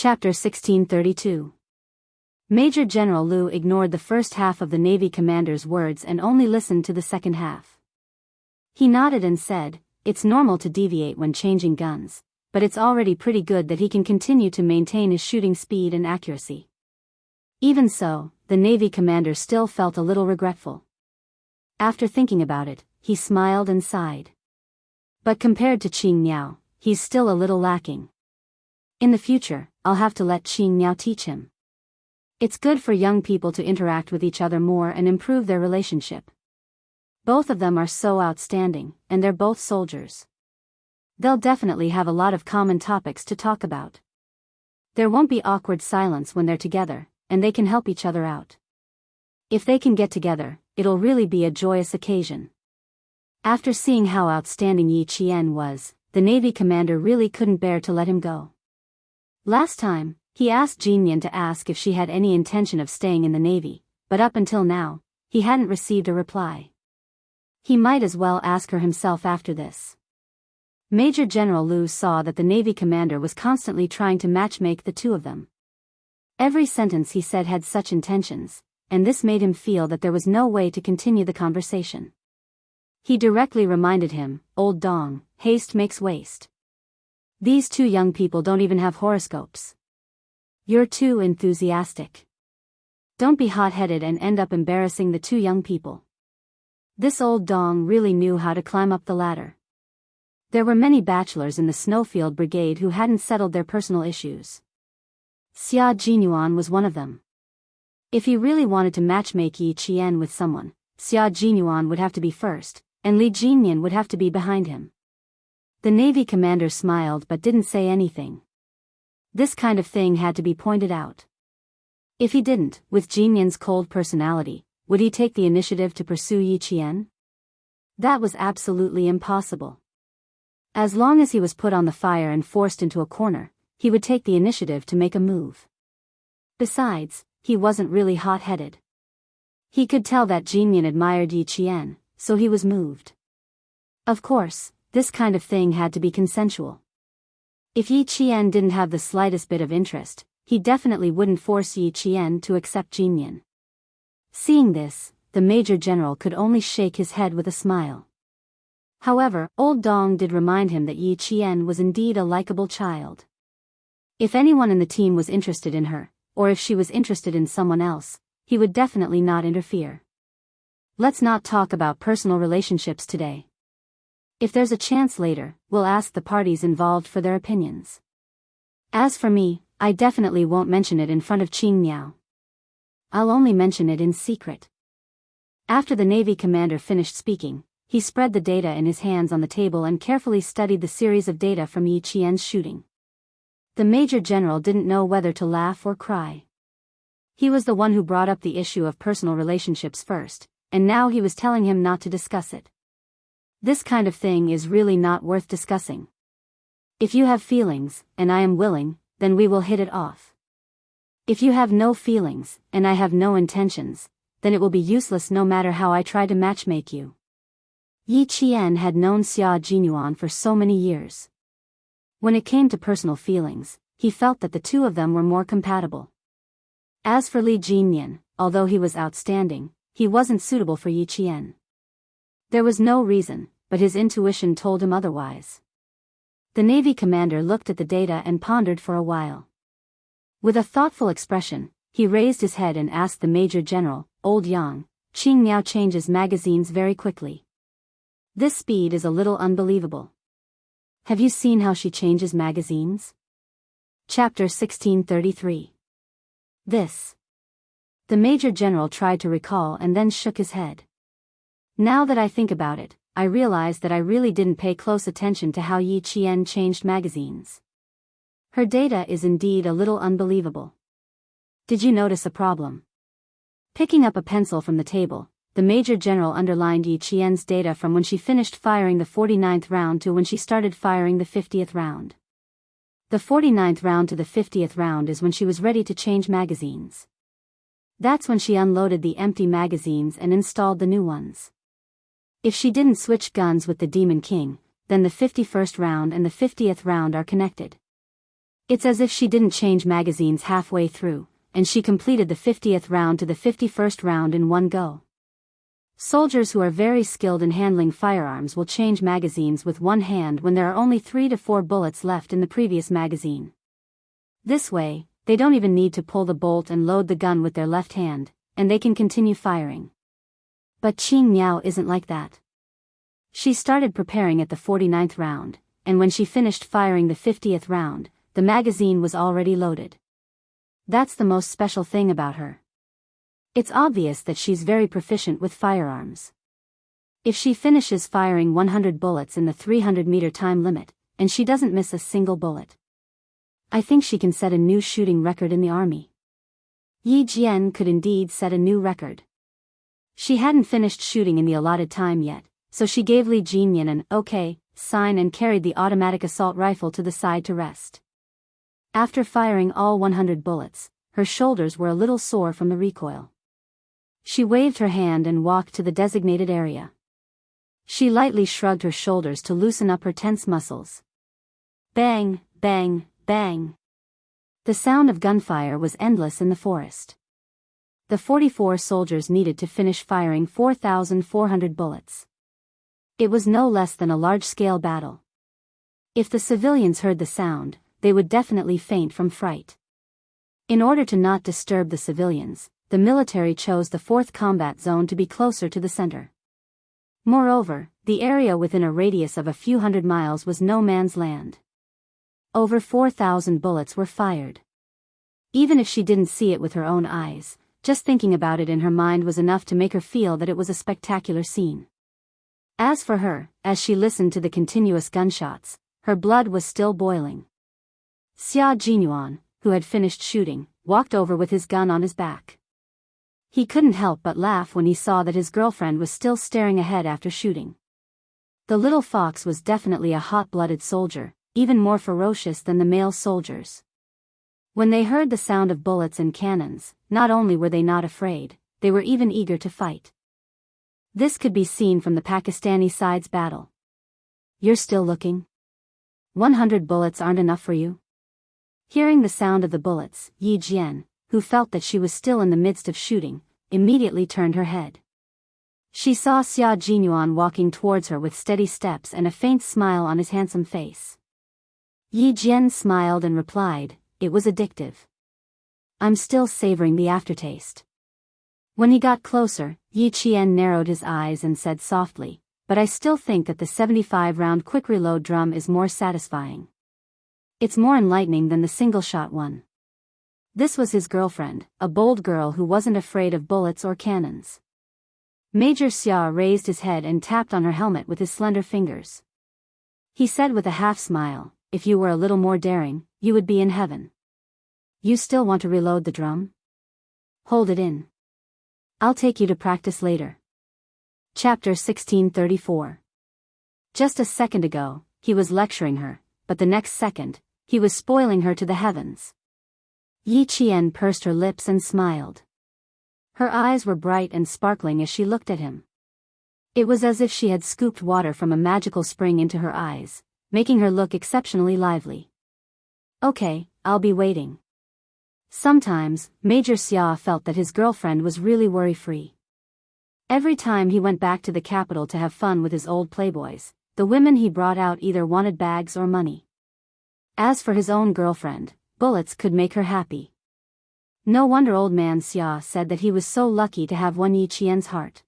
Chapter 1632. Major General Liu ignored the first half of the Navy commander's words and only listened to the second half. He nodded and said, "It's normal to deviate when changing guns, but it's already pretty good that he can continue to maintain his shooting speed and accuracy." Even so, the Navy commander still felt a little regretful. After thinking about it, he smiled and sighed. But compared to Qing Miao, he's still a little lacking. In the future, I'll have to let Qing Miao teach him. It's good for young people to interact with each other more and improve their relationship. Both of them are so outstanding, and they're both soldiers. They'll definitely have a lot of common topics to talk about. There won't be awkward silence when they're together, and they can help each other out. If they can get together, it'll really be a joyous occasion. After seeing how outstanding Yi Qian was, the Navy commander really couldn't bear to let him go. Last time, he asked Jinyan to ask if she had any intention of staying in the Navy, but up until now, he hadn't received a reply. He might as well ask her himself after this. Major General Liu saw that the Navy commander was constantly trying to matchmake the two of them. Every sentence he said had such intentions, and this made him feel that there was no way to continue the conversation. He directly reminded him, "Old Dong, haste makes waste. These two young people don't even have horoscopes. You're too enthusiastic. Don't be hot-headed and end up embarrassing the two young people." This old Dong really knew how to climb up the ladder. There were many bachelors in the Snowfield Brigade who hadn't settled their personal issues. Xia Jinyuan was one of them. If he really wanted to matchmake Yi Qian with someone, Xia Jinyuan would have to be first, and Li Jinyan would have to be behind him. The Navy commander smiled but didn't say anything. This kind of thing had to be pointed out. If he didn't, with Jinyan's cold personality, would he take the initiative to pursue Yi Qian? That was absolutely impossible. As long as he was put on the fire and forced into a corner, he would take the initiative to make a move. Besides, he wasn't really hot-headed. He could tell that Jinyan admired Yi Qian, so he was moved. Of course, this kind of thing had to be consensual. If Yi Qian didn't have the slightest bit of interest, he definitely wouldn't force Yi Qian to accept Jinyan. Seeing this, the Major General could only shake his head with a smile. However, old Dong did remind him that Yi Qian was indeed a likable child. If anyone in the team was interested in her, or if she was interested in someone else, he would definitely not interfere. Let's not talk about personal relationships today. If there's a chance later, we'll ask the parties involved for their opinions. As for me, I definitely won't mention it in front of Qing Miao. I'll only mention it in secret." After the Navy commander finished speaking, he spread the data in his hands on the table and carefully studied the series of data from Yi Qian's shooting. The Major General didn't know whether to laugh or cry. He was the one who brought up the issue of personal relationships first, and now he was telling him not to discuss it. This kind of thing is really not worth discussing. If you have feelings, and I am willing, then we will hit it off. If you have no feelings, and I have no intentions, then it will be useless no matter how I try to matchmake you. Yi Qian had known Xia Jinyuan for so many years. When it came to personal feelings, he felt that the two of them were more compatible. As for Li Jinyan, although he was outstanding, he wasn't suitable for Yi Qian. There was no reason, but his intuition told him otherwise. The Navy commander looked at the data and pondered for a while. With a thoughtful expression, he raised his head and asked the Major General, "Old Yang, Qing Miao changes magazines very quickly. This speed is a little unbelievable. Have you seen how she changes magazines?" Chapter 1633. This. The Major General tried to recall and then shook his head. "Now that I think about it, I realize that I really didn't pay close attention to how Yi Qian changed magazines. Her data is indeed a little unbelievable. Did you notice a problem?" Picking up a pencil from the table, the Major General underlined Yi Qian's data from when she finished firing the 49th round to when she started firing the 50th round. The 49th round to the 50th round is when she was ready to change magazines. That's when she unloaded the empty magazines and installed the new ones. If she didn't switch guns with the Demon King, then the 51st round and the 50th round are connected. It's as if she didn't change magazines halfway through, and she completed the 50th round to the 51st round in one go. Soldiers who are very skilled in handling firearms will change magazines with one hand when there are only 3 to 4 bullets left in the previous magazine. This way, they don't even need to pull the bolt and load the gun with their left hand, and they can continue firing. But Qing Miao isn't like that. She started preparing at the 49th round, and when she finished firing the 50th round, the magazine was already loaded. That's the most special thing about her. It's obvious that she's very proficient with firearms. If she finishes firing 100 bullets in the 300-meter time limit, and she doesn't miss a single bullet, I think she can set a new shooting record in the army. Yi Jian could indeed set a new record. She hadn't finished shooting in the allotted time yet, so she gave Li Jinyan an "okay" sign and carried the automatic assault rifle to the side to rest. After firing all 100 bullets, her shoulders were a little sore from the recoil. She waved her hand and walked to the designated area. She lightly shrugged her shoulders to loosen up her tense muscles. Bang, bang, bang. The sound of gunfire was endless in the forest. The 44 soldiers needed to finish firing 4,400 bullets. It was no less than a large-scale battle. If the civilians heard the sound, they would definitely faint from fright. In order to not disturb the civilians, the military chose the 4th combat zone to be closer to the center. Moreover, the area within a radius of a few hundred miles was no man's land. Over 4,000 bullets were fired. Even if she didn't see it with her own eyes, just thinking about it in her mind was enough to make her feel that it was a spectacular scene. As for her, as she listened to the continuous gunshots, her blood was still boiling. Xia Jinyuan, who had finished shooting, walked over with his gun on his back. He couldn't help but laugh when he saw that his girlfriend was still staring ahead after shooting. The little fox was definitely a hot-blooded soldier, even more ferocious than the male soldiers. When they heard the sound of bullets and cannons, not only were they not afraid, they were even eager to fight. This could be seen from the Pakistani side's battle. You're still looking? 100 bullets aren't enough for you? Hearing the sound of the bullets, Yi Jian, who felt that she was still in the midst of shooting, immediately turned her head. She saw Xia Jinyuan walking towards her with steady steps and a faint smile on his handsome face. Yi Jian smiled and replied, "It was addictive. I'm still savoring the aftertaste." When he got closer, Yi Qian narrowed his eyes and said softly, "But I still think that the 75-round quick reload drum is more satisfying. It's more enlightening than the single-shot one." This was his girlfriend, a bold girl who wasn't afraid of bullets or cannons. Major Xia raised his head and tapped on her helmet with his slender fingers. He said with a half-smile, "If you were a little more daring, you would be in heaven. You still want to reload the drum? Hold it in. I'll take you to practice later." Chapter 1634. Just a second ago, he was lecturing her, but the next second, he was spoiling her to the heavens. Yi Qian pursed her lips and smiled. Her eyes were bright and sparkling as she looked at him. It was as if she had scooped water from a magical spring into her eyes, making her look exceptionally lively. "Okay, I'll be waiting." Sometimes, Major Xia felt that his girlfriend was really worry-free. Every time he went back to the capital to have fun with his old playboys, the women he brought out either wanted bags or money. As for his own girlfriend, bullets could make her happy. No wonder old man Xia said that he was so lucky to have won Yi Qian's heart.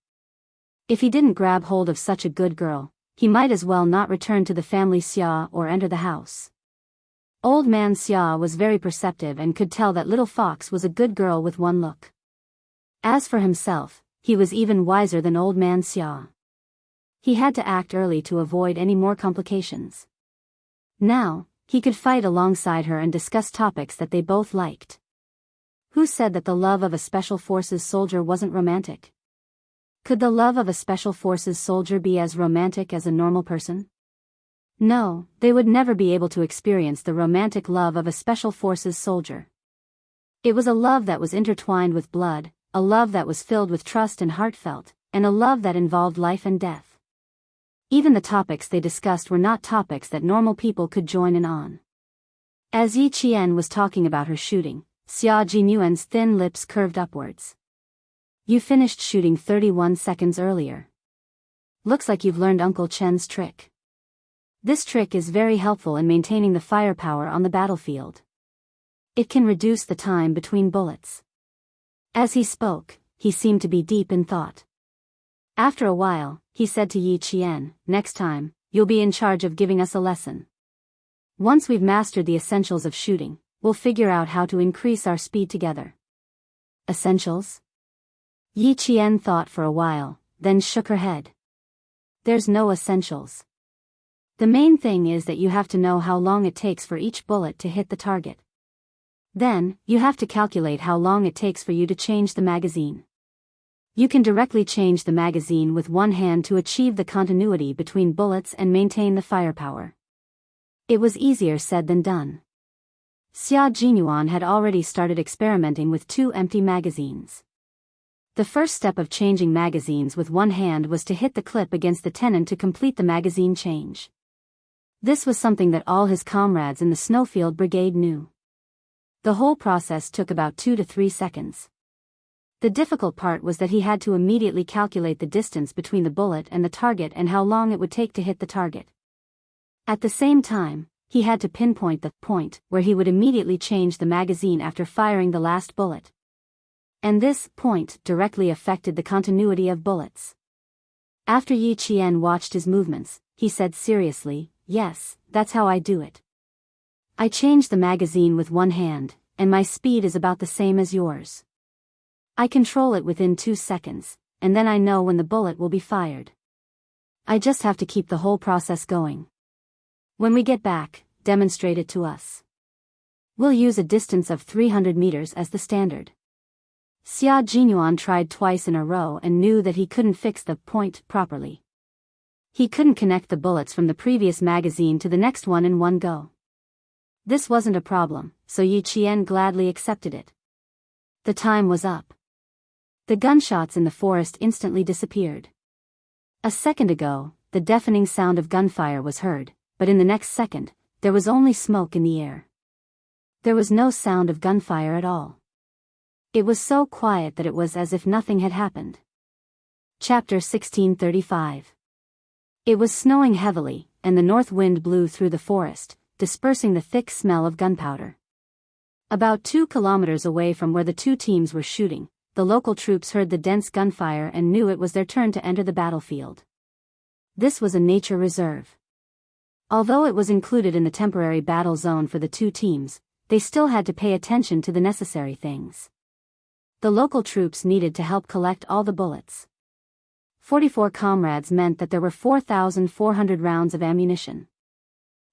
If he didn't grab hold of such a good girl, he might as well not return to the family Xia or enter the house. Old man Xia was very perceptive and could tell that little fox was a good girl with one look. As for himself, he was even wiser than old man Xia. He had to act early to avoid any more complications. Now, he could fight alongside her and discuss topics that they both liked. Who said that the love of a Special Forces soldier wasn't romantic? Could the love of a Special Forces soldier be as romantic as a normal person? No, they would never be able to experience the romantic love of a Special Forces soldier. It was a love that was intertwined with blood, a love that was filled with trust and heartfelt, and a love that involved life and death. Even the topics they discussed were not topics that normal people could join in on. As Yi Qian was talking about her shooting, Xia Jinyuan's thin lips curved upwards. You finished shooting 31 seconds earlier. Looks like you've learned Uncle Chen's trick. This trick is very helpful in maintaining the firepower on the battlefield. It can reduce the time between bullets. As he spoke, he seemed to be deep in thought. After a while, he said to Yi Qian, next time, you'll be in charge of giving us a lesson. Once we've mastered the essentials of shooting, we'll figure out how to increase our speed together. Essentials? Yi Qian thought for a while, then shook her head. There's no essentials. The main thing is that you have to know how long it takes for each bullet to hit the target. Then, you have to calculate how long it takes for you to change the magazine. You can directly change the magazine with one hand to achieve the continuity between bullets and maintain the firepower. It was easier said than done. Xia Jinyuan had already started experimenting with 2 empty magazines. The first step of changing magazines with one hand was to hit the clip against the tenon to complete the magazine change. This was something that all his comrades in the Snowfield Brigade knew. The whole process took about 2 to 3 seconds. The difficult part was that he had to immediately calculate the distance between the bullet and the target and how long it would take to hit the target. At the same time, he had to pinpoint the point where he would immediately change the magazine after firing the last bullet. And this point directly affected the continuity of bullets. After Yi Qian watched his movements, he said seriously, yes, that's how I do it. I change the magazine with one hand, and my speed is about the same as yours. I control it within 2 seconds, and then I know when the bullet will be fired. I just have to keep the whole process going. When we get back, demonstrate it to us. We'll use a distance of 300 meters as the standard. Xia Jinyuan tried twice in a row and knew that he couldn't fix the point properly. He couldn't connect the bullets from the previous magazine to the next one in one go. This wasn't a problem, so Yi Qian gladly accepted it. The time was up. The gunshots in the forest instantly disappeared. A second ago, the deafening sound of gunfire was heard, but in the next second, there was only smoke in the air. There was no sound of gunfire at all. It was so quiet that it was as if nothing had happened. Chapter 1635. It was snowing heavily, and the north wind blew through the forest, dispersing the thick smell of gunpowder. About 2 kilometers away from where the 2 teams were shooting, the local troops heard the dense gunfire and knew it was their turn to enter the battlefield. This was a nature reserve. Although it was included in the temporary battle zone for the 2 teams, they still had to pay attention to the necessary things. The local troops needed to help collect all the bullets. 44 comrades meant that there were 4,400 rounds of ammunition.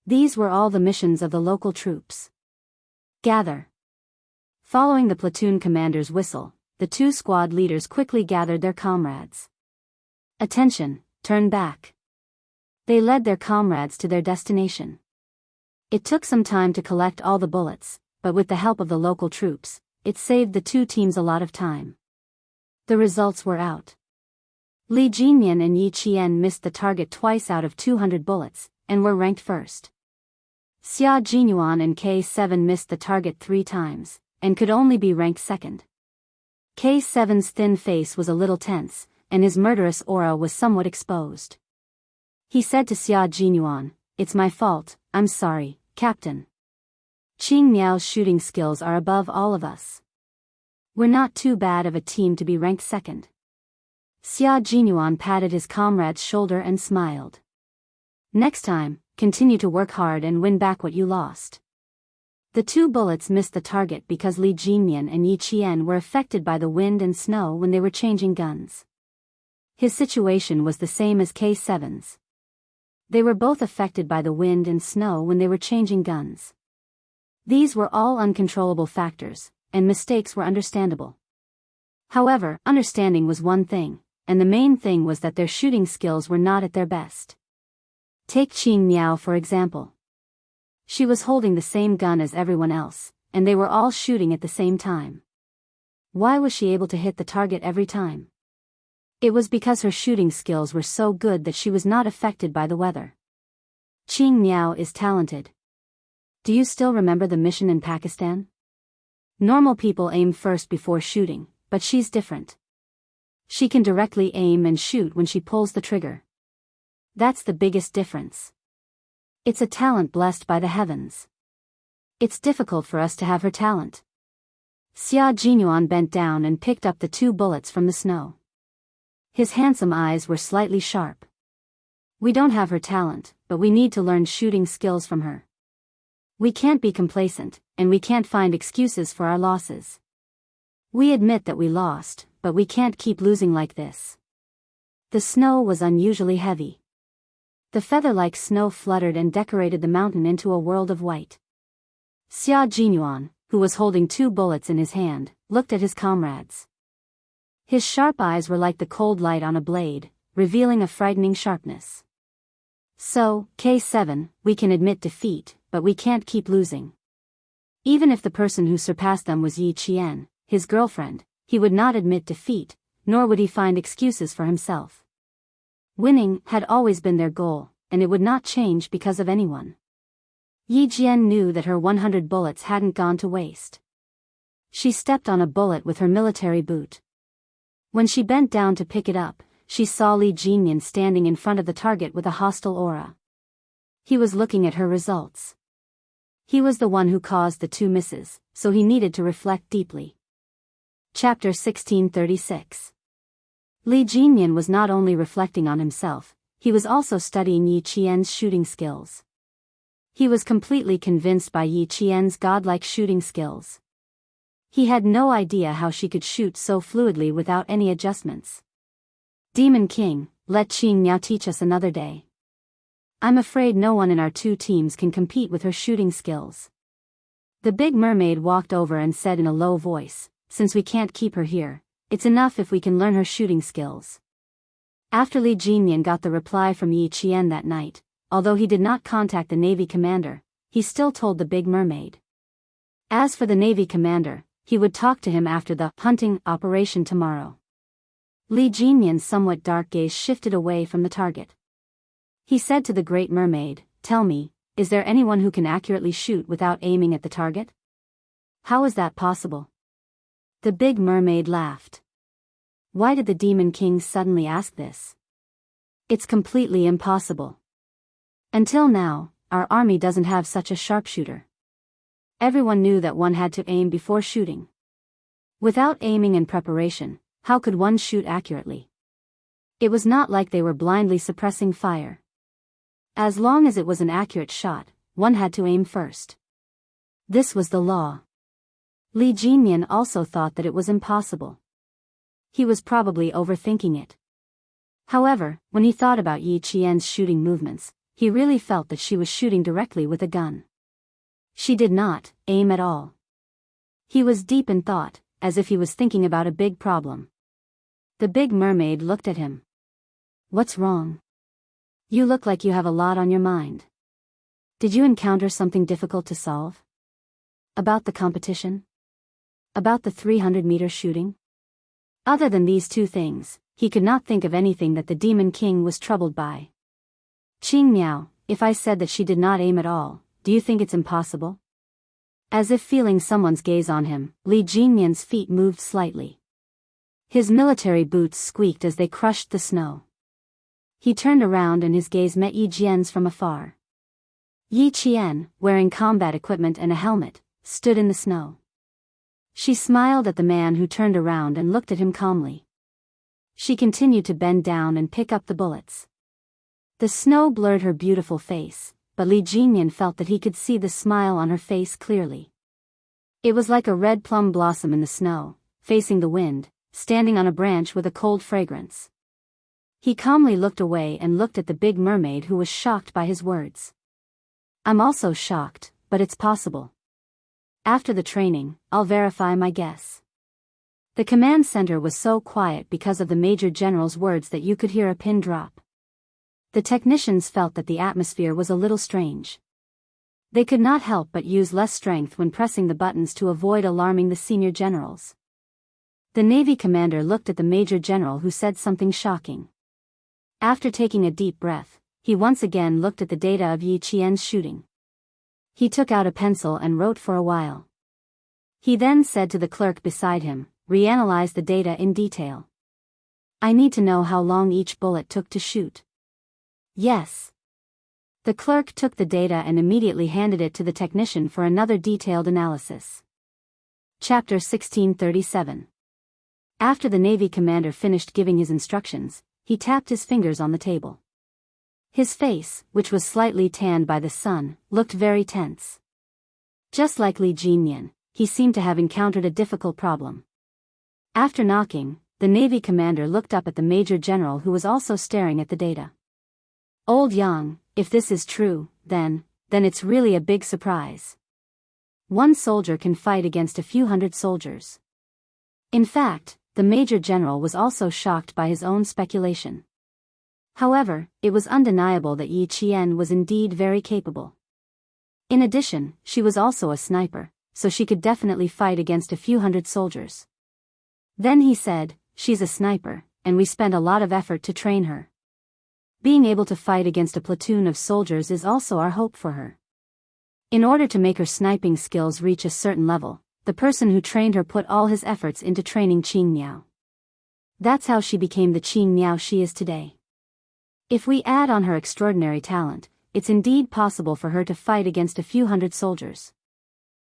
These were all the missions of the local troops. Gather. Following the platoon commander's whistle, the 2 squad leaders quickly gathered their comrades. Attention, turn back. They led their comrades to their destination. It took some time to collect all the bullets, but with the help of the local troops, it saved the 2 teams a lot of time. The results were out. Li Jinyan and Yi Qian missed the target twice out of 200 bullets, and were ranked first. Xia Jinyuan and K7 missed the target 3 times, and could only be ranked second. K7's thin face was a little tense, and his murderous aura was somewhat exposed. He said to Xia Jinyuan, "It's my fault, I'm sorry, Captain. Qing Miao's shooting skills are above all of us. We're not too bad of a team to be ranked second." Xia Jinyuan patted his comrade's shoulder and smiled. "Next time, continue to work hard and win back what you lost." The 2 bullets missed the target because Li Jinyan and Yi Qian were affected by the wind and snow when they were changing guns. His situation was the same as K7's. They were both affected by the wind and snow when they were changing guns. These were all uncontrollable factors, and mistakes were understandable. However, understanding was one thing, and the main thing was that their shooting skills were not at their best. Take Qing Miao for example. She was holding the same gun as everyone else, and they were all shooting at the same time. Why was she able to hit the target every time? It was because her shooting skills were so good that she was not affected by the weather. Qing Miao is talented. Do you still remember the mission in Pakistan? Normal people aim first before shooting, but she's different. She can directly aim and shoot when she pulls the trigger. That's the biggest difference. It's a talent blessed by the heavens. It's difficult for us to have her talent. Xia Jinyuan bent down and picked up the 2 bullets from the snow. His handsome eyes were slightly sharp. We don't have her talent, but we need to learn shooting skills from her. We can't be complacent, and we can't find excuses for our losses. We admit that we lost, but we can't keep losing like this. The snow was unusually heavy. The feather-like snow fluttered and decorated the mountain into a world of white. Xia Jinyuan, who was holding 2 bullets in his hand, looked at his comrades. His sharp eyes were like the cold light on a blade, revealing a frightening sharpness. So, K7, we can admit defeat, but we can't keep losing. Even if the person who surpassed them was Yi Qian, his girlfriend, he would not admit defeat, nor would he find excuses for himself. Winning had always been their goal, and it would not change because of anyone. Yi Jian knew that her 100 bullets hadn't gone to waste. She stepped on a bullet with her military boot. When she bent down to pick it up, she saw Li Jinyan standing in front of the target with a hostile aura. He was looking at her results. He was the one who caused the 2 misses, so he needed to reflect deeply. Chapter 1636. Li Jinyan was not only reflecting on himself, he was also studying Yi Qian's shooting skills. He was completely convinced by Yi Qian's godlike shooting skills. He had no idea how she could shoot so fluidly without any adjustments. Demon King, let Qing Miao teach us another day. I'm afraid no one in our 2 teams can compete with her shooting skills. The big mermaid walked over and said in a low voice, since we can't keep her here, it's enough if we can learn her shooting skills. After Li Jinyan got the reply from Yi Qian that night, although he did not contact the Navy commander, he still told the big mermaid. As for the Navy commander, he would talk to him after the hunting operation tomorrow. Li Jinyan's somewhat dark gaze shifted away from the target. He said to the Great Mermaid, "Tell me, is there anyone who can accurately shoot without aiming at the target? How is that possible?" The big mermaid laughed. Why did the Demon King suddenly ask this? It's completely impossible. Until now, our army doesn't have such a sharpshooter. Everyone knew that one had to aim before shooting. Without aiming and preparation, how could one shoot accurately? It was not like they were blindly suppressing fire. As long as it was an accurate shot, one had to aim first. This was the law. Li Jinyan also thought that it was impossible. He was probably overthinking it. However, when he thought about Yi Qian's shooting movements, he really felt that she was shooting directly with a gun. She did not aim at all. He was deep in thought, as if he was thinking about a big problem. The big mermaid looked at him. What's wrong? You look like you have a lot on your mind. Did you encounter something difficult to solve? About the competition? About the 300-meter shooting? Other than these 2 things, he could not think of anything that the Demon King was troubled by. Qing Miao, if I said that she did not aim at all, do you think it's impossible? As if feeling someone's gaze on him, Li Jinyan's feet moved slightly. His military boots squeaked as they crushed the snow. He turned around and his gaze met Yi Jian's from afar. Yi Qian, wearing combat equipment and a helmet, stood in the snow. She smiled at the man who turned around and looked at him calmly. She continued to bend down and pick up the bullets. The snow blurred her beautiful face, but Li Jinyan felt that he could see the smile on her face clearly. It was like a red plum blossom in the snow, facing the wind, standing on a branch with a cold fragrance. He calmly looked away and looked at the big mermaid who was shocked by his words. I'm also shocked, but it's possible. After the training, I'll verify my guess. The command center was so quiet because of the Major General's words that you could hear a pin drop. The technicians felt that the atmosphere was a little strange. They could not help but use less strength when pressing the buttons to avoid alarming the senior generals. The Navy commander looked at the Major General who said something shocking. After taking a deep breath, he once again looked at the data of Yi Qian's shooting. He took out a pencil and wrote for a while. He then said to the clerk beside him, "Reanalyze the data in detail. I need to know how long each bullet took to shoot." "Yes." The clerk took the data and immediately handed it to the technician for another detailed analysis. Chapter 1637. After the Navy commander finished giving his instructions, he tapped his fingers on the table. His face, which was slightly tanned by the sun, looked very tense. Just like Li Jinyan, he seemed to have encountered a difficult problem. After knocking, the Navy commander looked up at the Major General, who was also staring at the data. "Old Yang, if this is true, then it's really a big surprise. One soldier can fight against a few hundred soldiers." In fact, the Major General was also shocked by his own speculation. However, it was undeniable that Yi Qian was indeed very capable. In addition, she was also a sniper, so she could definitely fight against a few hundred soldiers. Then he said, "She's a sniper, and we spent a lot of effort to train her. Being able to fight against a platoon of soldiers is also our hope for her. In order to make her sniping skills reach a certain level, the person who trained her put all his efforts into training Qing Miao. That's how she became the Qing Miao she is today. If we add on her extraordinary talent, it's indeed possible for her to fight against a few hundred soldiers.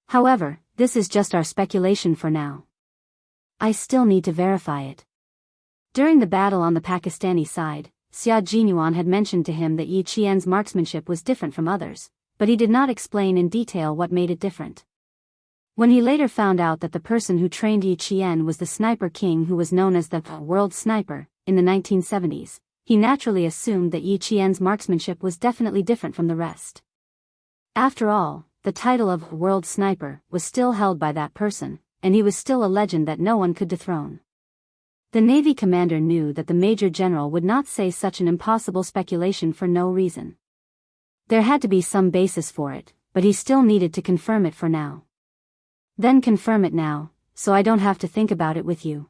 However, this is just our speculation for now. I still need to verify it." During the battle on the Pakistani side, Xia Jinyuan had mentioned to him that Yi Qian's marksmanship was different from others, but he did not explain in detail what made it different. When he later found out that the person who trained Yi Qian was the sniper king who was known as the World Sniper in the 1970s, he naturally assumed that Yi Qian's marksmanship was definitely different from the rest. After all, the title of World Sniper was still held by that person, and he was still a legend that no one could dethrone. The Navy commander knew that the Major General would not say such an impossible speculation for no reason. There had to be some basis for it, but he still needed to confirm it for now. "Then confirm it now, so I don't have to think about it with you."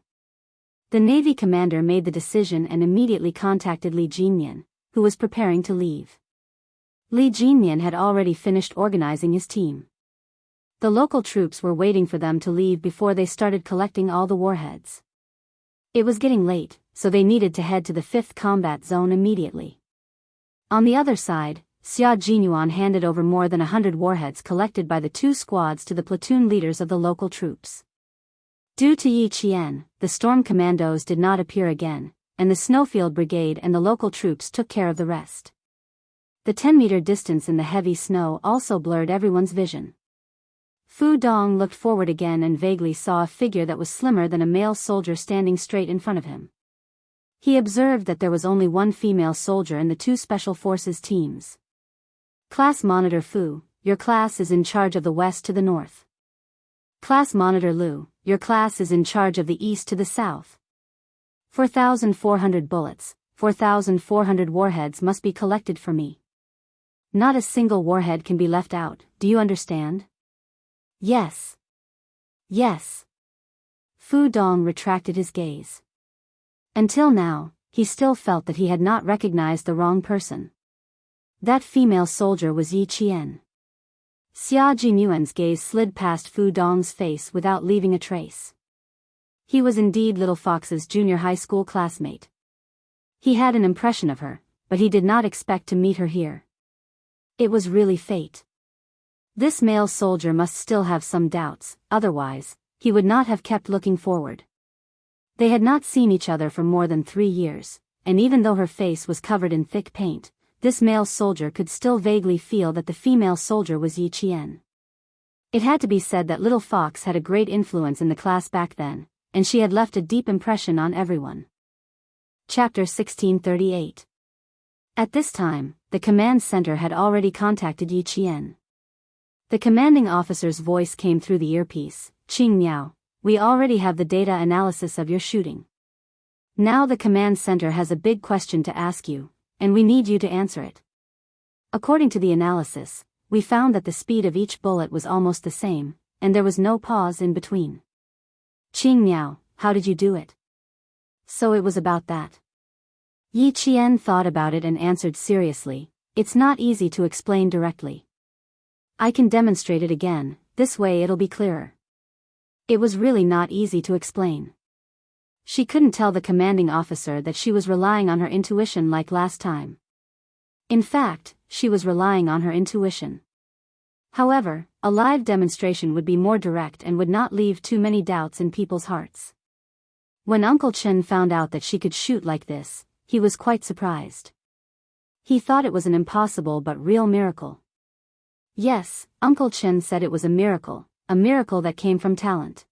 The Navy commander made the decision and immediately contacted Li Jinyan, who was preparing to leave. Li Jinyan had already finished organizing his team. The local troops were waiting for them to leave before they started collecting all the warheads. It was getting late, so they needed to head to the 5th Combat Zone immediately. On the other side, Xia Jinyuan handed over more than 100 warheads collected by the two squads to the platoon leaders of the local troops. Due to Yi Qian, the Storm Commandos did not appear again, and the Snowfield Brigade and the local troops took care of the rest. The 10-meter distance in the heavy snow also blurred everyone's vision. Fu Dong looked forward again and vaguely saw a figure that was slimmer than a male soldier standing straight in front of him. He observed that there was only one female soldier in the two Special Forces teams. "Class Monitor Fu, your class is in charge of the west to the north. Class Monitor Lu, your class is in charge of the east to the south. 4,400 bullets, 4,400 warheads must be collected for me. Not a single warhead can be left out, do you understand?" "Yes. Yes." Fu Dong retracted his gaze. Until now, he still felt that he had not recognized the wrong person. That female soldier was Yi Qian. Xia Jinyuan's gaze slid past Fu Dong's face without leaving a trace. He was indeed Little Fox's junior high school classmate. He had an impression of her, but he did not expect to meet her here. It was really fate. This male soldier must still have some doubts, otherwise, he would not have kept looking forward. They had not seen each other for more than 3 years, and even though her face was covered in thick paint, this male soldier could still vaguely feel that the female soldier was Yi Qian. It had to be said that Little Fox had a great influence in the class back then, and she had left a deep impression on everyone. Chapter 1638. At this time, the command center had already contacted Yi Qian. The commanding officer's voice came through the earpiece. "Qing Miao, we already have the data analysis of your shooting. Now the command center has a big question to ask you, and we need you to answer it. According to the analysis, we found that the speed of each bullet was almost the same, and there was no pause in between. Qing Miao, how did you do it?" So it was about that. Yi Qian thought about it and answered seriously, "It's not easy to explain directly. I can demonstrate it again, this way it'll be clearer. It was really not easy to explain. She couldn't tell the commanding officer that she was relying on her intuition like last time. In fact, she was relying on her intuition. However, a live demonstration would be more direct and would not leave too many doubts in people's hearts. When Uncle Chen found out that she could shoot like this, he was quite surprised. He thought it was an impossible but real miracle. Yes, Uncle Chen said it was a miracle that came from talent.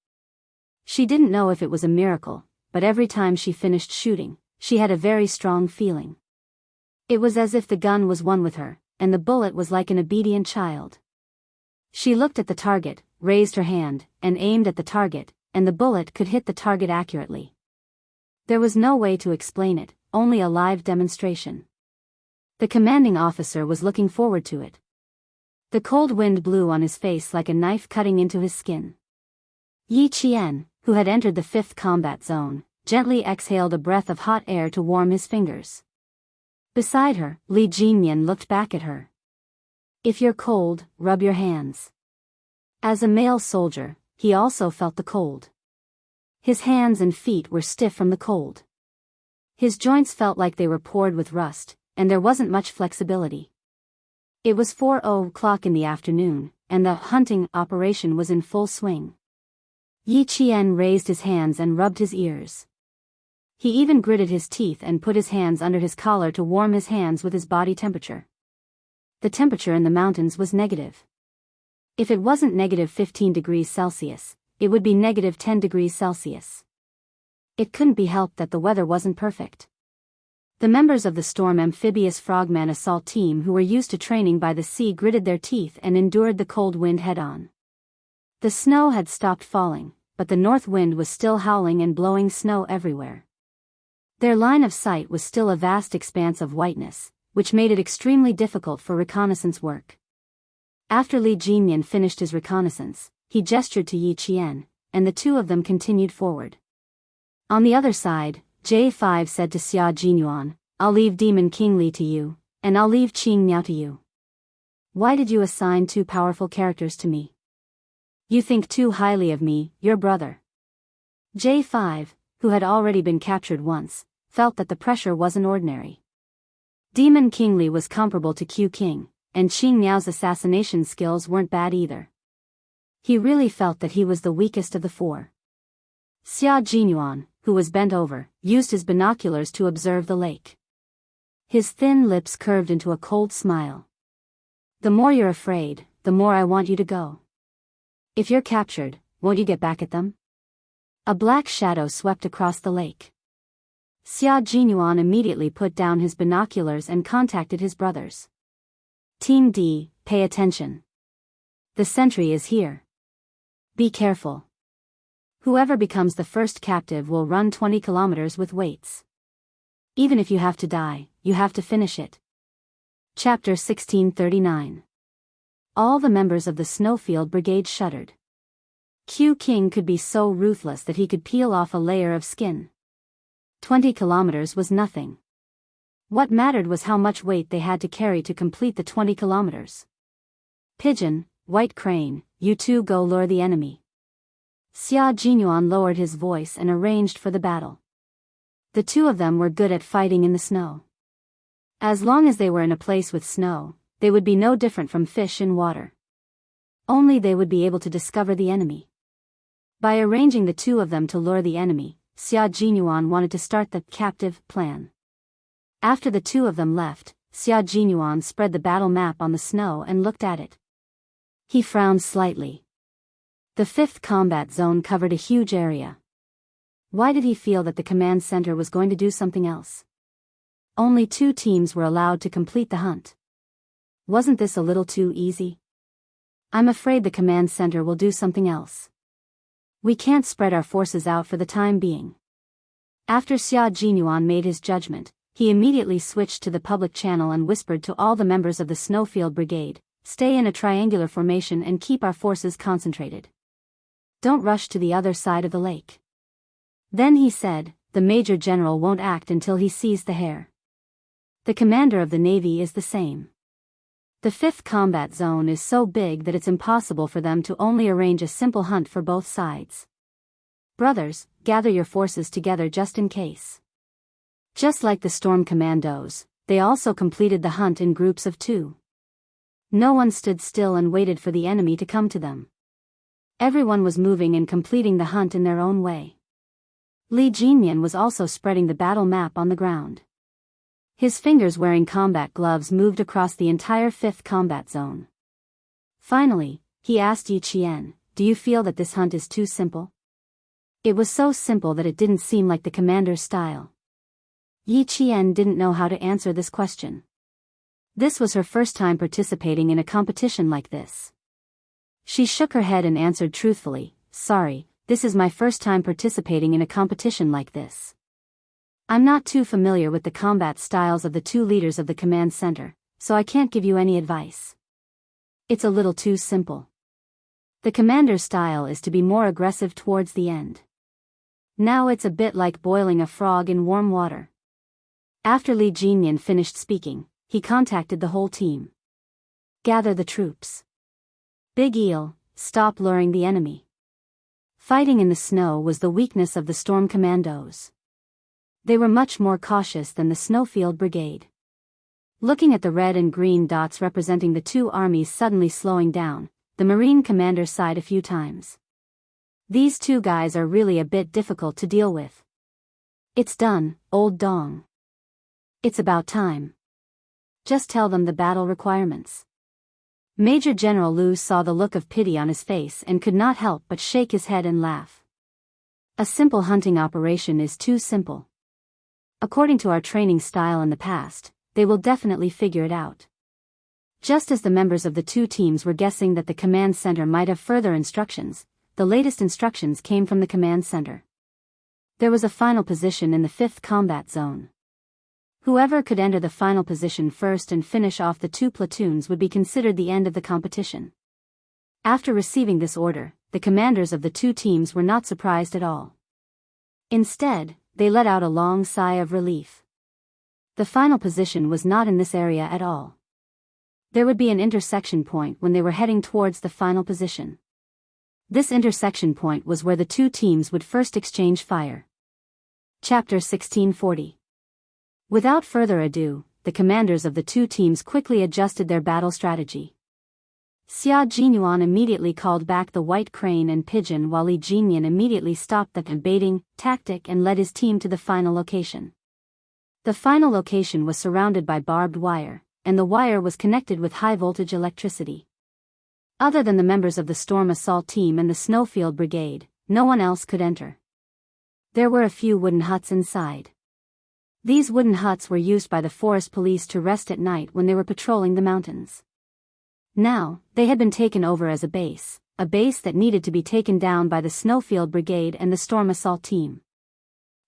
She didn't know if it was a miracle, but every time she finished shooting, she had a very strong feeling. It was as if the gun was one with her, and the bullet was like an obedient child. She looked at the target, raised her hand, and aimed at the target, and the bullet could hit the target accurately. There was no way to explain it, only a live demonstration. The commanding officer was looking forward to it. The cold wind blew on his face like a knife cutting into his skin. Yi Qian, who had entered the 5th combat zone, gently exhaled a breath of hot air to warm his fingers. Beside her, Li Jinyan looked back at her. If you're cold, rub your hands. As a male soldier, he also felt the cold. His hands and feet were stiff from the cold. His joints felt like they were poured with rust, and there wasn't much flexibility. It was 4:00 in the afternoon, and the hunting operation was in full swing. Yi Qian raised his hands and rubbed his ears. He even gritted his teeth and put his hands under his collar to warm his hands with his body temperature. The temperature in the mountains was negative. If it wasn't -15 degrees Celsius, it would be -10 degrees Celsius. It couldn't be helped that the weather wasn't perfect. The members of the Storm Amphibious Frogman assault team who were used to training by the sea gritted their teeth and endured the cold wind head-on. The snow had stopped falling, but the north wind was still howling and blowing snow everywhere. Their line of sight was still a vast expanse of whiteness, which made it extremely difficult for reconnaissance work. After Li Jinyan finished his reconnaissance, he gestured to Yi Qian, and the two of them continued forward. On the other side, J5 said to Xia Jinyuan, I'll leave Demon King Li to you, and I'll leave Qing Miao to you. Why did you assign 2 powerful characters to me? You think too highly of me, your brother. J5, who had already been captured once, felt that the pressure wasn't ordinary. Demon King Li was comparable to Q King, and Qing Miao's assassination skills weren't bad either. He really felt that he was the weakest of the 4. Xia Jinyuan, who was bent over, used his binoculars to observe the lake. His thin lips curved into a cold smile. The more you're afraid, the more I want you to go. If you're captured, won't you get back at them? A black shadow swept across the lake. Xia Jinyuan immediately put down his binoculars and contacted his brothers. Team D, pay attention. The sentry is here. Be careful. Whoever becomes the first captive will run 20 kilometers with weights. Even if you have to die, you have to finish it. Chapter 1639. All the members of the Snowfield Brigade shuddered. Q King could be so ruthless that he could peel off a layer of skin. 20 kilometers was nothing. What mattered was how much weight they had to carry to complete the 20 kilometers. Pigeon, White Crane, you two go lure the enemy. Xia Jinyuan lowered his voice and arranged for the battle. The two of them were good at fighting in the snow. As long as they were in a place with snow, they would be no different from fish in water. Only they would be able to discover the enemy. By arranging the two of them to lure the enemy, Xia Jinyuan wanted to start the captive plan. After the two of them left, Xia Jinyuan spread the battle map on the snow and looked at it. He frowned slightly. The 5th combat zone covered a huge area. Why did he feel that the command center was going to do something else? Only 2 teams were allowed to complete the hunt. Wasn't this a little too easy? I'm afraid the command center will do something else. We can't spread our forces out for the time being. After Xia Jinyuan made his judgment, he immediately switched to the public channel and whispered to all the members of the Snowfield Brigade, stay in a triangular formation and keep our forces concentrated. Don't rush to the other side of the lake. Then he said, the Major General won't act until he sees the hare. The commander of the Navy is the same. The fifth combat zone is so big that it's impossible for them to only arrange a simple hunt for both sides. Brothers, gather your forces together just in case. Just like the Storm Commandos, they also completed the hunt in groups of 2. No one stood still and waited for the enemy to come to them. Everyone was moving and completing the hunt in their own way. Li Jinyan was also spreading the battle map on the ground. His fingers wearing combat gloves moved across the entire 5th combat zone. Finally, he asked Yi Qian, "Do you feel that this hunt is too simple?" It was so simple that it didn't seem like the commander's style. Yi Qian didn't know how to answer this question. This was her first time participating in a competition like this. She shook her head and answered truthfully, "Sorry, this is my first time participating in a competition like this. I'm not too familiar with the combat styles of the 2 leaders of the command center, so I can't give you any advice. It's a little too simple. The commander's style is to be more aggressive towards the end. Now it's a bit like boiling a frog in warm water." After Li Jinyan finished speaking, he contacted the whole team. "Gather the troops. Big Eel, stop luring the enemy." Fighting in the snow was the weakness of the Storm Commandos. They were much more cautious than the Snowfield Brigade. Looking at the red and green dots representing the 2 armies suddenly slowing down, the Marine commander sighed a few times. These 2 guys are really a bit difficult to deal with. "It's done, old Dong. It's about time. Just tell them the battle requirements." Major General Lu saw the look of pity on his face and could not help but shake his head and laugh. "A simple hunting operation is too simple. According to our training style in the past, they will definitely figure it out." Just as the members of the 2 teams were guessing that the command center might have further instructions, the latest instructions came from the command center. There was a final position in the 5th combat zone. Whoever could enter the final position first and finish off the 2 platoons would be considered the end of the competition. After receiving this order, the commanders of the 2 teams were not surprised at all. Instead, they let out a long sigh of relief. The final position was not in this area at all. There would be an intersection point when they were heading towards the final position. This intersection point was where the 2 teams would first exchange fire. Chapter 1640. Without further ado, the commanders of the 2 teams quickly adjusted their battle strategy. Xia Jinyuan immediately called back the White Crane and Pigeon, while Li Jinyan immediately stopped the baiting tactic and led his team to the final location. The final location was surrounded by barbed wire, and the wire was connected with high-voltage electricity. Other than the members of the Storm Assault Team and the Snowfield Brigade, no one else could enter. There were a few wooden huts inside. These wooden huts were used by the forest police to rest at night when they were patrolling the mountains. Now, they had been taken over as a base that needed to be taken down by the Snowfield Brigade and the Storm Assault Team.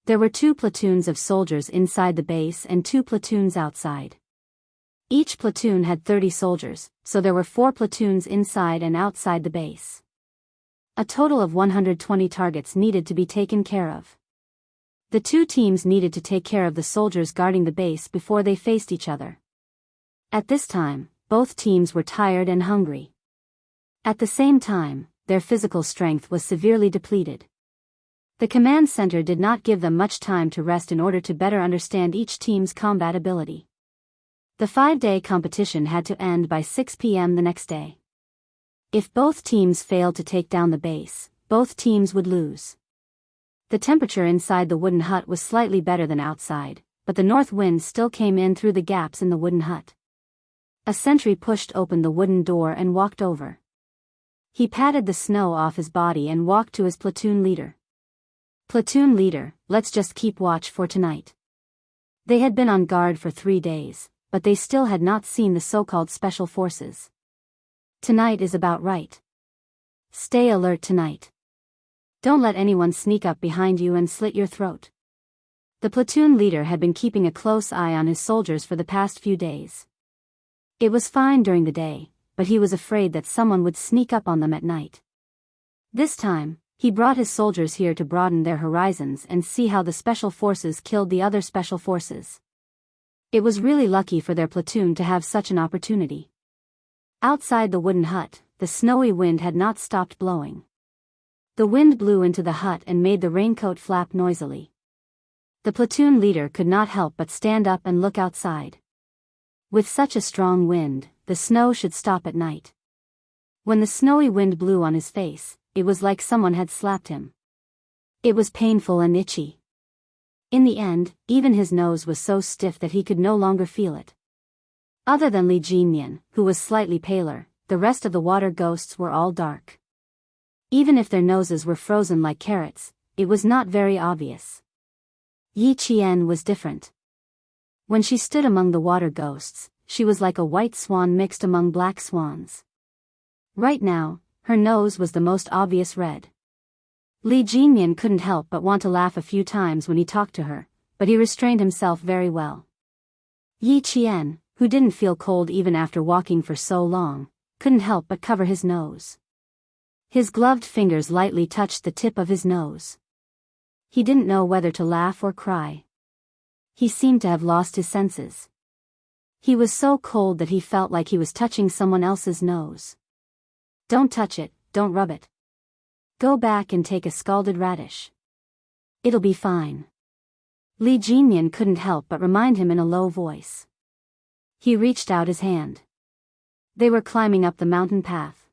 There were 2 platoons of soldiers inside the base and 2 platoons outside. Each platoon had 30 soldiers, so there were 4 platoons inside and outside the base. A total of 120 targets needed to be taken care of. The 2 teams needed to take care of the soldiers guarding the base before they faced each other. At this time, both teams were tired and hungry. At the same time, their physical strength was severely depleted. The command center did not give them much time to rest in order to better understand each team's combat ability. The 5-day competition had to end by 6 p.m. the next day. If both teams failed to take down the base, both teams would lose. The temperature inside the wooden hut was slightly better than outside, but the north wind still came in through the gaps in the wooden hut. A sentry pushed open the wooden door and walked over. He patted the snow off his body and walked to his platoon leader. "Platoon leader, let's just keep watch for tonight." They had been on guard for 3 days, but they still had not seen the so-called special forces. Tonight is about right. Stay alert tonight. Don't let anyone sneak up behind you and slit your throat. The platoon leader had been keeping a close eye on his soldiers for the past few days. It was fine during the day, but he was afraid that someone would sneak up on them at night. This time, he brought his soldiers here to broaden their horizons and see how the special forces killed the other special forces. It was really lucky for their platoon to have such an opportunity. Outside the wooden hut, the snowy wind had not stopped blowing. The wind blew into the hut and made the raincoat flap noisily. The platoon leader could not help but stand up and look outside. With such a strong wind, the snow should stop at night. When the snowy wind blew on his face, it was like someone had slapped him. It was painful and itchy. In the end, even his nose was so stiff that he could no longer feel it. Other than Li Jinyan, who was slightly paler, the rest of the water ghosts were all dark. Even if their noses were frozen like carrots, it was not very obvious. Yi Qian was different. When she stood among the water ghosts, she was like a white swan mixed among black swans. Right now, her nose was the most obvious red. Li Jinyan couldn't help but want to laugh a few times when he talked to her, but he restrained himself very well. Yi Qian, who didn't feel cold even after walking for so long, couldn't help but cover his nose. His gloved fingers lightly touched the tip of his nose. He didn't know whether to laugh or cry. He seemed to have lost his senses. He was so cold that he felt like he was touching someone else's nose. Don't touch it, don't rub it. Go back and take a scalded radish. It'll be fine. Li Jinyan couldn't help but remind him in a low voice. He reached out his hand. They were climbing up the mountain path.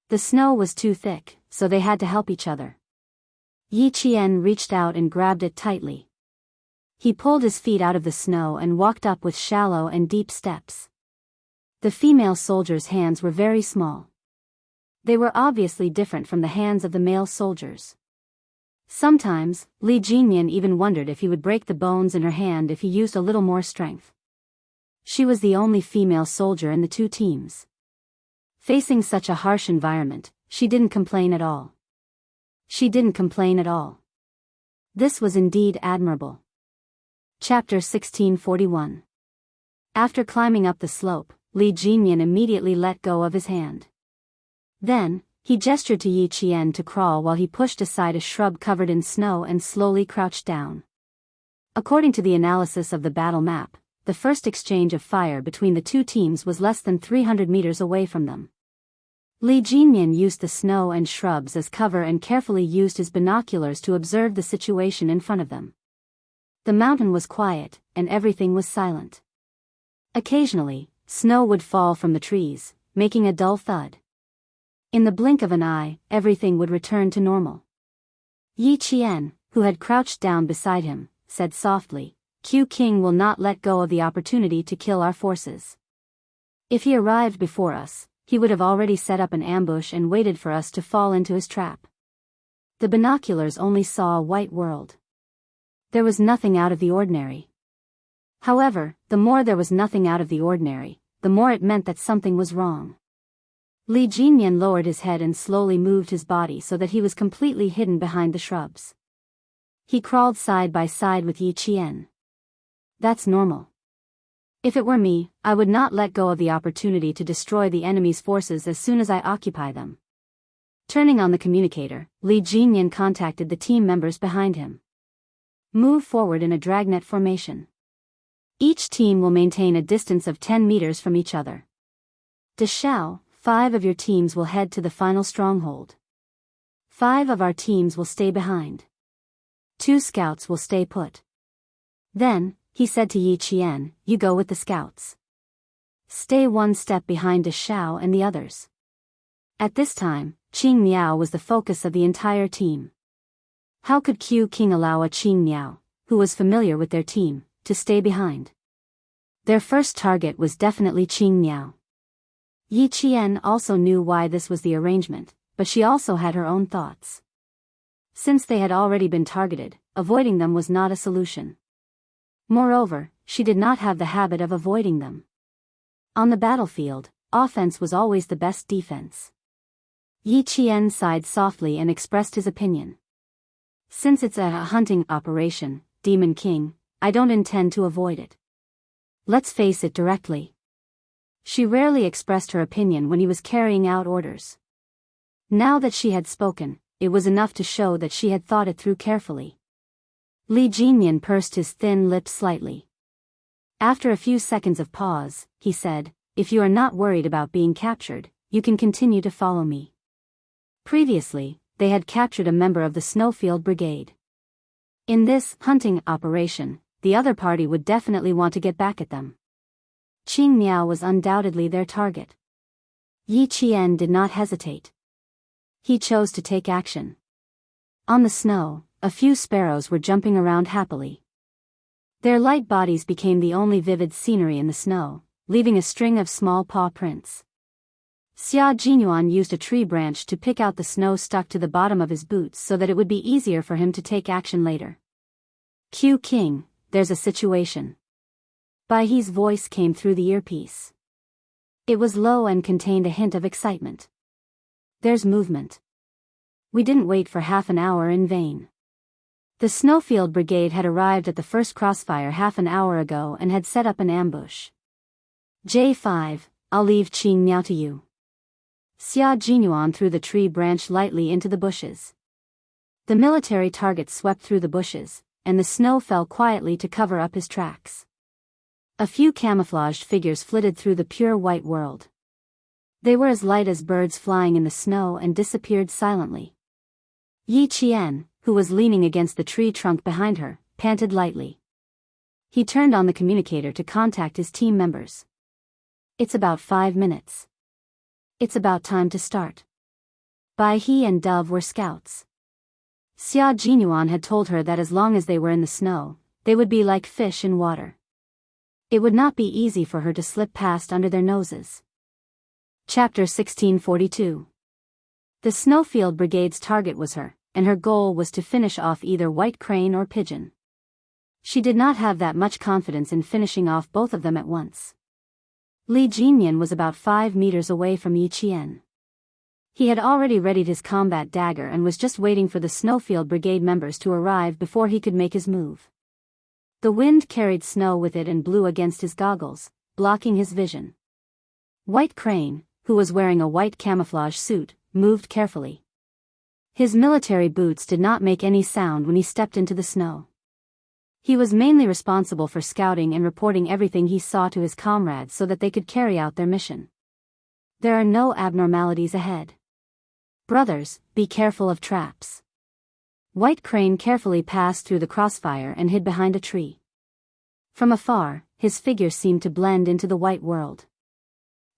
The snow was too thick, so they had to help each other. Yi Qian reached out and grabbed it tightly. He pulled his feet out of the snow and walked up with shallow and deep steps. The female soldiers' hands were very small. They were obviously different from the hands of the male soldiers. Sometimes, Li Jinyan even wondered if he would break the bones in her hand if he used a little more strength. She was the only female soldier in the two teams. Facing such a harsh environment, she didn't complain at all. She didn't complain at all. This was indeed admirable. Chapter 1641. After climbing up the slope, Li Jinyan immediately let go of his hand. Then, he gestured to Yi Qian to crawl while he pushed aside a shrub covered in snow and slowly crouched down. According to the analysis of the battle map, the first exchange of fire between the two teams was less than 300 meters away from them. Li Jinyan used the snow and shrubs as cover and carefully used his binoculars to observe the situation in front of them. The mountain was quiet, and everything was silent. Occasionally, snow would fall from the trees, making a dull thud. In the blink of an eye, everything would return to normal. Yi Qian, who had crouched down beside him, said softly, "Q King will not let go of the opportunity to kill our forces. If he arrived before us, he would have already set up an ambush and waited for us to fall into his trap." The binoculars only saw a white world. There was nothing out of the ordinary. However, the more there was nothing out of the ordinary, the more it meant that something was wrong. Li Jinyan lowered his head and slowly moved his body so that he was completely hidden behind the shrubs. He crawled side by side with Yi Qian. That's normal. If it were me, I would not let go of the opportunity to destroy the enemy's forces as soon as I occupy them. Turning on the communicator, Li Jinyan contacted the team members behind him. Move forward in a dragnet formation. Each team will maintain a distance of 10 meters from each other. Deshao, 5 of your teams will head to the final stronghold. 5 of our teams will stay behind. 2 scouts will stay put. Then, he said to Yi Qian, "You go with the scouts. Stay one step behind Deshao and the others." At this time, Qing Miao was the focus of the entire team. How could Q King allow a Qing Miao, who was familiar with their team, to stay behind? Their first target was definitely Qing Miao. Yi Qian also knew why this was the arrangement, but she also had her own thoughts. Since they had already been targeted, avoiding them was not a solution. Moreover, she did not have the habit of avoiding them. On the battlefield, offense was always the best defense. Yi Qian sighed softly and expressed his opinion. "Since it's a hunting operation, Demon King, I don't intend to avoid it. Let's face it directly." She rarely expressed her opinion when he was carrying out orders. Now that she had spoken, it was enough to show that she had thought it through carefully. Li Jinyan pursed his thin lips slightly. After a few seconds of pause, he said, if you are not worried about being captured, you can continue to follow me. Previously, they had captured a member of the Snowfield Brigade. In this hunting operation, the other party would definitely want to get back at them. Qing Miao was undoubtedly their target. Yi Qian did not hesitate. He chose to take action. On the snow, a few sparrows were jumping around happily. Their light bodies became the only vivid scenery in the snow, leaving a string of small paw prints. Xia Jinyuan used a tree branch to pick out the snow stuck to the bottom of his boots so that it would be easier for him to take action later. Q King, there's a situation. Bai He's voice came through the earpiece. It was low and contained a hint of excitement. There's movement. We didn't wait for half an hour in vain. The Snowfield Brigade had arrived at the first crossfire half an hour ago and had set up an ambush. J5, I'll leave Qing Miao to you. Xia Jinyuan threw the tree branch lightly into the bushes. The military target swept through the bushes, and the snow fell quietly to cover up his tracks. A few camouflaged figures flitted through the pure white world. They were as light as birds flying in the snow and disappeared silently. Yi Qian, who was leaning against the tree trunk behind her, panted lightly. He turned on the communicator to contact his team members. It's about 5 minutes. It's about time to start. Bai He and Dove were scouts. Xia Jinyuan had told her that as long as they were in the snow, they would be like fish in water. It would not be easy for her to slip past under their noses. Chapter 1642. The Snowfield Brigade's target was her, and her goal was to finish off either White Crane or Pigeon. She did not have that much confidence in finishing off both of them at once. Li Jinyan was about 5 meters away from Yi Qian. He had already readied his combat dagger and was just waiting for the Snowfield Brigade members to arrive before he could make his move. The wind carried snow with it and blew against his goggles, blocking his vision. White Crane, who was wearing a white camouflage suit, moved carefully. His military boots did not make any sound when he stepped into the snow. He was mainly responsible for scouting and reporting everything he saw to his comrades so that they could carry out their mission. There are no abnormalities ahead. Brothers, be careful of traps. White Crane carefully passed through the crossfire and hid behind a tree. From afar, his figure seemed to blend into the white world.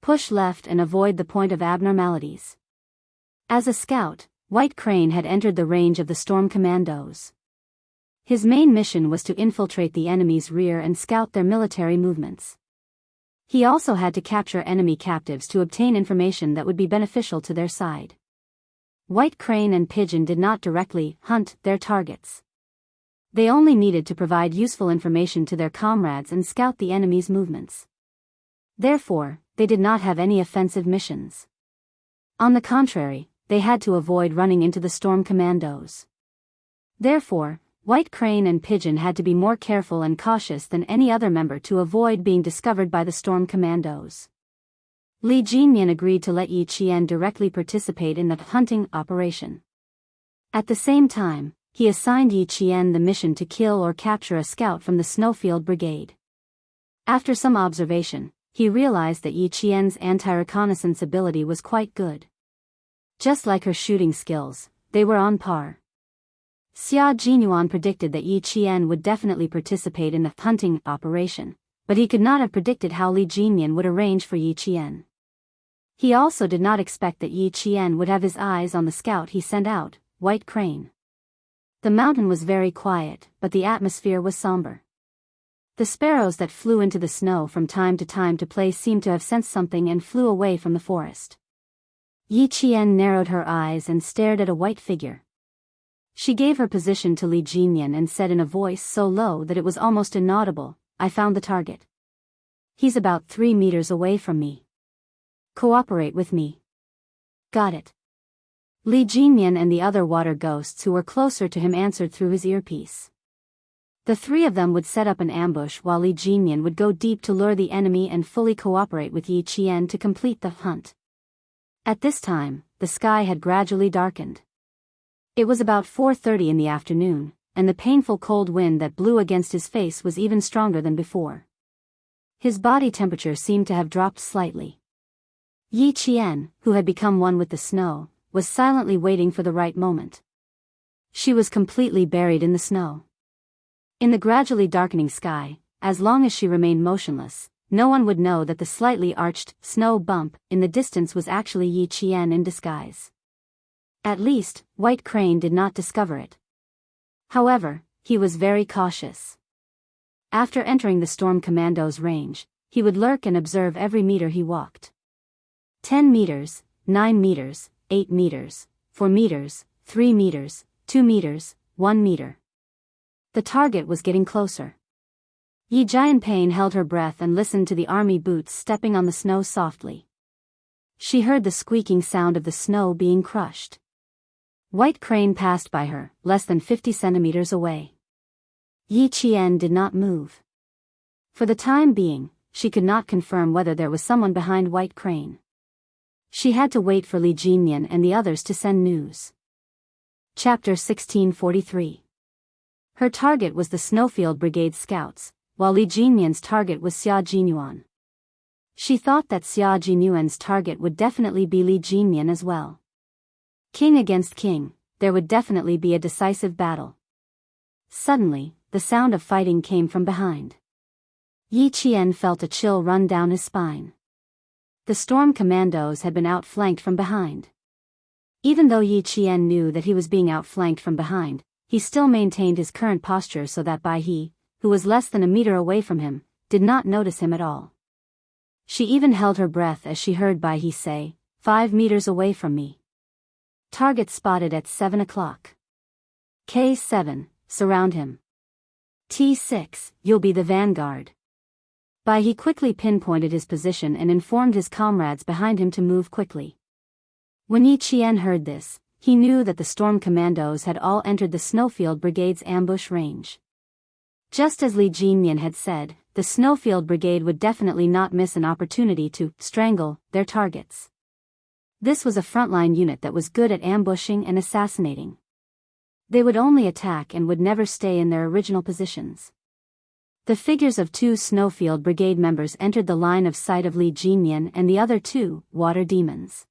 Push left and avoid the point of abnormalities. As a scout, White Crane had entered the range of the Storm Commandos. His main mission was to infiltrate the enemy's rear and scout their military movements. He also had to capture enemy captives to obtain information that would be beneficial to their side. White Crane and Pigeon did not directly hunt their targets. They only needed to provide useful information to their comrades and scout the enemy's movements. Therefore, they did not have any offensive missions. On the contrary, they had to avoid running into the Storm Commandos. Therefore, White Crane and Pigeon had to be more careful and cautious than any other member to avoid being discovered by the Storm Commandos. Li Jinyan agreed to let Yi Qian directly participate in the hunting operation. At the same time, he assigned Yi Qian the mission to kill or capture a scout from the Snowfield Brigade. After some observation, he realized that Yi Qian's anti-reconnaissance ability was quite good. Just like her shooting skills, they were on par. Xia Jinyuan predicted that Yi Qian would definitely participate in the hunting operation, but he could not have predicted how Li Jinyan would arrange for Yi Qian. He also did not expect that Yi Qian would have his eyes on the scout he sent out, White Crane. The mountain was very quiet, but the atmosphere was somber. The sparrows that flew into the snow from time to play seemed to have sensed something and flew away from the forest. Yi Qian narrowed her eyes and stared at a white figure. She gave her position to Li Jinyan and said in a voice so low that it was almost inaudible, I found the target. He's about 3 meters away from me. Cooperate with me. Got it. Li Jinyan and the other water ghosts who were closer to him answered through his earpiece. The three of them would set up an ambush while Li Jinyan would go deep to lure the enemy and fully cooperate with Yi Qian to complete the hunt. At this time, the sky had gradually darkened. It was about 4:30 in the afternoon, and the painful cold wind that blew against his face was even stronger than before. His body temperature seemed to have dropped slightly. Yi Qian, who had become one with the snow, was silently waiting for the right moment. She was completely buried in the snow. In the gradually darkening sky, as long as she remained motionless, no one would know that the slightly arched snow bump in the distance was actually Yi Qian in disguise. At least, White Crane did not discover it. However, he was very cautious. After entering the Storm Commando's range, he would lurk and observe every meter he walked. 10 meters, 9 meters, 8 meters, 4 meters, 3 meters, 2 meters, 1 meter. The target was getting closer. Yi Jianping held her breath and listened to the army boots stepping on the snow softly. She heard the squeaking sound of the snow being crushed. White Crane passed by her, less than 50 centimeters away. Yi Qian did not move. For the time being, she could not confirm whether there was someone behind White Crane. She had to wait for Li Jinyan and the others to send news. Chapter 1643. Her target was the Snowfield Brigade scouts, while Li Jinyan's target was Xia Jinyuan. She thought that Xia Jinyuan's target would definitely be Li Jinyan as well. King against king, there would definitely be a decisive battle. Suddenly, the sound of fighting came from behind. Yi Qian felt a chill run down his spine. The Storm Commandos had been outflanked from behind. Even though Yi Qian knew that he was being outflanked from behind, he still maintained his current posture so that Bai He, who was less than a meter away from him, did not notice him at all. She even held her breath as she heard Bai He say, 5 meters away from me. Target spotted at 7 o'clock. K7, surround him. T6, you'll be the vanguard. Bai He quickly pinpointed his position and informed his comrades behind him to move quickly. When Yi Qian heard this, he knew that the Storm Commandos had all entered the Snowfield Brigade's ambush range. Just as Li Jinyan had said, the Snowfield Brigade would definitely not miss an opportunity to strangle their targets. This was a frontline unit that was good at ambushing and assassinating. They would only attack and would never stay in their original positions. The figures of 2 Snowfield Brigade members entered the line of sight of Li Jinyan and the other 2 water demons.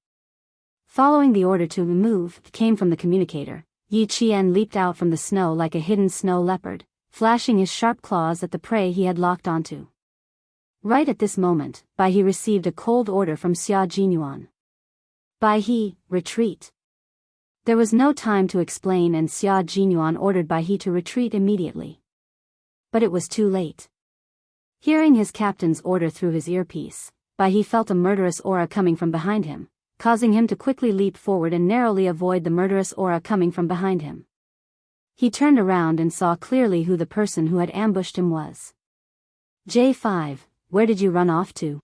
Following the order to move came from the communicator, Yi Qian leaped out from the snow like a hidden snow leopard, flashing his sharp claws at the prey he had locked onto. Right at this moment, Bai He received a cold order from Xia Jinyuan. Bai He, retreat. There was no time to explain and Xia Jinyuan ordered Bai He to retreat immediately. But it was too late. Hearing his captain's order through his earpiece, Bai He felt a murderous aura coming from behind him, causing him to quickly leap forward and narrowly avoid the murderous aura coming from behind him. He turned around and saw clearly who the person who had ambushed him was. J5, where did you run off to?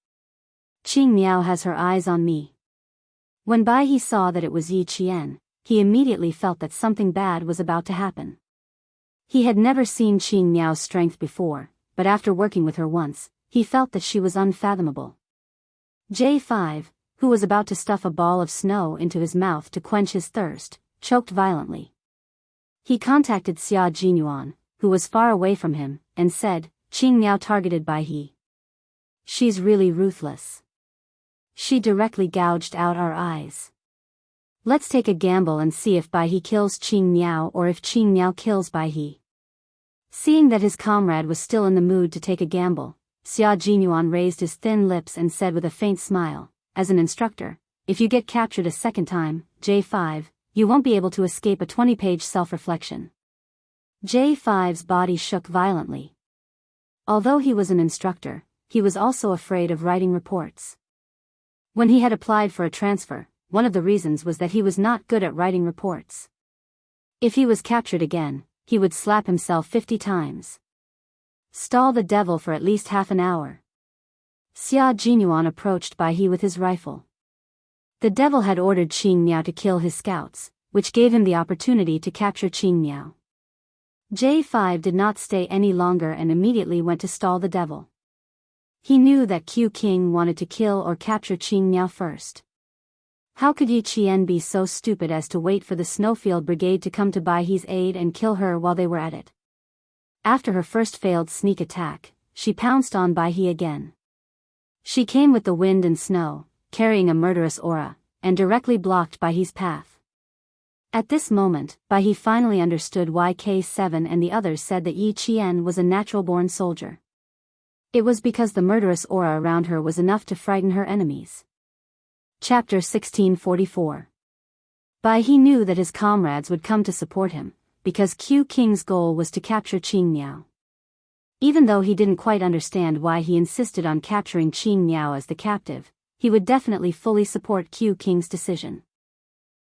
Qing Miao has her eyes on me. When Bai He saw that it was Yi Qian, he immediately felt that something bad was about to happen. He had never seen Qing Miao's strength before, but after working with her once, he felt that she was unfathomable. J5, who was about to stuff a ball of snow into his mouth to quench his thirst, choked violently. He contacted Xia Jinyuan, who was far away from him, and said, Qing Miao targeted Bai He. She's really ruthless. She directly gouged out our eyes. Let's take a gamble and see if Bai He kills Qing Miao or if Qing Miao kills Bai He. Seeing that his comrade was still in the mood to take a gamble, Xia Jinyuan raised his thin lips and said with a faint smile, as an instructor, if you get captured a second time, J5, you won't be able to escape a 20-page self-reflection. J5's body shook violently. Although he was an instructor, he was also afraid of writing reports. When he had applied for a transfer, one of the reasons was that he was not good at writing reports. If he was captured again, he would slap himself 50 times. Stall the devil for at least half an hour. Xia Jinyuan approached Bai He with his rifle. The devil had ordered Qing Miao to kill his scouts, which gave him the opportunity to capture Qing Miao. J5 did not stay any longer and immediately went to stall the devil. He knew that Q King wanted to kill or capture Qing Miao first. How could Yi Qian be so stupid as to wait for the Snowfield Brigade to come to Bai He's aid and kill her while they were at it? After her first failed sneak attack, she pounced on Bai He again. She came with the wind and snow, carrying a murderous aura, and directly blocked Bai He's path. At this moment, Bai He finally understood why K7 and the others said that Yi Qian was a natural-born soldier. It was because the murderous aura around her was enough to frighten her enemies. Chapter 1644. Bai He knew that his comrades would come to support him, because Q King's goal was to capture Qing Miao. Even though he didn't quite understand why he insisted on capturing Qing Miao as the captive, he would definitely fully support Q King's decision.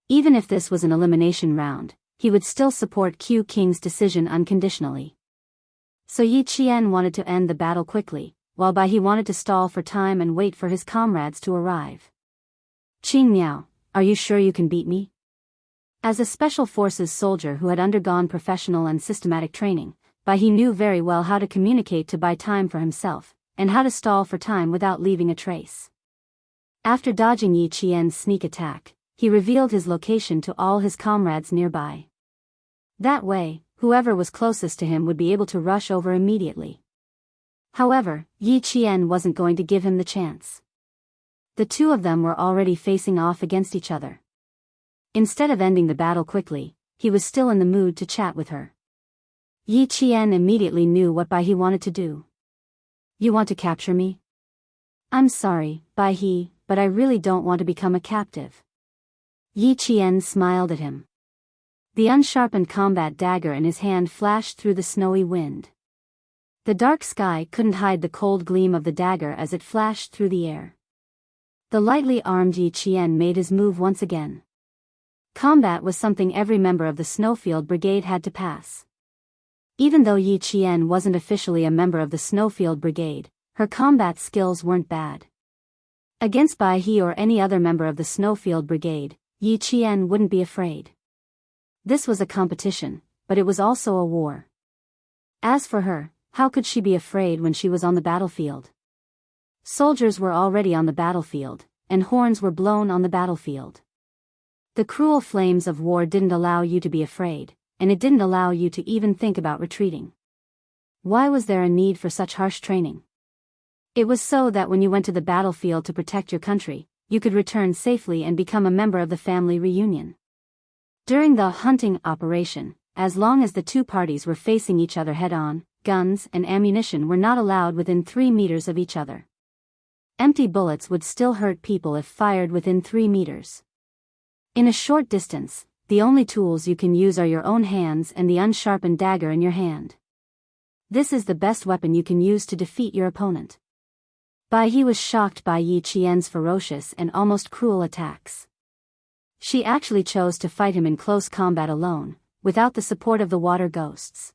Even if this was an elimination round, he would still support Q King's decision unconditionally. So Yi Qian wanted to end the battle quickly, while Bai He wanted to stall for time and wait for his comrades to arrive. Qing Miao, are you sure you can beat me? As a special forces soldier who had undergone professional and systematic training, Bai He knew very well how to communicate to buy time for himself, and how to stall for time without leaving a trace. After dodging Yi Qian's sneak attack, he revealed his location to all his comrades nearby. That way, whoever was closest to him would be able to rush over immediately. However, Yi Qian wasn't going to give him the chance. The two of them were already facing off against each other. Instead of ending the battle quickly, he was still in the mood to chat with her. Yi Qian immediately knew what Bai He wanted to do. You want to capture me? I'm sorry, Bai He, but I really don't want to become a captive. Yi Qian smiled at him. The unsharpened combat dagger in his hand flashed through the snowy wind. The dark sky couldn't hide the cold gleam of the dagger as it flashed through the air. The lightly armed Yi Qian made his move once again. Combat was something every member of the Snowfield Brigade had to pass. Even though Yi Qian wasn't officially a member of the Snowfield Brigade, her combat skills weren't bad. Against Bai He or any other member of the Snowfield Brigade, Yi Qian wouldn't be afraid. This was a competition, but it was also a war. As for her, how could she be afraid when she was on the battlefield? Soldiers were already on the battlefield, and horns were blown on the battlefield. The cruel flames of war didn't allow you to be afraid, and it didn't allow you to even think about retreating. Why was there a need for such harsh training? It was so that when you went to the battlefield to protect your country, you could return safely and become a member of the family reunion. During the hunting operation, as long as the two parties were facing each other head-on, guns and ammunition were not allowed within 3 meters of each other. Empty bullets would still hurt people if fired within 3 meters. In a short distance, the only tools you can use are your own hands and the unsharpened dagger in your hand. This is the best weapon you can use to defeat your opponent. Bai He was shocked by Yi Qian's ferocious and almost cruel attacks. She actually chose to fight him in close combat alone, without the support of the water ghosts.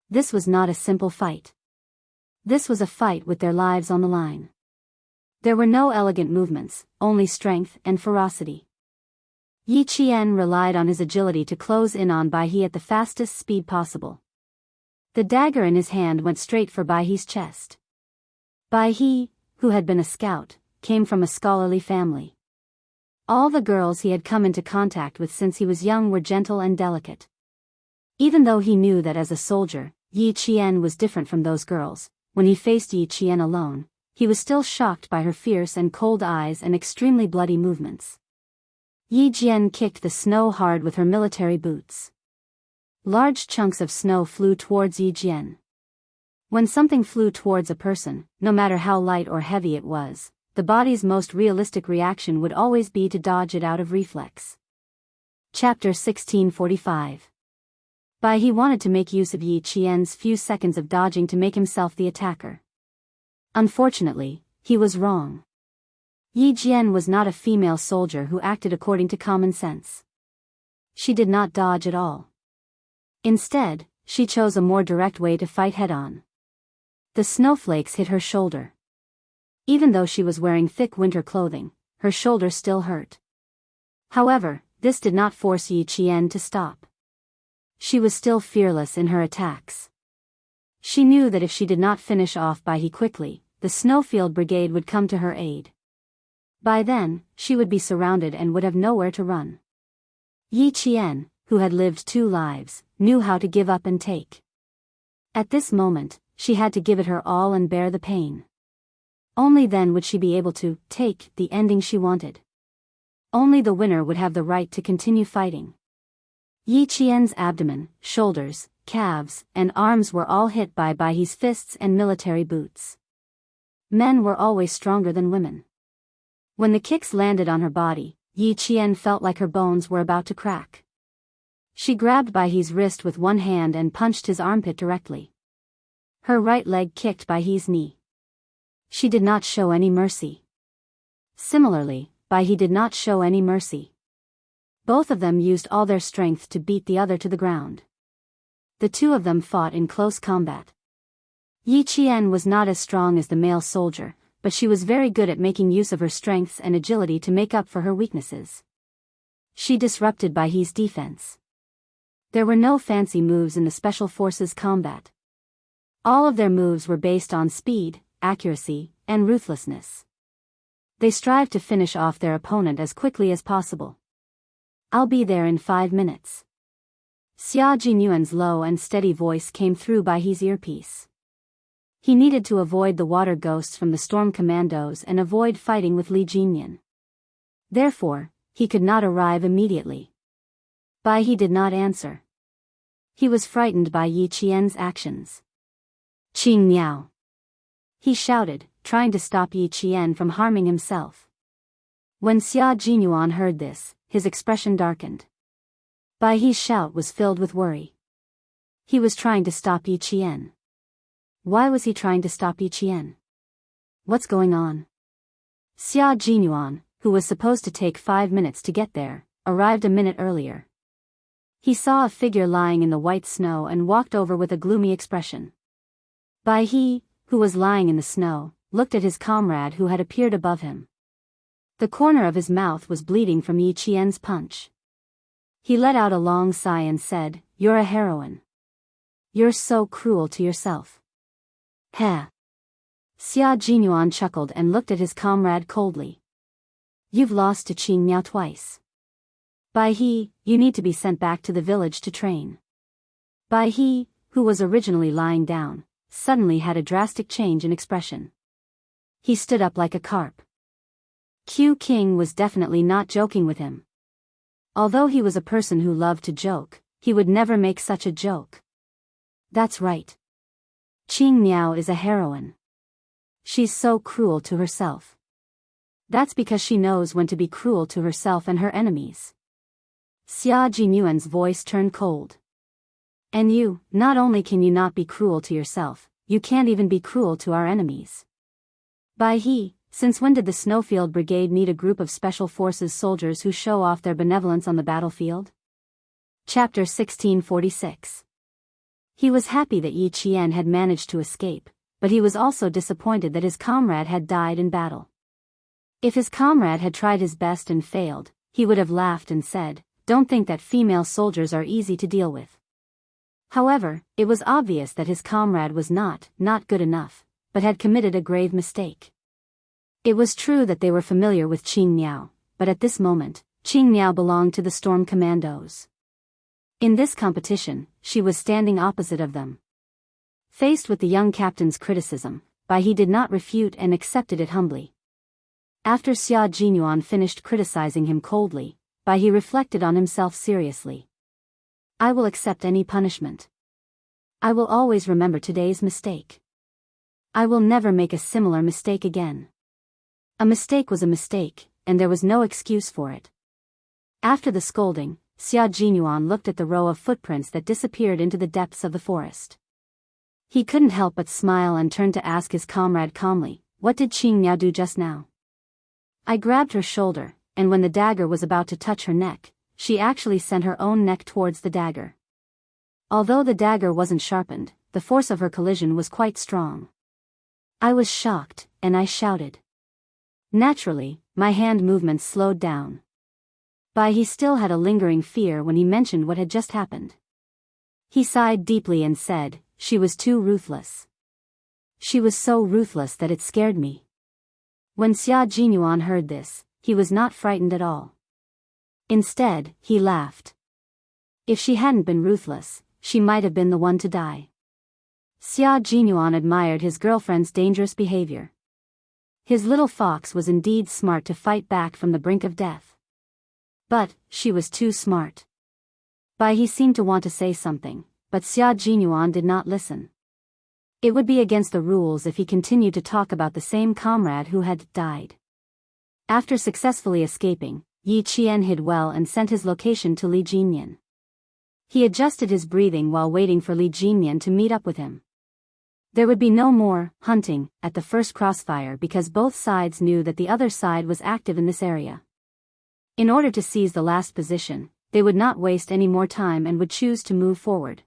This was not a simple fight. This was a fight with their lives on the line. There were no elegant movements, only strength and ferocity. Yi Qian relied on his agility to close in on Bai He at the fastest speed possible. The dagger in his hand went straight for Bai He's chest. Bai He, who had been a scout, came from a scholarly family. All the girls he had come into contact with since he was young were gentle and delicate. Even though he knew that as a soldier, Yi Qian was different from those girls, when he faced Yi Qian alone, he was still shocked by her fierce and cold eyes and extremely bloody movements. Yi Qian kicked the snow hard with her military boots. Large chunks of snow flew towards Yi Qian. When something flew towards a person, no matter how light or heavy it was, the body's most realistic reaction would always be to dodge it out of reflex. Chapter 1645. Bai He wanted to make use of Yi Qian's few seconds of dodging to make himself the attacker. Unfortunately, he was wrong. Yi Qian was not a female soldier who acted according to common sense. She did not dodge at all. Instead, she chose a more direct way to fight head-on. The snowflakes hit her shoulder. Even though she was wearing thick winter clothing, her shoulder still hurt. However, this did not force Yi Qian to stop. She was still fearless in her attacks. She knew that if she did not finish off Bai He quickly, the Snowfield Brigade would come to her aid. By then, she would be surrounded and would have nowhere to run. Yi Qian, who had lived 2 lives, knew how to give up and take. At this moment, she had to give it her all and bear the pain. Only then would she be able to take the ending she wanted. Only the winner would have the right to continue fighting. Yi Qian's abdomen, shoulders, calves, and arms were all hit by Baihe's fists and military boots. Men were always stronger than women. When the kicks landed on her body, Yi Qian felt like her bones were about to crack. She grabbed Baihe's wrist with one hand and punched his armpit directly. Her right leg kicked Baihe's knee. She did not show any mercy. Similarly, Baihe did not show any mercy. Both of them used all their strength to beat the other to the ground. The two of them fought in close combat. Yi Qian was not as strong as the male soldier, but she was very good at making use of her strengths and agility to make up for her weaknesses. She disrupted Baihe's defense. There were no fancy moves in the Special Forces combat. All of their moves were based on speed, accuracy, and ruthlessness. They strived to finish off their opponent as quickly as possible. "I'll be there in 5 minutes." Xia Jinyuan's low and steady voice came through Baihe's earpiece. He needed to avoid the water ghosts from the storm commandos and avoid fighting with Li Jinyan. Therefore, he could not arrive immediately. Baihe did not answer. He was frightened by Yi Qian's actions. "Qing Miao!" he shouted, trying to stop Yi Qian from harming himself. When Xia Jinyuan heard this, his expression darkened. Baihe's shout was filled with worry. He was trying to stop Yi Qian. Why was he trying to stop Yi Qian? What's going on? Xia Jinyuan, who was supposed to take 5 minutes to get there, arrived a minute earlier. He saw a figure lying in the white snow and walked over with a gloomy expression. Baihe, who was lying in the snow, looked at his comrade who had appeared above him. The corner of his mouth was bleeding from Yi Qian's punch. He let out a long sigh and said, "You're a heroine. You're so cruel to yourself." "Heh." Xia Jinyuan chuckled and looked at his comrade coldly. "You've lost to Qing Miao twice. Baihe, you need to be sent back to the village to train." Baihe, who was originally lying down, suddenly had a drastic change in expression. He stood up like a carp. Q King was definitely not joking with him. Although he was a person who loved to joke, he would never make such a joke. That's right. Qing Miao is a heroine. She's so cruel to herself. That's because she knows when to be cruel to herself and her enemies. Xia Jinyuan's voice turned cold. "And you, not only can you not be cruel to yourself, you can't even be cruel to our enemies." Baihe, since when did the Snowfield Brigade need a group of Special Forces soldiers who show off their benevolence on the battlefield? Chapter 1646. He was happy that Yi Qian had managed to escape, but he was also disappointed that his comrade had died in battle. If his comrade had tried his best and failed, he would have laughed and said, "Don't think that female soldiers are easy to deal with." However, it was obvious that his comrade was not good enough, but had committed a grave mistake. It was true that they were familiar with Qing Miao, but at this moment, Qing Miao belonged to the Storm Commandos. In this competition, she was standing opposite of them. Faced with the young captain's criticism, Baihe did not refute and accepted it humbly. After Xia Jinyuan finished criticizing him coldly, Baihe reflected on himself seriously. "I will accept any punishment. I will always remember today's mistake. I will never make a similar mistake again." A mistake was a mistake, and there was no excuse for it. After the scolding, Xia Jinyuan looked at the row of footprints that disappeared into the depths of the forest. He couldn't help but smile and turned to ask his comrade calmly, "What did Qing Miao do just now?" "I grabbed her shoulder, and when the dagger was about to touch her neck, she actually sent her own neck towards the dagger. Although the dagger wasn't sharpened, the force of her collision was quite strong. I was shocked, and I shouted. Naturally, my hand movements slowed down. Baihe still had a lingering fear when he mentioned what had just happened. He sighed deeply and said, "She was too ruthless. She was so ruthless that it scared me." When Xia Jinyuan heard this, he was not frightened at all. Instead, he laughed. If she hadn't been ruthless, she might have been the one to die. Xia Jinyuan admired his girlfriend's dangerous behavior. His little fox was indeed smart to fight back from the brink of death. But, she was too smart. Bai He seemed to want to say something, but Xia Jinyuan did not listen. It would be against the rules if he continued to talk about the same comrade who had died. After successfully escaping, Yi Qian hid well and sent his location to Li Jinyan. He adjusted his breathing while waiting for Li Jinyan to meet up with him. There would be no more hunting at the first crossfire because both sides knew that the other side was active in this area. In order to seize the last position, they would not waste any more time and would choose to move forward.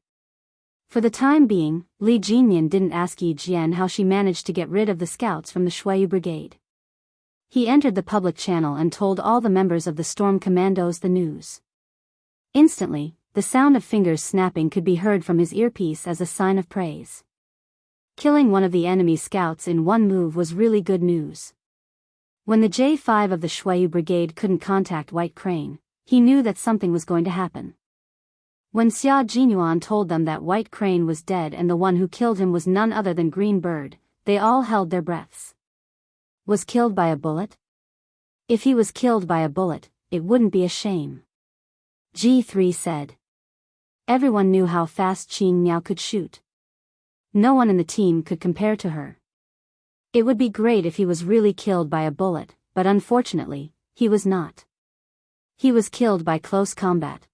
For the time being, Li Jinyan didn't ask Yi Jian how she managed to get rid of the scouts from the Shuayu Brigade. He entered the public channel and told all the members of the Storm Commandos the news. Instantly, the sound of fingers snapping could be heard from his earpiece as a sign of praise. Killing one of the enemy scouts in one move was really good news. When the J5 of the Shuayu Brigade couldn't contact White Crane, he knew that something was going to happen. When Xia Jinyuan told them that White Crane was dead and the one who killed him was none other than Green Bird, they all held their breaths. Was killed by a bullet? If he was killed by a bullet, it wouldn't be a shame. G3 said. Everyone knew how fast Qing Miao could shoot. No one in the team could compare to her. It would be great if he was really killed by a bullet, but unfortunately, he was not. He was killed by close combat.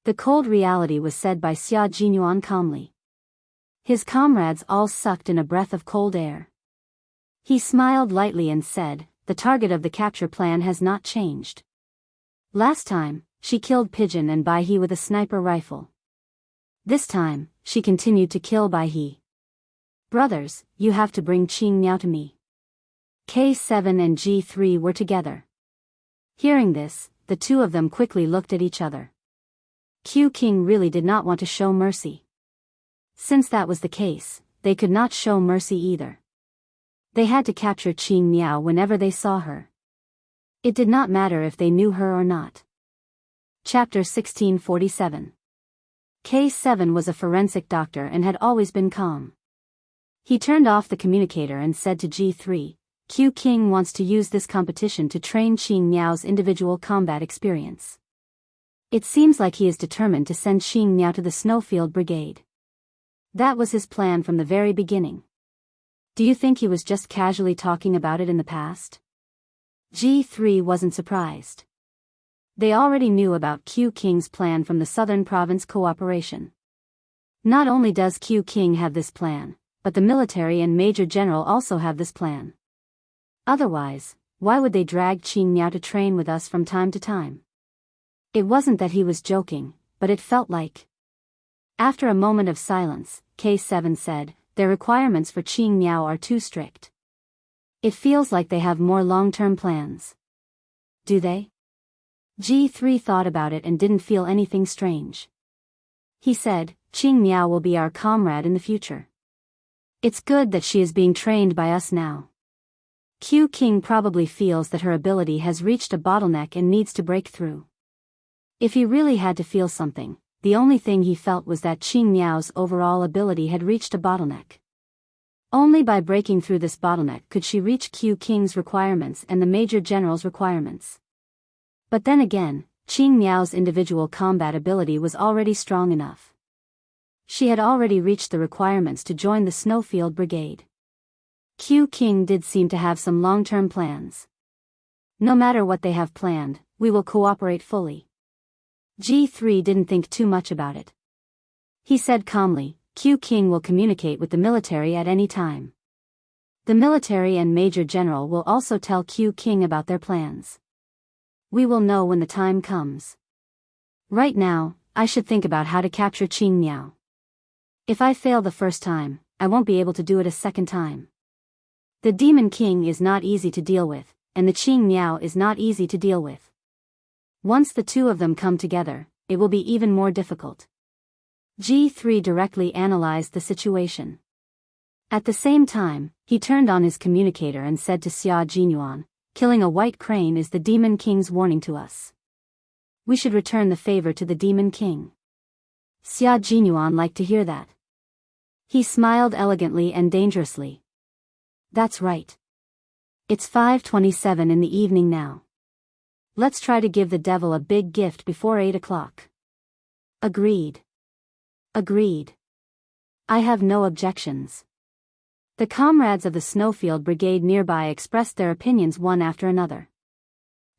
The cold reality was said by Xia Jinyuan calmly. His comrades all sucked in a breath of cold air. He smiled lightly and said, the target of the capture plan has not changed. Last time, she killed Pigeon and Bai He with a sniper rifle. This time, she continued to kill Bai He. Brothers, you have to bring Qing Miao to me. K7 and G3 were together. Hearing this, the two of them quickly looked at each other. Q King really did not want to show mercy. Since that was the case, they could not show mercy either. They had to capture Qing Miao whenever they saw her. It did not matter if they knew her or not. Chapter 1647. K7 was a forensic doctor and had always been calm. He turned off the communicator and said to G3, Q King wants to use this competition to train Qing Miao's individual combat experience. It seems like he is determined to send Qing Miao to the Snowfield Brigade. That was his plan from the very beginning. Do you think he was just casually talking about it in the past? G3 wasn't surprised. They already knew about Q King's plan from the Southern Province Cooperation. Not only does Q King have this plan, but the military and Major General also have this plan. Otherwise, why would they drag Qing Miao to train with us from time to time? It wasn't that he was joking, but it felt like. After a moment of silence, K7 said, their requirements for Qing Miao are too strict. It feels like they have more long-term plans. Do they? G3 thought about it and didn't feel anything strange. He said, Qing Miao will be our comrade in the future. It's good that she is being trained by us now. Q King probably feels that her ability has reached a bottleneck and needs to break through. If he really had to feel something, the only thing he felt was that Qing Miao's overall ability had reached a bottleneck. Only by breaking through this bottleneck could she reach Q King's requirements and the Major General's requirements. But then again, Qing Miao's individual combat ability was already strong enough. She had already reached the requirements to join the Snowfield Brigade. Q King did seem to have some long-term plans. No matter what they have planned, we will cooperate fully. G3 didn't think too much about it. He said calmly, Q King will communicate with the military at any time. The military and Major General will also tell Q King about their plans. We will know when the time comes. Right now, I should think about how to capture Qing Miao. If I fail the first time, I won't be able to do it a second time. The Demon King is not easy to deal with, and the Qing Miao is not easy to deal with. Once the two of them come together, it will be even more difficult. G3 directly analyzed the situation. At the same time, he turned on his communicator and said to Xia Jinyuan, killing a white crane is the Demon King's warning to us. We should return the favor to the Demon King. Xia Jinyuan liked to hear that. He smiled elegantly and dangerously. That's right. It's 5:27 in the evening now. Let's try to give the devil a big gift before 8 o'clock. Agreed. Agreed. I have no objections. The comrades of the Snowfield Brigade nearby expressed their opinions one after another.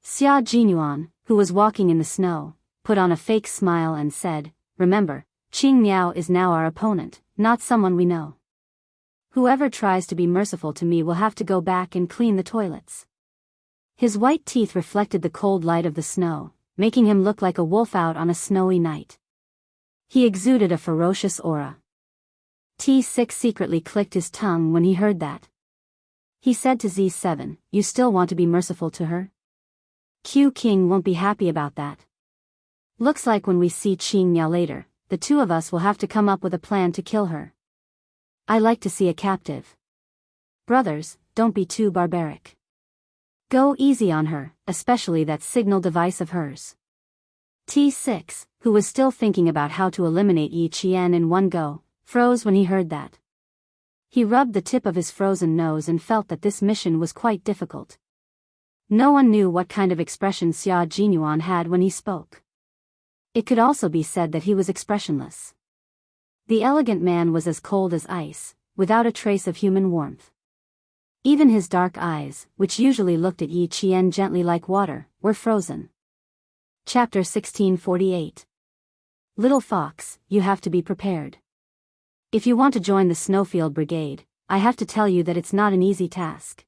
Xia Jinyuan, who was walking in the snow, put on a fake smile and said, "Remember, Qing Miao is now our opponent, not someone we know. Whoever tries to be merciful to me will have to go back and clean the toilets." His white teeth reflected the cold light of the snow, making him look like a wolf out on a snowy night. He exuded a ferocious aura. T6 secretly clicked his tongue when he heard that. He said to Z7, "You still want to be merciful to her? Q King won't be happy about that. Looks like when we see Qing Miao later, the two of us will have to come up with a plan to kill her. I like to see a captive. Brothers, don't be too barbaric. Go easy on her, especially that signal device of hers." T6, who was still thinking about how to eliminate Yi Qian in one go, froze when he heard that. He rubbed the tip of his frozen nose and felt that this mission was quite difficult. No one knew what kind of expression Xia Jinyuan had when he spoke. It could also be said that he was expressionless. The elegant man was as cold as ice, without a trace of human warmth. Even his dark eyes, which usually looked at Yi Qian gently like water, were frozen. Chapter 1648. Little Fox, you have to be prepared. If you want to join the Snowfield Brigade, I have to tell you that it's not an easy task.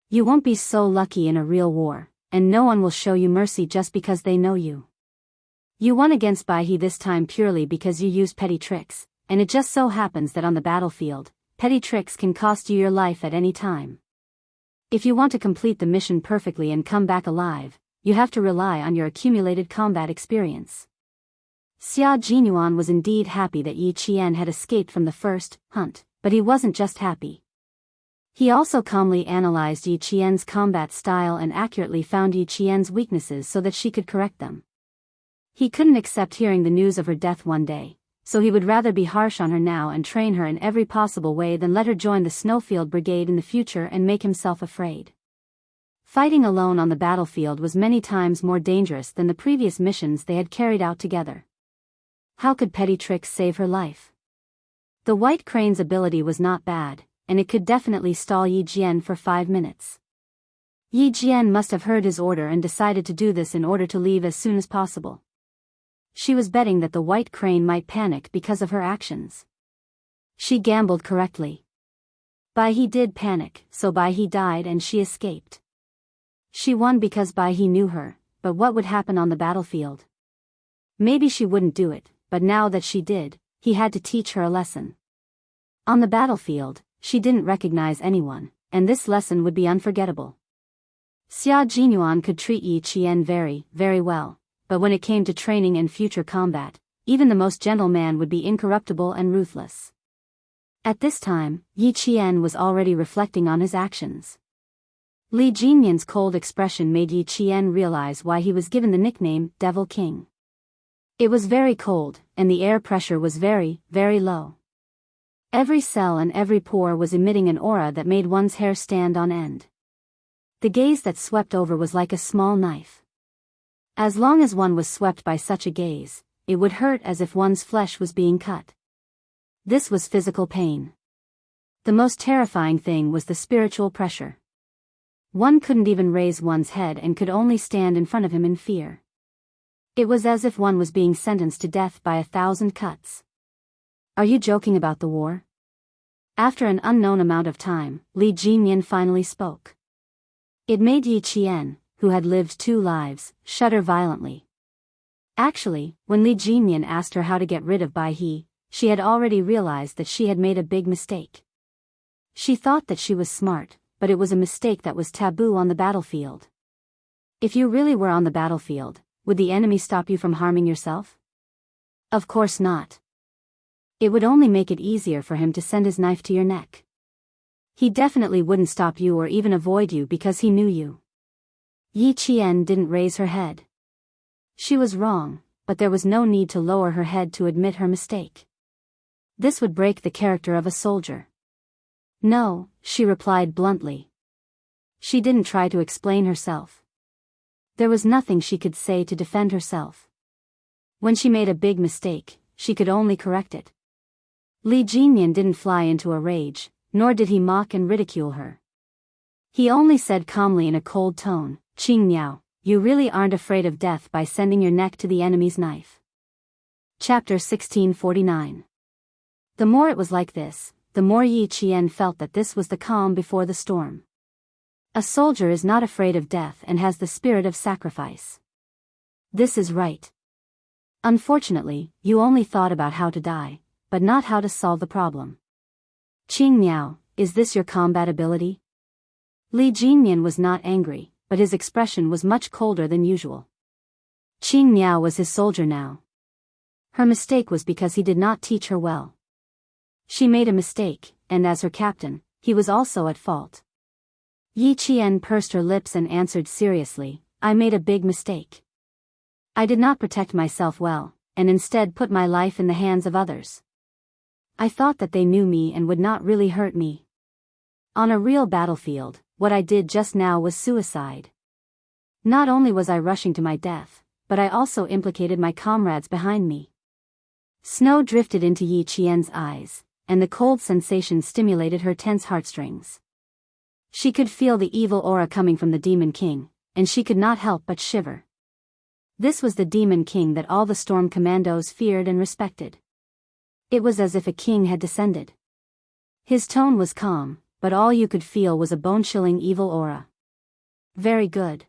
You won't be so lucky in a real war, and no one will show you mercy just because they know you. You won against Baihe this time purely because you used petty tricks, and it just so happens that on the battlefield, petty tricks can cost you your life at any time. If you want to complete the mission perfectly and come back alive, you have to rely on your accumulated combat experience. Xia Jinyuan was indeed happy that Yi Qian had escaped from the first hunt, but he wasn't just happy. He also calmly analyzed Yi Qian's combat style and accurately found Yi Qian's weaknesses so that she could correct them. He couldn't accept hearing the news of her death one day, so he would rather be harsh on her now and train her in every possible way than let her join the Snowfield Brigade in the future and make himself afraid. Fighting alone on the battlefield was many times more dangerous than the previous missions they had carried out together. How could petty tricks save her life? The White Crane's ability was not bad, and it could definitely stall Yi Jian for 5 minutes. Yi Jian must have heard his order and decided to do this in order to leave as soon as possible. She was betting that the White Crane might panic because of her actions. She gambled correctly. Baihe did panic, so Baihe died and she escaped. She won because Baihe knew her, but what would happen on the battlefield? Maybe she wouldn't do it, but now that she did, he had to teach her a lesson. On the battlefield, she didn't recognize anyone, and this lesson would be unforgettable. Xia Jinyuan could treat Yi Qian very, very well, but when it came to training and future combat, even the most gentle man would be incorruptible and ruthless. At this time, Yi Qian was already reflecting on his actions. Li Jinyan's cold expression made Yi Qian realize why he was given the nickname Devil King. It was very cold, and the air pressure was very, very low. Every cell and every pore was emitting an aura that made one's hair stand on end. The gaze that swept over was like a small knife. As long as one was swept by such a gaze, it would hurt as if one's flesh was being cut. This was physical pain. The most terrifying thing was the spiritual pressure. One couldn't even raise one's head and could only stand in front of him in fear. It was as if one was being sentenced to death by 1,000 cuts. Are you joking about the war? After an unknown amount of time, Li Jinyan finally spoke. It made Yi Qian, who had lived 2 lives, shudder violently. Actually, when Li Jinyan asked her how to get rid of Baihe, she had already realized that she had made a big mistake. She thought that she was smart, but it was a mistake that was taboo on the battlefield. If you really were on the battlefield, would the enemy stop you from harming yourself? Of course not. It would only make it easier for him to send his knife to your neck. He definitely wouldn't stop you or even avoid you because he knew you. Yi Qian didn't raise her head. She was wrong, but there was no need to lower her head to admit her mistake. This would break the character of a soldier. No, she replied bluntly. She didn't try to explain herself. There was nothing she could say to defend herself. When she made a big mistake, she could only correct it. Li Jinyan didn't fly into a rage, nor did he mock and ridicule her. He only said calmly in a cold tone, "Qing Miao, you really aren't afraid of death by sending your neck to the enemy's knife." Chapter 1649. The more it was like this, the more Yi Qian felt that this was the calm before the storm. A soldier is not afraid of death and has the spirit of sacrifice. This is right. Unfortunately, you only thought about how to die, but not how to solve the problem. Qing Miao, is this your combat ability? Li Jinyan was not angry, but his expression was much colder than usual. Qing Miao was his soldier now. Her mistake was because he did not teach her well. She made a mistake, and as her captain, he was also at fault. Yi Qian pursed her lips and answered seriously, "I made a big mistake. I did not protect myself well, and instead put my life in the hands of others. I thought that they knew me and would not really hurt me. On a real battlefield, what I did just now was suicide. Not only was I rushing to my death, but I also implicated my comrades behind me." Snow drifted into Yi Qian's eyes, and the cold sensation stimulated her tense heartstrings. She could feel the evil aura coming from the Demon King, and she could not help but shiver. This was the Demon King that all the Storm Commandos feared and respected. It was as if a king had descended. His tone was calm, but all you could feel was a bone-chilling evil aura. "Very good."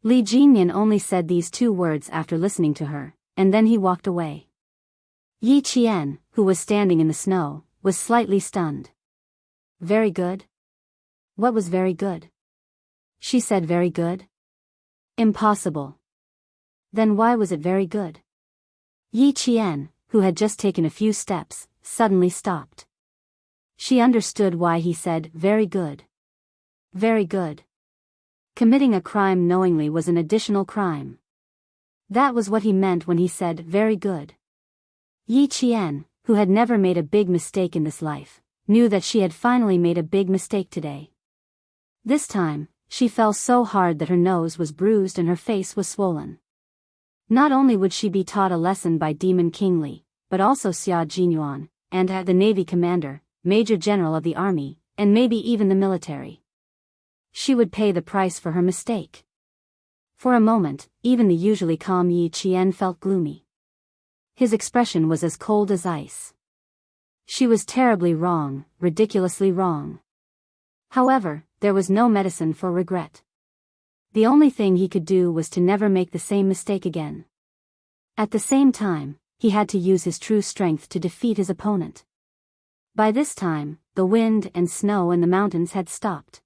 Li Jinyan only said these two words after listening to her, and then he walked away. Yi Qian, who was standing in the snow, was slightly stunned. "Very good? What was very good?" She said, "Very good? Impossible." Then why was it very good? Yi Qian, who had just taken a few steps, suddenly stopped. She understood why he said, "Very good." Very good. Committing a crime knowingly was an additional crime. That was what he meant when he said, "Very good." Yi Qian, who had never made a big mistake in this life, knew that she had finally made a big mistake today. This time, she fell so hard that her nose was bruised and her face was swollen. Not only would she be taught a lesson by Demon King Li, but also Xia Jinyuan, and the Navy commander, Major General of the Army, and maybe even the military. She would pay the price for her mistake. For a moment, even the usually calm Yi Qian felt gloomy. His expression was as cold as ice. She was terribly wrong, ridiculously wrong. However, there was no medicine for regret. The only thing he could do was to never make the same mistake again. At the same time, he had to use his true strength to defeat his opponent. By this time, the wind and snow in the mountains had stopped.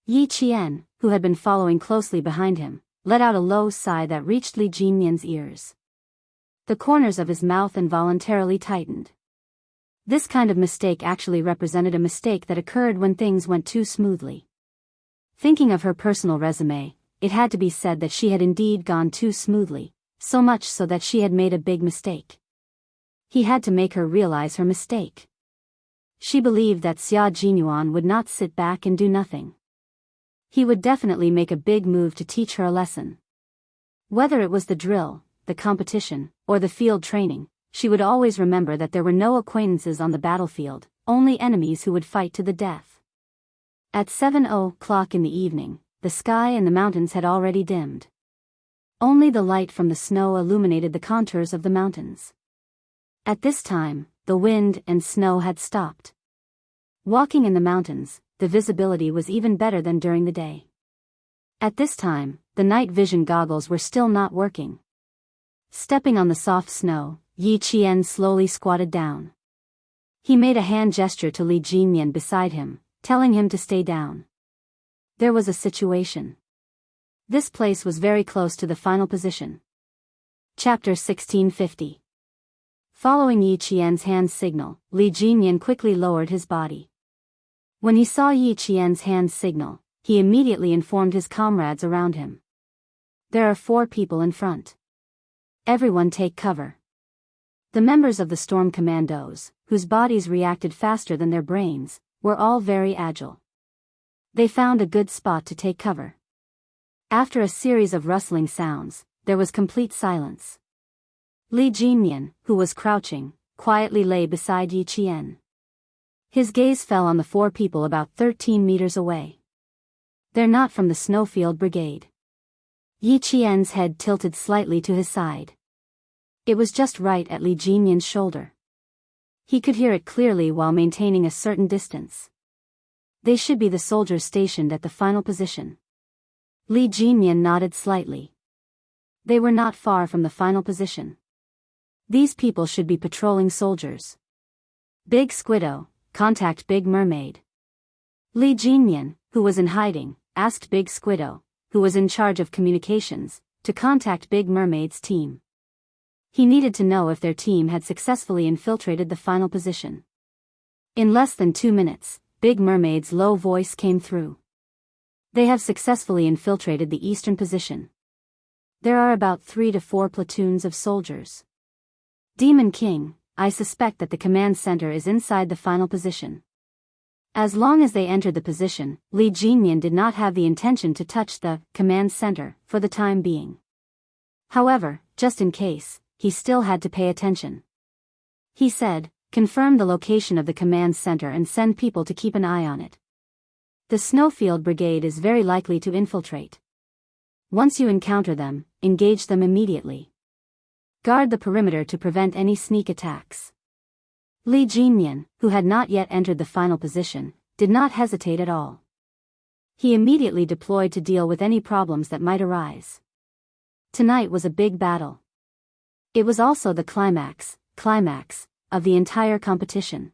Yi Qian, who had been following closely behind him, let out a low sigh that reached Li Jinyan's ears. The corners of his mouth involuntarily tightened. This kind of mistake actually represented a mistake that occurred when things went too smoothly. Thinking of her personal resume, it had to be said that she had indeed gone too smoothly, so much so that she had made a big mistake. He had to make her realize her mistake. She believed that Xia Jinyuan would not sit back and do nothing. He would definitely make a big move to teach her a lesson. Whether it was the drill, the competition, or the field training, she would always remember that there were no acquaintances on the battlefield, only enemies who would fight to the death. At 7:00 in the evening, the sky and the mountains had already dimmed. Only the light from the snow illuminated the contours of the mountains. At this time, the wind and snow had stopped. Walking in the mountains, the visibility was even better than during the day. At this time, the night vision goggles were still not working. Stepping on the soft snow, Yi Qian slowly squatted down. He made a hand gesture to Li Jinyan beside him, telling him to stay down. There was a situation. This place was very close to the final position. Chapter 1650. Following Yi Qian's hand signal, Li Jinyan quickly lowered his body. When he saw Yi Qian's hand signal, he immediately informed his comrades around him. "There are 4 people in front. Everyone take cover." The members of the Storm Commandos, whose bodies reacted faster than their brains, were all very agile. They found a good spot to take cover. After a series of rustling sounds, there was complete silence. Li Jinyan, who was crouching, quietly lay beside Yi Qian. His gaze fell on the 4 people about 13 meters away. They're not from the Snowfield Brigade. Yi Qian's head tilted slightly to his side. It was just right at Li Jinyan's shoulder. He could hear it clearly while maintaining a certain distance. They should be the soldiers stationed at the final position. Li Jinyan nodded slightly. They were not far from the final position. These people should be patrolling soldiers. Big Squiddo, contact Big Mermaid. Li Jinyan, who was in hiding, asked Big Squiddo, who was in charge of communications, to contact Big Mermaid's team. He needed to know if their team had successfully infiltrated the final position. In less than 2 minutes, Big Mermaid's low voice came through. They have successfully infiltrated the eastern position. There are about 3 to 4 platoons of soldiers. Demon King, I suspect that the command center is inside the final position. As long as they entered the position, Li Jinyan did not have the intention to touch the command center for the time being. However, just in case, he still had to pay attention. He said, confirm the location of the command center and send people to keep an eye on it. The Snowfield Brigade is very likely to infiltrate. Once you encounter them, engage them immediately. Guard the perimeter to prevent any sneak attacks. Li Jinyan, who had not yet entered the final position, did not hesitate at all. He immediately deployed to deal with any problems that might arise. Tonight was a big battle. It was also the climax of the entire competition.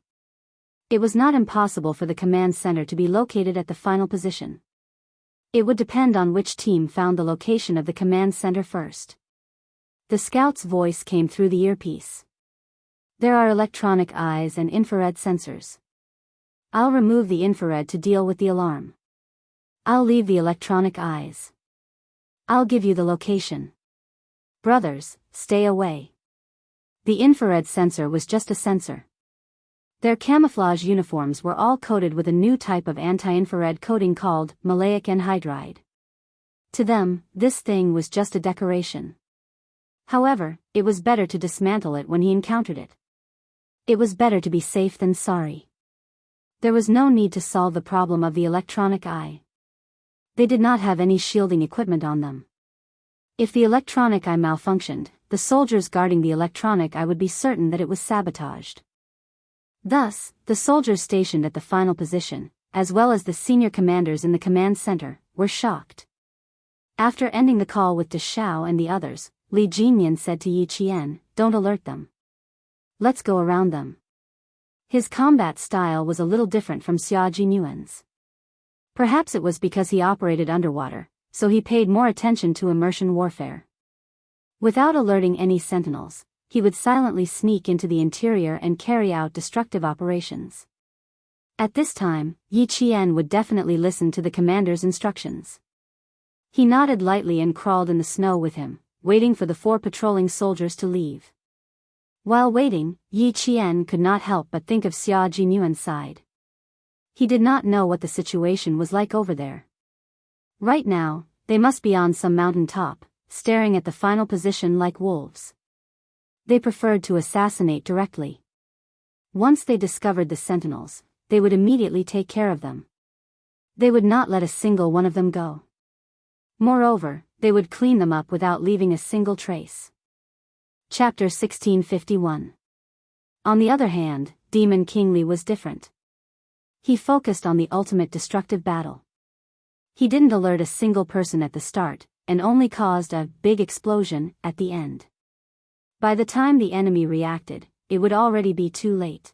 It was not impossible for the command center to be located at the final position. It would depend on which team found the location of the command center first. The scout's voice came through the earpiece. There are electronic eyes and infrared sensors. I'll remove the infrared to deal with the alarm. I'll leave the electronic eyes. I'll give you the location. Brothers, stay away. The infrared sensor was just a sensor. Their camouflage uniforms were all coated with a new type of anti-infrared coating called maleic anhydride. To them, this thing was just a decoration. However, it was better to dismantle it when he encountered it. It was better to be safe than sorry. There was no need to solve the problem of the electronic eye. They did not have any shielding equipment on them. If the electronic eye malfunctioned, the soldiers guarding the electronic eye would be certain that it was sabotaged. Thus, the soldiers stationed at the final position, as well as the senior commanders in the command center, were shocked. After ending the call with Deshao and the others, Li Jinyan said to Yi Qian, don't alert them. Let's go around them. His combat style was a little different from Xia Jinyuan's. Perhaps it was because he operated underwater, so he paid more attention to immersion warfare. Without alerting any sentinels, he would silently sneak into the interior and carry out destructive operations. At this time, Yi Qian would definitely listen to the commander's instructions. He nodded lightly and crawled in the snow with him, waiting for the 4 patrolling soldiers to leave. While waiting, Yi Qian could not help but think of Xia Jinyuan's side. He did not know what the situation was like over there. Right now, they must be on some mountain top, staring at the final position like wolves. They preferred to assassinate directly. Once they discovered the sentinels, they would immediately take care of them. They would not let a single one of them go. Moreover, they would clean them up without leaving a single trace. Chapter 1651. On the other hand, Demon King Li was different. He focused on the ultimate destructive battle. He didn't alert a single person at the start, and only caused a big explosion at the end. By the time the enemy reacted, it would already be too late.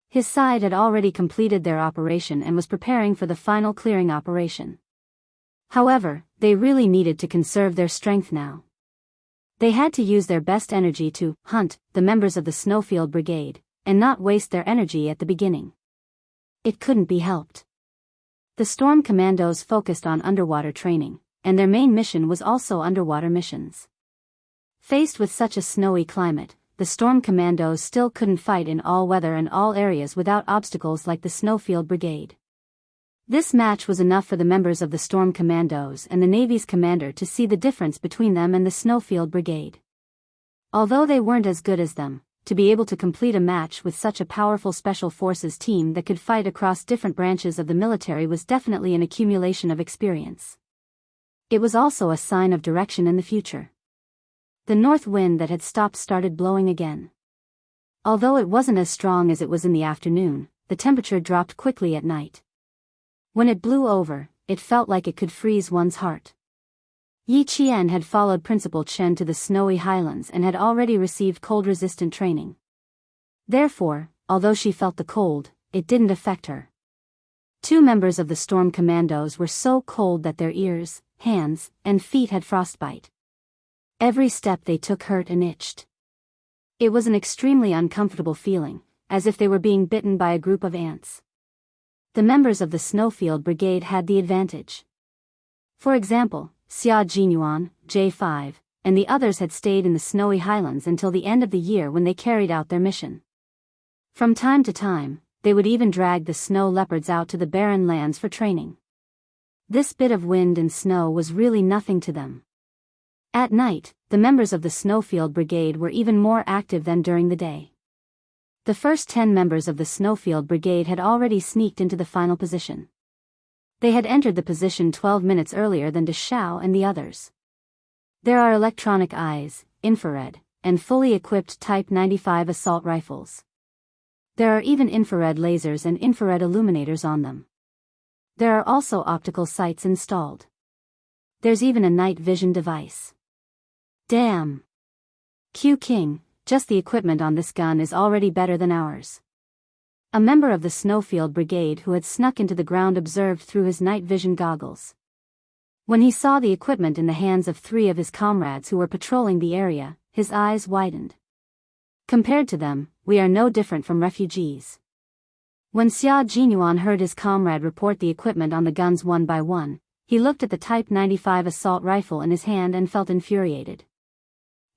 His side had already completed their operation and was preparing for the final clearing operation. However, they really needed to conserve their strength now. They had to use their best energy to hunt the members of the Snowfield Brigade, and not waste their energy at the beginning. It couldn't be helped. The Storm Commandos focused on underwater training, and their main mission was also underwater missions. Faced with such a snowy climate, the Storm Commandos still couldn't fight in all weather and all areas without obstacles like the Snowfield Brigade. This match was enough for the members of the Storm Commandos and the Navy's commander to see the difference between them and the Snowfield Brigade. Although they weren't as good as them, to be able to complete a match with such a powerful special forces team that could fight across different branches of the military was definitely an accumulation of experience. It was also a sign of direction in the future. The north wind that had stopped started blowing again. Although it wasn't as strong as it was in the afternoon, the temperature dropped quickly at night. When it blew over, it felt like it could freeze one's heart. Yi Qian had followed Principal Chen to the snowy highlands and had already received cold-resistant training. Therefore, although she felt the cold, it didn't affect her. Two members of the Storm Commandos were so cold that their ears, hands, and feet had frostbite. Every step they took hurt and itched. It was an extremely uncomfortable feeling, as if they were being bitten by a group of ants. The members of the Snowfield Brigade had the advantage. For example, Xia Jinyuan, J5, and the others had stayed in the snowy highlands until the end of the year when they carried out their mission. From time to time, they would even drag the snow leopards out to the barren lands for training. This bit of wind and snow was really nothing to them. At night, the members of the Snowfield Brigade were even more active than during the day. The first 10 members of the Snowfield Brigade had already sneaked into the final position. They had entered the position 12 minutes earlier than Deshao and the others. There are electronic eyes, infrared, and fully equipped Type 95 assault rifles. There are even infrared lasers and infrared illuminators on them. There are also optical sights installed. There's even a night vision device. Damn! Q King, just the equipment on this gun is already better than ours. A member of the Snowfield Brigade who had snuck into the ground observed through his night vision goggles. When he saw the equipment in the hands of 3 of his comrades who were patrolling the area, his eyes widened. Compared to them, we are no different from refugees. When Xia Jinyuan heard his comrade report the equipment on the guns one by one, he looked at the Type 95 assault rifle in his hand and felt infuriated.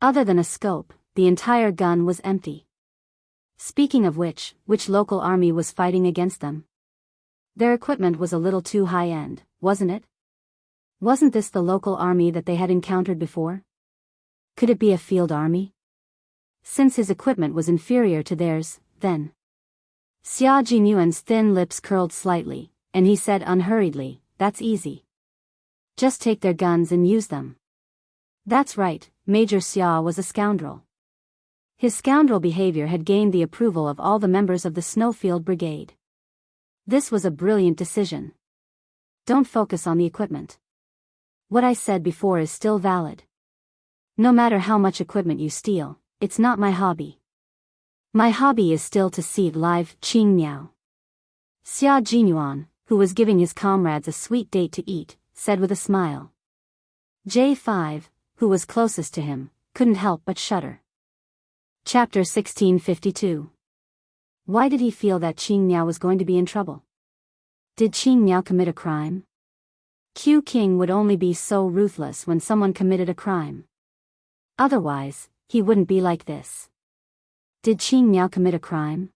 Other than a scope, the entire gun was empty. Speaking of which local army was fighting against them? Their equipment was a little too high-end, wasn't it? Wasn't this the local army that they had encountered before? Could it be a field army? Since his equipment was inferior to theirs, then. Xia Jinyuan's thin lips curled slightly, and he said unhurriedly, "That's easy. Just take their guns and use them." That's right, Major Xia was a scoundrel. His scoundrel behavior had gained the approval of all the members of the Snowfield Brigade. This was a brilliant decision. Don't focus on the equipment. What I said before is still valid. No matter how much equipment you steal, it's not my hobby. My hobby is still to see live Qing Miao. Xia Jinyuan, who was giving his comrades a sweet date to eat, said with a smile. J5, who was closest to him, couldn't help but shudder. Chapter 1652. Why did he feel that Qing Miao was going to be in trouble? Did Qing Miao commit a crime? Q King would only be so ruthless when someone committed a crime. Otherwise, he wouldn't be like this. Did Qing Miao commit a crime?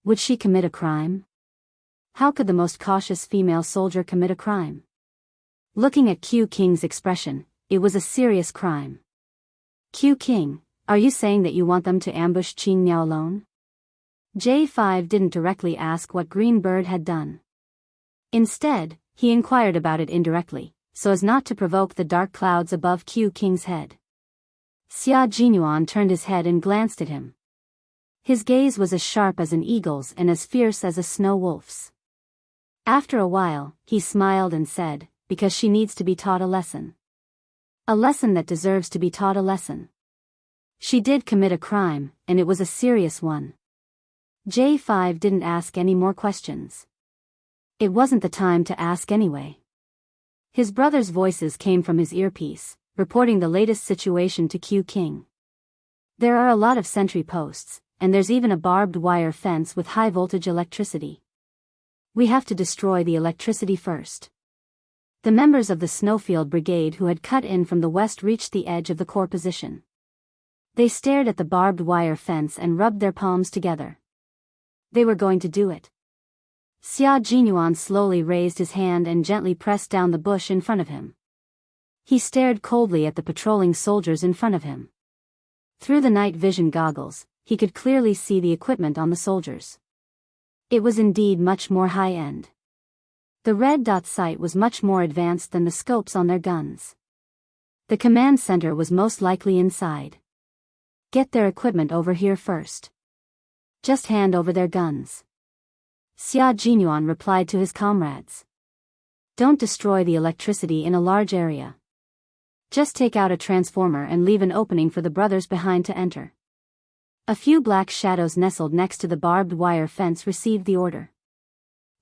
Would she commit a crime? How could the most cautious female soldier commit a crime? Looking at Q King's expression, it was a serious crime. Q King, are you saying that you want them to ambush Qing Miao alone? J5 didn't directly ask what Green Bird had done. Instead, he inquired about it indirectly, so as not to provoke the dark clouds above Q King's head. Xia Jinyuan turned his head and glanced at him. His gaze was as sharp as an eagle's and as fierce as a snow wolf's. After a while, he smiled and said, "Because she needs to be taught a lesson. A lesson that deserves to be taught a lesson. She did commit a crime, and it was a serious one." J5 didn't ask any more questions. It wasn't the time to ask anyway. His brother's voices came from his earpiece, reporting the latest situation to Q King. There are a lot of sentry posts, and there's even a barbed wire fence with high-voltage electricity. We have to destroy the electricity first. The members of the Snowfield Brigade who had cut in from the west reached the edge of the core position. They stared at the barbed wire fence and rubbed their palms together. They were going to do it. Xia Jinyuan slowly raised his hand and gently pressed down the bush in front of him. He stared coldly at the patrolling soldiers in front of him. Through the night vision goggles, he could clearly see the equipment on the soldiers. It was indeed much more high-end. The red dot sight was much more advanced than the scopes on their guns. The command center was most likely inside. Get their equipment over here first. Just hand over their guns. Xia Jinyuan replied to his comrades. Don't destroy the electricity in a large area. Just take out a transformer and leave an opening for the brothers behind to enter. A few black shadows nestled next to the barbed wire fence received the order.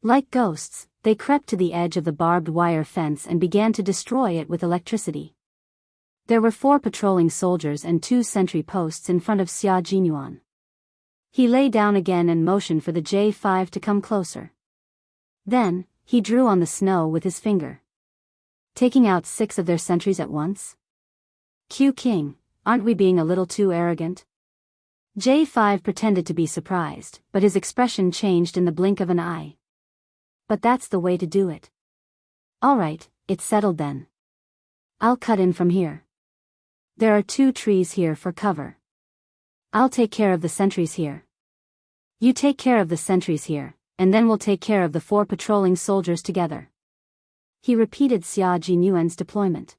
Like ghosts, they crept to the edge of the barbed wire fence and began to destroy it with electricity. There were 4 patrolling soldiers and 2 sentry posts in front of Xia Jinyuan. He lay down again and motioned for the J5 to come closer. Then, he drew on the snow with his finger. Taking out 6 of their sentries at once? Q King, aren't we being a little too arrogant? J5 pretended to be surprised, but his expression changed in the blink of an eye. But that's the way to do it. Alright, it's settled then. I'll cut in from here. There are 2 trees here for cover. I'll take care of the sentries here. You take care of the sentries here, and then we'll take care of the 4 patrolling soldiers together. He repeated Xia Jinyuan's deployment.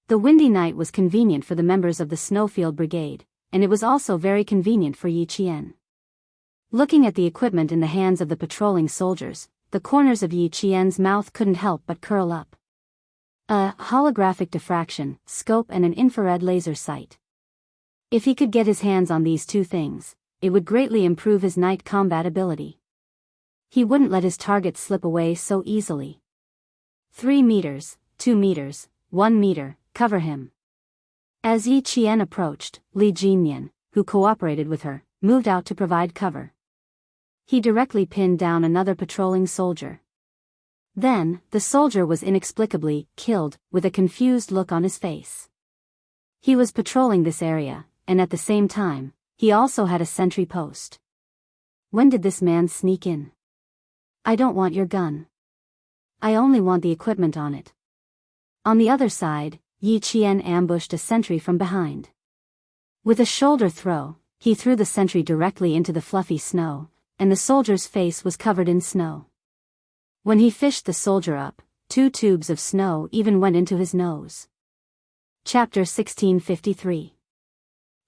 The windy night was convenient for the members of the Snowfield Brigade, and it was also very convenient for Yi Qian. Looking at the equipment in the hands of the patrolling soldiers, the corners of Yi Qian's mouth couldn't help but curl up. A holographic diffraction, scope and an infrared laser sight. If he could get his hands on these 2 things, it would greatly improve his night combat ability. He wouldn't let his target slip away so easily. 3 meters, 2 meters, 1 meter, cover him. As Yi Qian approached, Li Jinyan, who cooperated with her, moved out to provide cover. He directly pinned down another patrolling soldier. Then, the soldier was inexplicably killed, with a confused look on his face. He was patrolling this area, and at the same time, he also had a sentry post. When did this man sneak in? I don't want your gun. I only want the equipment on it. On the other side, Yi Qian ambushed a sentry from behind. With a shoulder throw, he threw the sentry directly into the fluffy snow, and the soldier's face was covered in snow. When he fished the soldier up, 2 tubes of snow even went into his nose. Chapter 1653.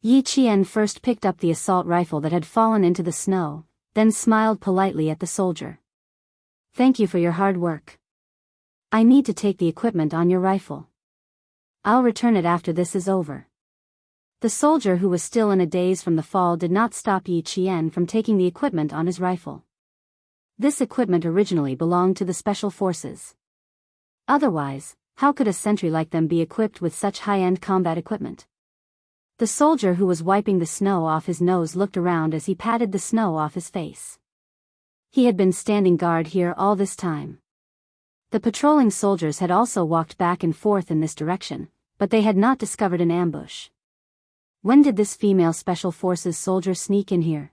Yi Qian first picked up the assault rifle that had fallen into the snow, then smiled politely at the soldier. Thank you for your hard work. I need to take the equipment on your rifle. I'll return it after this is over. The soldier, who was still in a daze from the fall, did not stop Yi Qian from taking the equipment on his rifle. This equipment originally belonged to the special forces. Otherwise, how could a sentry like them be equipped with such high-end combat equipment? The soldier, who was wiping the snow off his nose, looked around as he patted the snow off his face. He had been standing guard here all this time. The patrolling soldiers had also walked back and forth in this direction, but they had not discovered an ambush. When did this female special forces soldier sneak in here?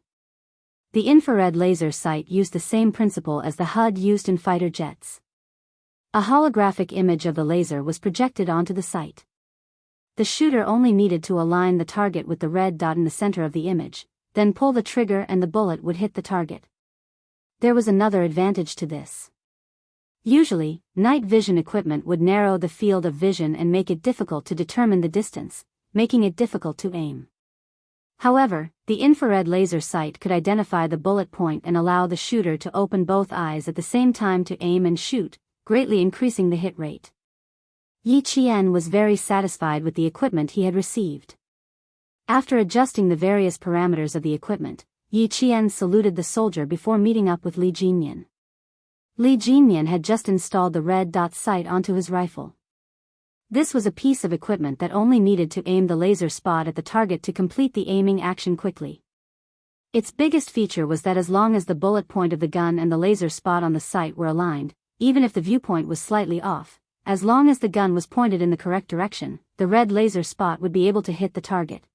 The infrared laser sight used the same principle as the HUD used in fighter jets. A holographic image of the laser was projected onto the sight. The shooter only needed to align the target with the red dot in the center of the image, then pull the trigger and the bullet would hit the target. There was another advantage to this. Usually, night vision equipment would narrow the field of vision and make it difficult to determine the distance, making it difficult to aim. However, the infrared laser sight could identify the bullet point and allow the shooter to open both eyes at the same time to aim and shoot, greatly increasing the hit rate. Yi Qian was very satisfied with the equipment he had received. After adjusting the various parameters of the equipment, Yi Qian saluted the soldier before meeting up with Li Jinyan. Li Jinyan had just installed the red dot sight onto his rifle. This was a piece of equipment that only needed to aim the laser spot at the target to complete the aiming action quickly. Its biggest feature was that as long as the bullet point of the gun and the laser spot on the sight were aligned, even if the viewpoint was slightly off, as long as the gun was pointed in the correct direction, the red laser spot would be able to hit the target.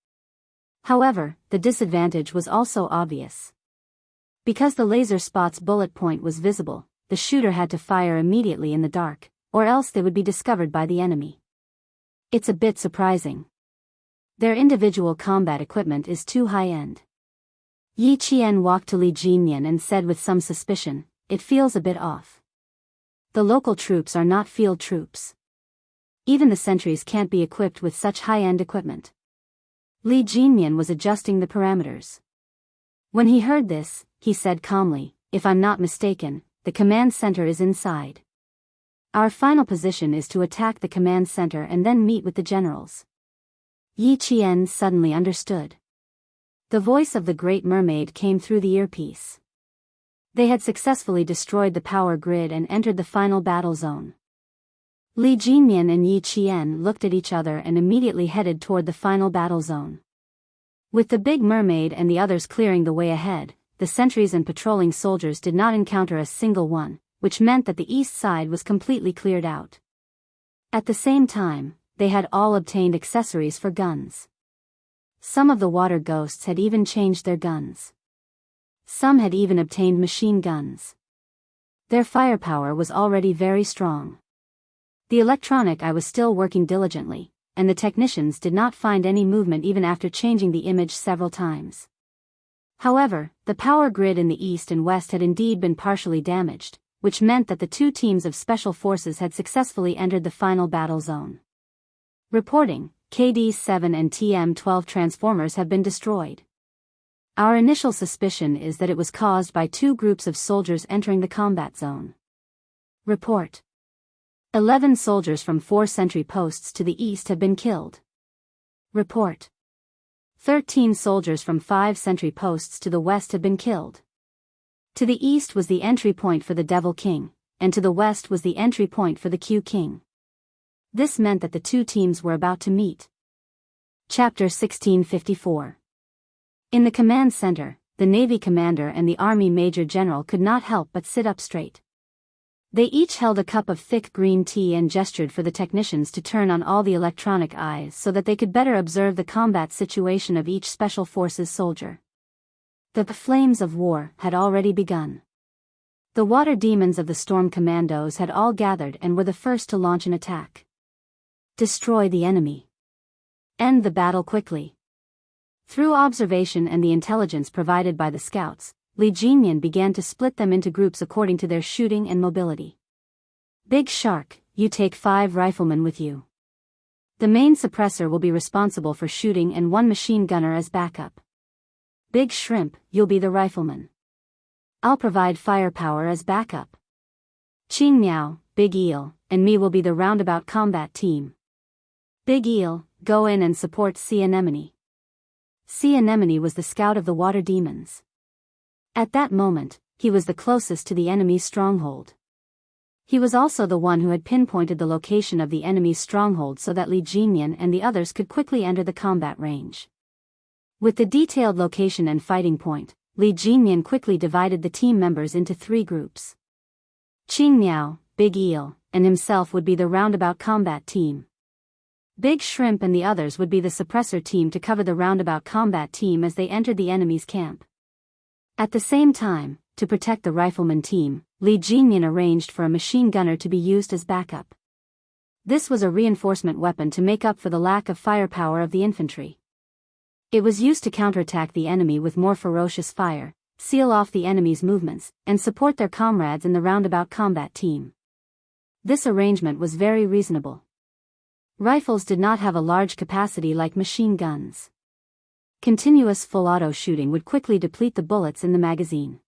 However, the disadvantage was also obvious. Because the laser spot's bullet point was visible, the shooter had to fire immediately in the dark, or else they would be discovered by the enemy. It's a bit surprising. Their individual combat equipment is too high-end. Yi Qian walked to Li Jinyan and said with some suspicion, "It feels a bit off. The local troops are not field troops. Even the sentries can't be equipped with such high-end equipment." Li Jinyan was adjusting the parameters. When he heard this, he said calmly, "If I'm not mistaken, the command center is inside. Our final position is to attack the command center and then meet with the generals." Yi Qian suddenly understood. The voice of the Great Mermaid came through the earpiece. They had successfully destroyed the power grid and entered the final battle zone. Li Jinyan and Yi Qian looked at each other and immediately headed toward the final battle zone. With the Big Mermaid and the others clearing the way ahead, the sentries and patrolling soldiers did not encounter a single one, which meant that the east side was completely cleared out. At the same time, they had all obtained accessories for guns. Some of the water ghosts had even changed their guns. Some had even obtained machine guns. Their firepower was already very strong. The electronic eye was still working diligently, and the technicians did not find any movement even after changing the image several times. However, the power grid in the east and west had indeed been partially damaged, which meant that the two teams of special forces had successfully entered the final battle zone. Reporting, KD-7 and TM-12 transformers have been destroyed. Our initial suspicion is that it was caused by two groups of soldiers entering the combat zone. Report. 11 soldiers from 4 sentry posts to the east have been killed. Report. 13 soldiers from 5 sentry posts to the west have been killed. To the east was the entry point for the Devil King, and to the west was the entry point for the Q King. This meant that the two teams were about to meet. Chapter 1654. In the command center, the Navy commander and the Army Major General could not help but sit up straight. They each held a cup of thick green tea and gestured for the technicians to turn on all the electronic eyes so that they could better observe the combat situation of each Special Forces soldier. The flames of war had already begun. The water demons of the Storm Commandos had all gathered and were the first to launch an attack. Destroy the enemy. End the battle quickly. Through observation and the intelligence provided by the scouts, Li Jinyan began to split them into groups according to their shooting and mobility. Big Shark, you take 5 riflemen with you. The main suppressor will be responsible for shooting and 1 machine gunner as backup. Big Shrimp, you'll be the rifleman. I'll provide firepower as backup. Qing Miao, Big Eel, and me will be the roundabout combat team. Big Eel, go in and support Sea Anemone. Sea Anemone was the scout of the water demons. At that moment, he was the closest to the enemy's stronghold. He was also the one who had pinpointed the location of the enemy's stronghold so that Li Jinyan and the others could quickly enter the combat range. With the detailed location and fighting point, Li Jinyan quickly divided the team members into 3 groups. Qing Miao, Big Eel, and himself would be the roundabout combat team. Big Shrimp and the others would be the suppressor team to cover the roundabout combat team as they entered the enemy's camp. At the same time, to protect the rifleman team, Li Jinyan arranged for a machine gunner to be used as backup. This was a reinforcement weapon to make up for the lack of firepower of the infantry. It was used to counterattack the enemy with more ferocious fire, seal off the enemy's movements, and support their comrades in the roundabout combat team. This arrangement was very reasonable. Rifles did not have a large capacity like machine guns. Continuous full-auto shooting would quickly deplete the bullets in the magazine.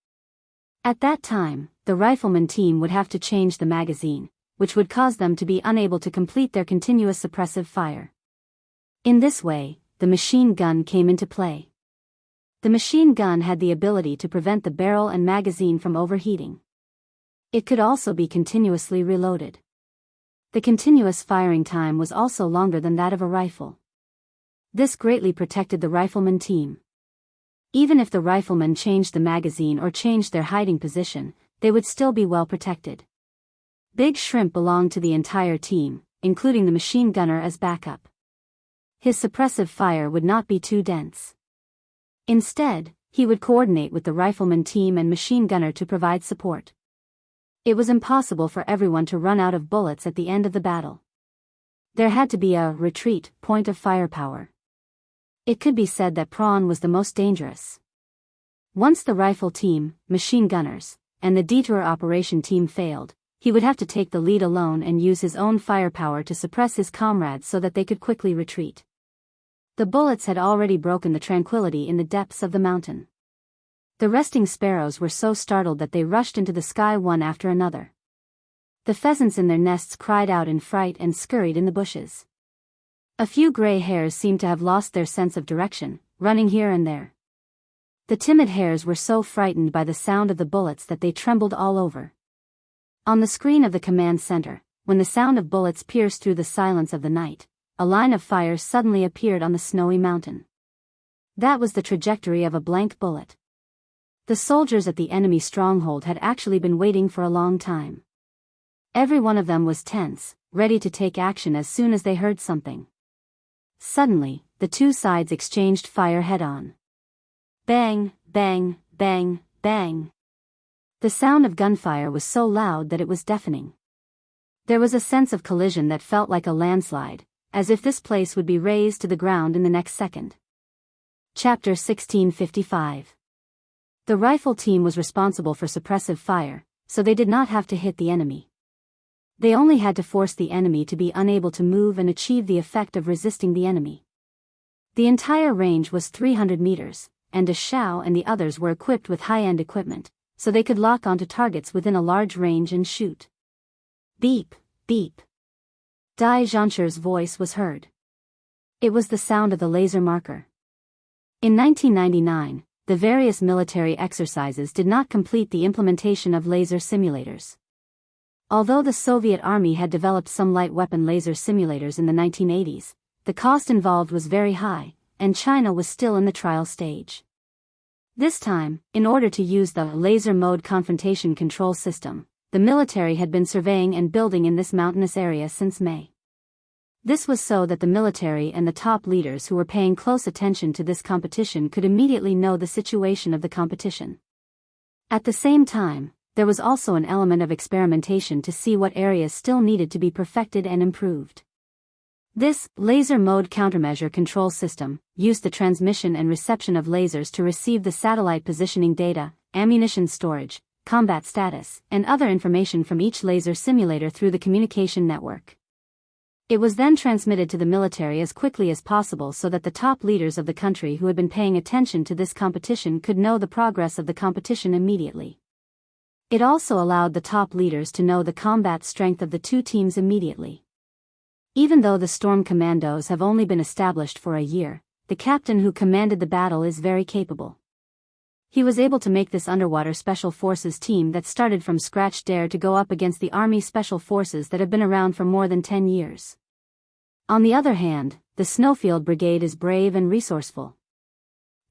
At that time, the rifleman team would have to change the magazine, which would cause them to be unable to complete their continuous suppressive fire. In this way, the machine gun came into play. The machine gun had the ability to prevent the barrel and magazine from overheating. It could also be continuously reloaded. The continuous firing time was also longer than that of a rifle. This greatly protected the rifleman team. Even if the riflemen changed the magazine or changed their hiding position, they would still be well protected. Big Shrimp belonged to the entire team, including the machine gunner as backup. His suppressive fire would not be too dense. Instead, he would coordinate with the rifleman team and machine gunner to provide support. It was impossible for everyone to run out of bullets at the end of the battle. There had to be a retreat point of firepower. It could be said that Prawn was the most dangerous. Once the rifle team, machine gunners, and the detour operation team failed, he would have to take the lead alone and use his own firepower to suppress his comrades so that they could quickly retreat. The bullets had already broken the tranquility in the depths of the mountain. The resting sparrows were so startled that they rushed into the sky one after another. The pheasants in their nests cried out in fright and scurried in the bushes. A few gray hares seemed to have lost their sense of direction, running here and there. The timid hares were so frightened by the sound of the bullets that they trembled all over. On the screen of the command center, when the sound of bullets pierced through the silence of the night, a line of fire suddenly appeared on the snowy mountain. That was the trajectory of a blank bullet. The soldiers at the enemy stronghold had actually been waiting for a long time. Every one of them was tense, ready to take action as soon as they heard something. Suddenly, the two sides exchanged fire head-on. Bang, bang, bang, bang. The sound of gunfire was so loud that it was deafening. There was a sense of collision that felt like a landslide, as if this place would be razed to the ground in the next second. Chapter 1655. The rifle team was responsible for suppressive fire, so they did not have to hit the enemy. They only had to force the enemy to be unable to move and achieve the effect of resisting the enemy. The entire range was 300 meters, and Shao and the others were equipped with high-end equipment, so they could lock onto targets within a large range and shoot. Beep, beep. Dai Zhansher's voice was heard. It was the sound of the laser marker. In 1999, the various military exercises did not complete the implementation of laser simulators. Although the Soviet Army had developed some light weapon laser simulators in the 1980s, the cost involved was very high, and China was still in the trial stage. This time, in order to use the laser mode confrontation control system, the military had been surveying and building in this mountainous area since May. This was so that the military and the top leaders who were paying close attention to this competition could immediately know the situation of the competition. At the same time, there was also an element of experimentation to see what areas still needed to be perfected and improved. This laser mode countermeasure control system used the transmission and reception of lasers to receive the satellite positioning data, ammunition storage, combat status, and other information from each laser simulator through the communication network. It was then transmitted to the military as quickly as possible so that the top leaders of the country who had been paying attention to this competition could know the progress of the competition immediately. It also allowed the top leaders to know the combat strength of the two teams immediately. Even though the Storm Commandos have only been established for a year, the captain who commanded the battle is very capable. He was able to make this underwater special forces team that started from scratch dare to go up against the Army Special Forces that have been around for more than 10 years. On the other hand, the Snowfield Brigade is brave and resourceful.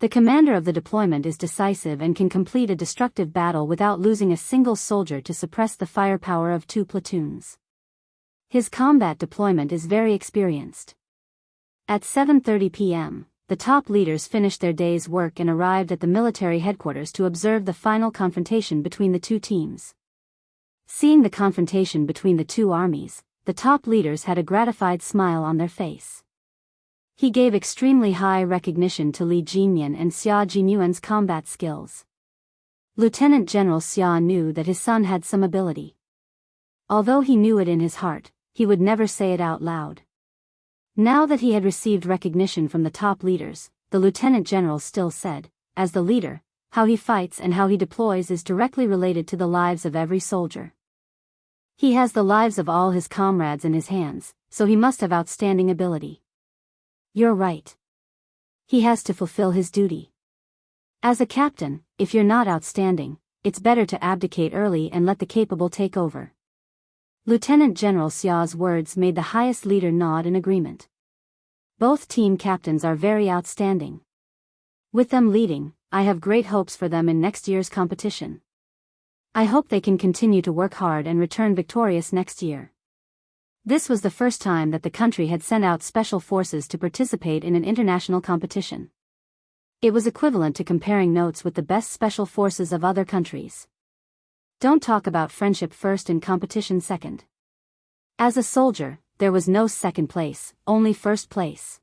The commander of the deployment is decisive and can complete a destructive battle without losing a single soldier to suppress the firepower of 2 platoons. His combat deployment is very experienced. At 7:30 p.m., the top leaders finished their day's work and arrived at the military headquarters to observe the final confrontation between the two teams. Seeing the confrontation between the two armies, the top leaders had a gratified smile on their face. He gave extremely high recognition to Li Jinyan and Xia Jinyuan's combat skills. Lieutenant General Xia knew that his son had some ability. Although he knew it in his heart, he would never say it out loud. Now that he had received recognition from the top leaders, the lieutenant general still said, as the leader, how he fights and how he deploys is directly related to the lives of every soldier. He has the lives of all his comrades in his hands, so he must have outstanding ability. You're right. He has to fulfill his duty. As a captain, if you're not outstanding, it's better to abdicate early and let the capable take over. Lieutenant General Xia's words made the highest leader nod in agreement. Both team captains are very outstanding. With them leading, I have great hopes for them in next year's competition. I hope they can continue to work hard and return victorious next year. This was the first time that the country had sent out special forces to participate in an international competition. It was equivalent to comparing notes with the best special forces of other countries. Don't talk about friendship first and competition second. As a soldier, there was no second place, only first place.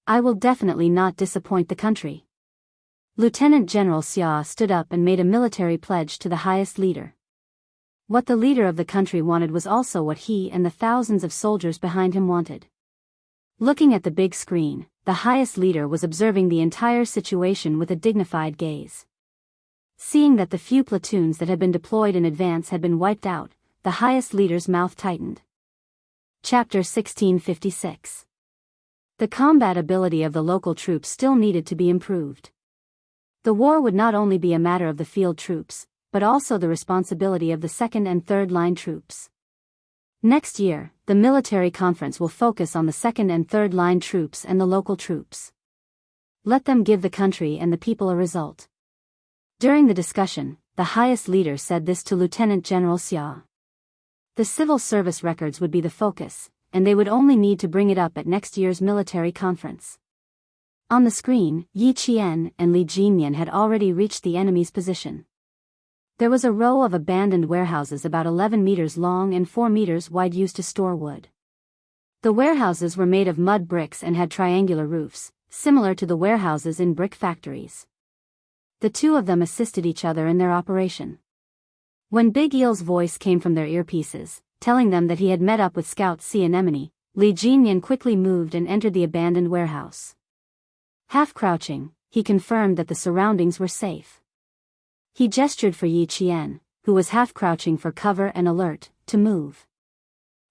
I will definitely not disappoint the country. Lieutenant General Xia stood up and made a military pledge to the highest leader. What the leader of the country wanted was also what he and the thousands of soldiers behind him wanted. Looking at the big screen, the highest leader was observing the entire situation with a dignified gaze. Seeing that the few platoons that had been deployed in advance had been wiped out, the highest leader's mouth tightened. Chapter 1656. The combat ability of the local troops still needed to be improved. The war would not only be a matter of the field troops, but also the responsibility of the second and third line troops. Next year, the military conference will focus on the second and third line troops and the local troops. Let them give the country and the people a result. During the discussion, the highest leader said this to Lieutenant General Xia. The civil service records would be the focus, and they would only need to bring it up at next year's military conference. On the screen, Yi Qian and Li Jinyan had already reached the enemy's position. There was a row of abandoned warehouses about 11 meters long and 4 meters wide used to store wood. The warehouses were made of mud bricks and had triangular roofs, similar to the warehouses in brick factories. The two of them assisted each other in their operation. When Big Eel's voice came from their earpieces, telling them that he had met up with Scout Sea Anemone, Li Jinyan quickly moved and entered the abandoned warehouse. Half crouching, he confirmed that the surroundings were safe. He gestured for Yi Qian, who was half crouching for cover and alert, to move.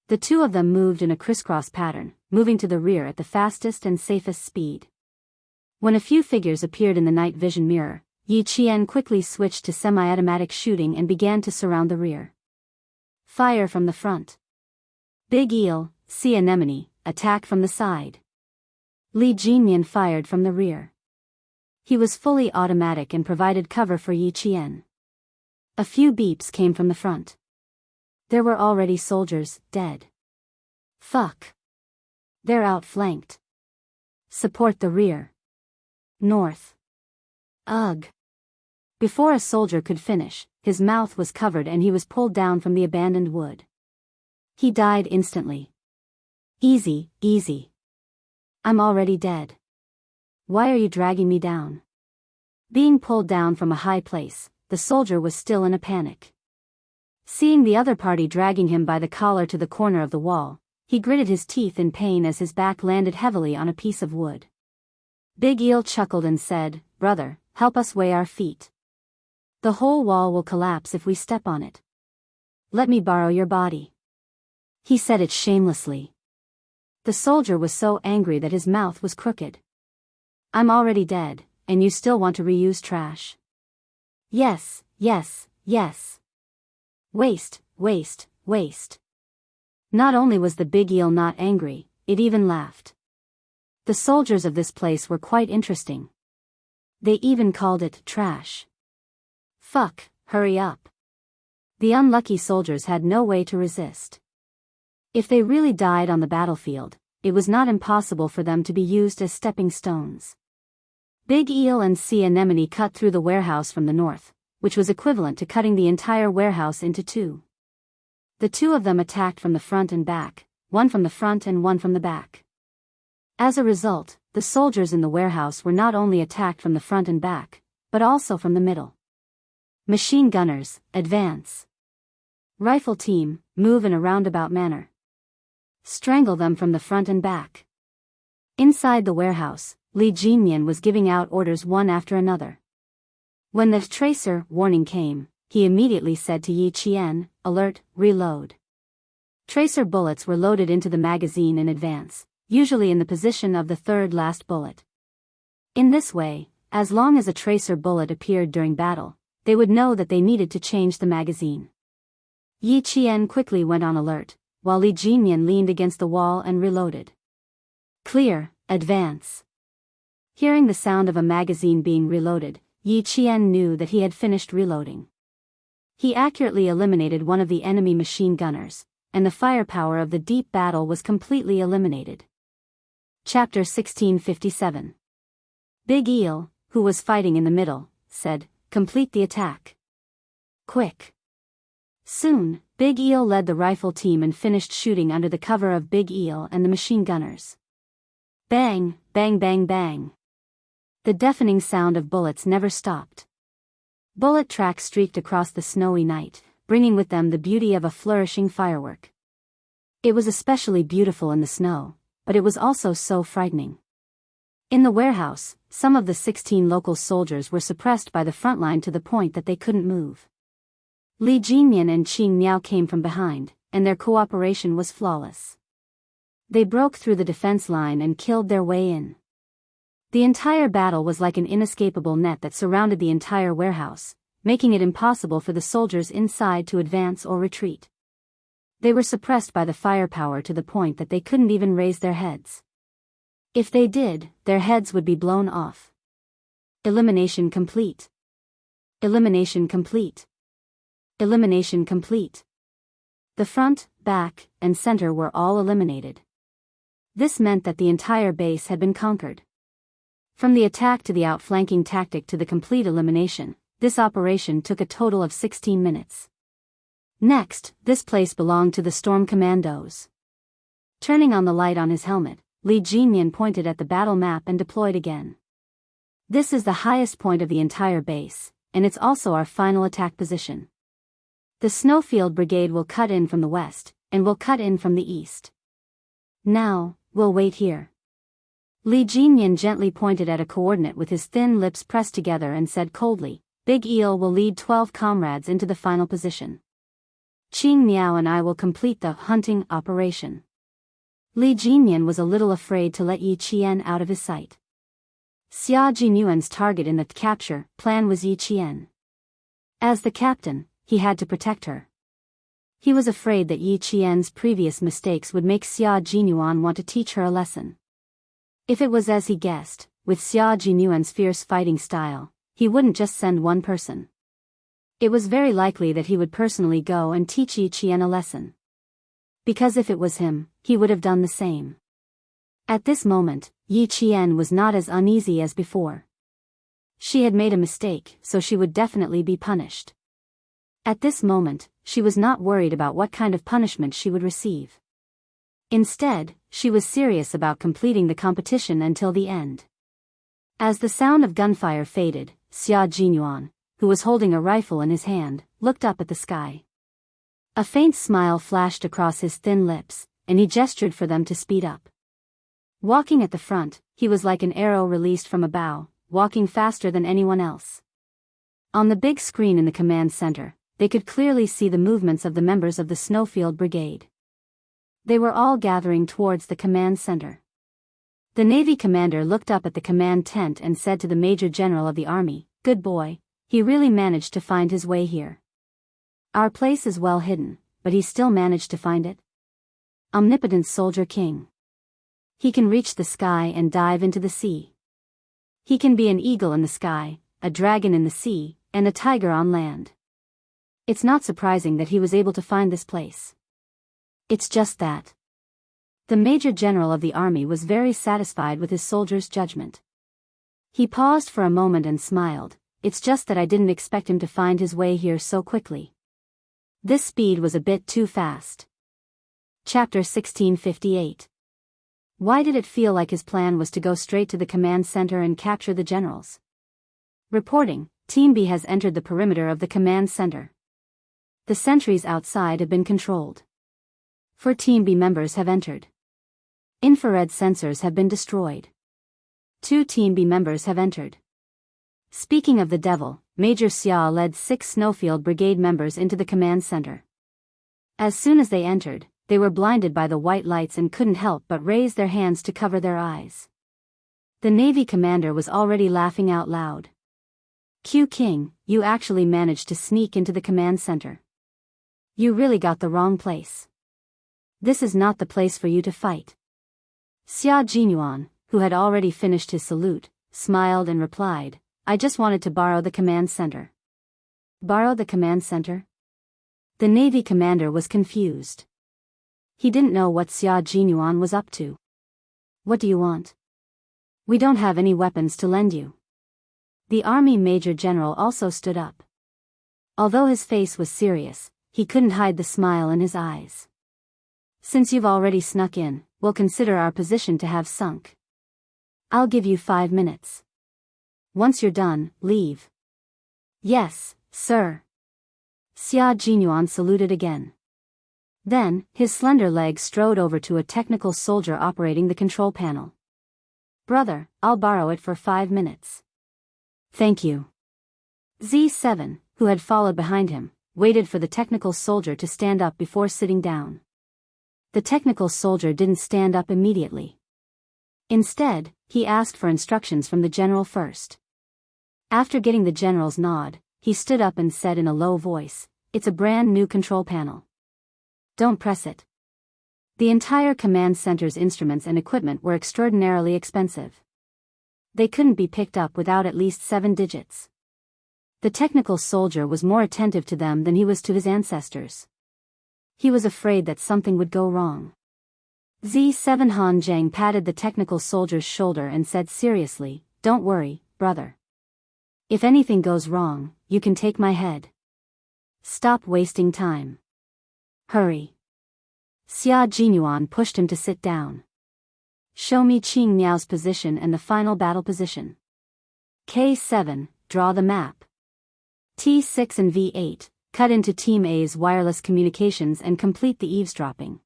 The two of them moved in a crisscross pattern, moving to the rear at the fastest and safest speed. When a few figures appeared in the night vision mirror, Yi Qian quickly switched to semi-automatic shooting and began to surround the rear. Fire from the front. Big Eel, Sea Anemone, attack from the side. Li Jinyan fired from the rear. He was fully automatic and provided cover for Yi Qian. A few beeps came from the front. There were already soldiers, dead. Fuck. They're outflanked. Support the rear. North. Ugh. Before a soldier could finish, his mouth was covered and he was pulled down from the abandoned wood. He died instantly. Easy, easy. I'm already dead. Why are you dragging me down? Being pulled down from a high place, the soldier was still in a panic. Seeing the other party dragging him by the collar to the corner of the wall, he gritted his teeth in pain as his back landed heavily on a piece of wood. Big Eel chuckled and said, "Brother, help us weigh our feet. The whole wall will collapse if we step on it. Let me borrow your body." He said it shamelessly. The soldier was so angry that his mouth was crooked. "I'm already dead, and you still want to reuse trash?" "Yes, yes, yes. Waste, waste, waste." Not only was the Big Eel not angry, it even laughed. The soldiers of this place were quite interesting. They even called it trash. Fuck, hurry up. The unlucky soldiers had no way to resist. If they really died on the battlefield, it was not impossible for them to be used as stepping stones. Big Eel and Sea Anemone cut through the warehouse from the north, which was equivalent to cutting the entire warehouse into two. The two of them attacked from the front and back, one from the front and one from the back. As a result, the soldiers in the warehouse were not only attacked from the front and back, but also from the middle. Machine gunners, advance. Rifle team, move in a roundabout manner. Strangle them from the front and back. Inside the warehouse, Li Jinyan was giving out orders one after another. When the tracer warning came, he immediately said to Yi Qian, "Alert, reload." Tracer bullets were loaded into the magazine in advance, usually in the position of the third last bullet. In this way, as long as a tracer bullet appeared during battle, they would know that they needed to change the magazine. Yi Qian quickly went on alert, while Li Jinyan leaned against the wall and reloaded. Clear, advance. Hearing the sound of a magazine being reloaded, Yi Qian knew that he had finished reloading. He accurately eliminated one of the enemy machine gunners, and the firepower of the deep battle was completely eliminated. Chapter 1657. Big Eel, who was fighting in the middle, said, "Complete the attack. Quick." Soon, Big Eel led the rifle team and finished shooting under the cover of Big Eel and the machine gunners. Bang, bang, bang, bang. The deafening sound of bullets never stopped. Bullet tracks streaked across the snowy night, bringing with them the beauty of a flourishing firework. It was especially beautiful in the snow, but it was also so frightening. In the warehouse, some of the 16 local soldiers were suppressed by the front line to the point that they couldn't move. Li Jinyan and Qing Miao came from behind, and their cooperation was flawless. They broke through the defense line and killed their way in. The entire battle was like an inescapable net that surrounded the entire warehouse, making it impossible for the soldiers inside to advance or retreat. They were suppressed by the firepower to the point that they couldn't even raise their heads. If they did, their heads would be blown off. Elimination complete. Elimination complete. Elimination complete. The front, back, and center were all eliminated. This meant that the entire base had been conquered. From the attack to the outflanking tactic to the complete elimination, this operation took a total of 16 minutes. Next, this place belonged to the Storm Commandos. Turning on the light on his helmet, Li Jinyan pointed at the battle map and deployed again. This is the highest point of the entire base, and it's also our final attack position. The Snowfield Brigade will cut in from the west, and will cut in from the east. Now, we'll wait here. Li Jinyan gently pointed at a coordinate with his thin lips pressed together and said coldly, "Big Eel will lead 12 comrades into the final position. Qing Miao and I will complete the hunting operation." Li Jinyan was a little afraid to let Yi Qian out of his sight. Xia Jinyuan's target in the capture plan was Yi Qian. As the captain, he had to protect her. He was afraid that Yi Qian's previous mistakes would make Xia Jinyuan want to teach her a lesson. If it was as he guessed, with Xia Jinyuan's fierce fighting style, he wouldn't just send one person. It was very likely that he would personally go and teach Yi Qian a lesson. Because if it was him, he would have done the same. At this moment, Yi Qian was not as uneasy as before. She had made a mistake, so she would definitely be punished. At this moment, she was not worried about what kind of punishment she would receive. Instead, she was serious about completing the competition until the end. As the sound of gunfire faded, Xia Jinyuan, who was holding a rifle in his hand, looked up at the sky. A faint smile flashed across his thin lips, and he gestured for them to speed up. Walking at the front, he was like an arrow released from a bow, walking faster than anyone else. On the big screen in the command center, they could clearly see the movements of the members of the Snowfield Brigade. They were all gathering towards the command center. The Navy commander looked up at the command tent and said to the Major General of the Army, "Good boy, he really managed to find his way here. Our place is well hidden, but he still managed to find it. Omnipotent Soldier King. He can reach the sky and dive into the sea. He can be an eagle in the sky, a dragon in the sea, and a tiger on land. It's not surprising that he was able to find this place. It's just that." The Major General of the Army was very satisfied with his soldier's judgment. He paused for a moment and smiled. "It's just that I didn't expect him to find his way here so quickly. This speed was a bit too fast." Chapter 1658. Why did it feel like his plan was to go straight to the command center and capture the generals? Reporting, Team B has entered the perimeter of the command center. The sentries outside have been controlled. 4 Team B members have entered. Infrared sensors have been destroyed. 2 Team B members have entered. Speaking of the devil, Major Xia led 6 Snowfield Brigade members into the command center. As soon as they entered, they were blinded by the white lights and couldn't help but raise their hands to cover their eyes. The Navy commander was already laughing out loud. "Q King, you actually managed to sneak into the command center. You really got the wrong place. This is not the place for you to fight." Xia Jinyuan, who had already finished his salute, smiled and replied, "I just wanted to borrow the command center." Borrow the command center? The Navy commander was confused. He didn't know what Xia Jinyuan was up to. "What do you want?" "We don't have any weapons to lend you." The army major general also stood up. Although his face was serious, he couldn't hide the smile in his eyes. Since you've already snuck in, we'll consider our position to have sunk. I'll give you 5 minutes. Once you're done, leave. Yes, sir. Xia Jinyuan saluted again. Then, his slender legs strode over to a technical soldier operating the control panel. Brother, I'll borrow it for 5 minutes. Thank you. Z7, who had followed behind him, waited for the technical soldier to stand up before sitting down. The technical soldier didn't stand up immediately. Instead, he asked for instructions from the general first. After getting the general's nod, he stood up and said in a low voice, "It's a brand new control panel. Don't press it." The entire command center's instruments and equipment were extraordinarily expensive. They couldn't be picked up without at least 7 digits. The technical soldier was more attentive to them than he was to his ancestors. He was afraid that something would go wrong. Z7 Han Zhang patted the technical soldier's shoulder and said seriously, "Don't worry, brother. If anything goes wrong, you can take my head. Stop wasting time. Hurry." Xia Jinyuan pushed him to sit down. Show me Qing Miao's position and the final battle position. K7, draw the map. T6 and V8, cut into Team A's wireless communications and complete the eavesdropping.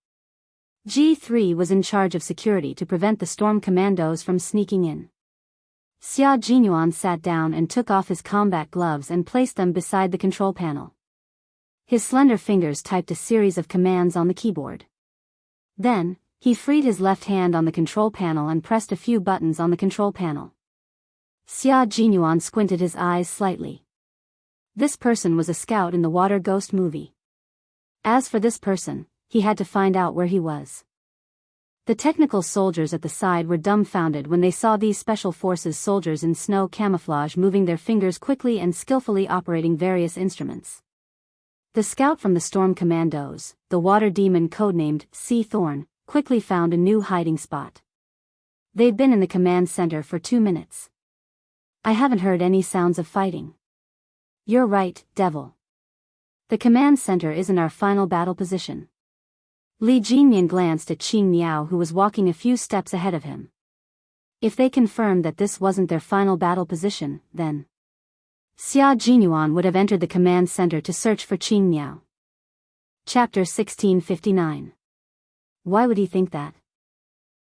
G3 was in charge of security to prevent the storm commandos from sneaking in. Xia Jinyuan sat down and took off his combat gloves and placed them beside the control panel. His slender fingers typed a series of commands on the keyboard. Then, he freed his left hand on the control panel and pressed a few buttons on the control panel. Xia Jinyuan squinted his eyes slightly. This person was a scout in the Water Ghost movie. As for this person, he had to find out where he was. The technical soldiers at the side were dumbfounded when they saw these special forces soldiers in snow camouflage moving their fingers quickly and skillfully operating various instruments. The scout from the Storm Commandos, the water demon codenamed Sea Thorn, quickly found a new hiding spot. They'd been in the command center for 2 minutes. "I haven't heard any sounds of fighting." "You're right, Devil. The command center isn't our final battle position." Li Jinyan glanced at Qing Miao, who was walking a few steps ahead of him. If they confirmed that this wasn't their final battle position, then Xia Jinyuan would have entered the command center to search for Qing Miao. Chapter 1659. Why would he think that?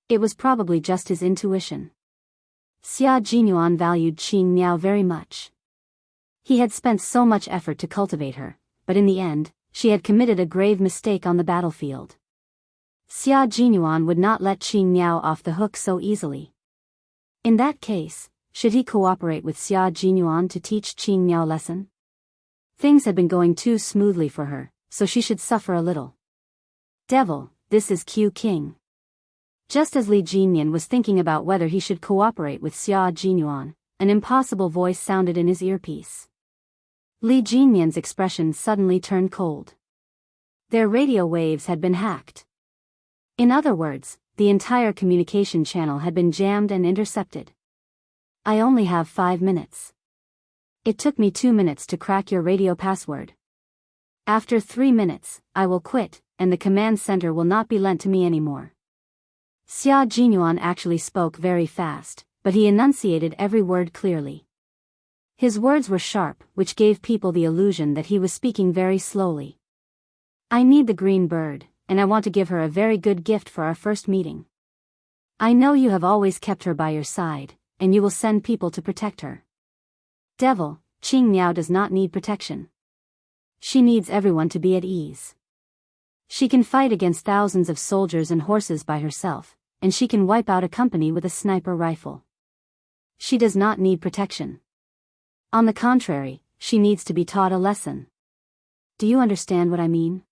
It was probably just his intuition. Xia Jinyuan valued Qing Miao very much. He had spent so much effort to cultivate her, but in the end, she had committed a grave mistake on the battlefield. Xia Jinyuan would not let Qing Miao off the hook so easily. In that case, should he cooperate with Xia Jinyuan to teach Qing Miao a lesson? Things had been going too smoothly for her, so she should suffer a little. "Devil, this is Q King." Just as Li Jinyan was thinking about whether he should cooperate with Xia Jinyuan, an impossible voice sounded in his earpiece. Li Jinyan's expression suddenly turned cold. Their radio waves had been hacked. In other words, the entire communication channel had been jammed and intercepted. "I only have 5 minutes. It took me 2 minutes to crack your radio password. After 3 minutes, I will quit, and the command center will not be lent to me anymore." Xia Jinyuan actually spoke very fast, but he enunciated every word clearly. His words were sharp, which gave people the illusion that he was speaking very slowly. "I need the green bird, and I want to give her a very good gift for our first meeting. I know you have always kept her by your side, and you will send people to protect her. Devil, Qing Miao does not need protection. She needs everyone to be at ease. She can fight against thousands of soldiers and horses by herself, and she can wipe out a company with a sniper rifle. She does not need protection. On the contrary, she needs to be taught a lesson. Do you understand what I mean?"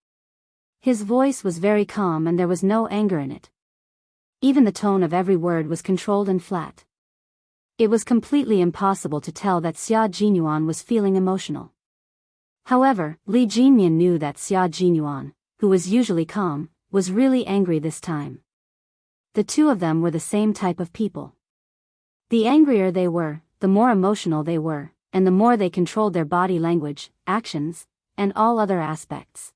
His voice was very calm and there was no anger in it. Even the tone of every word was controlled and flat. It was completely impossible to tell that Xia Jinyuan was feeling emotional. However, Li Jinyan knew that Xia Jinyuan, who was usually calm, was really angry this time. The two of them were the same type of people. The angrier they were, the more emotional they were, and the more they controlled their body language, actions, and all other aspects.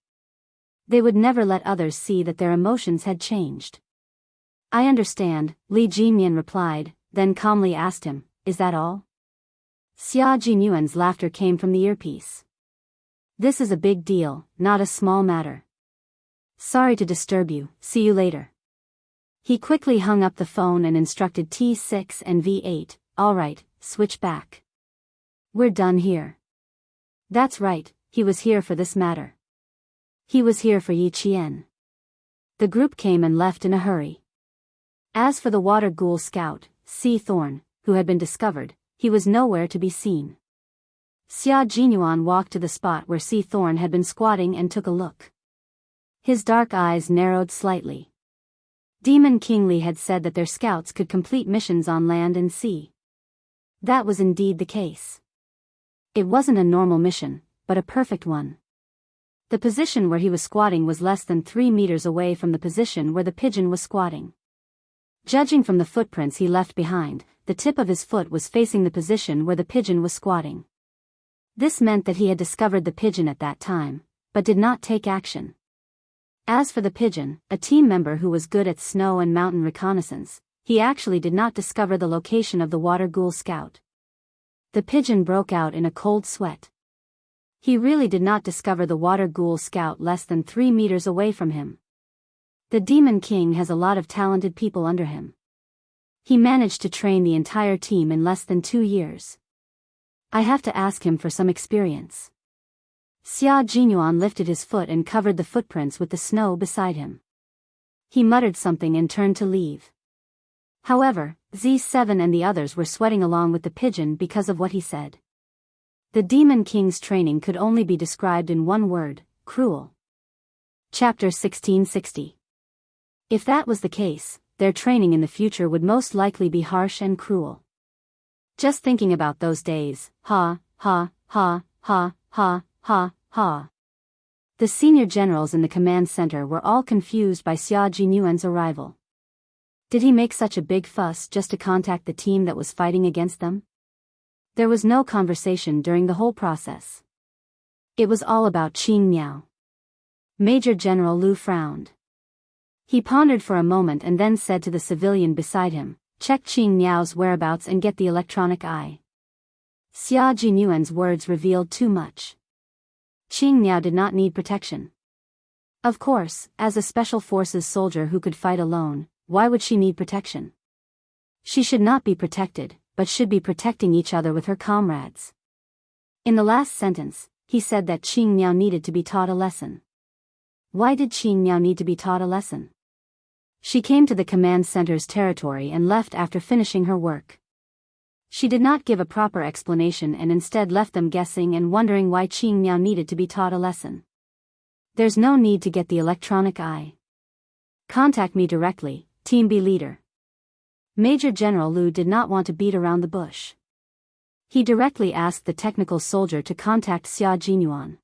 They would never let others see that their emotions had changed. I understand, Li Jinyan replied, then calmly asked him, is that all? Xia Jinyuan's laughter came from the earpiece. This is a big deal, not a small matter. Sorry to disturb you, see you later. He quickly hung up the phone and instructed T6 and V8, all right, switch back. We're done here. That's right, he was here for this matter. He was here for Yi Qian. The group came and left in a hurry. As for the water ghoul scout, Sea Thorn, who had been discovered, he was nowhere to be seen. Xia Jinyuan walked to the spot where Sea Thorn had been squatting and took a look. His dark eyes narrowed slightly. Demon King Li had said that their scouts could complete missions on land and sea. That was indeed the case. It wasn't a normal mission, but a perfect one. The position where he was squatting was less than 3 meters away from the position where the pigeon was squatting. Judging from the footprints he left behind, the tip of his foot was facing the position where the pigeon was squatting. This meant that he had discovered the pigeon at that time, but did not take action. As for the pigeon, a team member who was good at snow and mountain reconnaissance, he actually did not discover the location of the water ghoul scout. The pigeon broke out in a cold sweat. He really did not discover the water ghoul scout less than 3 meters away from him. The Demon King has a lot of talented people under him. He managed to train the entire team in less than 2 years. I have to ask him for some experience. Xia Jinyuan lifted his foot and covered the footprints with the snow beside him. He muttered something and turned to leave. However, Z7 and the others were sweating along with the pigeon because of what he said. The Demon King's training could only be described in one word, cruel. Chapter 1660. If that was the case, their training in the future would most likely be harsh and cruel. Just thinking about those days, ha, ha, ha, ha, ha, ha, ha. The senior generals in the command center were all confused by Xia Jinyuan's arrival. Did he make such a big fuss just to contact the team that was fighting against them? There was no conversation during the whole process. It was all about Qing Miao. Major General Lu frowned. He pondered for a moment and then said to the civilian beside him, check Qing Miao's whereabouts and get the electronic eye. Xia Jinyuan's words revealed too much. Qing Miao did not need protection. Of course, as a special forces soldier who could fight alone, why would she need protection? She should not be protected, but should be protecting each other with her comrades. In the last sentence, he said that Qing Miao needed to be taught a lesson. Why did Qing Miao need to be taught a lesson? She came to the command center's territory and left after finishing her work. She did not give a proper explanation and instead left them guessing and wondering why Qing Miao needed to be taught a lesson. There's no need to get the electronic eye. Contact me directly, Team B leader. Major General Lu did not want to beat around the bush. He directly asked the technical soldier to contact Xia Jinyuan.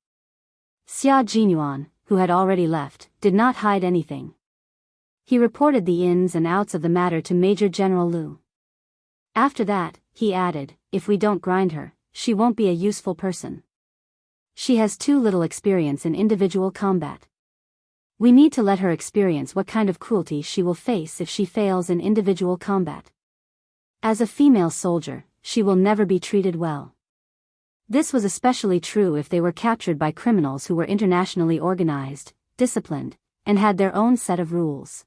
Xia Jinyuan, who had already left, did not hide anything. He reported the ins and outs of the matter to Major General Lu. After that, he added, if we don't grind her, she won't be a useful person. She has too little experience in individual combat. We need to let her experience what kind of cruelty she will face if she fails in individual combat. As a female soldier, she will never be treated well. This was especially true if they were captured by criminals who were internationally organized, disciplined, and had their own set of rules.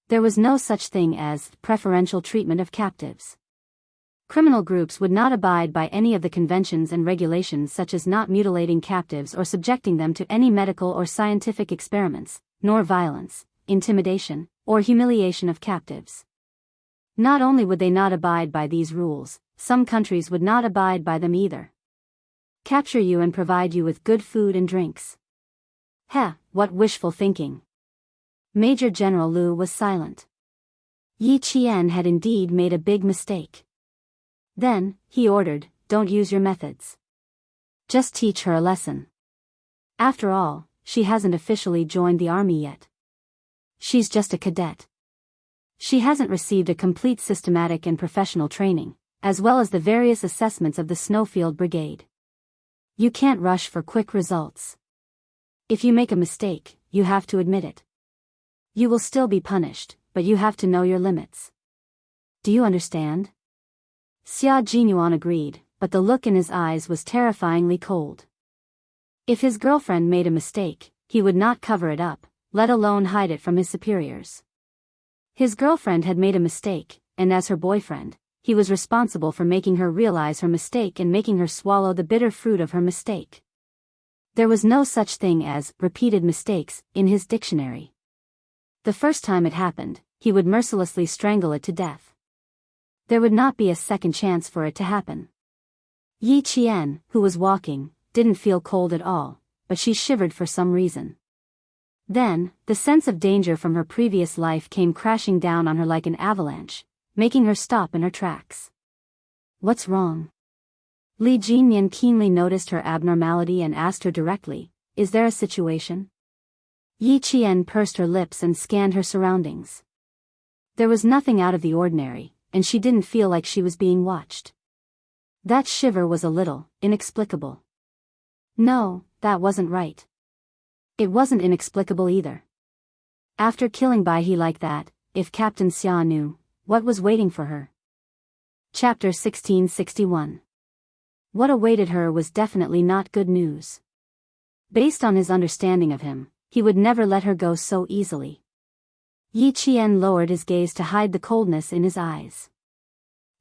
There was no such thing as preferential treatment of captives. Criminal groups would not abide by any of the conventions and regulations such as not mutilating captives or subjecting them to any medical or scientific experiments, nor violence, intimidation, or humiliation of captives. Not only would they not abide by these rules, some countries would not abide by them either. Capture you and provide you with good food and drinks. Heh, what wishful thinking. Major General Lu was silent. Yi Qian had indeed made a big mistake. Then, he ordered, don't use your methods. Just teach her a lesson. After all, she hasn't officially joined the army yet. She's just a cadet. She hasn't received a complete systematic and professional training, as well as the various assessments of the Snowfield Brigade. You can't rush for quick results. If you make a mistake, you have to admit it. You will still be punished, but you have to know your limits. Do you understand? Xia Jinyuan agreed, but the look in his eyes was terrifyingly cold. If his girlfriend made a mistake, he would not cover it up, let alone hide it from his superiors. His girlfriend had made a mistake, and as her boyfriend, he was responsible for making her realize her mistake and making her swallow the bitter fruit of her mistake. There was no such thing as repeated mistakes in his dictionary. The first time it happened, he would mercilessly strangle it to death. There would not be a second chance for it to happen. Yi Qian, who was walking, didn't feel cold at all, but she shivered for some reason. Then, the sense of danger from her previous life came crashing down on her like an avalanche, making her stop in her tracks. What's wrong? Li Jinyan keenly noticed her abnormality and asked her directly, is there a situation? Yi Qian pursed her lips and scanned her surroundings. There was nothing out of the ordinary, and she didn't feel like she was being watched. That shiver was a little inexplicable. No, that wasn't right. It wasn't inexplicable either. After killing Bai He like that, if Captain Xia knew what was waiting for her. Chapter 1661. What awaited her was definitely not good news. Based on his understanding of him, he would never let her go so easily. Yi Qian lowered his gaze to hide the coldness in his eyes.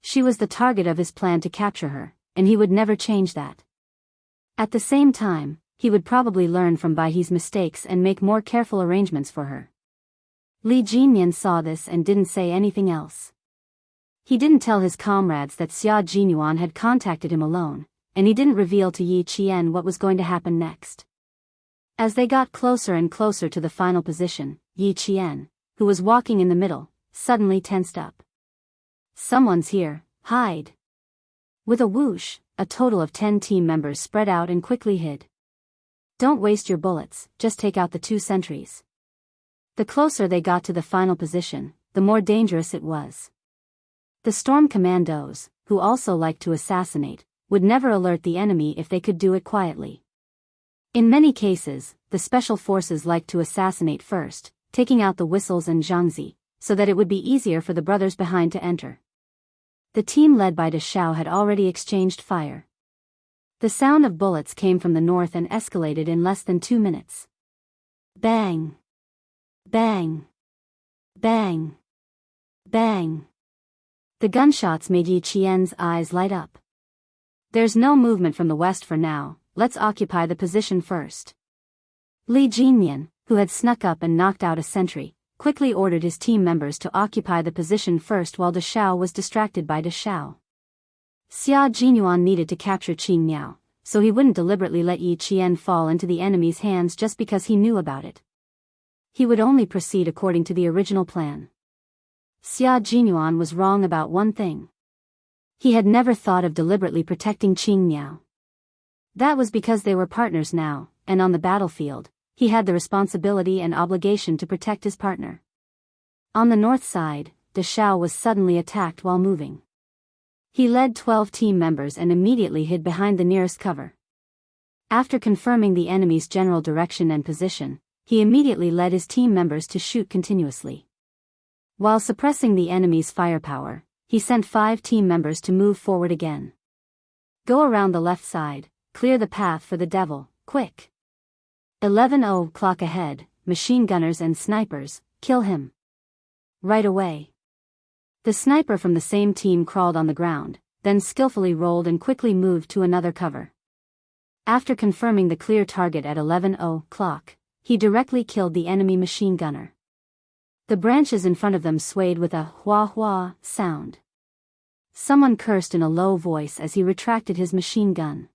She was the target of his plan to capture her, and he would never change that. At the same time, he would probably learn from Bai He's mistakes and make more careful arrangements for her. Li Jinyan saw this and didn't say anything else. He didn't tell his comrades that Xia Jinyuan had contacted him alone, and he didn't reveal to Yi Qian what was going to happen next. As they got closer and closer to the final position, Yi Qian, who was walking in the middle, suddenly tensed up. Someone's here, hide. With a whoosh, a total of 10 team members spread out and quickly hid. Don't waste your bullets, just take out the 2 sentries. The closer they got to the final position, the more dangerous it was. The storm commandos, who also liked to assassinate, would never alert the enemy if they could do it quietly. In many cases, the special forces liked to assassinate first, taking out the whistles and zhangzi, so that it would be easier for the brothers behind to enter. The team led by De Xiao had already exchanged fire. The sound of bullets came from the north and escalated in less than 2 minutes. Bang! Bang! Bang! Bang! The gunshots made Yi Qian's eyes light up. There's no movement from the west for now, let's occupy the position first. Li Jinyan, who had snuck up and knocked out a sentry, quickly ordered his team members to occupy the position first while De Xiao was distracted by De Xiao. Xia Jinyuan needed to capture Qing Miao, so he wouldn't deliberately let Yi Qian fall into the enemy's hands just because he knew about it. He would only proceed according to the original plan. Xia Jinyuan was wrong about one thing. He had never thought of deliberately protecting Qing Miao. That was because they were partners now, and on the battlefield, he had the responsibility and obligation to protect his partner. On the north side, De Xiao was suddenly attacked while moving. He led 12 team members and immediately hid behind the nearest cover. After confirming the enemy's general direction and position, he immediately led his team members to shoot continuously. While suppressing the enemy's firepower, he sent 5 team members to move forward again. Go around the left side, clear the path for the devil, quick. 11:00 ahead, machine gunners and snipers, kill him. Right away. The sniper from the same team crawled on the ground, then skillfully rolled and quickly moved to another cover. After confirming the clear target at 11:00, he directly killed the enemy machine gunner. The branches in front of them swayed with a hua-hua sound. Someone cursed in a low voice as he retracted his machine gun.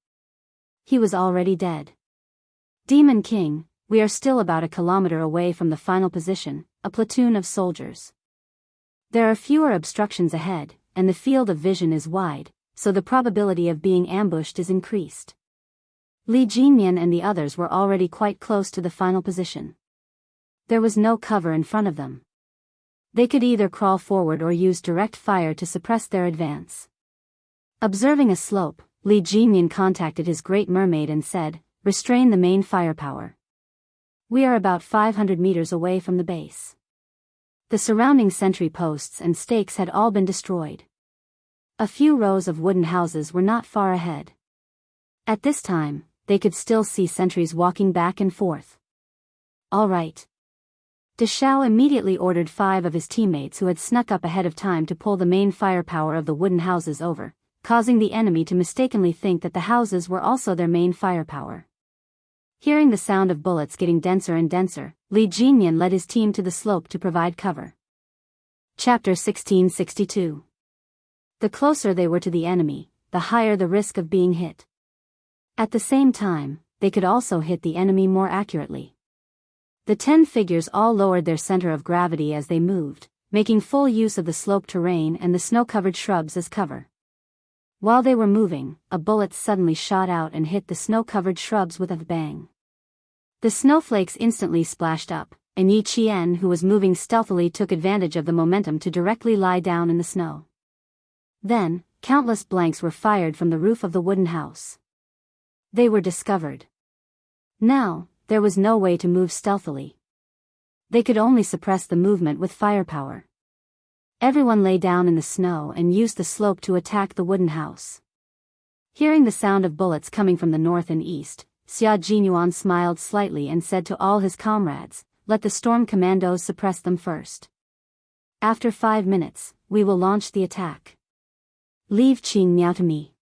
He was already dead. Demon King, we are still about a kilometer away from the final position, a platoon of soldiers. There are fewer obstructions ahead, and the field of vision is wide, so the probability of being ambushed is increased. Li Jinyan and the others were already quite close to the final position. There was no cover in front of them. They could either crawl forward or use direct fire to suppress their advance. Observing a slope, Li Jinyan contacted his great mermaid and said, "Restrain the main firepower. We are about 500 meters away from the base." The surrounding sentry posts and stakes had all been destroyed. A few rows of wooden houses were not far ahead. At this time, they could still see sentries walking back and forth. "All right." Deshao immediately ordered 5 of his teammates who had snuck up ahead of time to pull the main firepower of the wooden houses over, causing the enemy to mistakenly think that the houses were also their main firepower. Hearing the sound of bullets getting denser and denser, Li Jinyan led his team to the slope to provide cover. Chapter 1662. The closer they were to the enemy, the higher the risk of being hit. At the same time, they could also hit the enemy more accurately. The 10 figures all lowered their center of gravity as they moved, making full use of the slope terrain and the snow-covered shrubs as cover. While they were moving, a bullet suddenly shot out and hit the snow-covered shrubs with a bang. The snowflakes instantly splashed up, and Yi Qian, who was moving stealthily, took advantage of the momentum to directly lie down in the snow. Then, countless blanks were fired from the roof of the wooden house. They were discovered. Now, there was no way to move stealthily. They could only suppress the movement with firepower. Everyone lay down in the snow and used the slope to attack the wooden house. Hearing the sound of bullets coming from the north and east, Xia Jinyuan smiled slightly and said to all his comrades, "Let the storm commandos suppress them first. After 5 minutes, we will launch the attack. Leave Qing Miao to me.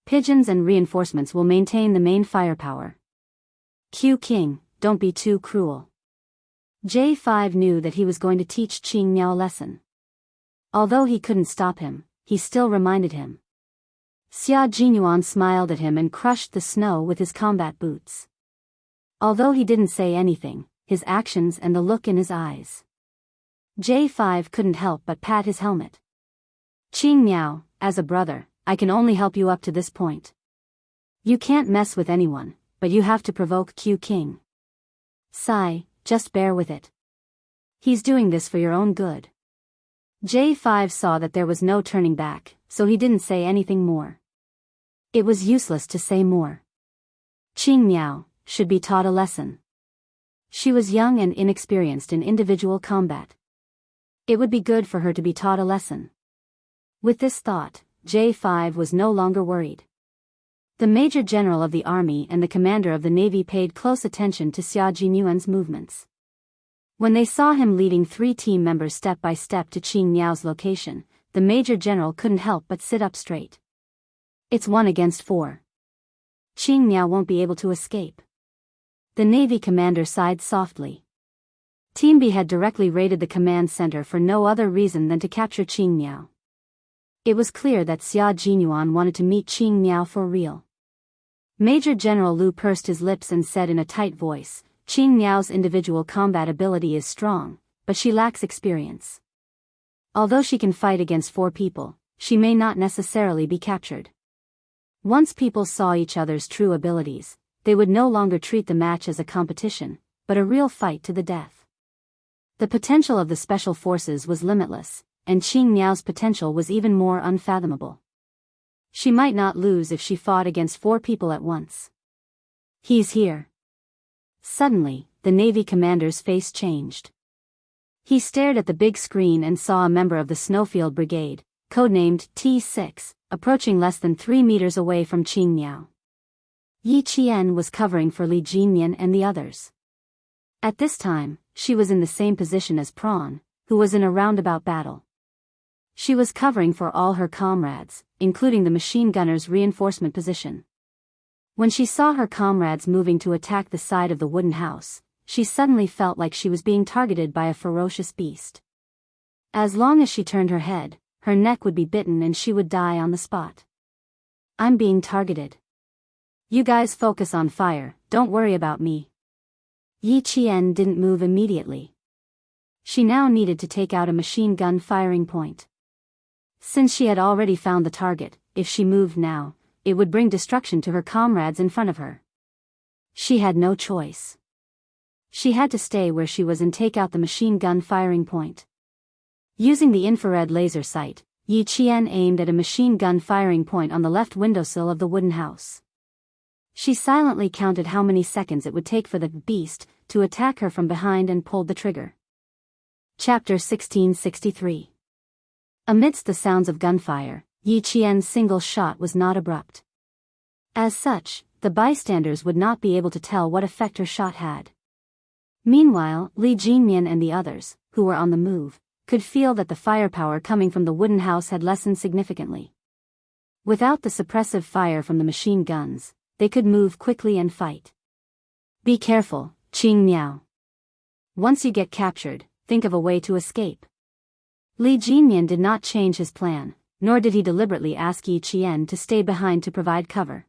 Pigeons and reinforcements will maintain the main firepower. Q King, don't be too cruel." J5 knew that he was going to teach Qing Miao a lesson. Although he couldn't stop him, he still reminded him. Xia Jinyuan smiled at him and crushed the snow with his combat boots. Although he didn't say anything, his actions and the look in his eyes. J5 couldn't help but pat his helmet. "Qing Miao, as a brother, I can only help you up to this point. You can't mess with anyone, but you have to provoke Q King. Sigh, just bear with it. He's doing this for your own good." J5 saw that there was no turning back, so he didn't say anything more. It was useless to say more. Qing Miao should be taught a lesson. She was young and inexperienced in individual combat. It would be good for her to be taught a lesson. With this thought, J5 was no longer worried. The Major General of the Army and the Commander of the Navy paid close attention to Xia Jinyuan's movements. When they saw him leading 3 team members step by step to Qing Miao's location, the Major General couldn't help but sit up straight. It's 1 against 4. Qing Miao won't be able to escape. The Navy commander sighed softly. Team B had directly raided the command center for no other reason than to capture Qing Miao. It was clear that Xia Jinyuan wanted to meet Qing Miao for real. Major General Lu pursed his lips and said in a tight voice, "Qing Miao's individual combat ability is strong, but she lacks experience. Although she can fight against 4 people, she may not necessarily be captured." Once people saw each other's true abilities, they would no longer treat the match as a competition, but a real fight to the death. The potential of the special forces was limitless, and Qing Miao's potential was even more unfathomable. She might not lose if she fought against 4 people at once. "He's here." Suddenly, the Navy commander's face changed. He stared at the big screen and saw a member of the Snowfield Brigade, codenamed T6, approaching less than 3 meters away from Qing Miao. Yi Qian was covering for Li Jinyan and the others. At this time, she was in the same position as Prawn, who was in a roundabout battle. She was covering for all her comrades, including the machine gunner's reinforcement position. When she saw her comrades moving to attack the side of the wooden house, she suddenly felt like she was being targeted by a ferocious beast. As long as she turned her head, her neck would be bitten and she would die on the spot. "I'm being targeted. You guys focus on fire, don't worry about me." Yi Qian didn't move immediately. She now needed to take out a machine gun firing point. Since she had already found the target, if she moved now, it would bring destruction to her comrades in front of her. She had no choice. She had to stay where she was and take out the machine gun firing point. Using the infrared laser sight, Yi Qian aimed at a machine gun firing point on the left windowsill of the wooden house. She silently counted how many seconds it would take for the beast to attack her from behind and pulled the trigger. Chapter 1663. Amidst the sounds of gunfire, Yi Qian's single shot was not abrupt. As such, the bystanders would not be able to tell what effect her shot had. Meanwhile, Li Jinmian and the others, who were on the move, could feel that the firepower coming from the wooden house had lessened significantly. Without the suppressive fire from the machine guns, they could move quickly and fight. Be careful, Qing Miao. Once you get captured, think of a way to escape. Li Jinmian did not change his plan, nor did he deliberately ask Yi Qian to stay behind to provide cover.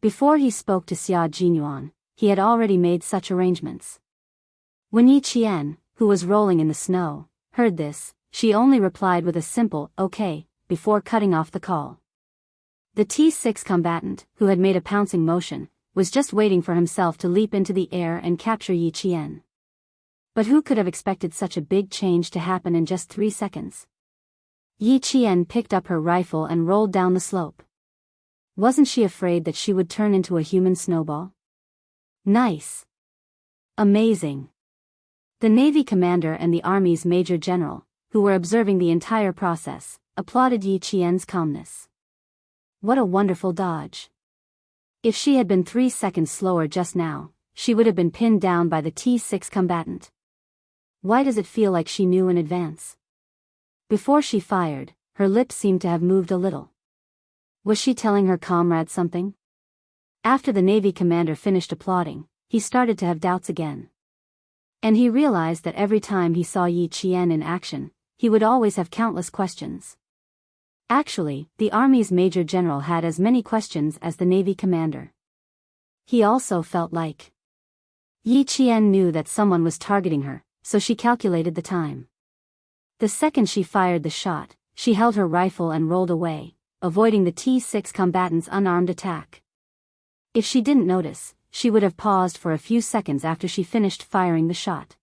Before he spoke to Xia Jinyuan, he had already made such arrangements. When Yi Qian, who was rolling in the snow, heard this, she only replied with a simple, okay, before cutting off the call. The T6 combatant, who had made a pouncing motion, was just waiting for himself to leap into the air and capture Yi Qian. But who could have expected such a big change to happen in just 3 seconds? Yi Qian picked up her rifle and rolled down the slope. Wasn't she afraid that she would turn into a human snowball? Nice. Amazing. The Navy commander and the Army's Major General, who were observing the entire process, applauded Yi Qian's calmness. What a wonderful dodge. If she had been 3 seconds slower just now, she would have been pinned down by the T6 combatant. Why does it feel like she knew in advance? Before she fired, her lips seemed to have moved a little. Was she telling her comrade something? After the Navy commander finished applauding, he started to have doubts again. And he realized that every time he saw Yi Qian in action, he would always have countless questions. Actually, the Army's Major General had as many questions as the Navy commander. He also felt like Yi Qian knew that someone was targeting her, so she calculated the time. The second she fired the shot, she held her rifle and rolled away, avoiding the T6 combatant's unarmed attack. If she didn't notice, she would have paused for a few seconds after she finished firing the shot.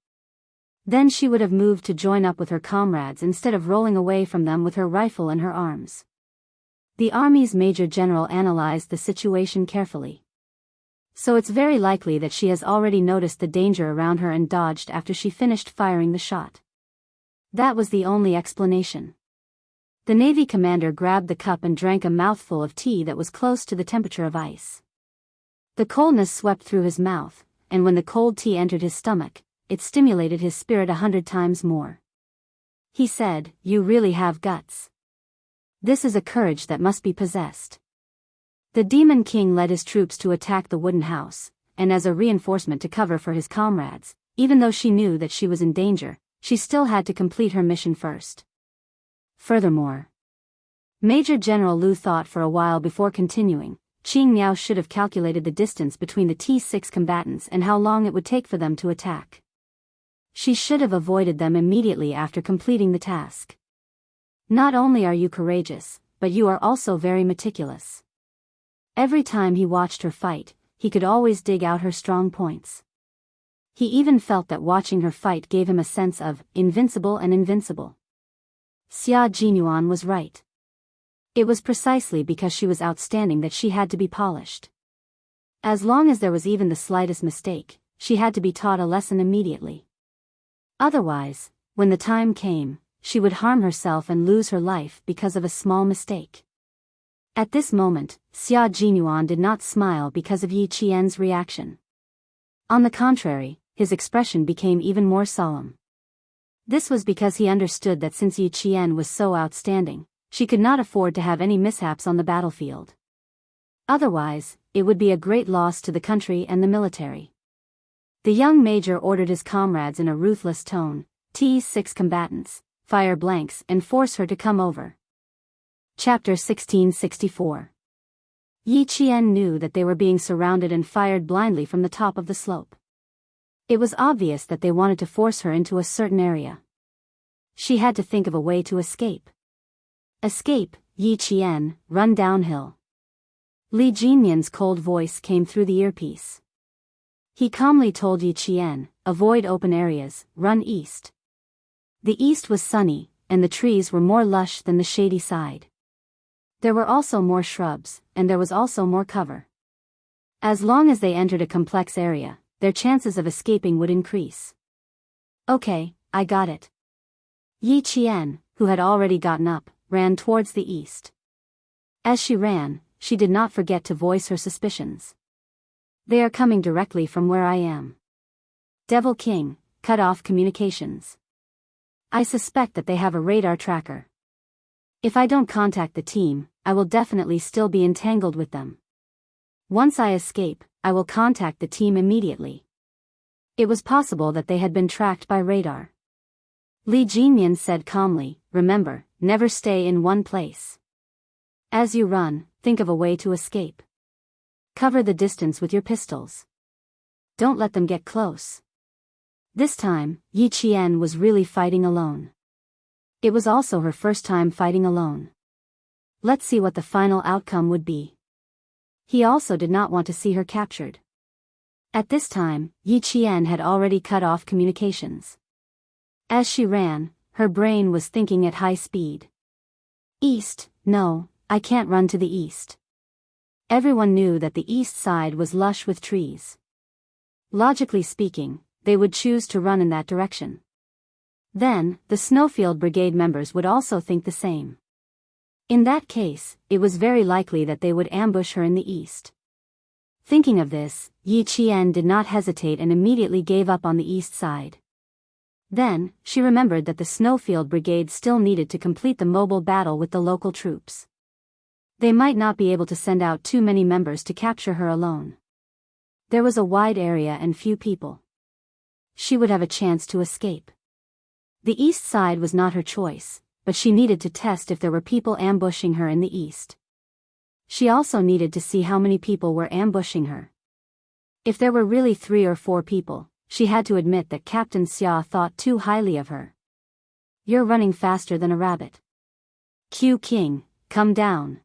Then she would have moved to join up with her comrades instead of rolling away from them with her rifle in her arms. The Army's Major General analyzed the situation carefully. So it's very likely that she has already noticed the danger around her and dodged after she finished firing the shot. That was the only explanation. The Navy commander grabbed the cup and drank a mouthful of tea that was close to the temperature of ice. The coldness swept through his mouth, and when the cold tea entered his stomach, it stimulated his spirit 100 times more. He said, "You really have guts. This is a courage that must be possessed." The Demon King led his troops to attack the wooden house, and as a reinforcement to cover for his comrades, even though she knew that she was in danger, she still had to complete her mission first. Furthermore, Major General Lu thought for a while before continuing. Qing Miao should have calculated the distance between the T6 combatants and how long it would take for them to attack. She should have avoided them immediately after completing the task. Not only are you courageous, but you are also very meticulous. Every time he watched her fight, he could always dig out her strong points. He even felt that watching her fight gave him a sense of invincible and invincible. Xia Jinyuan was right. It was precisely because she was outstanding that she had to be polished. As long as there was even the slightest mistake, she had to be taught a lesson immediately. Otherwise, when the time came, she would harm herself and lose her life because of a small mistake. At this moment, Xia Jinyuan did not smile because of Yi Qian's reaction. On the contrary, his expression became even more solemn. This was because he understood that since Yi Qian was so outstanding, she could not afford to have any mishaps on the battlefield. Otherwise, it would be a great loss to the country and the military. The young major ordered his comrades in a ruthless tone, T6 combatants, fire blanks and force her to come over. Chapter 1664. Yi Qian knew that they were being surrounded and fired blindly from the top of the slope. It was obvious that they wanted to force her into a certain area. She had to think of a way to escape. Escape, Yi Qian, run downhill. Li Jinmian's cold voice came through the earpiece. He calmly told Yi Qian, avoid open areas, run east. The east was sunny, and the trees were more lush than the shady side. There were also more shrubs, and there was also more cover. As long as they entered a complex area, their chances of escaping would increase. Okay, I got it. Yi Qian, who had already gotten up, ran towards the east. As she ran, she did not forget to voice her suspicions. They are coming directly from where I am. Devil King, cut off communications. I suspect that they have a radar tracker. If I don't contact the team, I will definitely still be entangled with them. Once I escape, I will contact the team immediately. It was possible that they had been tracked by radar. Li Jinyan said calmly, remember, never stay in one place. As you run, think of a way to escape. Cover the distance with your pistols. Don't let them get close. This time, Yi Qian was really fighting alone. It was also her first time fighting alone. Let's see what the final outcome would be. He also did not want to see her captured. At this time, Yi Qian had already cut off communications. As she ran, her brain was thinking at high speed. East, no, I can't run to the east. Everyone knew that the east side was lush with trees. Logically speaking, they would choose to run in that direction. Then, the Snowfield Brigade members would also think the same. In that case, it was very likely that they would ambush her in the east. Thinking of this, Yi Qian did not hesitate and immediately gave up on the east side. Then, she remembered that the Snowfield Brigade still needed to complete the mobile battle with the local troops. They might not be able to send out too many members to capture her alone. There was a wide area and few people. She would have a chance to escape. The east side was not her choice, but she needed to test if there were people ambushing her in the east. She also needed to see how many people were ambushing her. If there were really 3 or 4 people, she had to admit that Captain Xia thought too highly of her. You're running faster than a rabbit. Q King, come down.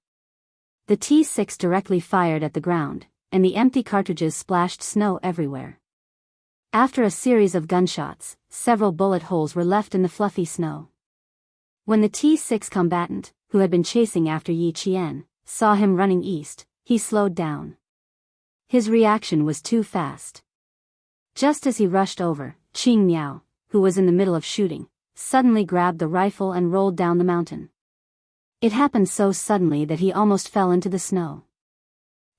The T6 directly fired at the ground, and the empty cartridges splashed snow everywhere. After a series of gunshots, several bullet holes were left in the fluffy snow. When the T6 combatant, who had been chasing after Yi Qian, saw him running east, he slowed down. His reaction was too fast. Just as he rushed over, Qing Miao, who was in the middle of shooting, suddenly grabbed the rifle and rolled down the mountain. It happened so suddenly that he almost fell into the snow.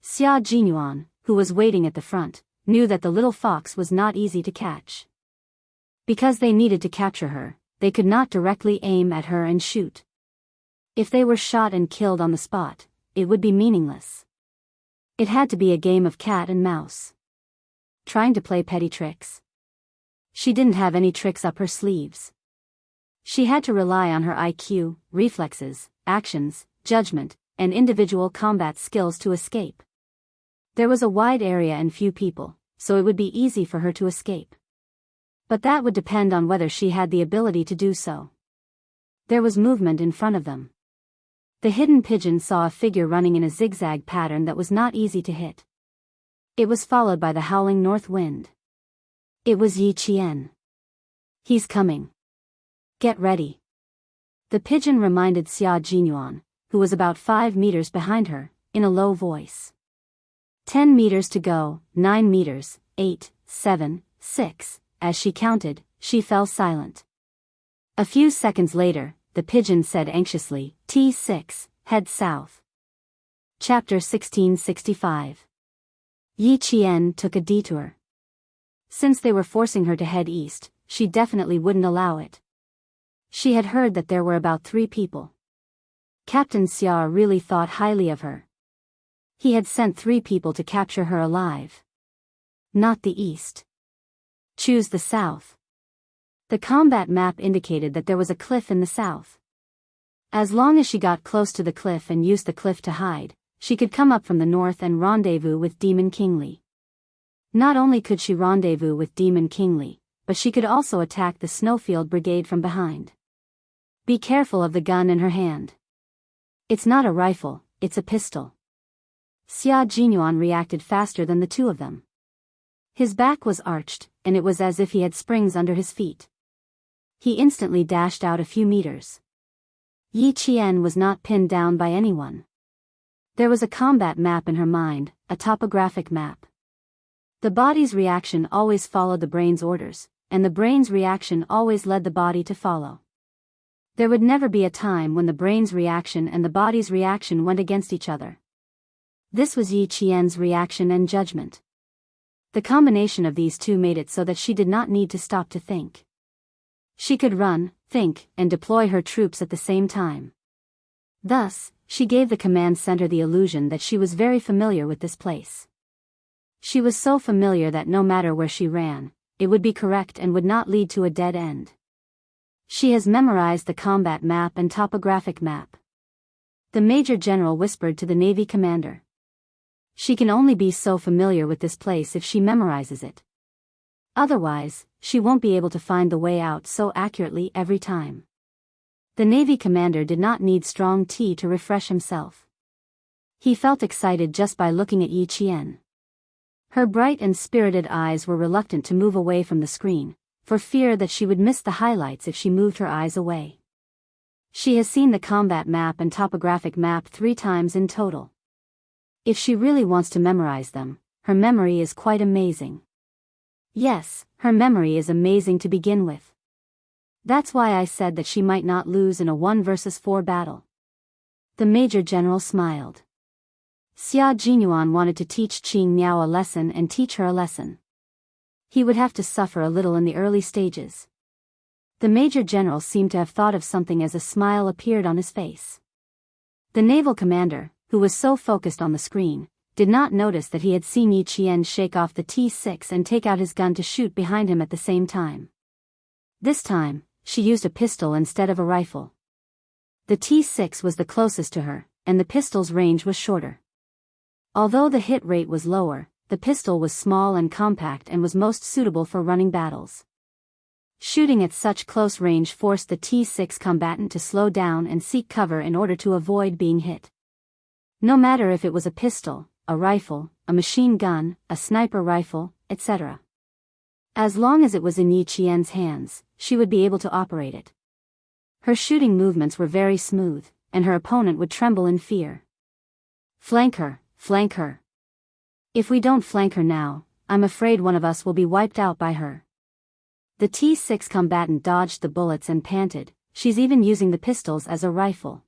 Xia Jinyuan, who was waiting at the front, knew that the little fox was not easy to catch. Because they needed to capture her, they could not directly aim at her and shoot. If they were shot and killed on the spot, it would be meaningless. It had to be a game of cat and mouse. Trying to play petty tricks. She didn't have any tricks up her sleeves. She had to rely on her IQ, reflexes, actions, judgment, and individual combat skills to escape. There was a wide area and few people, so it would be easy for her to escape. But that would depend on whether she had the ability to do so. There was movement in front of them. The hidden pigeon saw a figure running in a zigzag pattern that was not easy to hit. It was followed by the howling north wind. It was Yi Qian. He's coming. Get ready. The pigeon reminded Xia Jinyuan, who was about 5 meters behind her, in a low voice. 10 meters to go, 9 meters, 8, 7, 6, as she counted, she fell silent. A few seconds later, the pigeon said anxiously, T6, head south. Chapter 1665. Yi Qian took a detour. Since they were forcing her to head east, she definitely wouldn't allow it. She had heard that there were about 3 people. Captain Xia really thought highly of her. He had sent 3 people to capture her alive. Not the east. Choose the south. The combat map indicated that there was a cliff in the south. As long as she got close to the cliff and used the cliff to hide, she could come up from the north and rendezvous with Demon King Li. Not only could she rendezvous with Demon King Li, but she could also attack the Snowfield Brigade from behind. Be careful of the gun in her hand. It's not a rifle, it's a pistol. Xia Jinyuan reacted faster than the 2 of them. His back was arched, and it was as if he had springs under his feet. he instantly dashed out a few meters. Yi Qian was not pinned down by anyone. There was a combat map in her mind, a topographic map. The body's reaction always followed the brain's orders, and the brain's reaction always led the body to follow. There would never be a time when the brain's reaction and the body's reaction went against each other. This was Yi Qian's reaction and judgment. The combination of these two made it so that she did not need to stop to think. She could run, think, and deploy her troops at the same time. Thus, she gave the command center the illusion that she was very familiar with this place. She was so familiar that no matter where she ran, it would be correct and would not lead to a dead end. She has memorized the combat map and topographic map. The Major General whispered to the Navy commander. She can only be so familiar with this place if she memorizes it. Otherwise, she won't be able to find the way out so accurately every time. The Navy commander did not need strong tea to refresh himself. He felt excited just by looking at Yi Qian. Her bright and spirited eyes were reluctant to move away from the screen, for fear that she would miss the highlights if she moved her eyes away. She has seen the combat map and topographic map 3 times in total. If she really wants to memorize them, her memory is quite amazing. Yes, her memory is amazing to begin with. That's why I said that she might not lose in a 1 versus 4 battle. The Major General smiled. Xia Jinyuan wanted to teach Qing Miao a lesson and teach her a lesson. He would have to suffer a little in the early stages. The Major General seemed to have thought of something as a smile appeared on his face. The naval commander, who was so focused on the screen, did not notice that he had seen Yi Qian shake off the T6 and take out his gun to shoot behind him at the same time. This time, she used a pistol instead of a rifle. The T6 was the closest to her, and the pistol's range was shorter. Although the hit rate was lower, the pistol was small and compact and was most suitable for running battles. Shooting at such close range forced the T6 combatant to slow down and seek cover in order to avoid being hit. No matter if it was a pistol, a rifle, a machine gun, a sniper rifle, etc. As long as it was in Yi Qian's hands, she would be able to operate it. Her shooting movements were very smooth, and her opponent would tremble in fear. Flank her, flank her. If we don't flank her now, I'm afraid one of us will be wiped out by her. The T6 combatant dodged the bullets and panted, she's even using the pistols as a rifle.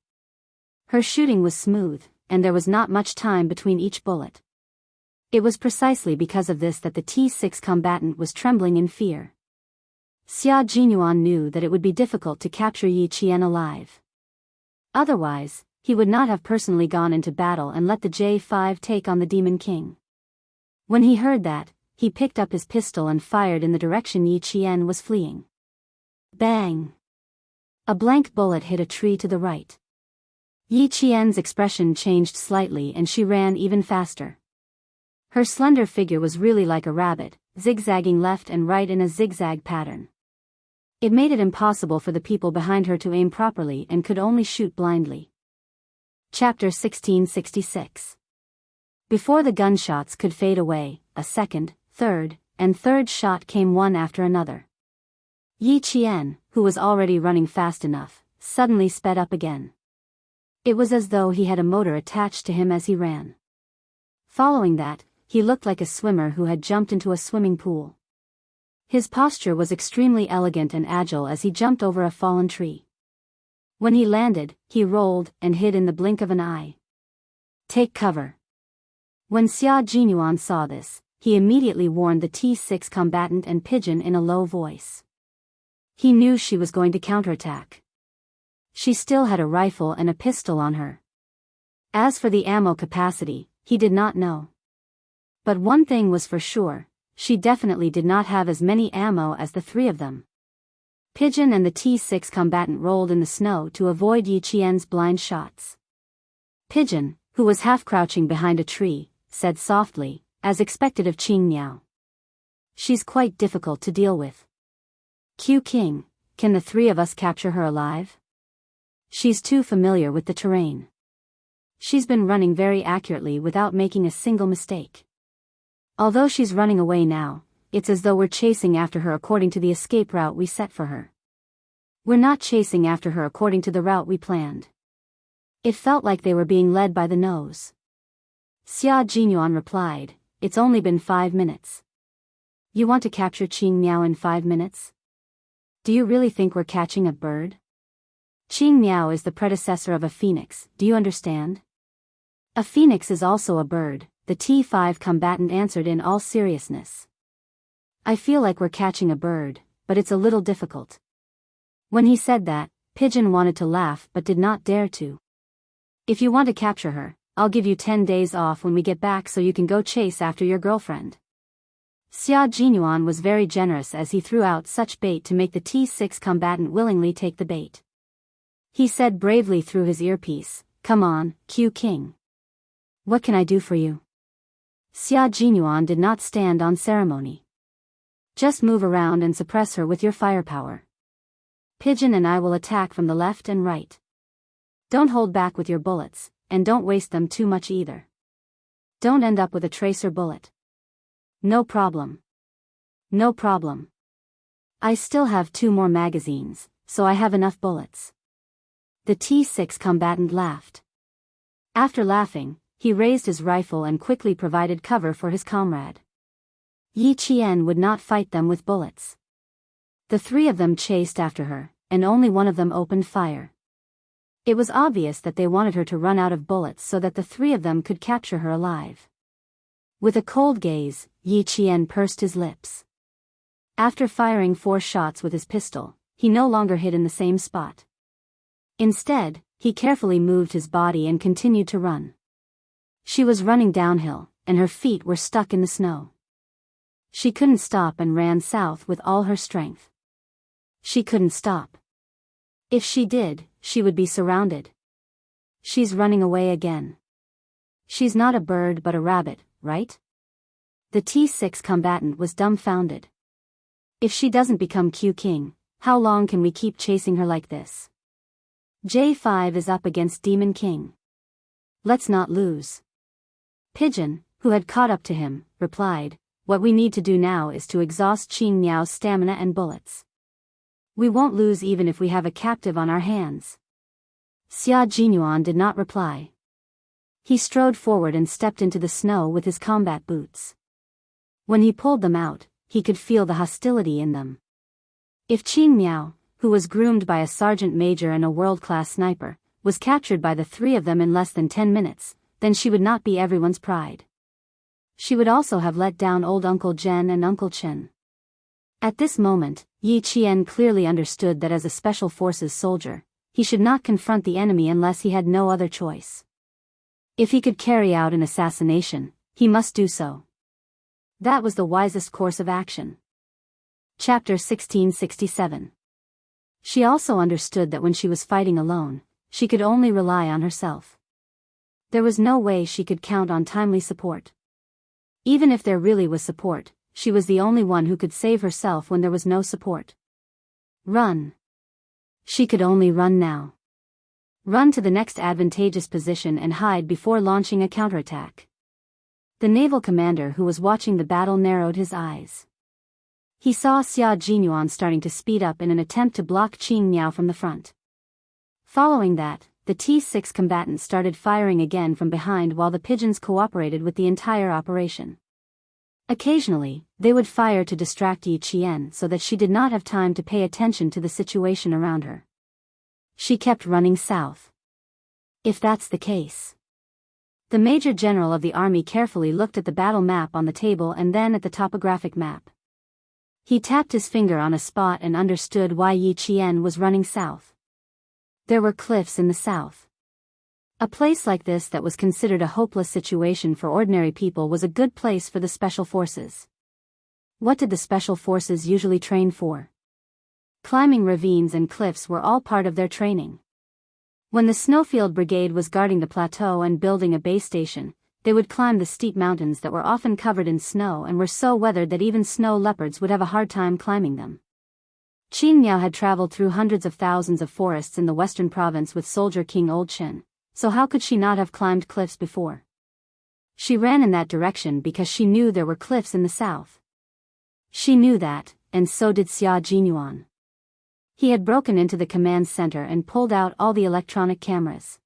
Her shooting was smooth, and there was not much time between each bullet. It was precisely because of this that the T6 combatant was trembling in fear. Xia Jinyuan knew that it would be difficult to capture Yi Qian alive. Otherwise, he would not have personally gone into battle and let the J5 take on the Demon King. When he heard that, he picked up his pistol and fired in the direction Yi Qian was fleeing. Bang! A blank bullet hit a tree to the right. Yi Qian's expression changed slightly and she ran even faster. Her slender figure was really like a rabbit, zigzagging left and right in a zigzag pattern. It made it impossible for the people behind her to aim properly and could only shoot blindly. Chapter 1666. Before the gunshots could fade away, a second, third, and third shot came one after another. Yi Qian, who was already running fast enough, suddenly sped up again. It was as though he had a motor attached to him as he ran. Following that, he looked like a swimmer who had jumped into a swimming pool. His posture was extremely elegant and agile as he jumped over a fallen tree. When he landed, he rolled and hid in the blink of an eye. Take cover. When Xia Jinyuan saw this, he immediately warned the T6 combatant and Pigeon in a low voice. He knew she was going to counterattack. She still had a rifle and a pistol on her. As for the ammo capacity, he did not know. But one thing was for sure, she definitely did not have as many ammo as the 3 of them. Pigeon and the T6 combatant rolled in the snow to avoid Yi Qian's blind shots. Pigeon, who was half crouching behind a tree, said softly, as expected of Qing Miao. She's quite difficult to deal with. Q King, can the 3 of us capture her alive? She's too familiar with the terrain. She's been running very accurately without making a single mistake. Although she's running away now, it's as though we're chasing after her according to the escape route we set for her. We're not chasing after her according to the route we planned. It felt like they were being led by the nose. Xia Jinyuan replied, it's only been 5 minutes. You want to capture Qing Miao in 5 minutes? Do you really think we're catching a bird? Qing Miao is the predecessor of a phoenix, do you understand? A phoenix is also a bird, the T5 combatant answered in all seriousness. I feel like we're catching a bird, but it's a little difficult. When he said that, Pigeon wanted to laugh but did not dare to. If you want to capture her, I'll give you 10 days off when we get back so you can go chase after your girlfriend. Xia Jinyuan was very generous as he threw out such bait to make the T6 combatant willingly take the bait. He said bravely through his earpiece, come on, Q King. What can I do for you? Xia Jinyuan did not stand on ceremony. Just move around and suppress her with your firepower. Pigeon and I will attack from the left and right. Don't hold back with your bullets, and don't waste them too much either. Don't end up with a tracer bullet. No problem. No problem. I still have 2 more magazines, so I have enough bullets. The T6 combatant laughed. After laughing, he raised his rifle and quickly provided cover for his comrade. Yi Qian would not fight them with bullets. The 3 of them chased after her, and only one of them opened fire. It was obvious that they wanted her to run out of bullets so that the 3 of them could capture her alive. With a cold gaze, Yi Qian pursed his lips. After firing 4 shots with his pistol, he no longer hit in the same spot. Instead, he carefully moved his body and continued to run. She was running downhill, and her feet were stuck in the snow. She couldn't stop and ran south with all her strength. She couldn't stop. If she did, she would be surrounded. She's running away again. She's not a bird but a rabbit, right? The T6 combatant was dumbfounded. If she doesn't become Q King, how long can we keep chasing her like this? J5 is up against Demon King. Let's not lose. Pigeon, who had caught up to him, replied, what we need to do now is to exhaust Qing Miao's stamina and bullets. We won't lose even if we have a captive on our hands. Xia Jinyuan did not reply. He strode forward and stepped into the snow with his combat boots. When he pulled them out, he could feel the hostility in them. If Qing Miao, who was groomed by a sergeant major and a world-class sniper, was captured by the 3 of them in less than 10 minutes, then she would not be everyone's pride. She would also have let down old Uncle Jen and Uncle Chen. At this moment, Yi Qian clearly understood that as a Special Forces soldier, he should not confront the enemy unless he had no other choice. If he could carry out an assassination, he must do so. That was the wisest course of action. Chapter 1667. She also understood that when she was fighting alone, she could only rely on herself. There was no way she could count on timely support. Even if there really was support, she was the only one who could save herself when there was no support. Run. She could only run now. Run to the next advantageous position and hide before launching a counterattack. The naval commander who was watching the battle narrowed his eyes. He saw Xia Jinyuan starting to speed up in an attempt to block Qing Miao from the front. Following that, the T6 combatants started firing again from behind while the pigeons cooperated with the entire operation. Occasionally, they would fire to distract Yi Qian so that she did not have time to pay attention to the situation around her. She kept running south. If that's the case. The Major General of the army carefully looked at the battle map on the table and then at the topographic map. He tapped his finger on a spot and understood why Yi Qian was running south. There were cliffs in the south. A place like this that was considered a hopeless situation for ordinary people was a good place for the Special Forces. What did the Special Forces usually train for? Climbing ravines and cliffs were all part of their training. When the Snowfield Brigade was guarding the plateau and building a base station, they would climb the steep mountains that were often covered in snow and were so weathered that even snow leopards would have a hard time climbing them. Qing Miao had traveled through hundreds of thousands of forests in the western province with soldier King Old Chen. So how could she not have climbed cliffs before? She ran in that direction because she knew there were cliffs in the south. She knew that, and so did Xia Jinyuan. He had broken into the command center and pulled out all the electronic cameras.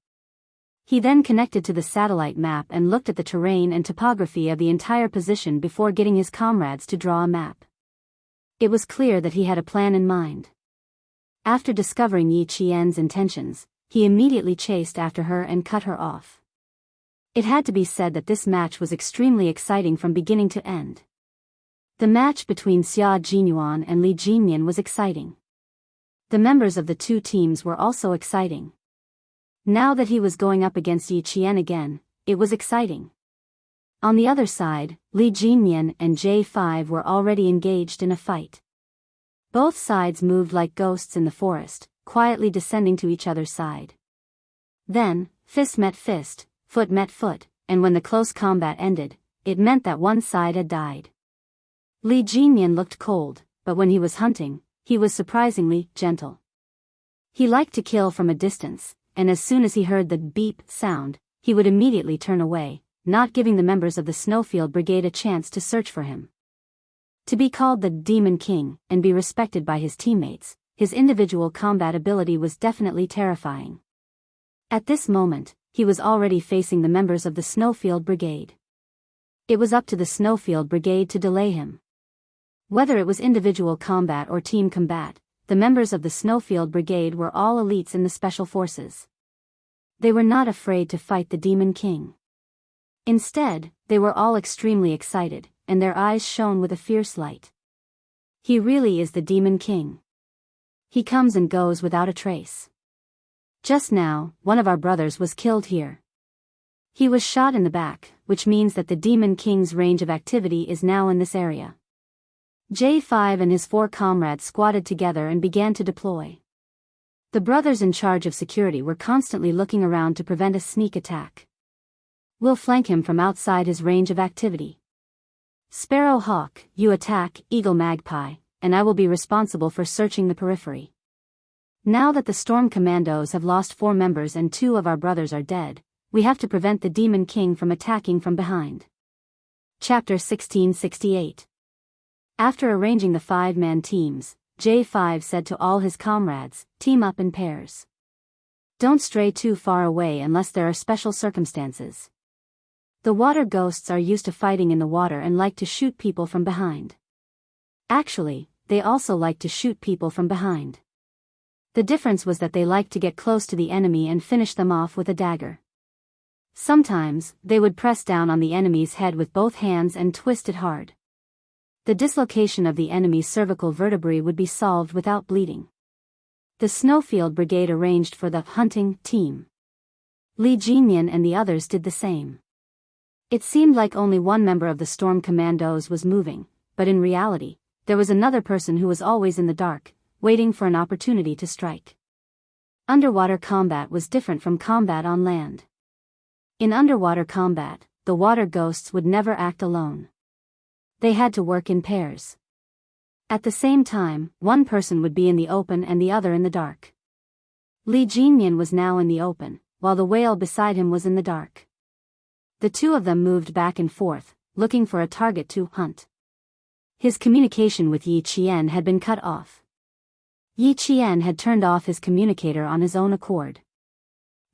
He then connected to the satellite map and looked at the terrain and topography of the entire position before getting his comrades to draw a map. It was clear that he had a plan in mind. After discovering Yi Qian's intentions, he immediately chased after her and cut her off. It had to be said that this match was extremely exciting from beginning to end. The match between Xia Jinyuan and Li Jinyan was exciting. The members of the two teams were also exciting. Now that he was going up against Yi Qian again, it was exciting. On the other side, Li Jinyan and J5 were already engaged in a fight. Both sides moved like ghosts in the forest, quietly descending to each other's side. Then, fist met fist, foot met foot, and when the close combat ended, it meant that one side had died. Li Jinyan looked cold, but when he was hunting, he was surprisingly gentle. He liked to kill from a distance, and as soon as he heard the beep sound, he would immediately turn away, not giving the members of the Snowfield Brigade a chance to search for him. To be called the Demon King and be respected by his teammates, his individual combat ability was definitely terrifying. At this moment, he was already facing the members of the Snowfield Brigade. It was up to the Snowfield Brigade to delay him. Whether it was individual combat or team combat, the members of the Snowfield Brigade were all elites in the special forces. They were not afraid to fight the Demon King. Instead, they were all extremely excited, and their eyes shone with a fierce light. He really is the Demon King. He comes and goes without a trace. Just now, one of our brothers was killed here. He was shot in the back, which means that the Demon King's range of activity is now in this area. J5 and his 4 comrades squatted together and began to deploy. The brothers in charge of security were constantly looking around to prevent a sneak attack. We'll flank him from outside his range of activity. Sparrow Hawk, you attack Eagle Magpie, and I will be responsible for searching the periphery. Now that the Storm Commandos have lost 4 members and 2 of our brothers are dead, we have to prevent the Demon King from attacking from behind. Chapter 1668. After arranging the 5-man teams, J5 said to all his comrades, team up in pairs. Don't stray too far away unless there are special circumstances. The water ghosts are used to fighting in the water and like to shoot people from behind. Actually, they also like to shoot people from behind. The difference was that they liked to get close to the enemy and finish them off with a dagger. Sometimes, they would press down on the enemy's head with both hands and twist it hard. The dislocation of the enemy's cervical vertebrae would be solved without bleeding. The Snowfield Brigade arranged for the hunting team. Li Jinyan and the others did the same. It seemed like only one member of the Storm Commandos was moving, but in reality, there was another person who was always in the dark, waiting for an opportunity to strike. Underwater combat was different from combat on land. In underwater combat, the water ghosts would never act alone. They had to work in pairs. At the same time, one person would be in the open and the other in the dark. Li Jinyan was now in the open, while the whale beside him was in the dark. The two of them moved back and forth, looking for a target to hunt. His communication with Yi Qian had been cut off. Yi Qian had turned off his communicator on his own accord.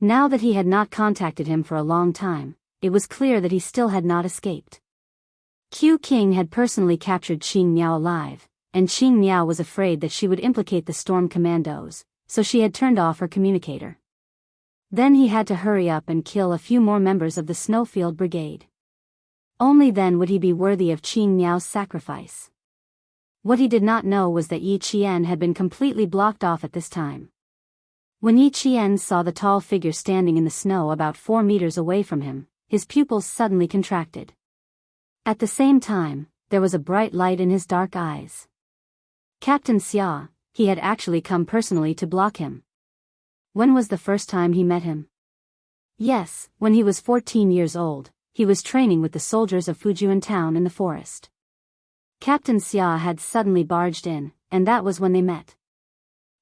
Now that he had not contacted him for a long time, it was clear that he still had not escaped. Q King had personally captured Qing Miao alive, and Qing Miao was afraid that she would implicate the Storm Commandos, so she had turned off her communicator. Then he had to hurry up and kill a few more members of the Snowfield Brigade. Only then would he be worthy of Qing Miao's sacrifice. What he did not know was that Yi Qian had been completely blocked off at this time. When Yi Qian saw the tall figure standing in the snow about 4 meters away from him, his pupils suddenly contracted. At the same time, there was a bright light in his dark eyes. Captain Xia, he had actually come personally to block him. When was the first time he met him? Yes, when he was 14 years old, he was training with the soldiers of Fujian town in the forest. Captain Xia had suddenly barged in, and that was when they met.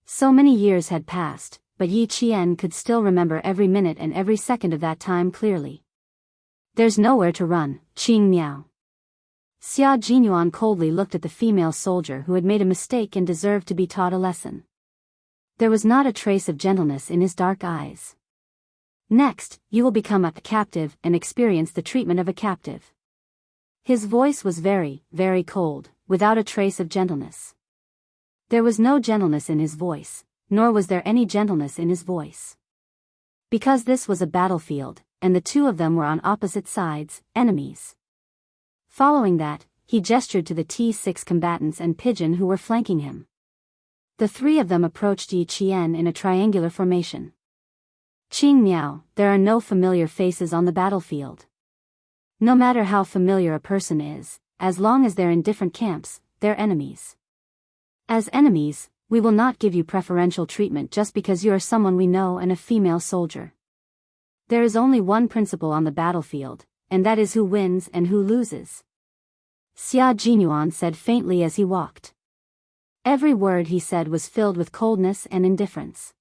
So many years had passed, but Yi Qian could still remember every minute and every second of that time clearly. There's nowhere to run, Qing Miao. Xia Jinyuan coldly looked at the female soldier who had made a mistake and deserved to be taught a lesson. There was not a trace of gentleness in his dark eyes. Next, you will become a captive and experience the treatment of a captive. His voice was very, very cold, without a trace of gentleness. There was no gentleness in his voice, nor was there any gentleness in his voice. Because this was a battlefield, and the two of them were on opposite sides, enemies. Following that, he gestured to the T6 combatants and Pigeon who were flanking him. The three of them approached Yi Qian in a triangular formation. Qing Miao, there are no familiar faces on the battlefield. No matter how familiar a person is, as long as they're in different camps, they're enemies. As enemies, we will not give you preferential treatment just because you are someone we know and a female soldier. There is only one principle on the battlefield, and that is who wins and who loses. Xia Jinyuan said faintly as he walked. Every word he said was filled with coldness and indifference.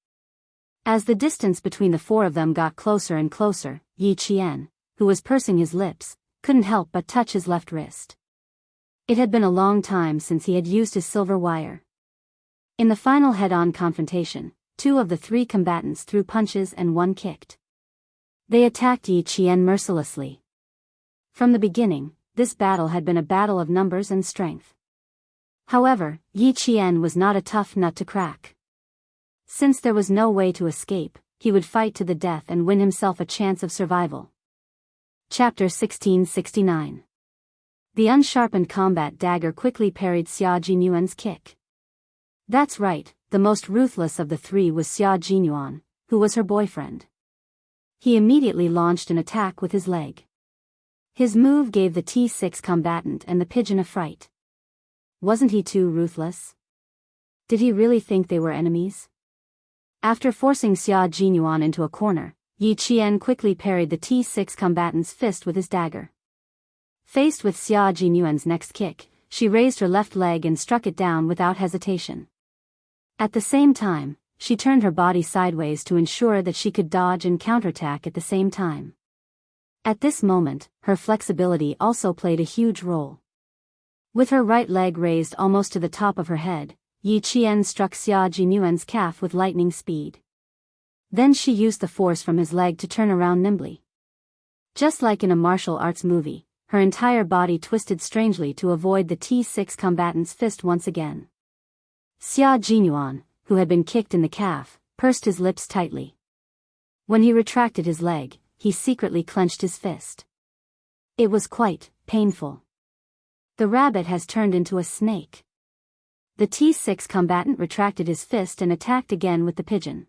As the distance between the four of them got closer and closer, Yi Qian, who was pursing his lips, couldn't help but touch his left wrist. It had been a long time since he had used his silver wire. In the final head-on confrontation, two of the three combatants threw punches and one kicked. They attacked Yi Qian mercilessly. From the beginning, this battle had been a battle of numbers and strength. However, Yi Qian was not a tough nut to crack. Since there was no way to escape, he would fight to the death and win himself a chance of survival. Chapter 1669. The unsharpened combat dagger quickly parried Xia Jinyuan's kick. That's right, the most ruthless of the three was Xia Jinyuan, who was her boyfriend. He immediately launched an attack with his leg. His move gave the T6 combatant and the Pigeon a fright. Wasn't he too ruthless? Did he really think they were enemies? After forcing Xia Jinyuan into a corner, Yi Qian quickly parried the T6 combatant's fist with his dagger. Faced with Xia Jinyuan's next kick, she raised her left leg and struck it down without hesitation. At the same time, she turned her body sideways to ensure that she could dodge and counterattack at the same time. At this moment, her flexibility also played a huge role. With her right leg raised almost to the top of her head, Yi Qian struck Xia Jinyuan's calf with lightning speed. Then she used the force from his leg to turn around nimbly. Just like in a martial arts movie, her entire body twisted strangely to avoid the T6 combatant's fist once again. Xia Jinyuan, who had been kicked in the calf, pursed his lips tightly. When he retracted his leg, he secretly clenched his fist. It was quite painful. The rabbit has turned into a snake. The T6 combatant retracted his fist and attacked again with the pigeon.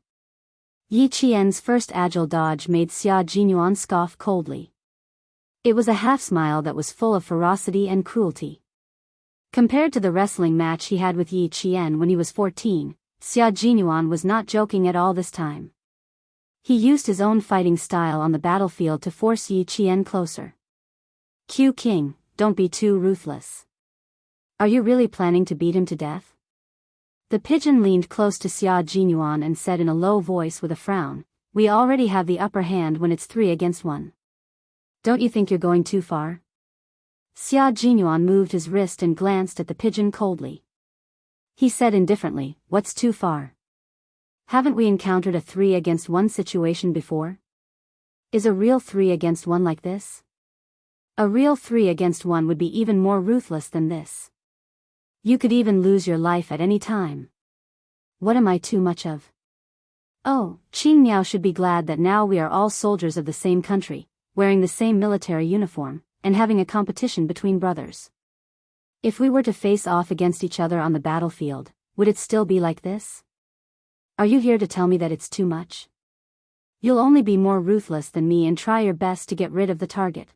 Yi Qian's first agile dodge made Xia Jinyuan scoff coldly. It was a half-smile that was full of ferocity and cruelty. Compared to the wrestling match he had with Yi Qian when he was 14, Xia Jinyuan was not joking at all this time. He used his own fighting style on the battlefield to force Yi Qian closer. Q King, don't be too ruthless. Are you really planning to beat him to death? The pigeon leaned close to Xia Jinyuan and said in a low voice with a frown, we already have the upper hand when it's 3 against 1. Don't you think you're going too far? Xia Jinyuan moved his wrist and glanced at the pigeon coldly. He said indifferently, what's too far? Haven't we encountered a 3 against 1 situation before? Is a real 3 against 1 like this? A real 3 against 1 would be even more ruthless than this. You could even lose your life at any time. What am I too much of? Oh, Qing Miao should be glad that now we are all soldiers of the same country, wearing the same military uniform, and having a competition between brothers. If we were to face off against each other on the battlefield, would it still be like this? Are you here to tell me that it's too much? You'll only be more ruthless than me and try your best to get rid of the target.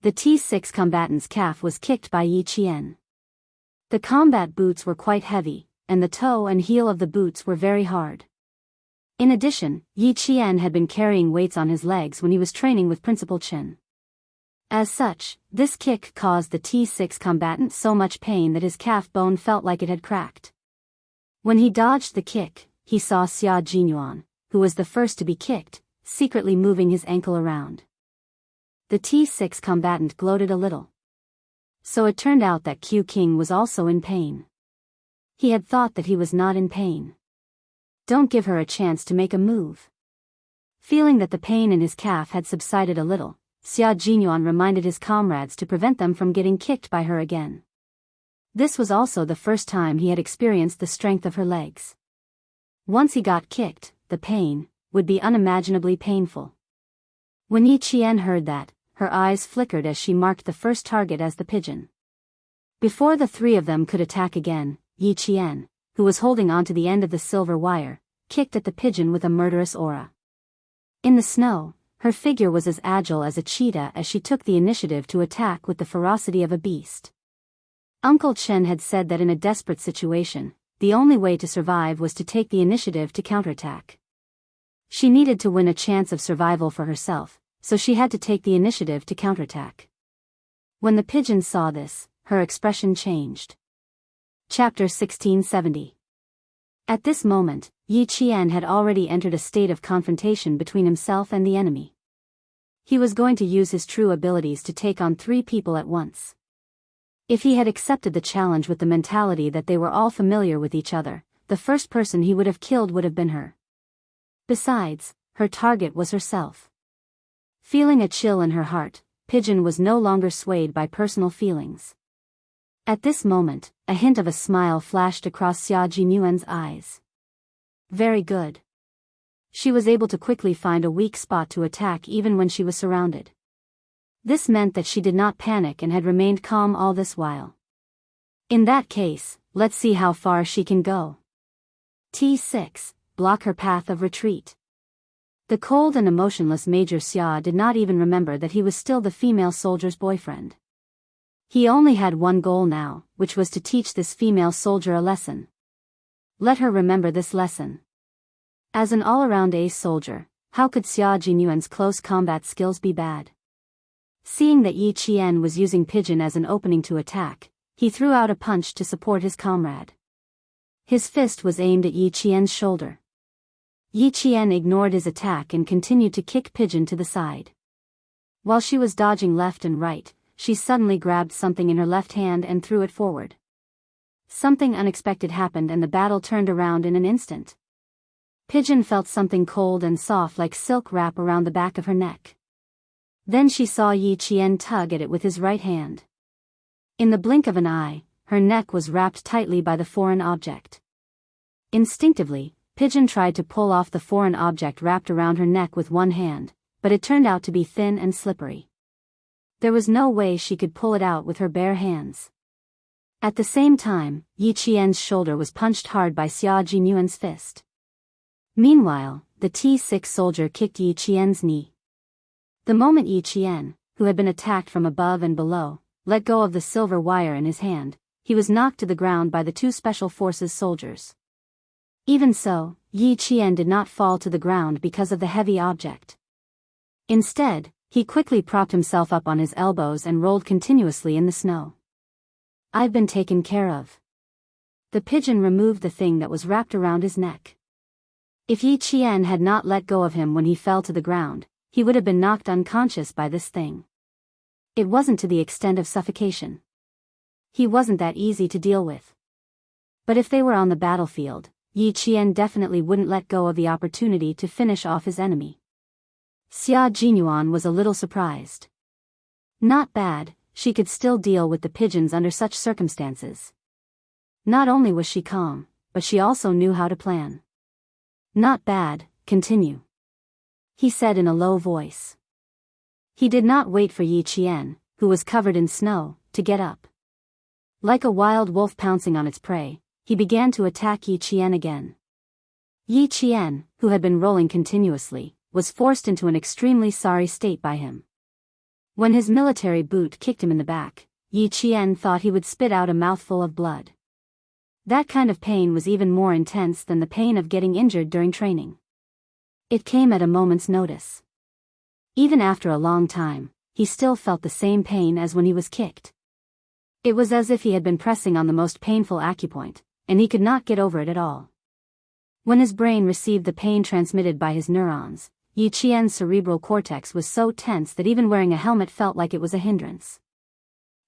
The T6 combatant's calf was kicked by Yi Qian. The combat boots were quite heavy, and the toe and heel of the boots were very hard. In addition, Yi Qian had been carrying weights on his legs when he was training with Principal Chen. As such, this kick caused the T6 combatant so much pain that his calf bone felt like it had cracked. When he dodged the kick, he saw Xia Jinyuan, who was the first to be kicked, secretly moving his ankle around. The T6 combatant gloated a little. So it turned out that Q King was also in pain. He had thought that he was not in pain. Don't give her a chance to make a move. Feeling that the pain in his calf had subsided a little, Xia Jinyuan reminded his comrades to prevent them from getting kicked by her again. This was also the first time he had experienced the strength of her legs. Once he got kicked, the pain would be unimaginably painful. When Yi Qian heard that, her eyes flickered as she marked the first target as the pigeon. Before the three of them could attack again, Yi Qian, who was holding onto the end of the silver wire, kicked at the pigeon with a murderous aura. In the snow, her figure was as agile as a cheetah as she took the initiative to attack with the ferocity of a beast. Uncle Chen had said that in a desperate situation, the only way to survive was to take the initiative to counterattack. She needed to win a chance of survival for herself, so she had to take the initiative to counterattack. When the pigeon saw this, her expression changed. Chapter 1670. At this moment, Yi Qian had already entered a state of confrontation between himself and the enemy. He was going to use his true abilities to take on 3 people at once. If he had accepted the challenge with the mentality that they were all familiar with each other, the first person he would have killed would have been her. Besides, her target was herself. Feeling a chill in her heart, Pigeon was no longer swayed by personal feelings. At this moment, a hint of a smile flashed across Xia Jinyuan's eyes. Very good. She was able to quickly find a weak spot to attack even when she was surrounded. This meant that she did not panic and had remained calm all this while. In that case, let's see how far she can go. T6, block her path of retreat. The cold and emotionless Major Xia did not even remember that he was still the female soldier's boyfriend. He only had one goal now, which was to teach this female soldier a lesson. Let her remember this lesson. As an all-around ace soldier, how could Xia Jinyuan's close combat skills be bad? Seeing that Yi Qian was using Pigeon as an opening to attack, he threw out a punch to support his comrade. His fist was aimed at Yi Qian's shoulder. Yi Qian ignored his attack and continued to kick Pigeon to the side. While she was dodging left and right, she suddenly grabbed something in her left hand and threw it forward. Something unexpected happened and the battle turned around in an instant. Pigeon felt something cold and soft like silk wrap around the back of her neck. Then she saw Yi Qian tug at it with his right hand. In the blink of an eye, her neck was wrapped tightly by the foreign object. Instinctively, Pigeon tried to pull off the foreign object wrapped around her neck with one hand, but it turned out to be thin and slippery. There was no way she could pull it out with her bare hands. At the same time, Yi Qian's shoulder was punched hard by Xia Jinyuan's fist. Meanwhile, the T6 soldier kicked Yi Qian's knee. The moment Yi Qian, who had been attacked from above and below, let go of the silver wire in his hand, he was knocked to the ground by the 2 special forces soldiers. Even so, Yi Qian did not fall to the ground because of the heavy object. Instead, he quickly propped himself up on his elbows and rolled continuously in the snow. I've been taken care of. The pigeon removed the thing that was wrapped around his neck. If Yi Qian had not let go of him when he fell to the ground, he would have been knocked unconscious by this thing. It wasn't to the extent of suffocation. He wasn't that easy to deal with. But if they were on the battlefield, Yi Qian definitely wouldn't let go of the opportunity to finish off his enemy. Xia Jinyuan was a little surprised. Not bad, she could still deal with the pigeons under such circumstances. Not only was she calm, but she also knew how to plan. Not bad, continue. He said in a low voice. He did not wait for Yi Qian, who was covered in snow, to get up. Like a wild wolf pouncing on its prey, he began to attack Yi Qian again. Yi Qian, who had been rolling continuously, was forced into an extremely sorry state by him. When his military boot kicked him in the back, Yi Qian thought he would spit out a mouthful of blood. That kind of pain was even more intense than the pain of getting injured during training. It came at a moment's notice. Even after a long time, he still felt the same pain as when he was kicked. It was as if he had been pressing on the most painful acupoint, and he could not get over it at all. When his brain received the pain transmitted by his neurons, Yi Qian's cerebral cortex was so tense that even wearing a helmet felt like it was a hindrance.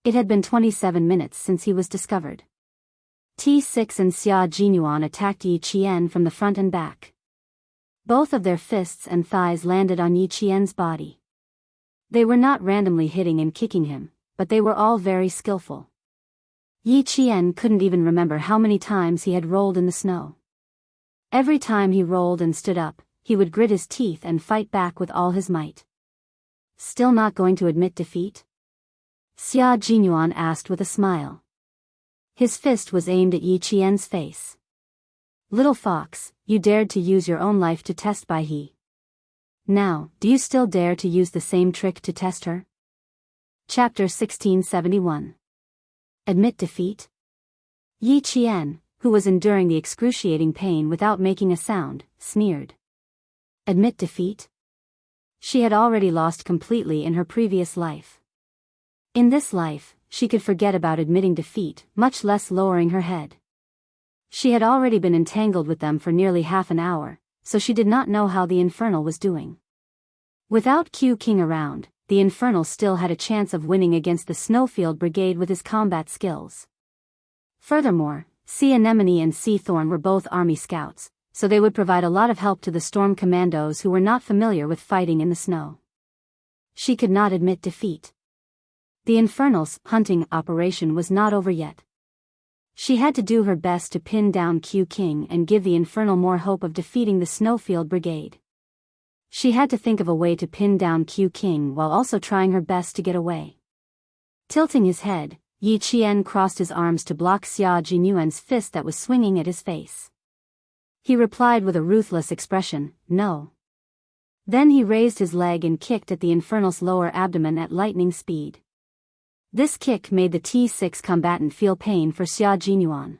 It had been 27 minutes since he was discovered. T6 and Xia Jinyuan attacked Yi Qian from the front and back. Both of their fists and thighs landed on Yi Qian's body. They were not randomly hitting and kicking him, but they were all very skillful. Yi Qian couldn't even remember how many times he had rolled in the snow. Every time he rolled and stood up, he would grit his teeth and fight back with all his might. Still not going to admit defeat? Xia Jinyuan asked with a smile. His fist was aimed at Yi Qian's face. Little fox, you dared to use your own life to test Bai He. Now, do you still dare to use the same trick to test her? Chapter 1671. Admit defeat? Yi Qian, who was enduring the excruciating pain without making a sound, sneered. Admit defeat? She had already lost completely in her previous life. In this life, she could forget about admitting defeat, much less lowering her head. She had already been entangled with them for nearly half an hour, so she did not know how the Infernal was doing. Without Q King around, the Infernal still had a chance of winning against the Snowfield Brigade with his combat skills. Furthermore, Sea Anemone and Sea Thorn were both army scouts, so they would provide a lot of help to the Storm Commandos who were not familiar with fighting in the snow. She could not admit defeat. The Infernal's hunting operation was not over yet. She had to do her best to pin down Q King and give the Infernal more hope of defeating the Snowfield Brigade. She had to think of a way to pin down Q King while also trying her best to get away. Tilting his head, Yi Qian crossed his arms to block Xia Jinyuan's fist that was swinging at his face. He replied with a ruthless expression, "No." Then he raised his leg and kicked at the Infernal's lower abdomen at lightning speed. This kick made the T6 combatant feel pain for Xia Jinyuan.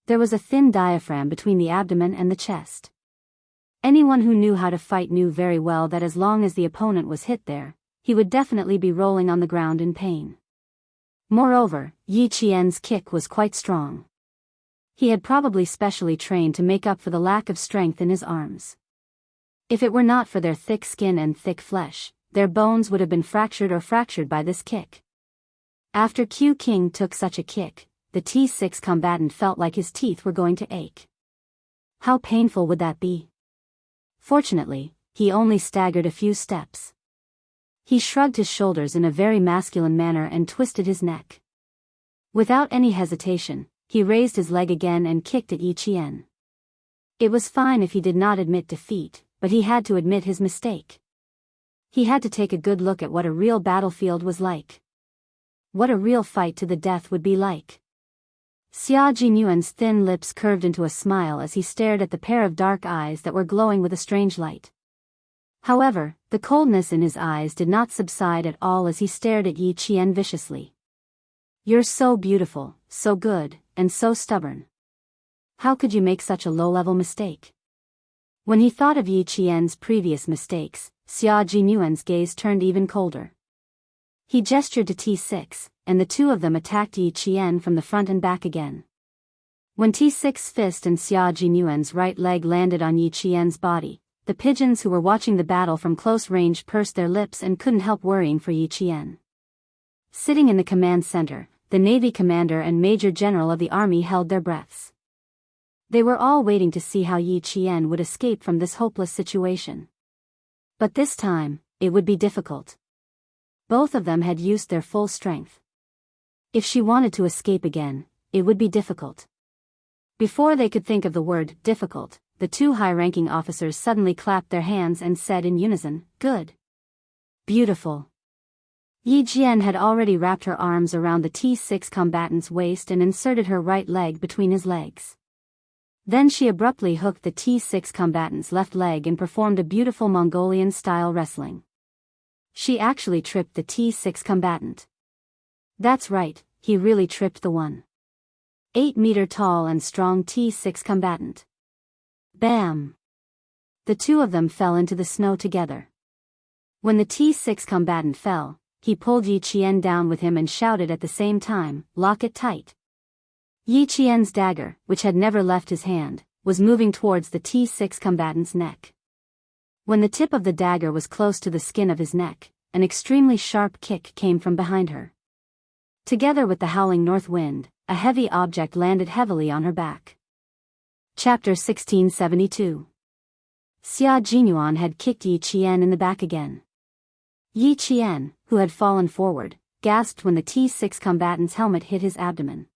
There was a thin diaphragm between the abdomen and the chest. Anyone who knew how to fight knew very well that as long as the opponent was hit there, he would definitely be rolling on the ground in pain. Moreover, Yi Qian's kick was quite strong. He had probably specially trained to make up for the lack of strength in his arms. If it were not for their thick skin and thick flesh, their bones would have been fractured by this kick. After Q King took such a kick, the T6 combatant felt like his teeth were going to ache. How painful would that be? Fortunately, he only staggered a few steps. He shrugged his shoulders in a very masculine manner and twisted his neck. Without any hesitation, he raised his leg again and kicked at Yi Qian. It was fine if he did not admit defeat, but he had to admit his mistake. He had to take a good look at what a real battlefield was like. What a real fight to the death would be like. Xia Jinyuan's thin lips curved into a smile as he stared at the pair of dark eyes that were glowing with a strange light. However, the coldness in his eyes did not subside at all as he stared at Yi Qian viciously. "You're so beautiful, so good, and so stubborn. How could you make such a low-level mistake?" When he thought of Yi Qian's previous mistakes, Xia Jinyuan's gaze turned even colder. He gestured to T6, and the two of them attacked Yi Qian from the front and back again. When T6's fist and Xia Jinyuan's right leg landed on Yi Qian's body, the pigeons who were watching the battle from close range pursed their lips and couldn't help worrying for Yi Qian. Sitting in the command center, the Navy commander and Major General of the Army held their breaths. They were all waiting to see how Yi Qian would escape from this hopeless situation. But this time, it would be difficult. Both of them had used their full strength. If she wanted to escape again, it would be difficult. Before they could think of the word difficult, the two high-ranking officers suddenly clapped their hands and said in unison, "Good. Beautiful." Yi Qian had already wrapped her arms around the T6 combatant's waist and inserted her right leg between his legs. Then she abruptly hooked the T6 combatant's left leg and performed a beautiful Mongolian-style wrestling. She actually tripped the T6 combatant. That's right, he really tripped the 1.8-meter tall and strong T6 combatant. Bam! The two of them fell into the snow together. When the T6 combatant fell, he pulled Yi Qian down with him and shouted at the same time, "Lock it tight." Yi Qian's dagger, which had never left his hand, was moving towards the T6 combatant's neck. When the tip of the dagger was close to the skin of his neck, an extremely sharp kick came from behind her. Together with the howling north wind, a heavy object landed heavily on her back. Chapter 1672. Xia Jinyuan had kicked Yi Qian in the back again. Yi Qian, who had fallen forward, gasped when the T6 combatant's helmet hit his abdomen.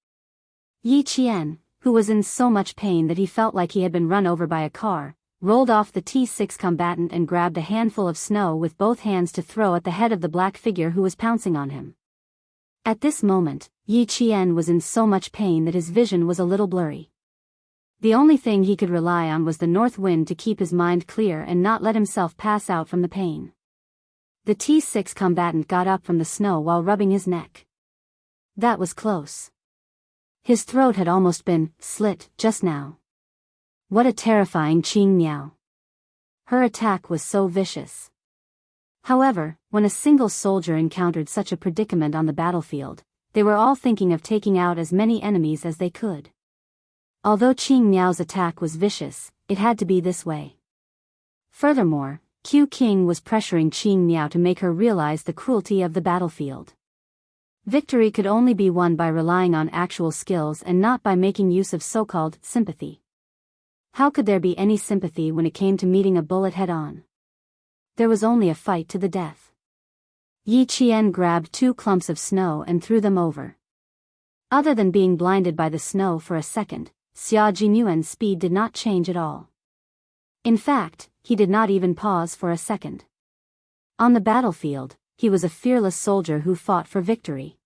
Yi Qian, who was in so much pain that he felt like he had been run over by a car, rolled off the T6 combatant and grabbed a handful of snow with both hands to throw at the head of the black figure who was pouncing on him. At this moment, Yi Qian was in so much pain that his vision was a little blurry. The only thing he could rely on was the north wind to keep his mind clear and not let himself pass out from the pain. The T6 combatant got up from the snow while rubbing his neck. That was close. His throat had almost been slit just now. What a terrifying Qing Miao. Her attack was so vicious. However, when a single soldier encountered such a predicament on the battlefield, they were all thinking of taking out as many enemies as they could. Although Qing Miao's attack was vicious, it had to be this way. Furthermore, Q King was pressuring Qing Miao to make her realize the cruelty of the battlefield. Victory could only be won by relying on actual skills and not by making use of so-called sympathy. How could there be any sympathy when it came to meeting a bullet head-on? There was only a fight to the death. Yi Qian grabbed 2 clumps of snow and threw them over. Other than being blinded by the snow for a second, Xia Jinyuan's speed did not change at all. In fact, he did not even pause for a second. On the battlefield, he was a fearless soldier who fought for victory.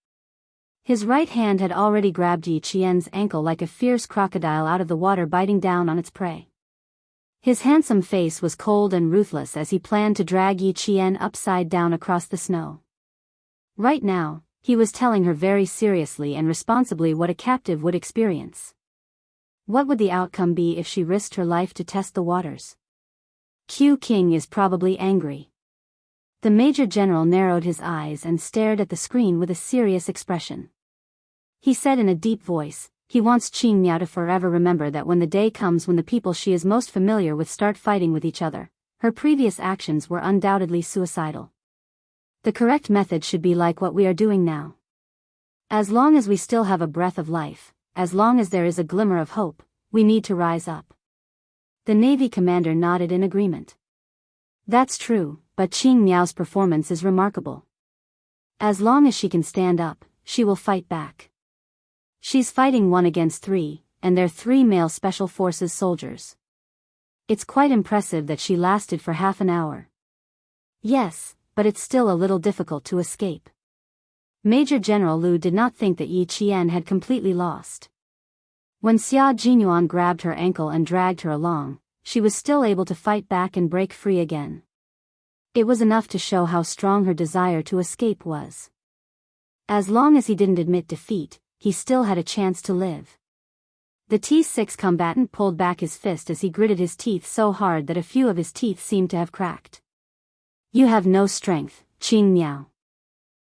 His right hand had already grabbed Yi Qian's ankle like a fierce crocodile out of the water biting down on its prey. His handsome face was cold and ruthless as he planned to drag Yi Qian upside down across the snow. Right now, he was telling her very seriously and responsibly what a captive would experience. What would the outcome be if she risked her life to test the waters? Q King is probably angry. The Major General narrowed his eyes and stared at the screen with a serious expression. He said in a deep voice, he wants Qing Miao to forever remember that when the day comes when the people she is most familiar with start fighting with each other, her previous actions were undoubtedly suicidal. The correct method should be like what we are doing now. As long as we still have a breath of life, as long as there is a glimmer of hope, we need to rise up. The Navy commander nodded in agreement. That's true, but Qing Miao's performance is remarkable. As long as she can stand up, she will fight back. She's fighting 1 against 3, and they're 3 male Special Forces soldiers. It's quite impressive that she lasted for half an hour. Yes, but it's still a little difficult to escape. Major General Lu did not think that Yi Qian had completely lost. When Xia Jinyuan grabbed her ankle and dragged her along, she was still able to fight back and break free again. It was enough to show how strong her desire to escape was. As long as he didn't admit defeat, he still had a chance to live. The T6 combatant pulled back his fist as he gritted his teeth so hard that a few of his teeth seemed to have cracked. You have no strength, Qing Miao.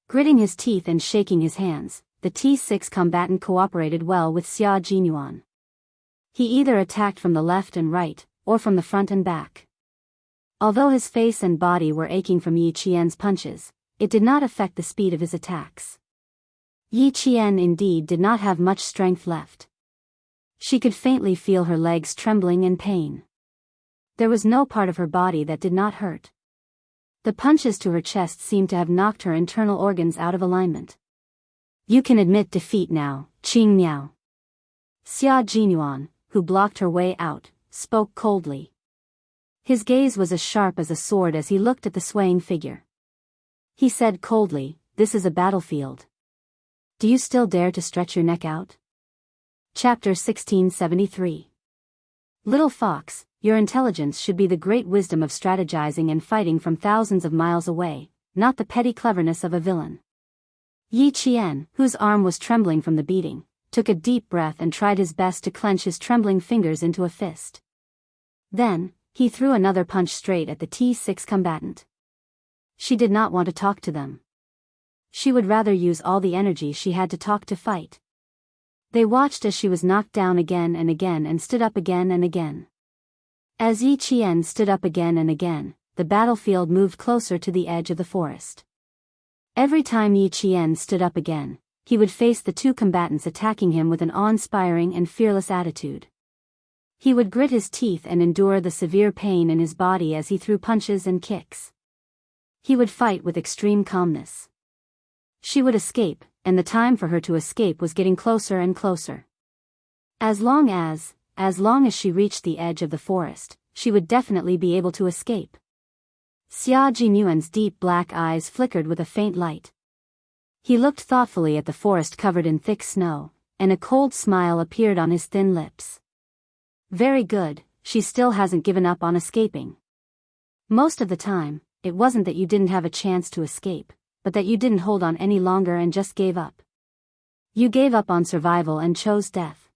Gritting his teeth and shaking his hands, the T6 combatant cooperated well with Xia Jinyuan. He either attacked from the left and right, or from the front and back. Although his face and body were aching from Yi Qian's punches, it did not affect the speed of his attacks. Yi Qian indeed did not have much strength left. She could faintly feel her legs trembling in pain. There was no part of her body that did not hurt. The punches to her chest seemed to have knocked her internal organs out of alignment. You can admit defeat now, Qing Miao. Xia Jinyuan, who blocked her way out, spoke coldly. His gaze was as sharp as a sword as he looked at the swaying figure. He said coldly, "This is a battlefield. Do you still dare to stretch your neck out?" Chapter 1673. Little fox, your intelligence should be the great wisdom of strategizing and fighting from thousands of miles away, not the petty cleverness of a villain. Yi Qian, whose arm was trembling from the beating, took a deep breath and tried his best to clench his trembling fingers into a fist. Then, he threw another punch straight at the T6 combatant. She did not want to talk to them. She would rather use all the energy she had to talk to fight. They watched as she was knocked down again and again and stood up again and again. As Yi Qian stood up again and again, the battlefield moved closer to the edge of the forest. Every time Yi Qian stood up again, he would face the two combatants attacking him with an awe-inspiring and fearless attitude. He would grit his teeth and endure the severe pain in his body as he threw punches and kicks. He would fight with extreme calmness. She would escape, and the time for her to escape was getting closer and closer. As long as she reached the edge of the forest, she would definitely be able to escape. Xia Jinyuan's deep black eyes flickered with a faint light. He looked thoughtfully at the forest covered in thick snow, and a cold smile appeared on his thin lips. Very good, she still hasn't given up on escaping. Most of the time, it wasn't that you didn't have a chance to escape, but that you didn't hold on any longer and just gave up. You gave up on survival and chose death.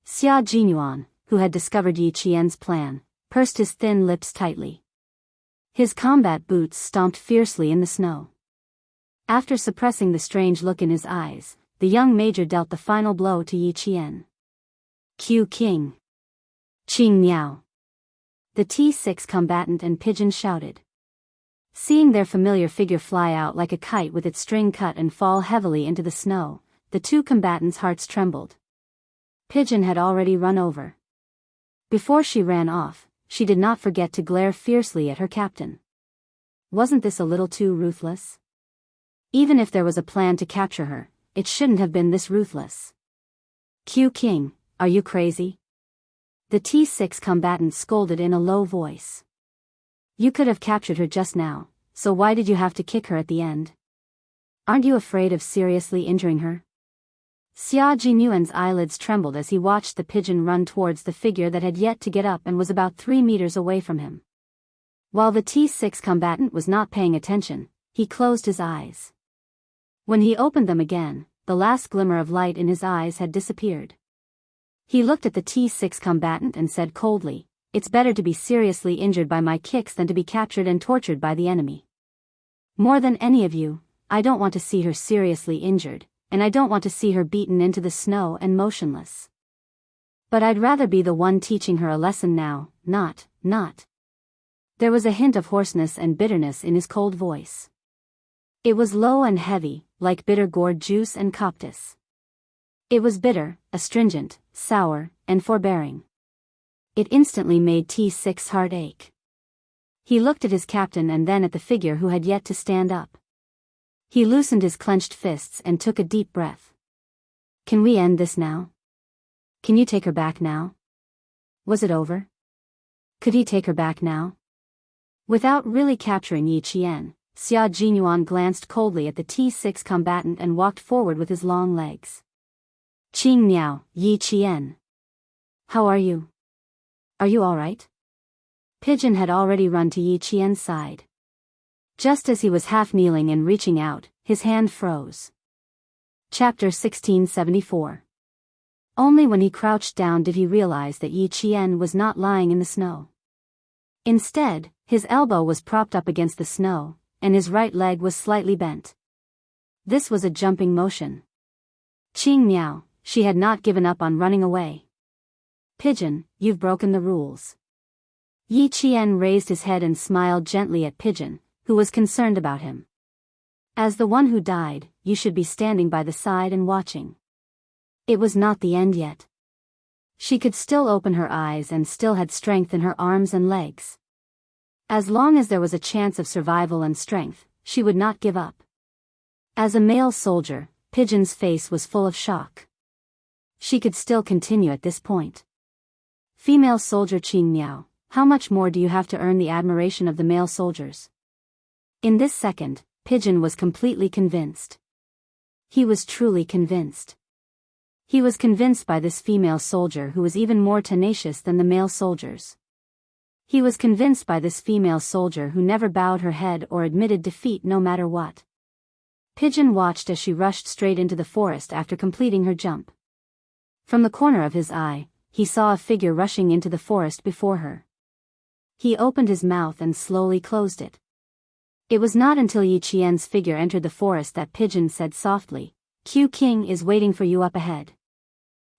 Xia Jinyuan, who had discovered Yi Qian's plan, pursed his thin lips tightly. His combat boots stomped fiercely in the snow. After suppressing the strange look in his eyes, the young major dealt the final blow to Yi Qian. Q King. Qing Miao. The T6 combatant and Pigeon shouted. Seeing their familiar figure fly out like a kite with its string cut and fall heavily into the snow, the two combatants' hearts trembled. Pigeon had already run over. Before she ran off, she did not forget to glare fiercely at her captain. Wasn't this a little too ruthless? Even if there was a plan to capture her, it shouldn't have been this ruthless. Q King, are you crazy? The T6 combatant scolded in a low voice. You could have captured her just now, so why did you have to kick her at the end? Aren't you afraid of seriously injuring her? Xia Jinyuan's eyelids trembled as he watched the pigeon run towards the figure that had yet to get up and was about 3 meters away from him. While the T6 combatant was not paying attention, he closed his eyes. When he opened them again, the last glimmer of light in his eyes had disappeared. He looked at the T6 combatant and said coldly, "It's better to be seriously injured by my kicks than to be captured and tortured by the enemy. More than any of you, I don't want to see her seriously injured, and I don't want to see her beaten into the snow and motionless. But I'd rather be the one teaching her a lesson now, not. There was a hint of hoarseness and bitterness in his cold voice. It was low and heavy, like bitter gourd juice and coptis. It was bitter, astringent, sour, and forbearing. It instantly made T6's heart ache. He looked at his captain and then at the figure who had yet to stand up. He loosened his clenched fists and took a deep breath. Can we end this now? Can you take her back now? Was it over? Could he take her back now? Without really capturing Yi Qian, Xia Jinyuan glanced coldly at the T6 combatant and walked forward with his long legs. Qing Miao, Yi Qian. How are you? Are you all right? Pigeon had already run to Yi Qian's side. Just as he was half kneeling and reaching out, his hand froze. Chapter 1674. Only when he crouched down did he realize that Yi Qian was not lying in the snow. Instead, his elbow was propped up against the snow, and his right leg was slightly bent. This was a jumping motion. Qing Miao, she had not given up on running away. Pigeon, you've broken the rules. Yi Qian raised his head and smiled gently at Pigeon, who was concerned about him. As the one who died, you should be standing by the side and watching. It was not the end yet. She could still open her eyes and still had strength in her arms and legs. As long as there was a chance of survival and strength, she would not give up. As a male soldier, Pigeon's face was full of shock. She could still continue at this point. Female soldier Qing Miao, how much more do you have to earn the admiration of the male soldiers? In this second, Pigeon was completely convinced. He was truly convinced. He was convinced by this female soldier who was even more tenacious than the male soldiers. He was convinced by this female soldier who never bowed her head or admitted defeat no matter what. Pigeon watched as she rushed straight into the forest after completing her jump. From the corner of his eye, he saw a figure rushing into the forest before her. He opened his mouth and slowly closed it. It was not until Yi Qian's figure entered the forest that Pigeon said softly, Q King is waiting for you up ahead.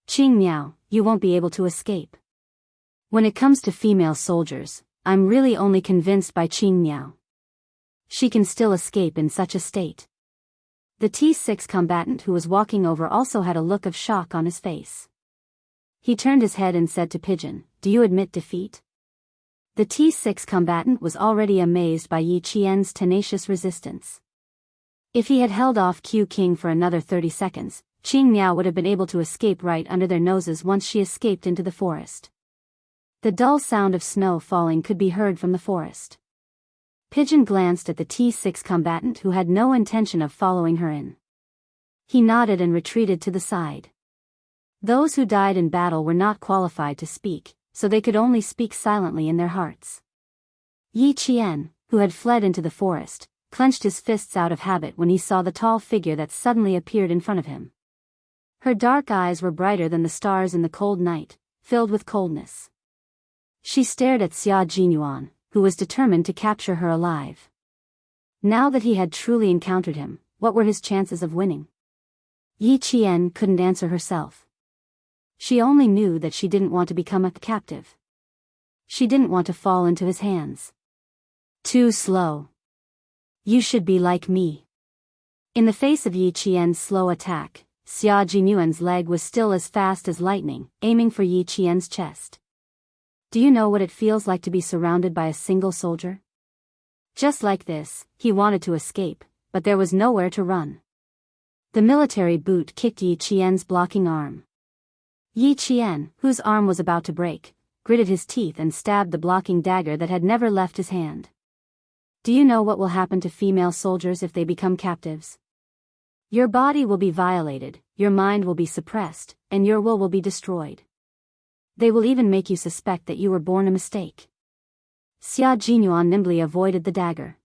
Qing Miao, you won't be able to escape. When it comes to female soldiers, I'm really only convinced by Qing Miao. She can still escape in such a state. The T6 combatant who was walking over also had a look of shock on his face. He turned his head and said to Pigeon, "Do you admit defeat?" The T6 combatant was already amazed by Yi Qian's tenacious resistance. If he had held off Q King for another 30 seconds, Qing Miao would have been able to escape right under their noses once she escaped into the forest. The dull sound of snow falling could be heard from the forest. Pigeon glanced at the T6 combatant who had no intention of following her in. He nodded and retreated to the side. Those who died in battle were not qualified to speak, so they could only speak silently in their hearts. Yi Qian, who had fled into the forest, clenched his fists out of habit when he saw the tall figure that suddenly appeared in front of him. Her dark eyes were brighter than the stars in the cold night, filled with coldness. She stared at Xia Jinyuan, who was determined to capture her alive. Now that he had truly encountered him, what were his chances of winning? Yi Qian couldn't answer herself. She only knew that she didn't want to become a captive. She didn't want to fall into his hands. Too slow. You should be like me. In the face of Yi Qian's slow attack, Xia Jinyuan's leg was still as fast as lightning, aiming for Yi Qian's chest. Do you know what it feels like to be surrounded by a single soldier? Just like this, he wanted to escape, but there was nowhere to run. The military boot kicked Yi Qian's blocking arm. Yi Qian, whose arm was about to break, gritted his teeth and stabbed the blocking dagger that had never left his hand. Do you know what will happen to female soldiers if they become captives? Your body will be violated, your mind will be suppressed, and your will be destroyed. They will even make you suspect that you were born a mistake. Xia Jinyuan nimbly avoided the dagger.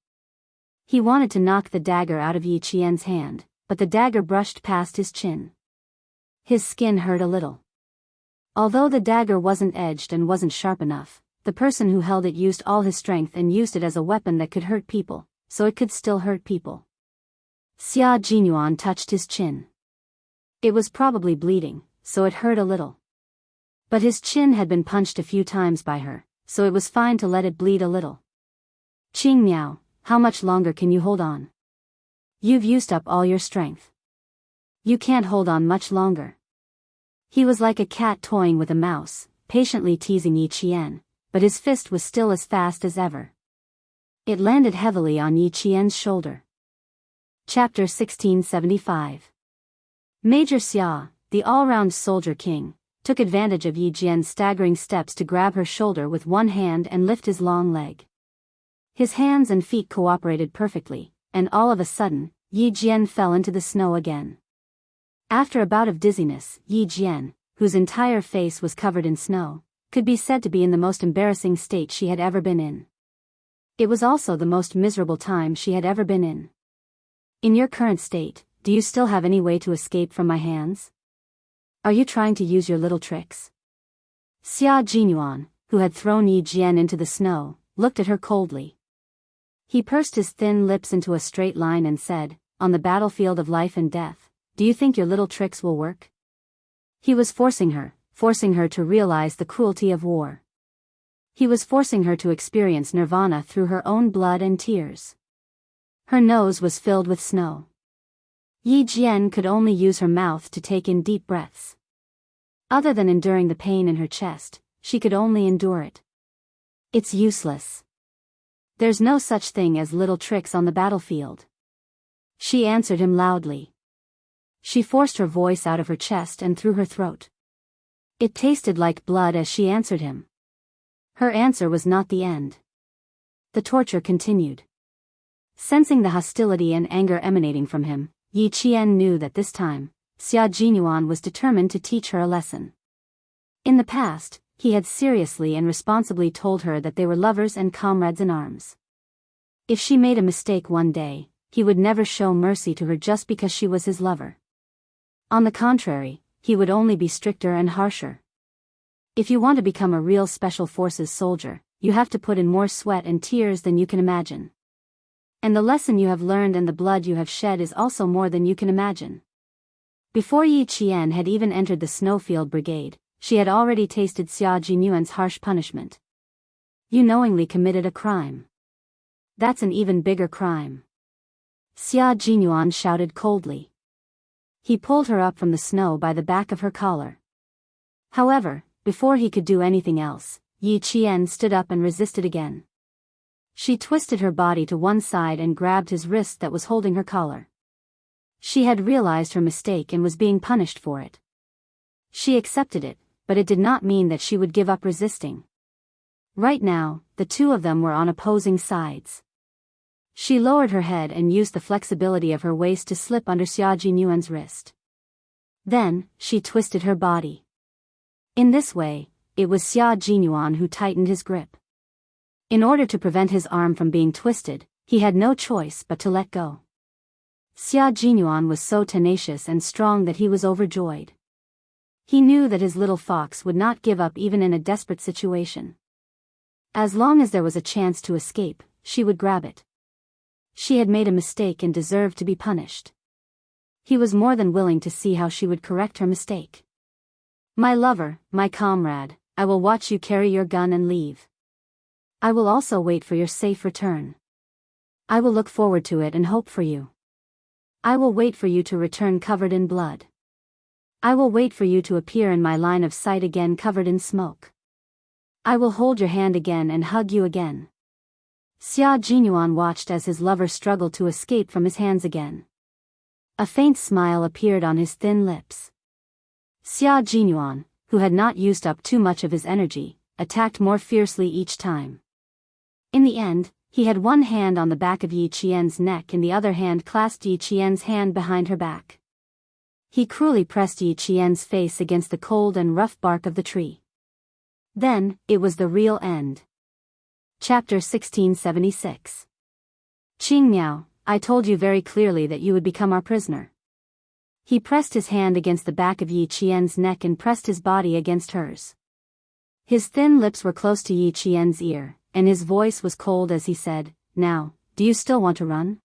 He wanted to knock the dagger out of Yi Qian's hand, but the dagger brushed past his chin. His skin hurt a little. Although the dagger wasn't edged and wasn't sharp enough, the person who held it used all his strength and used it as a weapon that could hurt people, so it could still hurt people. Xia Jinyuan touched his chin. It was probably bleeding, so it hurt a little. But his chin had been punched a few times by her, so it was fine to let it bleed a little. Qing Miao, how much longer can you hold on? You've used up all your strength. You can't hold on much longer. He was like a cat toying with a mouse, patiently teasing Yi Qian, but his fist was still as fast as ever. It landed heavily on Yi Qian's shoulder. Chapter 1675. Major Xia, the all-round soldier king, took advantage of Yi Jian's staggering steps to grab her shoulder with one hand and lift his long leg. His hands and feet cooperated perfectly, and all of a sudden, Yi Jian fell into the snow again. After a bout of dizziness, Yi Jian, whose entire face was covered in snow, could be said to be in the most embarrassing state she had ever been in. It was also the most miserable time she had ever been in. In your current state, do you still have any way to escape from my hands? Are you trying to use your little tricks? Xia Jinyuan, who had thrown Yi Jian into the snow, looked at her coldly. He pursed his thin lips into a straight line and said, "On the battlefield of life and death, do you think your little tricks will work?" He was forcing her to realize the cruelty of war. He was forcing her to experience nirvana through her own blood and tears. Her nose was filled with snow. Yi Jian could only use her mouth to take in deep breaths. Other than enduring the pain in her chest, she could only endure it. It's useless. There's no such thing as little tricks on the battlefield. She answered him loudly. She forced her voice out of her chest and through her throat. It tasted like blood as she answered him. Her answer was not the end. The torture continued. Sensing the hostility and anger emanating from him, Yi Qian knew that this time, Xia Jinyuan was determined to teach her a lesson. In the past, he had seriously and responsibly told her that they were lovers and comrades in arms. If she made a mistake one day, he would never show mercy to her just because she was his lover. On the contrary, he would only be stricter and harsher. If you want to become a real Special Forces soldier, you have to put in more sweat and tears than you can imagine. And the lesson you have learned and the blood you have shed is also more than you can imagine. Before Yi Qian had even entered the Snowfield Brigade, she had already tasted Xia Jinyuan's harsh punishment. You knowingly committed a crime. That's an even bigger crime. Xia Jinyuan shouted coldly. He pulled her up from the snow by the back of her collar. However, before he could do anything else, Yi Qian stood up and resisted again. She twisted her body to one side and grabbed his wrist that was holding her collar. She had realized her mistake and was being punished for it. She accepted it, but it did not mean that she would give up resisting. Right now, the two of them were on opposing sides. She lowered her head and used the flexibility of her waist to slip under Xia Jinyuan's wrist. Then, she twisted her body. In this way, it was Xia Jinyuan who tightened his grip. In order to prevent his arm from being twisted, he had no choice but to let go. Xia Jinyuan was so tenacious and strong that he was overjoyed. He knew that his little fox would not give up even in a desperate situation. As long as there was a chance to escape, she would grab it. She had made a mistake and deserved to be punished. He was more than willing to see how she would correct her mistake. My lover, my comrade, I will watch you carry your gun and leave. I will also wait for your safe return. I will look forward to it and hope for you. I will wait for you to return covered in blood. I will wait for you to appear in my line of sight again covered in smoke. I will hold your hand again and hug you again. Xia Jinyuan watched as his lover struggled to escape from his hands again. A faint smile appeared on his thin lips. Xia Jinyuan, who had not used up too much of his energy, attacked more fiercely each time. In the end, he had one hand on the back of Yi Qian's neck and the other hand clasped Yi Qian's hand behind her back. He cruelly pressed Yi Qian's face against the cold and rough bark of the tree. Then, it was the real end. Chapter 1676. Qing Miao, I told you very clearly that you would become our prisoner. He pressed his hand against the back of Yi Qian's neck and pressed his body against hers. His thin lips were close to Yi Qian's ear, and his voice was cold as he said, Now, do you still want to run?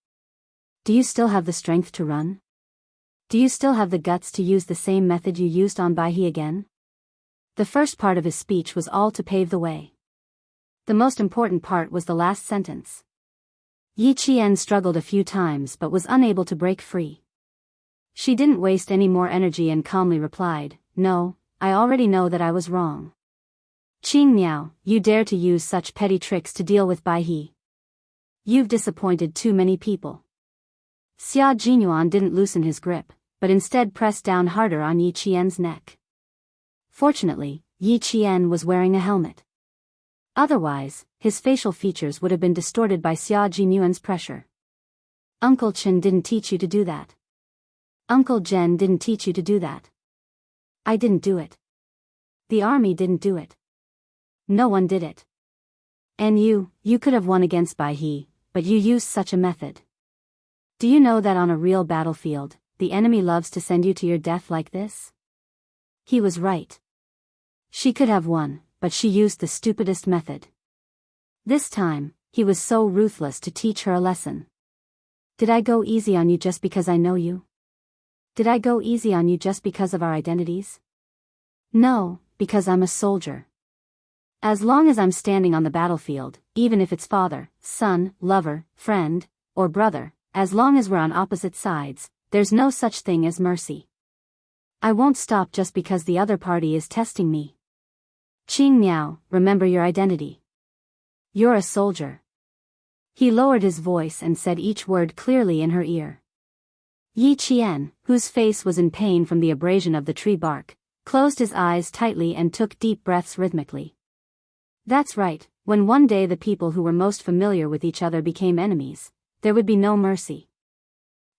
Do you still have the strength to run? Do you still have the guts to use the same method you used on Baihe again? The first part of his speech was all to pave the way. The most important part was the last sentence. Yi Qian struggled a few times but was unable to break free. She didn't waste any more energy and calmly replied, No, I already know that I was wrong. Qing Miao, you dare to use such petty tricks to deal with Baihe. You've disappointed too many people. Xia Jinyuan didn't loosen his grip, but instead pressed down harder on Yi Qian's neck. Fortunately, Yi Qian was wearing a helmet. Otherwise, his facial features would have been distorted by Xia Jinyuan's pressure. Uncle Chen didn't teach you to do that. Uncle Jen didn't teach you to do that. I didn't do it. The army didn't do it. No one did it. And you could have won against Baihe, but you used such a method. Do you know that on a real battlefield, the enemy loves to send you to your death like this? He was right. She could have won, but she used the stupidest method. This time, he was so ruthless to teach her a lesson. Did I go easy on you just because I know you? Did I go easy on you just because of our identities? No, because I'm a soldier. As long as I'm standing on the battlefield, even if it's father, son, lover, friend, or brother, as long as we're on opposite sides, there's no such thing as mercy. I won't stop just because the other party is testing me. Qing Miao, remember your identity. You're a soldier. He lowered his voice and said each word clearly in her ear. Yi Qian, whose face was in pain from the abrasion of the tree bark, closed his eyes tightly and took deep breaths rhythmically. That's right, when one day the people who were most familiar with each other became enemies, there would be no mercy.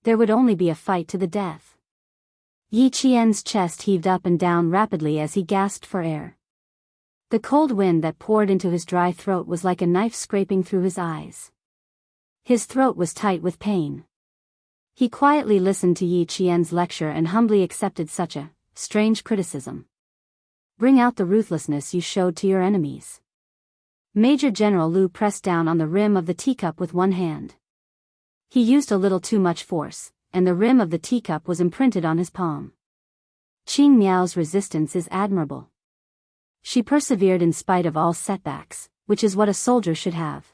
There would only be a fight to the death. Yi Qian's chest heaved up and down rapidly as he gasped for air. The cold wind that poured into his dry throat was like a knife scraping through his eyes. His throat was tight with pain. He quietly listened to Yi Qian's lecture and humbly accepted such a strange criticism. Bring out the ruthlessness you showed to your enemies. Major General Lu pressed down on the rim of the teacup with one hand. He used a little too much force, and the rim of the teacup was imprinted on his palm. Qing Miao's resistance is admirable. She persevered in spite of all setbacks, which is what a soldier should have.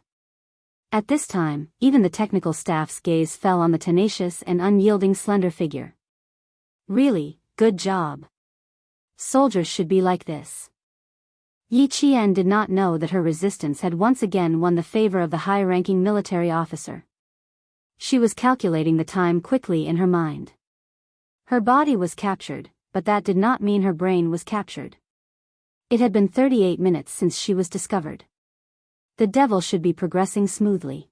At this time, even the technical staff's gaze fell on the tenacious and unyielding slender figure. Really, good job. Soldiers should be like this. Yi Qian did not know that her resistance had once again won the favor of the high-ranking military officer. She was calculating the time quickly in her mind. Her body was captured, but that did not mean her brain was captured. It had been 38 minutes since she was discovered. The devil should be progressing smoothly.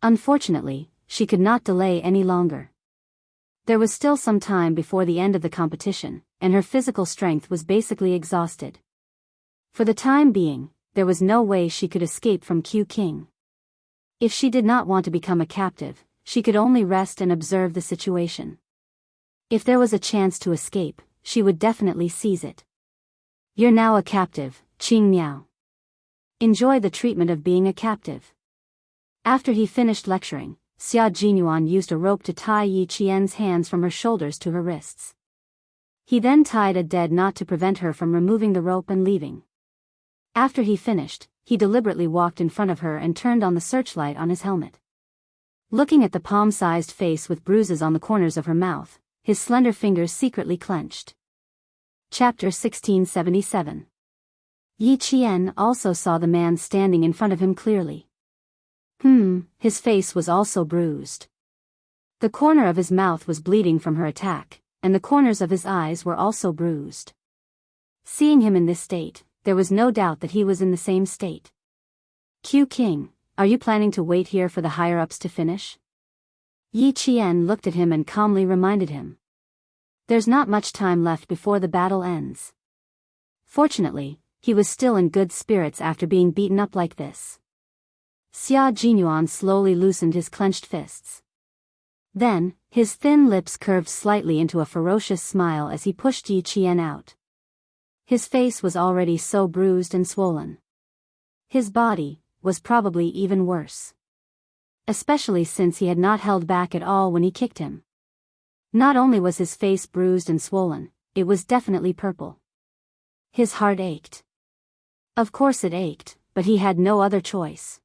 Unfortunately, she could not delay any longer. There was still some time before the end of the competition, and her physical strength was basically exhausted. For the time being, there was no way she could escape from Q King. If she did not want to become a captive, she could only rest and observe the situation. If there was a chance to escape, she would definitely seize it. You're now a captive, Qing Miao. Enjoy the treatment of being a captive. After he finished lecturing, Xia Jinyuan used a rope to tie Yi Qian's hands from her shoulders to her wrists. He then tied a dead knot to prevent her from removing the rope and leaving. After he finished, he deliberately walked in front of her and turned on the searchlight on his helmet. Looking at the palm-sized face with bruises on the corners of her mouth, his slender fingers secretly clenched. Chapter 1677. Yi Qian also saw the man standing in front of him clearly. His face was also bruised. The corner of his mouth was bleeding from her attack, and the corners of his eyes were also bruised. Seeing him in this state, there was no doubt that he was in the same state. Q King, are you planning to wait here for the higher-ups to finish? Yi Qian looked at him and calmly reminded him. There's not much time left before the battle ends. Fortunately, he was still in good spirits after being beaten up like this. Xia Jinyuan slowly loosened his clenched fists. Then, his thin lips curved slightly into a ferocious smile as he pushed Yi Qian out. His face was already so bruised and swollen. His body was probably even worse. Especially since he had not held back at all when he kicked him. Not only was his face bruised and swollen, it was definitely purple. His heart ached. Of course it ached, but he had no other choice.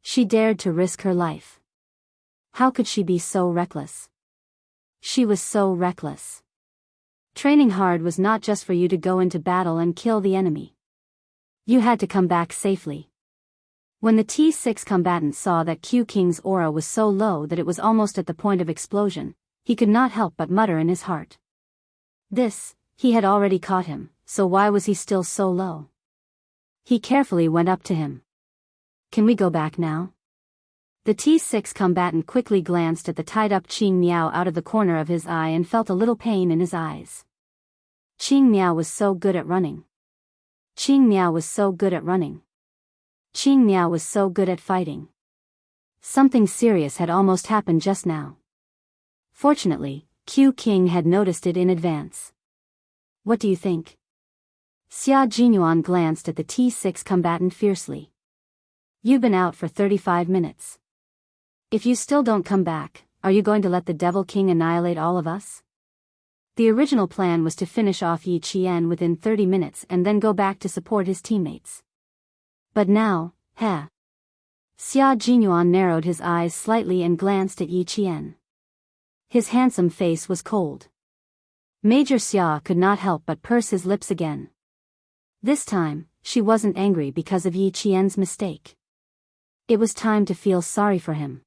She dared to risk her life. How could she be so reckless? She was so reckless. Training hard was not just for you to go into battle and kill the enemy. You had to come back safely. When the T6 combatant saw that Q King's aura was so low that it was almost at the point of explosion, he could not help but mutter in his heart. He had already caught him, so why was he still so low? He carefully went up to him. Can we go back now? The T6 combatant quickly glanced at the tied-up Qing Miao out of the corner of his eye and felt a little pain in his eyes. Qing Miao was so good at running. Qing Miao was so good at running. Qing Miao was so good at fighting. Something serious had almost happened just now. Fortunately, Q King had noticed it in advance. What do you think? Xia Jinyuan glanced at the T6 combatant fiercely. You've been out for 35 minutes. If you still don't come back, are you going to let the Devil King annihilate all of us? The original plan was to finish off Yi Qian within 30 minutes and then go back to support his teammates. But now, Xia Jinyuan narrowed his eyes slightly and glanced at Yi Qian. His handsome face was cold. Major Xia could not help but purse his lips again. This time, she wasn't angry because of Yi Qian's mistake. It was time to feel sorry for him.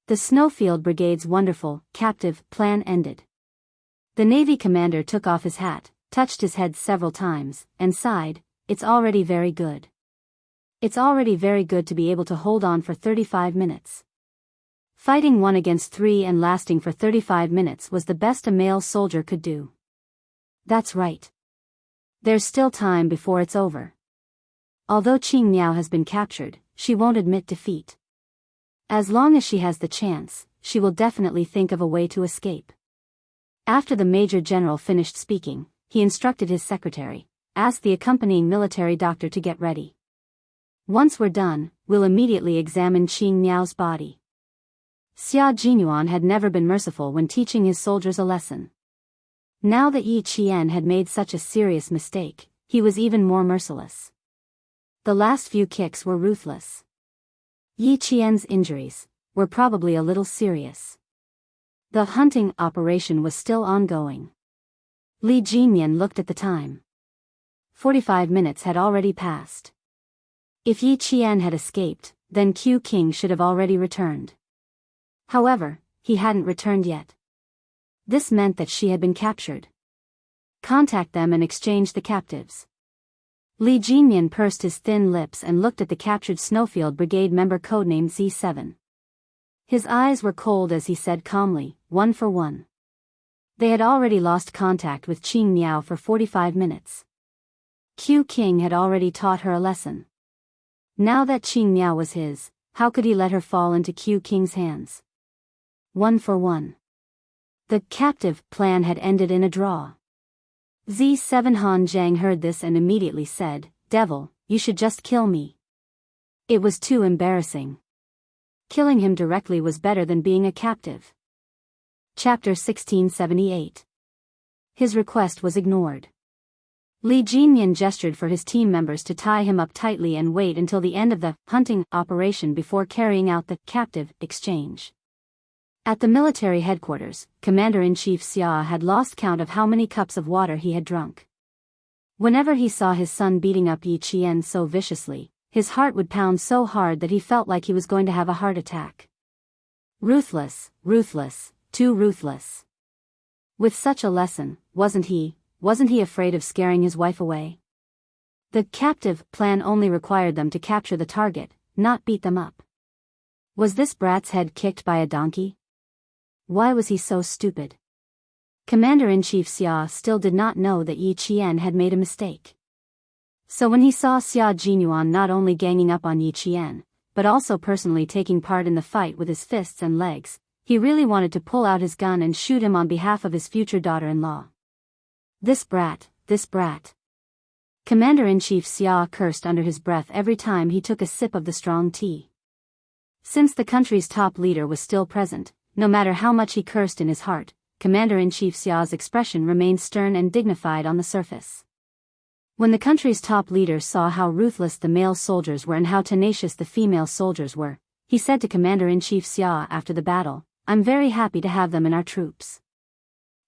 The Snowfield Brigade's wonderful, captive, plan ended. The Navy commander took off his hat, touched his head several times, and sighed, "It's already very good. It's already very good to be able to hold on for 35 minutes. Fighting 1 against 3 and lasting for 35 minutes was the best a male soldier could do. That's right. There's still time before it's over. Although Qing Miao has been captured, she won't admit defeat. As long as she has the chance, she will definitely think of a way to escape." After the Major General finished speaking, he instructed his secretary, "Ask the accompanying military doctor to get ready. Once we're done, we'll immediately examine Qing Miao's body." Xia Jinyuan had never been merciful when teaching his soldiers a lesson. Now that Yi Qian had made such a serious mistake, he was even more merciless. The last few kicks were ruthless. Yi Qian's injuries were probably a little serious. The hunting operation was still ongoing. Li Jinyan looked at the time. 45 minutes had already passed. If Yi Qian had escaped, then Q King should have already returned. However, he hadn't returned yet. This meant that she had been captured. Contact them and exchange the captives. Li Jinyan pursed his thin lips and looked at the captured Snowfield Brigade member codenamed Z7. His eyes were cold as he said calmly, 1 for 1. They had already lost contact with Qing Miao for 45 minutes. Q King had already taught her a lesson. Now that Qing Miao was his, how could he let her fall into Q King's hands? 1 for 1. The captive plan had ended in a draw. Z7 Han Zhang heard this and immediately said, "Devil, you should just kill me." It was too embarrassing. Killing him directly was better than being a captive. Chapter 1678. His request was ignored. Li Jinyan gestured for his team members to tie him up tightly and wait until the end of the hunting operation before carrying out the captive exchange. At the military headquarters, Commander-in-Chief Xia had lost count of how many cups of water he had drunk. Whenever he saw his son beating up Yi Qian so viciously, his heart would pound so hard that he felt like he was going to have a heart attack. Ruthless, ruthless, too ruthless. With such a lesson, wasn't he afraid of scaring his wife away? The captive plan only required them to capture the target, not beat them up. Was this brat's head kicked by a donkey? Why was he so stupid? Commander-in-Chief Xia still did not know that Yi Qian had made a mistake. So when he saw Xia Jinyuan not only ganging up on Yi Qian, but also personally taking part in the fight with his fists and legs, he really wanted to pull out his gun and shoot him on behalf of his future daughter-in-law. This brat, this brat. Commander-in-Chief Xia cursed under his breath every time he took a sip of the strong tea. Since the country's top leader was still present, no matter how much he cursed in his heart, Commander-in-Chief Xia's expression remained stern and dignified on the surface. When the country's top leader saw how ruthless the male soldiers were and how tenacious the female soldiers were, he said to Commander-in-Chief Xia after the battle, "I'm very happy to have them in our troops.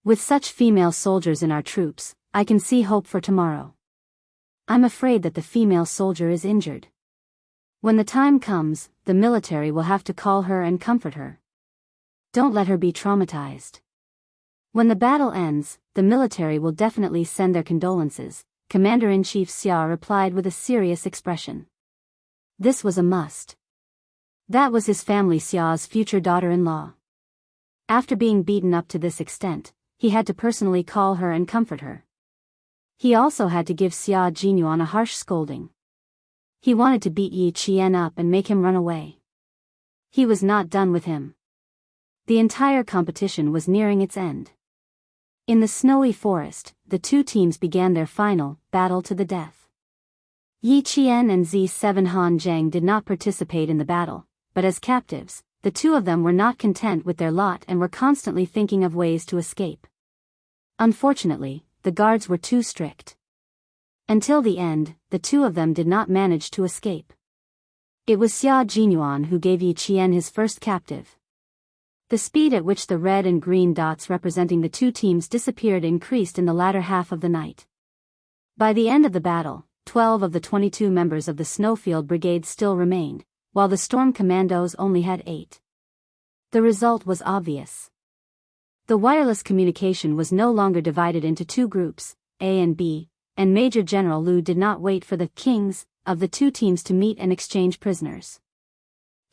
With such female soldiers in our troops, I can see hope for tomorrow. I'm afraid that the female soldier is injured. When the time comes, the military will have to call her and comfort her. Don't let her be traumatized. When the battle ends, the military will definitely send their condolences," Commander-in-Chief Xia replied with a serious expression. This was a must. That was his family Xia's future daughter-in-law. After being beaten up to this extent, he had to personally call her and comfort her. He also had to give Xia Jinyuan a harsh scolding. He wanted to beat Yi Qian up and make him run away. He was not done with him. The entire competition was nearing its end. In the snowy forest, the two teams began their final battle to the death. Yi Qian and Z7 Han Zhang did not participate in the battle, but as captives, the two of them were not content with their lot and were constantly thinking of ways to escape. Unfortunately, the guards were too strict. Until the end, the two of them did not manage to escape. It was Xia Jinyuan who gave Yi Qian his first captive. The speed at which the red and green dots representing the two teams disappeared increased in the latter half of the night. By the end of the battle, 12 of the 22 members of the Snowfield Brigade still remained, while the Storm Commandos only had 8. The result was obvious. The wireless communication was no longer divided into two groups, A and B, and Major General Lu did not wait for the kings of the two teams to meet and exchange prisoners.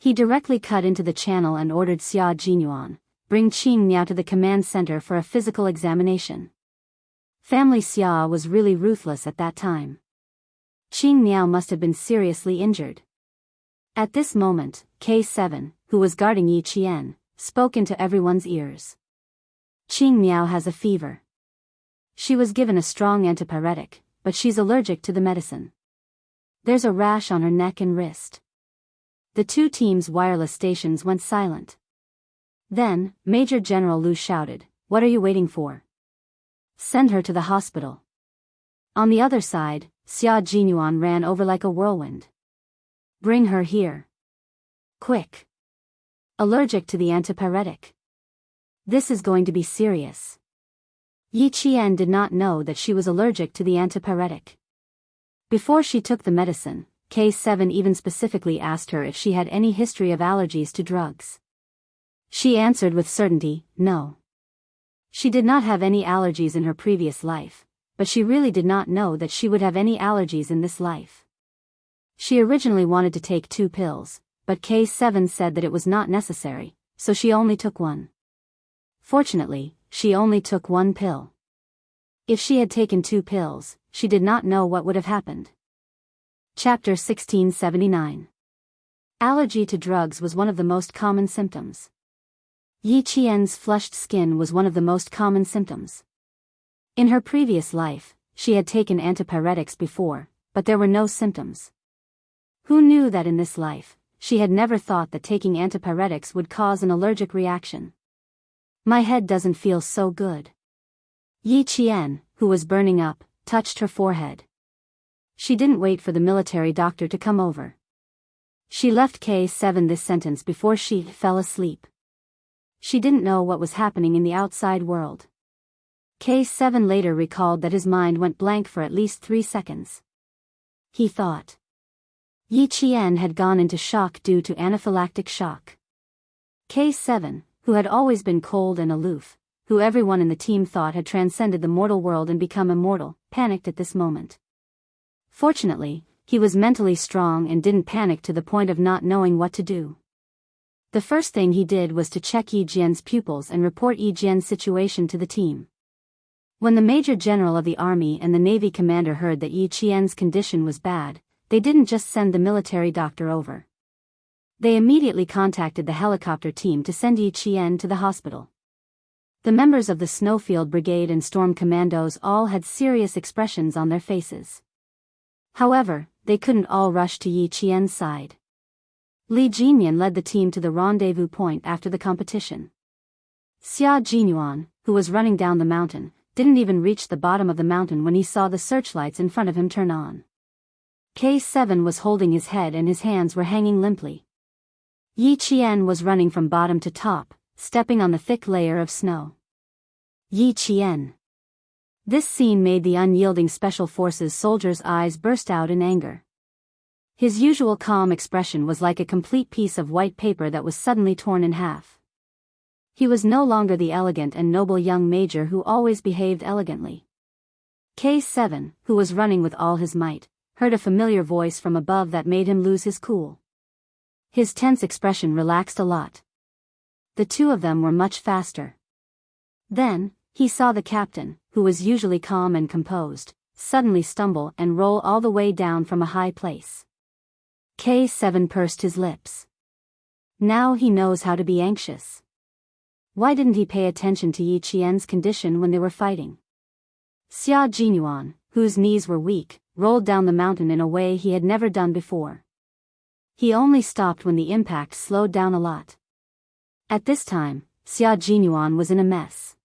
He directly cut into the channel and ordered Xia Jinyuan, "Bring Qing Miao to the command center for a physical examination." Family Xia was really ruthless at that time. Qing Miao must have been seriously injured. At this moment, K7, who was guarding Yi Qian, spoke into everyone's ears. "Qing Miao has a fever. She was given a strong antipyretic, but she's allergic to the medicine. There's a rash on her neck and wrist." The two teams' wireless stations went silent. Then, Major General Lu shouted, "What are you waiting for? Send her to the hospital." On the other side, Xia Jinyuan ran over like a whirlwind. "Bring her here." Quick. Allergic to the antipyretic. This is going to be serious. Yi Qian did not know that she was allergic to the antipyretic. Before she took the medicine, K7 even specifically asked her if she had any history of allergies to drugs. She answered with certainty, no. She did not have any allergies in her previous life, but she really did not know that she would have any allergies in this life. She originally wanted to take 2 pills, but K7 said that it was not necessary, so she only took 1. Fortunately, she only took 1 pill. If she had taken 2 pills, she did not know what would have happened. Chapter 1679. Allergy to drugs was one of the most common symptoms. Yi Qian's flushed skin was one of the most common symptoms. In her previous life, she had taken antipyretics before, but there were no symptoms. Who knew that in this life, she had never thought that taking antipyretics would cause an allergic reaction. My head doesn't feel so good. Yi Qian, who was burning up, touched her forehead. She didn't wait for the military doctor to come over. She left K7 this sentence before she fell asleep. She didn't know what was happening in the outside world. K7 later recalled that his mind went blank for at least 3 seconds. He thought Yi Qian had gone into shock due to anaphylactic shock. K7, who had always been cold and aloof, who everyone in the team thought had transcended the mortal world and become immortal, panicked at this moment. Fortunately, he was mentally strong and didn't panic to the point of not knowing what to do. The first thing he did was to check Yi Jian's pupils and report Yi Jian's situation to the team. When the Major General of the Army and the Navy commander heard that Yi Qian's condition was bad, they didn't just send the military doctor over. They immediately contacted the helicopter team to send Yi Qian to the hospital. The members of the Snowfield Brigade and Storm Commandos all had serious expressions on their faces. However, they couldn't all rush to Yi Qian's side. Li Jinyan led the team to the rendezvous point after the competition. Xia Jinyuan, who was running down the mountain, didn't even reach the bottom of the mountain when he saw the searchlights in front of him turn on. K7 was holding his head and his hands were hanging limply. Yi Qian was running from bottom to top, stepping on the thick layer of snow. Yi Qian. This scene made the unyielding Special Forces soldier's eyes burst out in anger. His usual calm expression was like a complete piece of white paper that was suddenly torn in half. He was no longer the elegant and noble young major who always behaved elegantly. K7, who was running with all his might, heard a familiar voice from above that made him lose his cool. His tense expression relaxed a lot. The two of them were much faster. Then, he saw the captain, who was usually calm and composed, suddenly stumble and roll all the way down from a high place. K7 pursed his lips. Now he knows how to be anxious. Why didn't he pay attention to Yi Qian's condition when they were fighting? Xia Jinyuan, whose knees were weak, rolled down the mountain in a way he had never done before. He only stopped when the impact slowed down a lot. At this time, Xia Jinyuan was in a mess.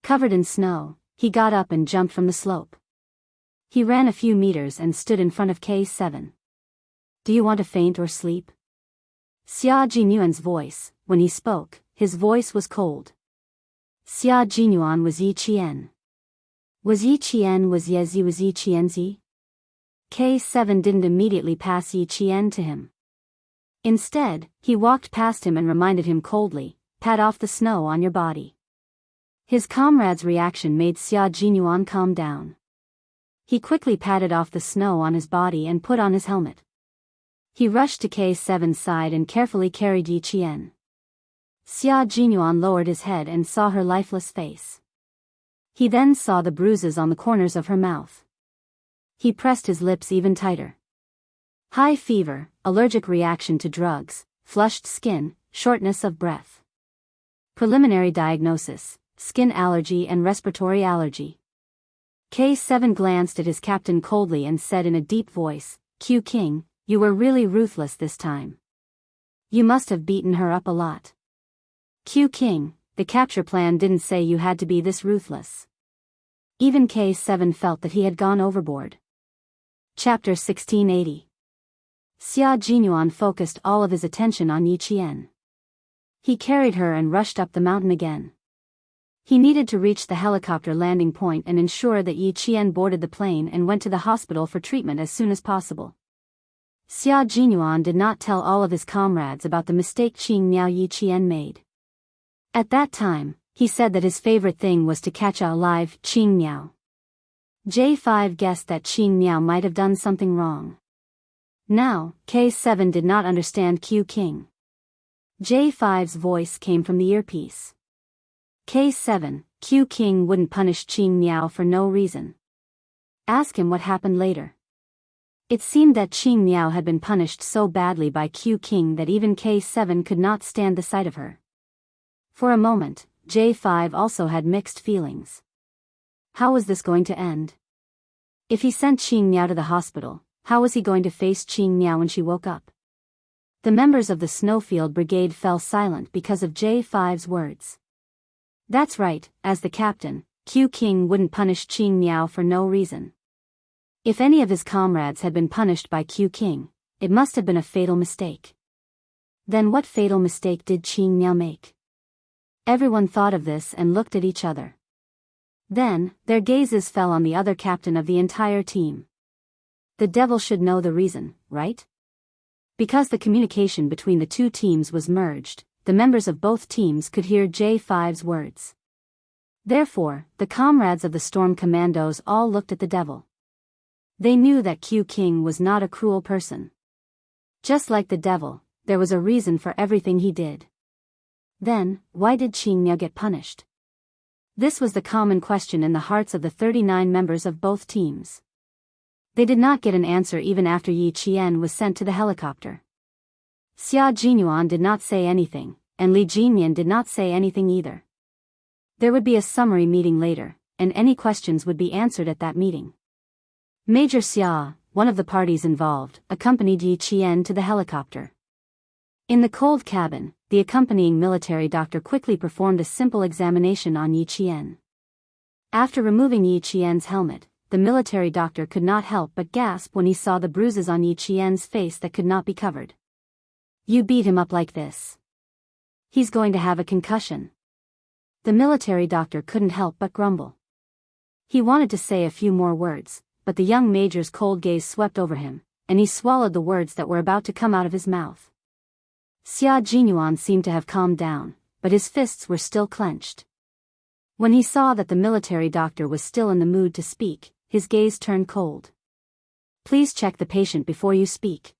Covered in snow, he got up and jumped from the slope. He ran a few meters and stood in front of K7. Do you want to faint or sleep? Xia Jinyuan's voice, when he spoke, his voice was cold. Xia Jinyuan was Yi Qian. Was Yi Qian was Yi Qianzi? K7 didn't immediately pass Yi Qian to him. Instead, he walked past him and reminded him coldly, pat off the snow on your body. His comrade's reaction made Xia Jinyuan calm down. He quickly patted off the snow on his body and put on his helmet. He rushed to K7's side and carefully carried Yi Qian. Xia Jinyuan lowered his head and saw her lifeless face. He then saw the bruises on the corners of her mouth. He pressed his lips even tighter. High fever, allergic reaction to drugs, flushed skin, shortness of breath. Preliminary diagnosis: skin allergy and respiratory allergy. K7 glanced at his captain coldly and said in a deep voice, Q King, you were really ruthless this time. You must have beaten her up a lot. Q King, the capture plan didn't say you had to be this ruthless. Even K7 felt that he had gone overboard. Chapter 1680. Xia Jinyuan focused all of his attention on Yi Qian. He carried her and rushed up the mountain again. He needed to reach the helicopter landing point and ensure that Yi Qian boarded the plane and went to the hospital for treatment as soon as possible. Xia Jinyuan did not tell all of his comrades about the mistake Qing Miao Yi Qian made. At that time, he said that his favorite thing was to catch a live Qing Miao. J5 guessed that Qing Miao might have done something wrong. Now, K7 did not understand Q King. J5's voice came from the earpiece. K7, Q King wouldn't punish Qing Miao for no reason. Ask him what happened later. It seemed that Qing Miao had been punished so badly by Q King that even K7 could not stand the sight of her. For a moment, J5 also had mixed feelings. How was this going to end? If he sent Qing Miao to the hospital, how was he going to face Qing Miao when she woke up? The members of the Snowfield Brigade fell silent because of J5's words. That's right, as the captain, Q King wouldn't punish Qing Miao for no reason. If any of his comrades had been punished by Q King, it must have been a fatal mistake. Then what fatal mistake did Qing Miao make? Everyone thought of this and looked at each other. Then, their gazes fell on the other captain of the entire team. The devil should know the reason, right? Because the communication between the two teams was merged, the members of both teams could hear J5's words. Therefore, the comrades of the Storm Commandos all looked at the devil. They knew that Q King was not a cruel person. Just like the devil, there was a reason for everything he did. Then, why did Qing Miao get punished? This was the common question in the hearts of the 39 members of both teams. They did not get an answer even after Yi Qian was sent to the helicopter. Xia Jinyuan did not say anything, and Li Jinyan did not say anything either. There would be a summary meeting later, and any questions would be answered at that meeting. Major Xia, one of the parties involved, accompanied Yi Qian to the helicopter. In the cold cabin, the accompanying military doctor quickly performed a simple examination on Yi Qian. After removing Yi Qian's helmet, the military doctor could not help but gasp when he saw the bruises on Yi Qian's face that could not be covered. You beat him up like this. He's going to have a concussion. The military doctor couldn't help but grumble. He wanted to say a few more words, but the young major's cold gaze swept over him, and he swallowed the words that were about to come out of his mouth. Xia Jinyuan seemed to have calmed down, but his fists were still clenched. When he saw that the military doctor was still in the mood to speak, his gaze turned cold. Please check the patient before you speak.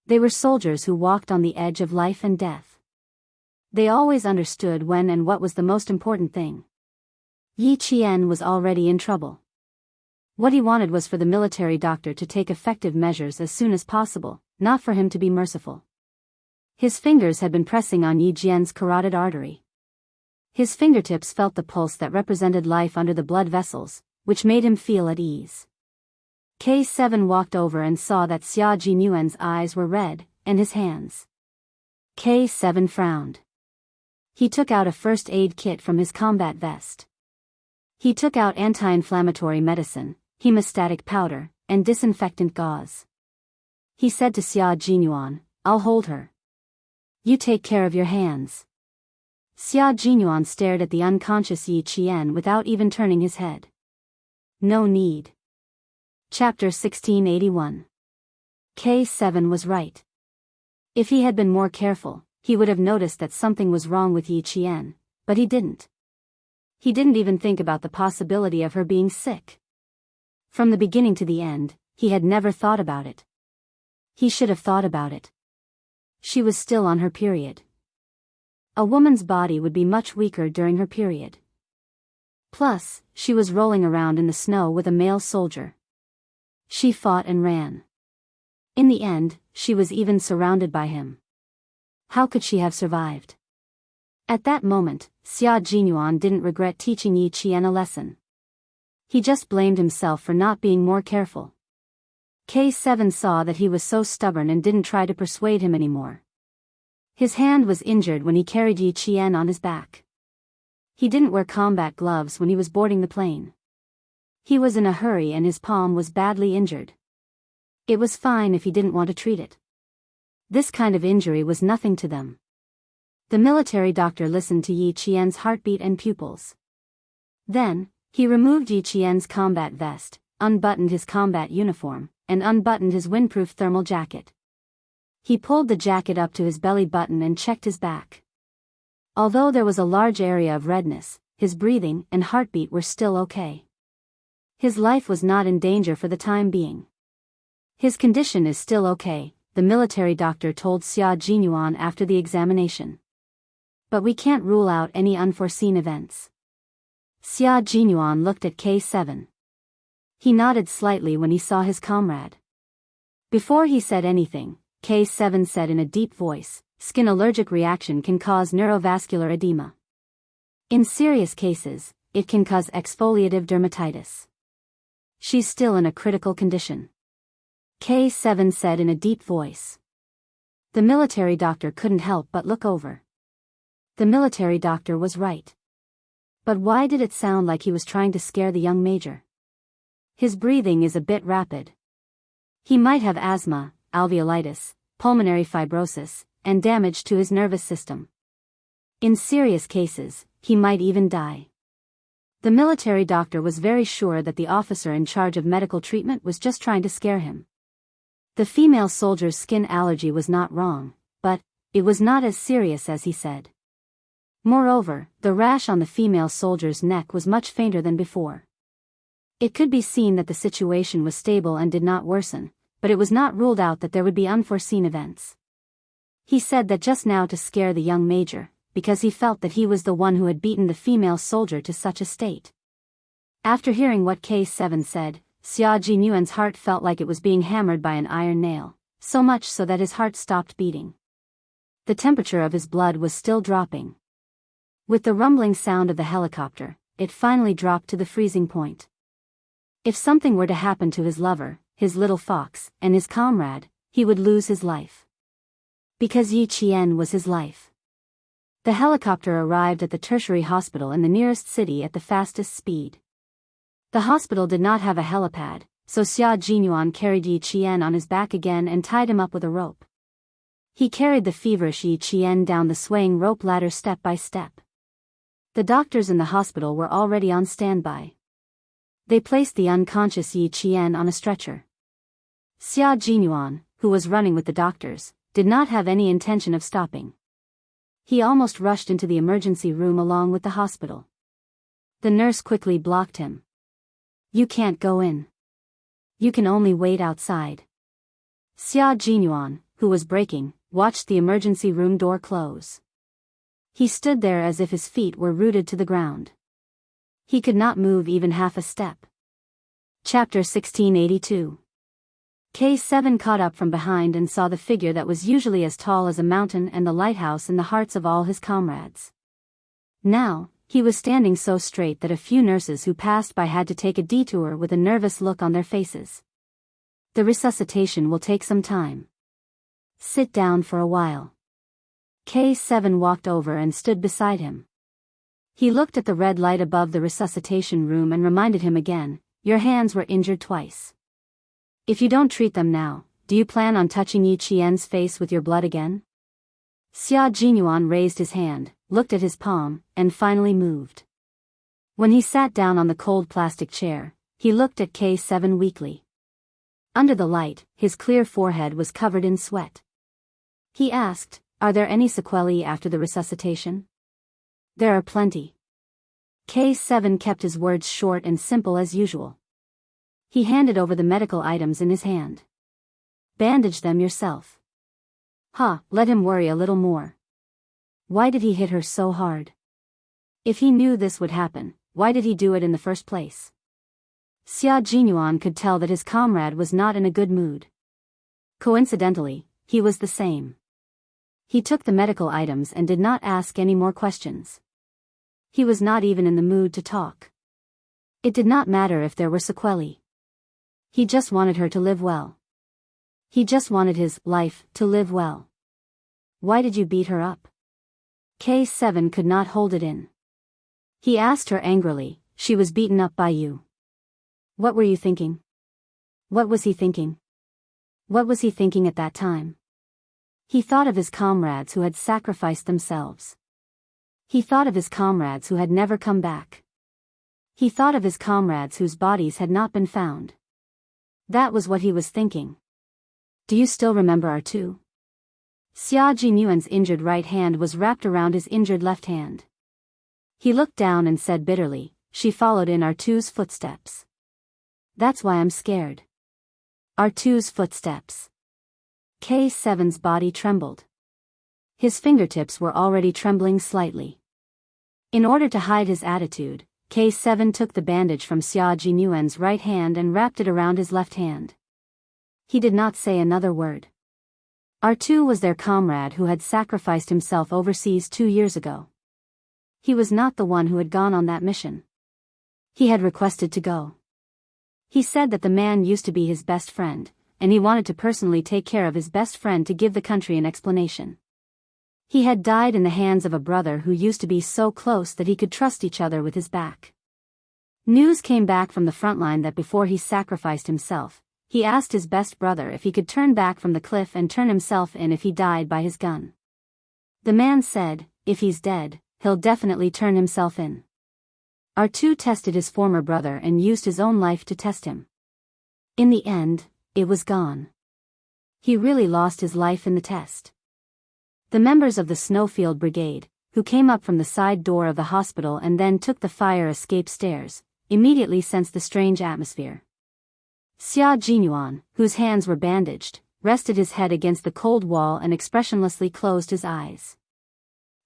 They were soldiers who walked on the edge of life and death. They always understood when and what was the most important thing. Yi Qian was already in trouble. What he wanted was for the military doctor to take effective measures as soon as possible, not for him to be merciful. His fingers had been pressing on Yi Jian's carotid artery. His fingertips felt the pulse that represented life under the blood vessels, which made him feel at ease. K7 walked over and saw that Xia Jinyuan's eyes were red, and his hands. K7 frowned. He took out a first aid kit from his combat vest. He took out anti-inflammatory medicine, hemostatic powder, and disinfectant gauze. He said to Xia Jinyuan, I'll hold her. You take care of your hands. Xia Jinyuan stared at the unconscious Yi Qian without even turning his head. No need. Chapter 1681. K7 was right. If he had been more careful, he would have noticed that something was wrong with Yi Qian, but he didn't. He didn't even think about the possibility of her being sick. From the beginning to the end, he had never thought about it. He should have thought about it. She was still on her period. A woman's body would be much weaker during her period. Plus, she was rolling around in the snow with a male soldier. She fought and ran. In the end, she was even surrounded by him. How could she have survived? At that moment, Xia Jinyuan didn't regret teaching Yi Qian a lesson. He just blamed himself for not being more careful. K7 saw that he was so stubborn and didn't try to persuade him anymore. His hand was injured when he carried Yi Qian on his back. He didn't wear combat gloves when he was boarding the plane. He was in a hurry and his palm was badly injured. It was fine if he didn't want to treat it. This kind of injury was nothing to them. The military doctor listened to Yi Qian's heartbeat and pupils. Then, he removed Yi Qian's combat vest, unbuttoned his combat uniform, and unbuttoned his windproof thermal jacket. He pulled the jacket up to his belly button and checked his back. Although there was a large area of redness, his breathing and heartbeat were still okay. His life was not in danger for the time being. His condition is still okay, the military doctor told Xia Jinyuan after the examination. But we can't rule out any unforeseen events. Xia Jinyuan looked at K7. He nodded slightly when he saw his comrade. Before he said anything, K7 said in a deep voice, "Skin allergic reaction can cause neurovascular edema. In serious cases, it can cause exfoliative dermatitis. She's still in a critical condition." K7 said in a deep voice. The military doctor couldn't help but look over. The military doctor was right. But why did it sound like he was trying to scare the young major? His breathing is a bit rapid. He might have asthma, alveolitis, pulmonary fibrosis, and damage to his nervous system. In serious cases, he might even die. The military doctor was very sure that the officer in charge of medical treatment was just trying to scare him. The female soldier's skin allergy was not wrong, but it was not as serious as he said. Moreover, the rash on the female soldier's neck was much fainter than before. It could be seen that the situation was stable and did not worsen, but it was not ruled out that there would be unforeseen events. He said that just now to scare the young major, because he felt that he was the one who had beaten the female soldier to such a state. After hearing what K7 said, Xia Jinyuan's heart felt like it was being hammered by an iron nail, so much so that his heart stopped beating. The temperature of his blood was still dropping. With the rumbling sound of the helicopter, it finally dropped to the freezing point. If something were to happen to his lover, his little fox, and his comrade, he would lose his life. Because Yi Qian was his life. The helicopter arrived at the tertiary hospital in the nearest city at the fastest speed. The hospital did not have a helipad, so Xia Jinyuan carried Yi Qian on his back again and tied him up with a rope. He carried the feverish Yi Qian down the swaying rope ladder step by step. The doctors in the hospital were already on standby. They placed the unconscious Yi Qian on a stretcher. Xia Jinyuan, who was running with the doctors, did not have any intention of stopping. He almost rushed into the emergency room along with the hospital. The nurse quickly blocked him. "You can't go in. You can only wait outside." Xia Jinyuan, who was braking, watched the emergency room door close. He stood there as if his feet were rooted to the ground. He could not move even half a step. Chapter 1682. K7 caught up from behind and saw the figure that was usually as tall as a mountain and the lighthouse in the hearts of all his comrades. Now, he was standing so straight that a few nurses who passed by had to take a detour with a nervous look on their faces. "The resuscitation will take some time. Sit down for a while." K7 walked over and stood beside him. He looked at the red light above the resuscitation room and reminded him again, "Your hands were injured twice. If you don't treat them now, do you plan on touching Yi Qian's face with your blood again?" Xia Jinyuan raised his hand, looked at his palm, and finally moved. When he sat down on the cold plastic chair, he looked at K7 weakly. Under the light, his clear forehead was covered in sweat. He asked, "Are there any sequelae after the resuscitation?" "There are plenty." K7 kept his words short and simple as usual. He handed over the medical items in his hand. "Bandage them yourself." Let him worry a little more. Why did he hit her so hard? If he knew this would happen, why did he do it in the first place? Xia Jinyuan could tell that his comrade was not in a good mood. Coincidentally, he was the same. He took the medical items and did not ask any more questions. He was not even in the mood to talk. It did not matter if there were sequelae. He just wanted her to live well. He just wanted his life to live well. "Why did you beat her up?" K7 could not hold it in. He asked her angrily, "She was beaten up by you. What were you thinking?" What was he thinking? What was he thinking at that time? He thought of his comrades who had sacrificed themselves. He thought of his comrades who had never come back. He thought of his comrades whose bodies had not been found. That was what he was thinking. Do you still remember R2? Xia Jinyuan's injured right hand was wrapped around his injured left hand. He looked down and said bitterly, she followed in R2's footsteps. That's why I'm scared. R2's footsteps. K7's body trembled. His fingertips were already trembling slightly. In order to hide his attitude, K7 took the bandage from Xia Jinyuan's right hand and wrapped it around his left hand. He did not say another word. R2 was their comrade who had sacrificed himself overseas 2 years ago. He was not the one who had gone on that mission. He had requested to go. He said that the man used to be his best friend, and he wanted to personally take care of his best friend to give the country an explanation. He had died in the hands of a brother who used to be so close that he could trust each other with his back. News came back from the front line that before he sacrificed himself, he asked his best brother if he could turn back from the cliff and turn himself in if he died by his gun. The man said, if he's dead, he'll definitely turn himself in. R2 tested his former brother and used his own life to test him. In the end, it was gone. He really lost his life in the test. The members of the Snowfield Brigade, who came up from the side door of the hospital and then took the fire escape stairs, immediately sensed the strange atmosphere. Xia Jinyuan, whose hands were bandaged, rested his head against the cold wall and expressionlessly closed his eyes.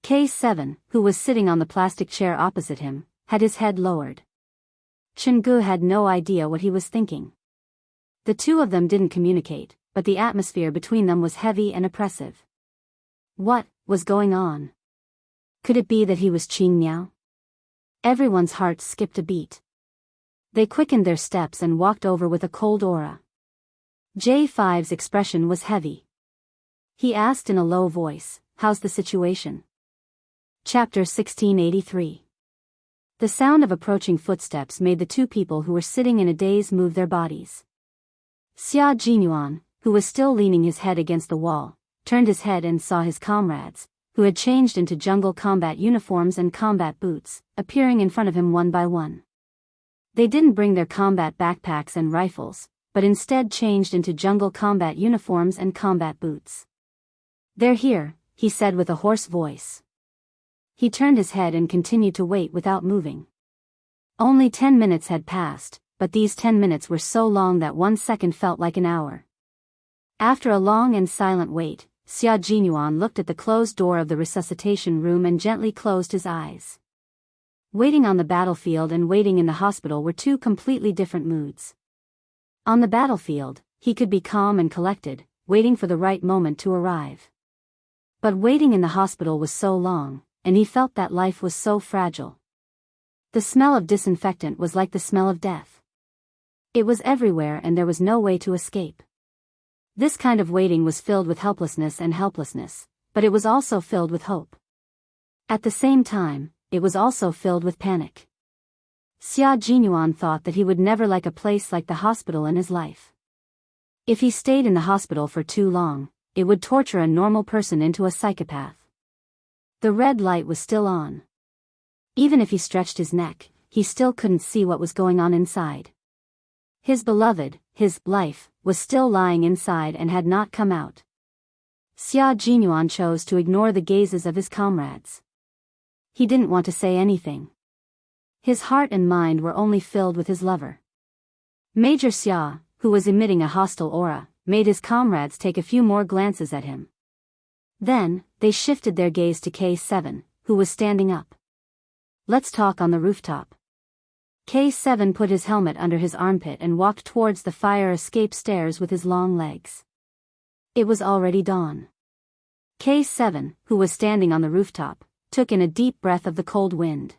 K7, who was sitting on the plastic chair opposite him, had his head lowered. Chenggu had no idea what he was thinking. The two of them didn't communicate, but the atmosphere between them was heavy and oppressive. What was going on? Could it be that he was Qing Miao? Everyone's hearts skipped a beat. They quickened their steps and walked over with a cold aura. J5's expression was heavy. He asked in a low voice, how's the situation? Chapter 1683. The sound of approaching footsteps made the two people who were sitting in a daze move their bodies. Xia Jinyuan, who was still leaning his head against the wall, turned his head and saw his comrades, who had changed into jungle combat uniforms and combat boots, appearing in front of him one by one. They didn't bring their combat backpacks and rifles, but instead changed into jungle combat uniforms and combat boots. They're here, he said with a hoarse voice. He turned his head and continued to wait without moving. Only 10 minutes had passed, but these 10 minutes were so long that 1 second felt like an hour. After a long and silent wait, Xia Jinyuan looked at the closed door of the resuscitation room and gently closed his eyes. Waiting on the battlefield and waiting in the hospital were two completely different moods. On the battlefield, he could be calm and collected, waiting for the right moment to arrive. But waiting in the hospital was so long, and he felt that life was so fragile. The smell of disinfectant was like the smell of death. It was everywhere and there was no way to escape. This kind of waiting was filled with helplessness, but it was also filled with hope. At the same time, it was also filled with panic. Xia Jinyuan thought that he would never like a place like the hospital in his life. If he stayed in the hospital for too long, it would torture a normal person into a psychopath. The red light was still on. Even if he stretched his neck, he still couldn't see what was going on inside. His beloved, his life, was still lying inside and had not come out. Xia Jinyuan chose to ignore the gazes of his comrades. He didn't want to say anything. His heart and mind were only filled with his lover. Major Xia, who was emitting a hostile aura, made his comrades take a few more glances at him. Then, they shifted their gaze to K7, who was standing up. Let's talk on the rooftop. K7 put his helmet under his armpit and walked towards the fire escape stairs with his long legs. It was already dawn. K7, who was standing on the rooftop, took in a deep breath of the cold wind.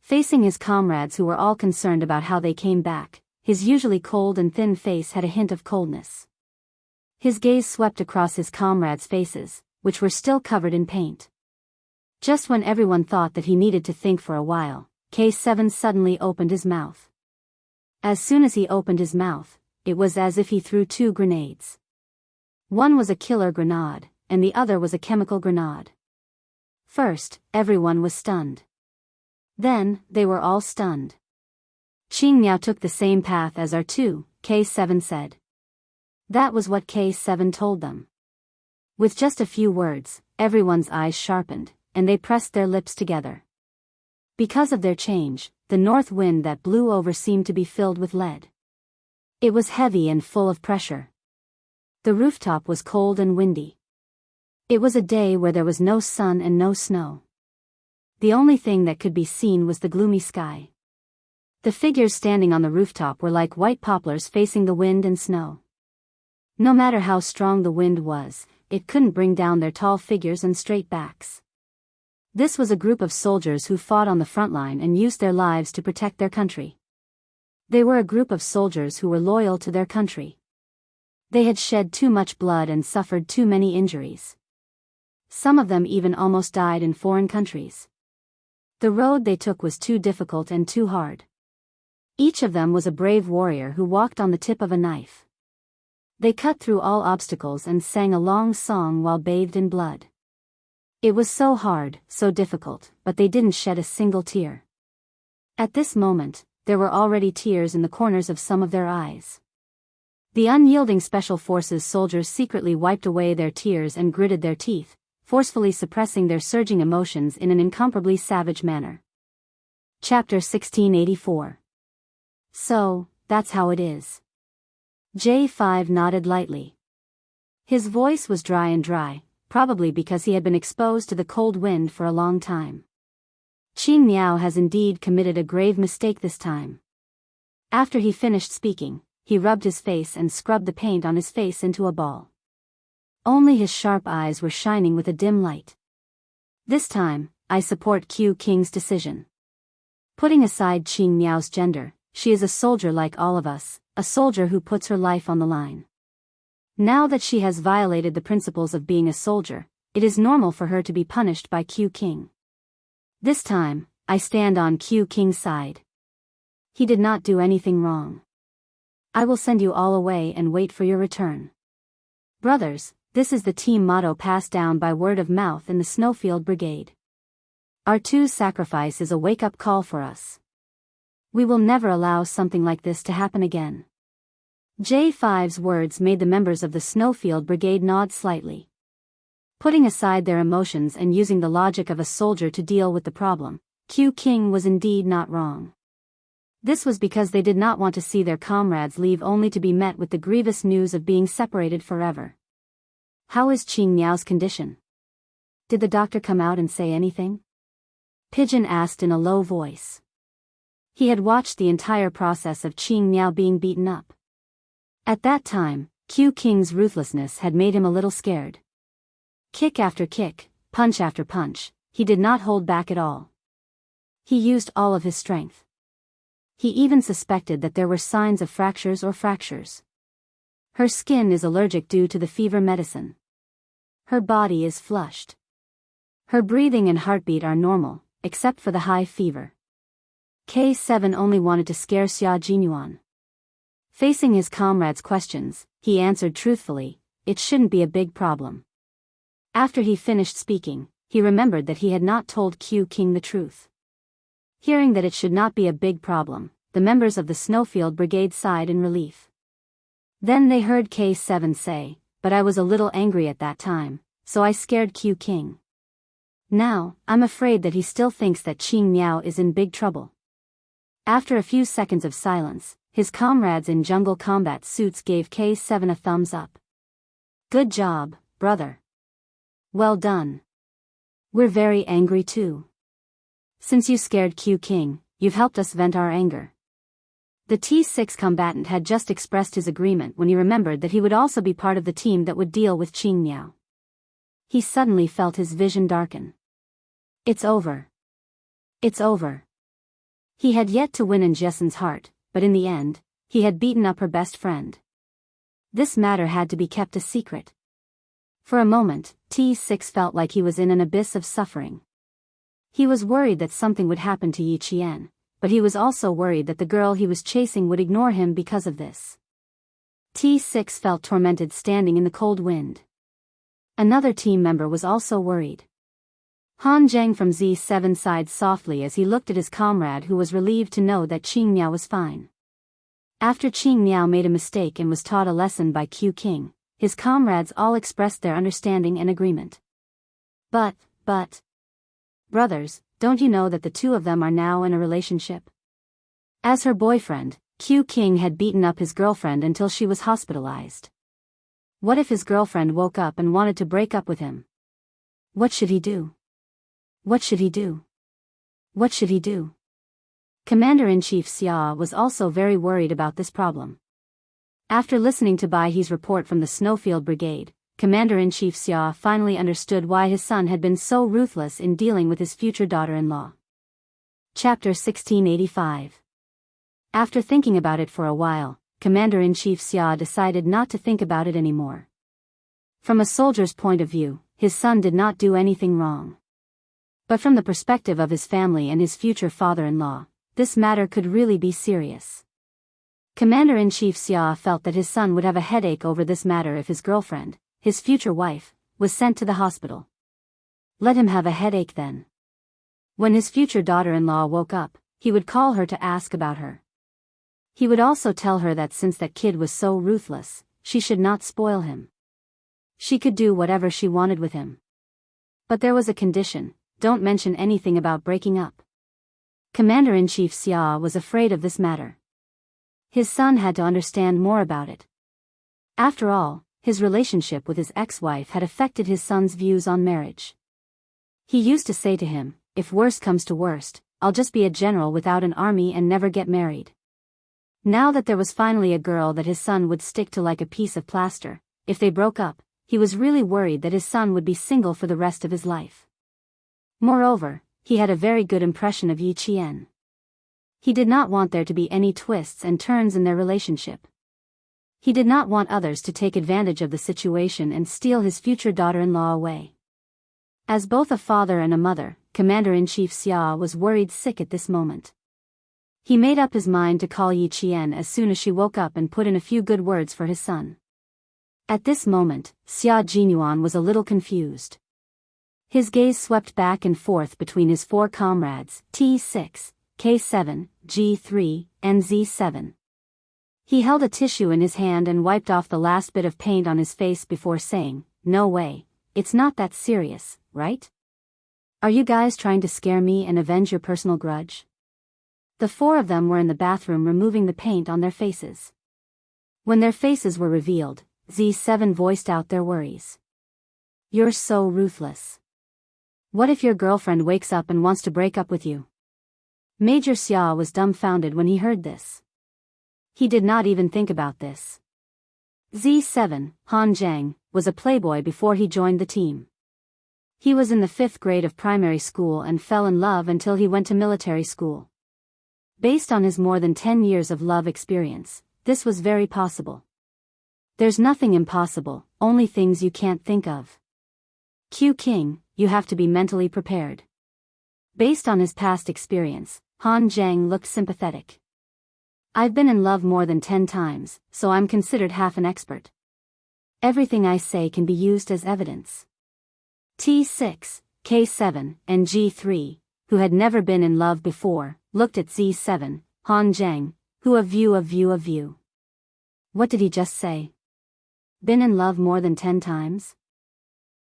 Facing his comrades who were all concerned about how they came back, his usually cold and thin face had a hint of coldness. His gaze swept across his comrades' faces, which were still covered in paint. Just when everyone thought that he needed to think for a while, K7 suddenly opened his mouth. As soon as he opened his mouth, it was as if he threw two grenades. One was a killer grenade, and the other was a chemical grenade. First, everyone was stunned. Then, they were all stunned. Qing Miao took the same path as R2, K7 said. That was what K7 told them. With just a few words, everyone's eyes sharpened, and they pressed their lips together. Because of their change, the north wind that blew over seemed to be filled with lead. It was heavy and full of pressure. The rooftop was cold and windy. It was a day where there was no sun and no snow. The only thing that could be seen was the gloomy sky. The figures standing on the rooftop were like white poplars facing the wind and snow. No matter how strong the wind was, it couldn't bring down their tall figures and straight backs. This was a group of soldiers who fought on the front line and used their lives to protect their country. They were a group of soldiers who were loyal to their country. They had shed too much blood and suffered too many injuries. Some of them even almost died in foreign countries. The road they took was too difficult and too hard. Each of them was a brave warrior who walked on the tip of a knife. They cut through all obstacles and sang a long song while bathed in blood. It was so hard, so difficult, but they didn't shed a single tear. At this moment, there were already tears in the corners of some of their eyes. The unyielding Special Forces soldiers secretly wiped away their tears and gritted their teeth, forcefully suppressing their surging emotions in an incomparably savage manner. Chapter 1684. So, that's how it is. J5 nodded lightly. His voice was dry and dry, probably because he had been exposed to the cold wind for a long time. Qing Miao has indeed committed a grave mistake this time. After he finished speaking, he rubbed his face and scrubbed the paint on his face into a ball. Only his sharp eyes were shining with a dim light. This time, I support Q King's decision. Putting aside Qing Miao's gender, she is a soldier like all of us, a soldier who puts her life on the line. Now that she has violated the principles of being a soldier, it is normal for her to be punished by Q King. This time, I stand on Q King's side. He did not do anything wrong. I will send you all away and wait for your return. Brothers, this is the team motto passed down by word of mouth in the Snowfield Brigade. R2's sacrifice is a wake-up call for us. We will never allow something like this to happen again. J5's words made the members of the Snowfield Brigade nod slightly. Putting aside their emotions and using the logic of a soldier to deal with the problem, Q King was indeed not wrong. This was because they did not want to see their comrades leave only to be met with the grievous news of being separated forever. How is Qing Miao's condition? Did the doctor come out and say anything? Pigeon asked in a low voice. He had watched the entire process of Qing Miao being beaten up. At that time, Q King's ruthlessness had made him a little scared. Kick after kick, punch after punch, he did not hold back at all. He used all of his strength. He even suspected that there were signs of fractures or fractures. Her skin is allergic due to the fever medicine. Her body is flushed. Her breathing and heartbeat are normal, except for the high fever. K7 only wanted to scare Xia Jinyuan. Facing his comrades' questions, he answered truthfully, it shouldn't be a big problem. After he finished speaking, he remembered that he had not told Q King the truth. Hearing that it should not be a big problem, the members of the Snowfield Brigade sighed in relief. Then they heard K7 say, but I was a little angry at that time, so I scared Q King. Now, I'm afraid that he still thinks that Qing Miao is in big trouble. After a few seconds of silence, his comrades in jungle combat suits gave K7 a thumbs up. Good job, brother. Well done. We're very angry too. Since you scared Q King, you've helped us vent our anger. The T6 combatant had just expressed his agreement when he remembered that he would also be part of the team that would deal with Qing Miao. He suddenly felt his vision darken. It's over. It's over. He had yet to win in Jessen's heart, but in the end, he had beaten up her best friend. This matter had to be kept a secret. For a moment, T6 felt like he was in an abyss of suffering. He was worried that something would happen to Yi Qian, but he was also worried that the girl he was chasing would ignore him because of this. T6 felt tormented standing in the cold wind. Another team member was also worried. Han Zheng from Z7 sighed softly as he looked at his comrade, who was relieved to know that Qing Miao was fine. After Qing Miao made a mistake and was taught a lesson by Q King, his comrades all expressed their understanding and agreement. But, brothers, don't you know that the two of them are now in a relationship? As her boyfriend, Q King had beaten up his girlfriend until she was hospitalized. What if his girlfriend woke up and wanted to break up with him? What should he do? What should he do? What should he do? Commander-in-Chief Xia was also very worried about this problem. After listening to Bai He's report from the Snowfield Brigade, Commander-in-Chief Xia finally understood why his son had been so ruthless in dealing with his future daughter-in-law. Chapter 1685. After thinking about it for a while, Commander-in-Chief Xia decided not to think about it anymore. From a soldier's point of view, his son did not do anything wrong. But from the perspective of his family and his future father-in-law, this matter could really be serious. Commander-in-Chief Xia felt that his son would have a headache over this matter if his girlfriend, his future wife, was sent to the hospital. Let him have a headache then. When his future daughter-in-law woke up, he would call her to ask about her. He would also tell her that since that kid was so ruthless, she should not spoil him. She could do whatever she wanted with him. But there was a condition: don't mention anything about breaking up. Commander-in-Chief Xia was afraid of this matter. His son had to understand more about it. After all, his relationship with his ex-wife had affected his son's views on marriage. He used to say to him, "If worst comes to worst, I'll just be a general without an army and never get married." Now that there was finally a girl that his son would stick to like a piece of plaster, if they broke up, he was really worried that his son would be single for the rest of his life. Moreover, he had a very good impression of Yi Qian. He did not want there to be any twists and turns in their relationship. He did not want others to take advantage of the situation and steal his future daughter-in-law away. As both a father and a mother, Commander-in-Chief Xia was worried sick at this moment. He made up his mind to call Yi Qian as soon as she woke up and put in a few good words for his son. At this moment, Xia Jinyuan was a little confused. His gaze swept back and forth between his four comrades, T6, K7, G3, and Z7. He held a tissue in his hand and wiped off the last bit of paint on his face before saying, "No way, it's not that serious, right? Are you guys trying to scare me and avenge your personal grudge?" The four of them were in the bathroom removing the paint on their faces. When their faces were revealed, Z7 voiced out their worries. "You're so ruthless. What if your girlfriend wakes up and wants to break up with you?" Major Xia was dumbfounded when he heard this. He did not even think about this. Z7, Han Zheng, was a playboy before he joined the team. He was in the 5th grade of primary school and fell in love until he went to military school. Based on his more than 10 years of love experience, this was very possible. There's nothing impossible, only things you can't think of. Q King, you have to be mentally prepared. Based on his past experience, Han Zheng looked sympathetic. "I've been in love more than 10 times, so I'm considered half an expert. Everything I say can be used as evidence." T6, K7, and G3, who had never been in love before, looked at Z7, Han Zheng, who a view. What did he just say? Been in love more than 10 times?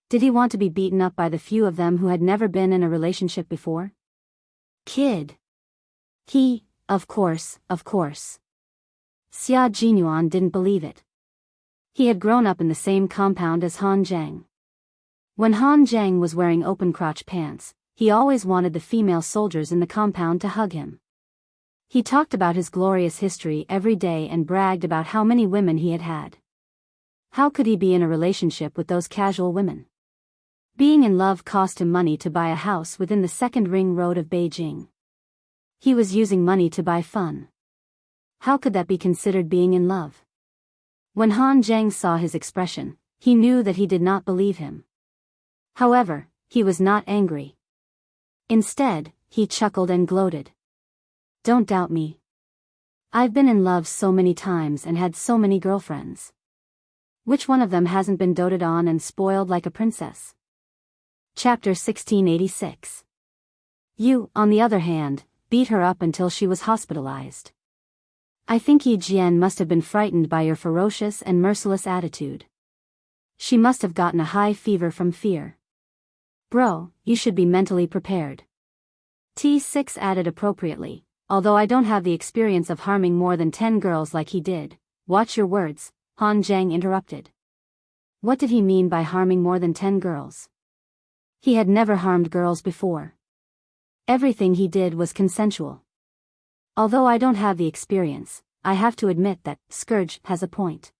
Did he want to be beaten up by the few of them who had never been in a relationship before? Kid. Of course. Xia Jinyuan didn't believe it. He had grown up in the same compound as Han Zheng. When Han Zheng was wearing open-crotch pants, he always wanted the female soldiers in the compound to hug him. He talked about his glorious history every day and bragged about how many women he had had. How could he be in a relationship with those casual women? Being in love cost him money to buy a house within the 2nd ring road of Beijing. He was using money to buy fun. How could that be considered being in love? When Han Zheng saw his expression, he knew that he did not believe him. However, he was not angry. Instead, he chuckled and gloated. "Don't doubt me. I've been in love so many times and had so many girlfriends. Which one of them hasn't been doted on and spoiled like a princess? Chapter 1686. You, on the other hand, beat her up until she was hospitalized. I think Yi Jian must have been frightened by your ferocious and merciless attitude. She must have gotten a high fever from fear. Bro, you should be mentally prepared. T6 added appropriately, although I don't have the experience of harming more than 10 girls like he did. Watch your words, Han Zhang interrupted. What did he mean by harming more than 10 girls? He had never harmed girls before. Everything he did was consensual. Although I don't have the experience, I have to admit that Scourge has a point.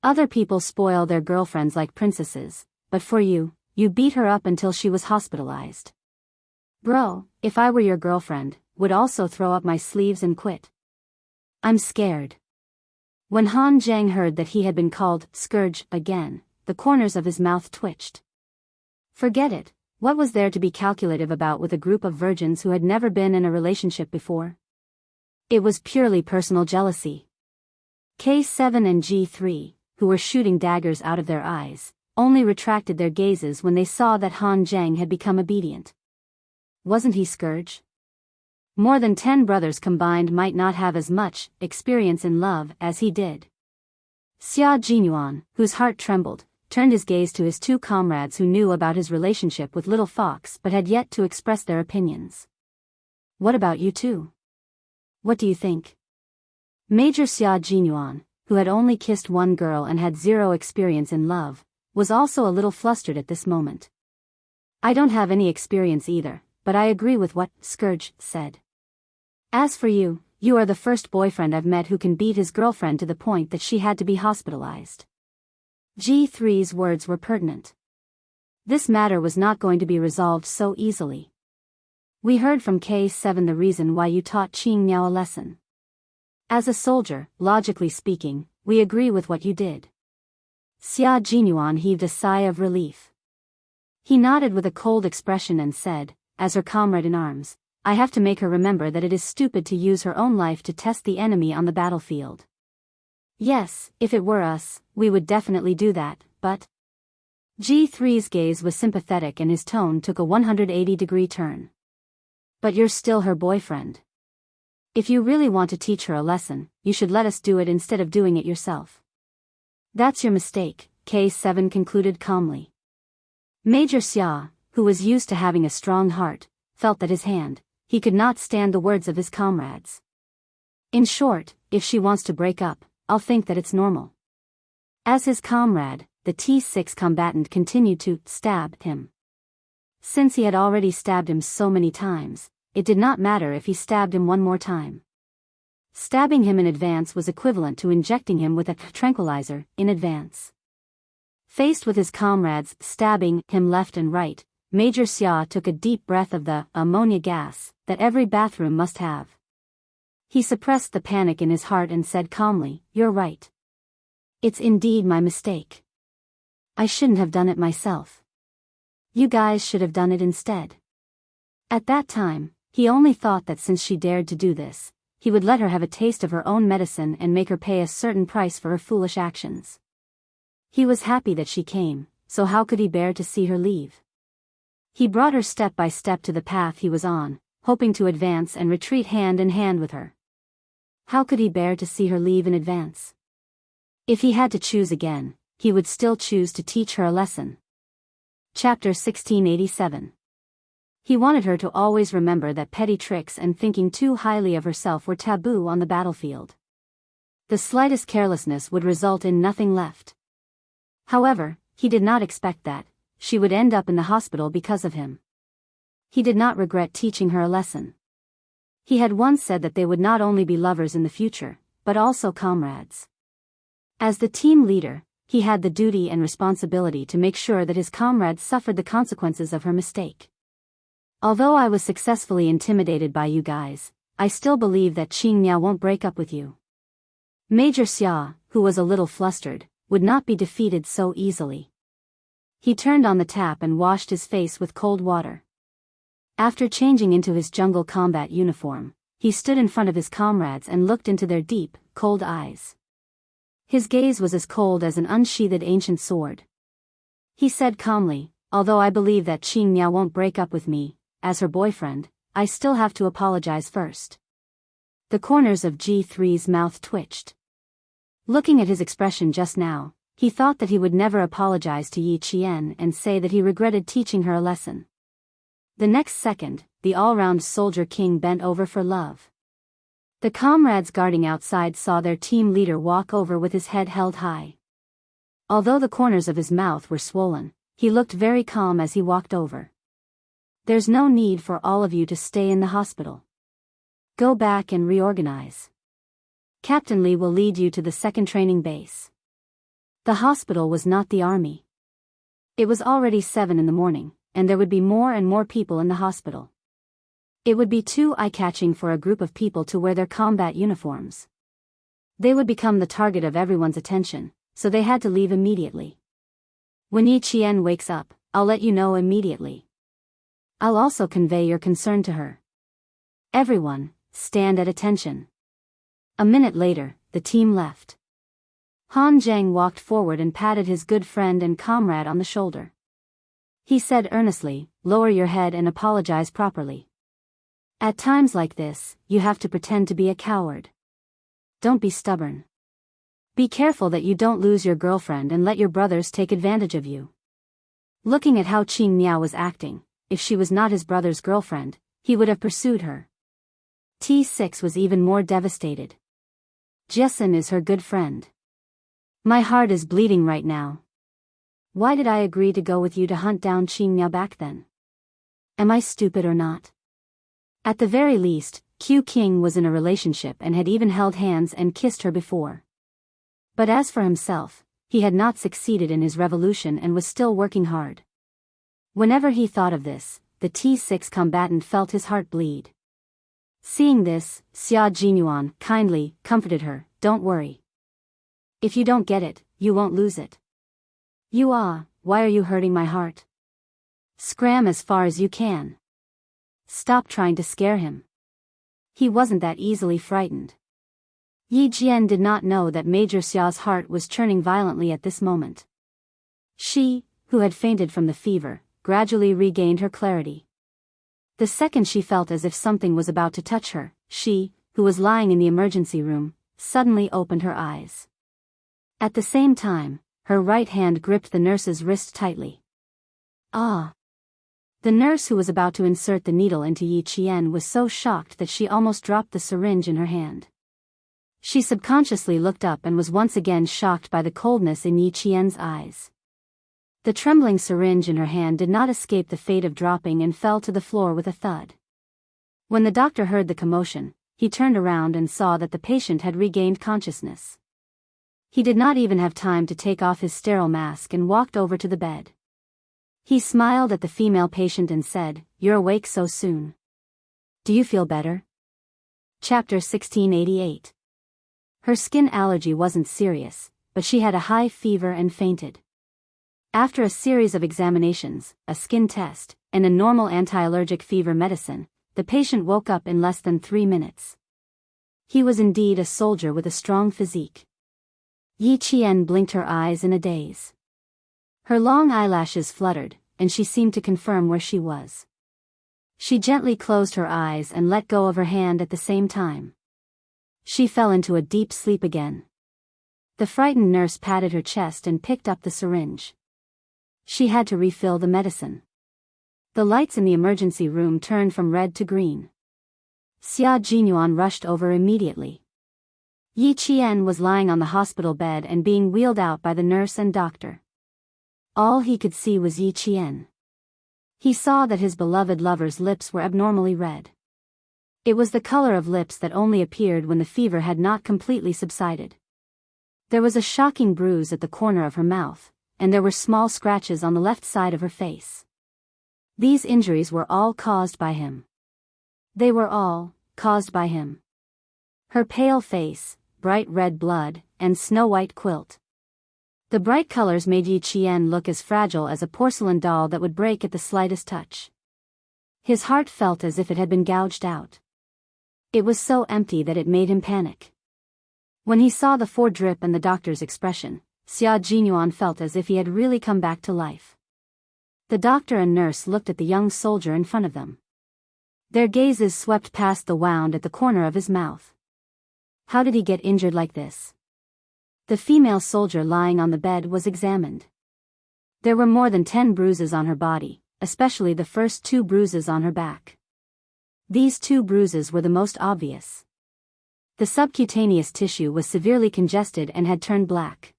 Other people spoil their girlfriends like princesses, but for you, you beat her up until she was hospitalized. Bro, if I were your girlfriend, would also throw up my sleeves and quit. I'm scared. When Han Zhang heard that he had been called Scourge again, the corners of his mouth twitched. Forget it, what was there to be calculative about with a group of virgins who had never been in a relationship before? It was purely personal jealousy. K7 and G3, who were shooting daggers out of their eyes, only retracted their gazes when they saw that Han Zhang had become obedient. Wasn't he Scourge? More than 10 brothers combined might not have as much experience in love as he did. Xia Jinyuan, whose heart trembled, turned his gaze to his two comrades who knew about his relationship with Little Fox but had yet to express their opinions. What about you two? What do you think? Major Xia Jinyuan, who had only kissed one girl and had zero experience in love, was also a little flustered at this moment. I don't have any experience either, but I agree with what Scourge said. As for you, you are the first boyfriend I've met who can beat his girlfriend to the point that she had to be hospitalized. G3's words were pertinent. This matter was not going to be resolved so easily. We heard from K7 the reason why you taught Qing Miao a lesson. As a soldier, logically speaking, we agree with what you did. Xia Jinyuan heaved a sigh of relief. He nodded with a cold expression and said, as her comrade in arms, I have to make her remember that it is stupid to use her own life to test the enemy on the battlefield. Yes, if it were us, we would definitely do that, but... G3's gaze was sympathetic and his tone took a 180-degree turn. But you're still her boyfriend. If you really want to teach her a lesson, you should let us do it instead of doing it yourself. That's your mistake, K7 concluded calmly. Major Xia, who was used to having a strong heart, felt that he could not stand the words of his comrades. In short, if she wants to break up, I'll think that it's normal. As his comrade, the T6 combatant continued to stab him. Since he had already stabbed him so many times, it did not matter if he stabbed him one more time. Stabbing him in advance was equivalent to injecting him with a tranquilizer in advance. Faced with his comrades stabbing him left and right, Major Xia took a deep breath of the ammonia gas that every bathroom must have. He suppressed the panic in his heart and said calmly, "You're right. It's indeed my mistake. I shouldn't have done it myself. You guys should have done it instead." At that time, he only thought that since she dared to do this, he would let her have a taste of her own medicine and make her pay a certain price for her foolish actions. He was happy that she came, so how could he bear to see her leave? He brought her step by step to the path he was on, hoping to advance and retreat hand in hand with her. How could he bear to see her leave in advance? If he had to choose again, he would still choose to teach her a lesson. Chapter 1687. He wanted her to always remember that petty tricks and thinking too highly of herself were taboo on the battlefield. The slightest carelessness would result in nothing left. However, he did not expect that she would end up in the hospital because of him. He did not regret teaching her a lesson. He had once said that they would not only be lovers in the future, but also comrades. As the team leader, he had the duty and responsibility to make sure that his comrades suffered the consequences of her mistake. Although I was successfully intimidated by you guys, I still believe that Qing Miao won't break up with you. Major Xia, who was a little flustered, would not be defeated so easily. He turned on the tap and washed his face with cold water. After changing into his jungle combat uniform, he stood in front of his comrades and looked into their deep, cold eyes. His gaze was as cold as an unsheathed ancient sword. He said calmly, although I believe that Qing Miao won't break up with me, as her boyfriend, I still have to apologize first. The corners of G3's mouth twitched. Looking at his expression just now, he thought that he would never apologize to Yi Qian and say that he regretted teaching her a lesson. The next second, the all-round soldier king bent over for love. The comrades guarding outside saw their team leader walk over with his head held high. Although the corners of his mouth were swollen, he looked very calm as he walked over. There's no need for all of you to stay in the hospital. Go back and reorganize. Captain Li will lead you to the second training base. The hospital was not the army. It was already 7 in the morning, and there would be more and more people in the hospital. It would be too eye-catching for a group of people to wear their combat uniforms. They would become the target of everyone's attention, so they had to leave immediately. When Yi Qian wakes up, I'll let you know immediately. I'll also convey your concern to her. Everyone, stand at attention. A minute later, the team left. Han Zheng walked forward and patted his good friend and comrade on the shoulder. He said earnestly, lower your head and apologize properly. At times like this, you have to pretend to be a coward. Don't be stubborn. Be careful that you don't lose your girlfriend and let your brothers take advantage of you. Looking at how Qing Miao was acting, if she was not his brother's girlfriend, he would have pursued her. T6 was even more devastated. Jessen is her good friend. My heart is bleeding right now. Why did I agree to go with you to hunt down Qing Miao back then? Am I stupid or not? At the very least, Q King was in a relationship and had even held hands and kissed her before. But as for himself, he had not succeeded in his revolution and was still working hard. Whenever he thought of this, the T6 combatant felt his heart bleed. Seeing this, Xia Jinyuan kindly comforted her, don't worry. If you don't get it, you won't lose it. Why are you hurting my heart? Scram as far as you can. Stop trying to scare him. He wasn't that easily frightened. Yi Jian did not know that Major Xia's heart was churning violently at this moment. She, who had fainted from the fever, gradually regained her clarity. The second she felt as if something was about to touch her, she, who was lying in the emergency room, suddenly opened her eyes. At the same time, her right hand gripped the nurse's wrist tightly. Ah! The nurse who was about to insert the needle into Yi Qian was so shocked that she almost dropped the syringe in her hand. She subconsciously looked up and was once again shocked by the coldness in Yi Qian's eyes. The trembling syringe in her hand did not escape the fate of dropping and fell to the floor with a thud. When the doctor heard the commotion, he turned around and saw that the patient had regained consciousness. He did not even have time to take off his sterile mask and walked over to the bed. He smiled at the female patient and said, "You're awake so soon. Do you feel better?" Chapter 1688. Her skin allergy wasn't serious, but she had a high fever and fainted. After a series of examinations, a skin test, and a normal anti-allergic fever medicine, the patient woke up in less than 3 minutes. He was indeed a soldier with a strong physique. Yi Qian blinked her eyes in a daze. Her long eyelashes fluttered, and she seemed to confirm where she was. She gently closed her eyes and let go of her hand at the same time. She fell into a deep sleep again. The frightened nurse patted her chest and picked up the syringe. She had to refill the medicine. The lights in the emergency room turned from red to green. Xia Jinyuan rushed over immediately. Yi Qian was lying on the hospital bed and being wheeled out by the nurse and doctor. All he could see was Yi Qian. He saw that his beloved lover's lips were abnormally red. It was the color of lips that only appeared when the fever had not completely subsided. There was a shocking bruise at the corner of her mouth, and there were small scratches on the left side of her face. These injuries were all caused by him. They were all caused by him. Her pale face, bright red blood, and snow-white quilt. The bright colors made Yi Qian look as fragile as a porcelain doll that would break at the slightest touch. His heart felt as if it had been gouged out. It was so empty that it made him panic. When he saw the 4 drip and the doctor's expression, Xia Jinyuan felt as if he had really come back to life. The doctor and nurse looked at the young soldier in front of them. Their gazes swept past the wound at the corner of his mouth. How did he get injured like this? The female soldier lying on the bed was examined. There were more than 10 bruises on her body, especially the first 2 bruises on her back. These 2 bruises were the most obvious. The subcutaneous tissue was severely congested and had turned black.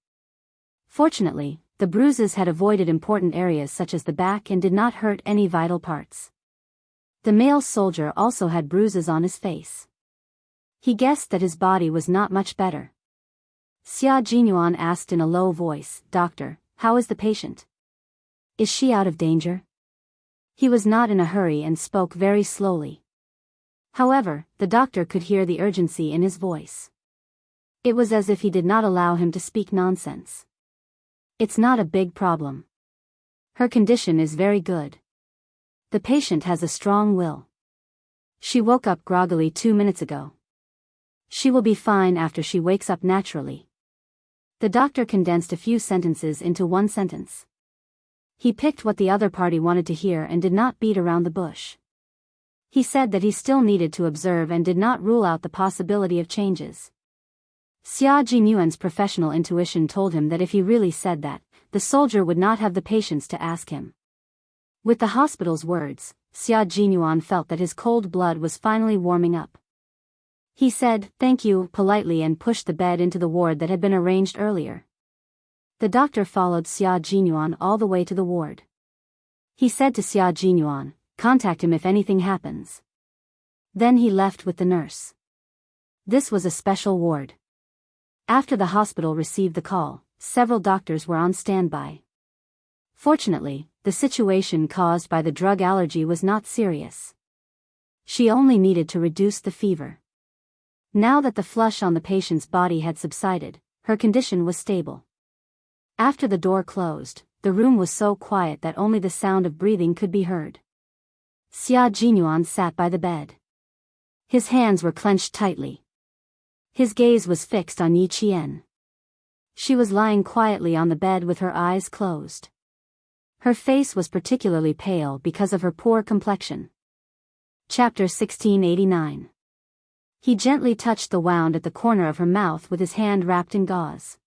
Fortunately, the bruises had avoided important areas such as the back and did not hurt any vital parts. The male soldier also had bruises on his face. He guessed that his body was not much better. Xia Jinyuan asked in a low voice, "Doctor, how is the patient? Is she out of danger?" He was not in a hurry and spoke very slowly. However, the doctor could hear the urgency in his voice. It was as if he did not allow him to speak nonsense. "It's not a big problem. Her condition is very good. The patient has a strong will. She woke up groggily 2 minutes ago. She will be fine after she wakes up naturally." The doctor condensed a few sentences into one sentence. He picked what the other party wanted to hear and did not beat around the bush. He said that he still needed to observe and did not rule out the possibility of changes. Xia Jinyuan's professional intuition told him that if he really said that, the soldier would not have the patience to ask him. With the hospital's words, Xia Jinyuan felt that his cold blood was finally warming up. He said, "Thank you," politely and pushed the bed into the ward that had been arranged earlier. The doctor followed Xia Jinyuan all the way to the ward. He said to Xia Jinyuan, "Contact him if anything happens." Then he left with the nurse. This was a special ward. After the hospital received the call, several doctors were on standby. Fortunately, the situation caused by the drug allergy was not serious. She only needed to reduce the fever. Now that the flush on the patient's body had subsided, her condition was stable. After the door closed, the room was so quiet that only the sound of breathing could be heard. Xia Jinyuan sat by the bed. His hands were clenched tightly. His gaze was fixed on Yi Qian. She was lying quietly on the bed with her eyes closed. Her face was particularly pale because of her poor complexion. Chapter 1689. He gently touched the wound at the corner of her mouth with his hand wrapped in gauze.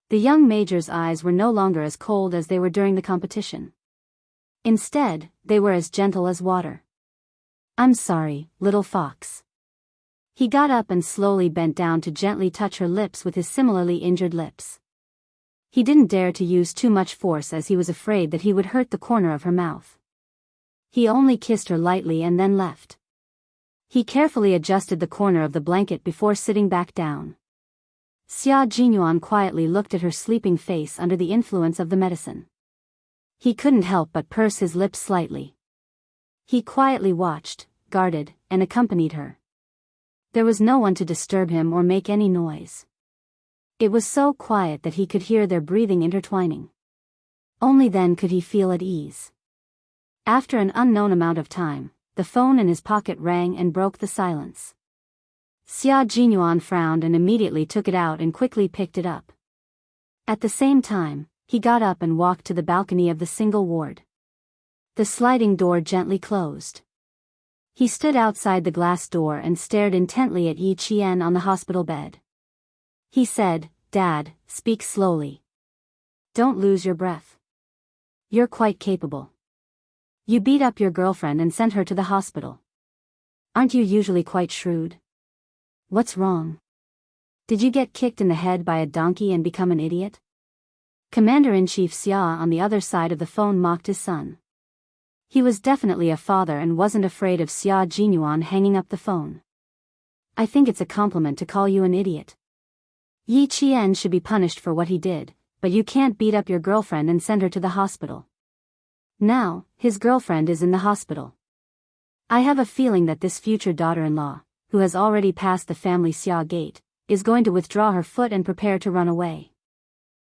The young major's eyes were no longer as cold as they were during the competition. Instead, they were as gentle as water. "I'm sorry, little fox." He got up and slowly bent down to gently touch her lips with his similarly injured lips. He didn't dare to use too much force as he was afraid that he would hurt the corner of her mouth. He only kissed her lightly and then left. He carefully adjusted the corner of the blanket before sitting back down. Xia Jinyuan quietly looked at her sleeping face under the influence of the medicine. He couldn't help but purse his lips slightly. He quietly watched, guarded, and accompanied her. There was no one to disturb him or make any noise. It was so quiet that he could hear their breathing intertwining. Only then could he feel at ease. After an unknown amount of time, the phone in his pocket rang and broke the silence. Xia Jinyuan frowned and immediately took it out and quickly picked it up. At the same time, he got up and walked to the balcony of the single ward. The sliding door gently closed. He stood outside the glass door and stared intently at Yi Qian on the hospital bed. He said, "Dad, speak slowly. Don't lose your breath. You're quite capable. You beat up your girlfriend and sent her to the hospital. Aren't you usually quite shrewd? What's wrong? Did you get kicked in the head by a donkey and become an idiot?" Commander-in-Chief Xia on the other side of the phone mocked his son. He was definitely a father and wasn't afraid of Xia Jinyuan hanging up the phone. "I think it's a compliment to call you an idiot. Yi Qian should be punished for what he did, but you can't beat up your girlfriend and send her to the hospital. Now, his girlfriend is in the hospital. I have a feeling that this future daughter-in-law, who has already passed the family Xia gate, is going to withdraw her foot and prepare to run away.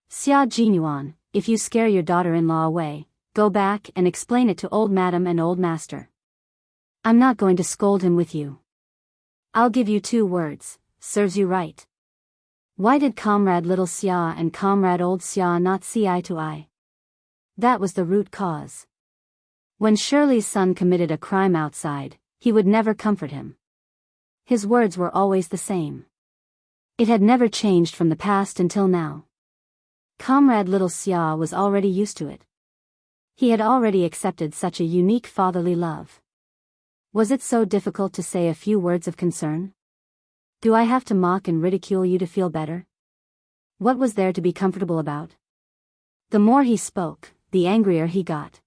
Xia Jinyuan, if you scare your daughter-in-law away, go back and explain it to old madam and old master. I'm not going to scold him with you. I'll give you 2 words, serves you right. Why did Comrade Little Xia and Comrade Old Xia not see eye to eye? That was the root cause. When Shirley's son committed a crime outside, he would never comfort him. His words were always the same. It had never changed from the past until now. Comrade Little Xia was already used to it. He had already accepted such a unique fatherly love. Was it so difficult to say a few words of concern? Do I have to mock and ridicule you to feel better? What was there to be comfortable about? The more he spoke, the angrier he got.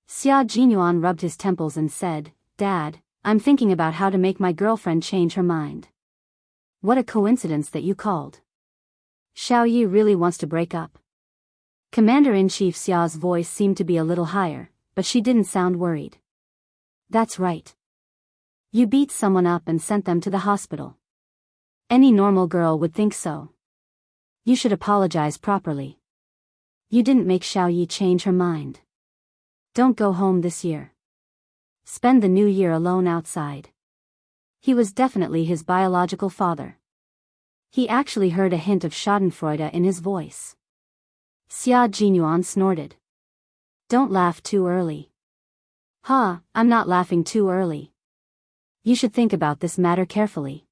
Xia Jinyuan rubbed his temples and said, Dad, I'm thinking about how to make my girlfriend change her mind. What a coincidence that you called. Xiao Yi really wants to break up. Commander-in-Chief Xia's voice seemed to be a little higher, but she didn't sound worried. That's right. You beat someone up and sent them to the hospital. Any normal girl would think so. You should apologize properly. You didn't make Xiao Yi change her mind. Don't go home this year. Spend the new year alone outside. He was definitely his biological father. He actually heard a hint of schadenfreude in his voice. Xia Jinyuan snorted. Don't laugh too early. Ha, I'm not laughing too early. You should think about this matter carefully.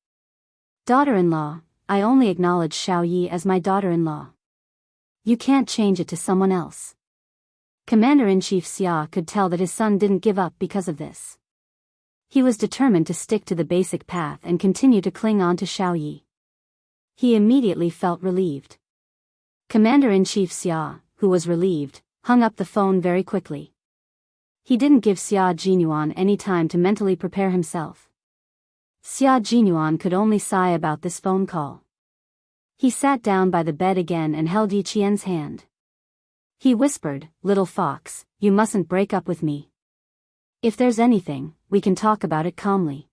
Daughter-in-law, I only acknowledge Xiao Yi as my daughter-in-law. You can't change it to someone else. Commander-in-Chief Xia could tell that his son didn't give up because of this. He was determined to stick to the basic path and continue to cling on to Xiao Yi. He immediately felt relieved. Commander-in-Chief Xia, who was relieved, hung up the phone very quickly. He didn't give Xia Jinyuan any time to mentally prepare himself. Xia Jinyuan could only sigh about this phone call. He sat down by the bed again and held Yi Qian's hand. He whispered, Little fox, you mustn't break up with me. If there's anything, we can talk about it calmly.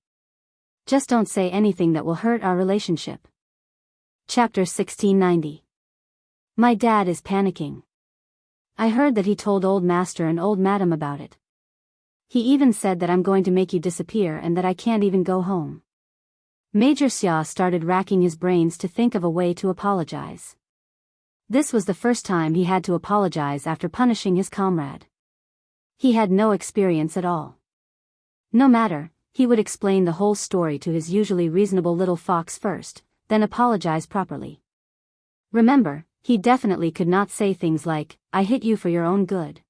Just don't say anything that will hurt our relationship. Chapter 1690. My dad is panicking. I heard that he told Old Master and Old Madam about it. He even said that I'm going to make you disappear and that I can't even go home. Major Xia started racking his brains to think of a way to apologize. This was the first time he had to apologize after punishing his comrade. He had no experience at all. No matter, he would explain the whole story to his usually reasonable little fox first, then apologize properly. Remember, he definitely could not say things like, I hit you for your own good.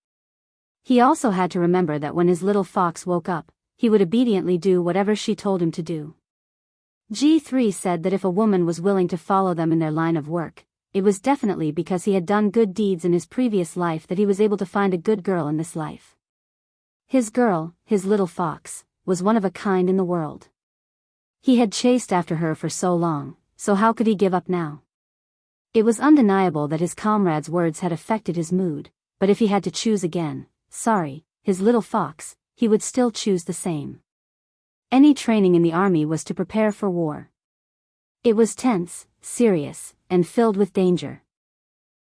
He also had to remember that when his little fox woke up, he would obediently do whatever she told him to do. G3 said that if a woman was willing to follow them in their line of work, it was definitely because he had done good deeds in his previous life that he was able to find a good girl in this life. His girl, his little fox, was one of a kind in the world. He had chased after her for so long, so how could he give up now? It was undeniable that his comrade's words had affected his mood, but if he had to choose again, his little fox, he would still choose the same. Any training in the army was to prepare for war. It was tense, serious, and filled with danger.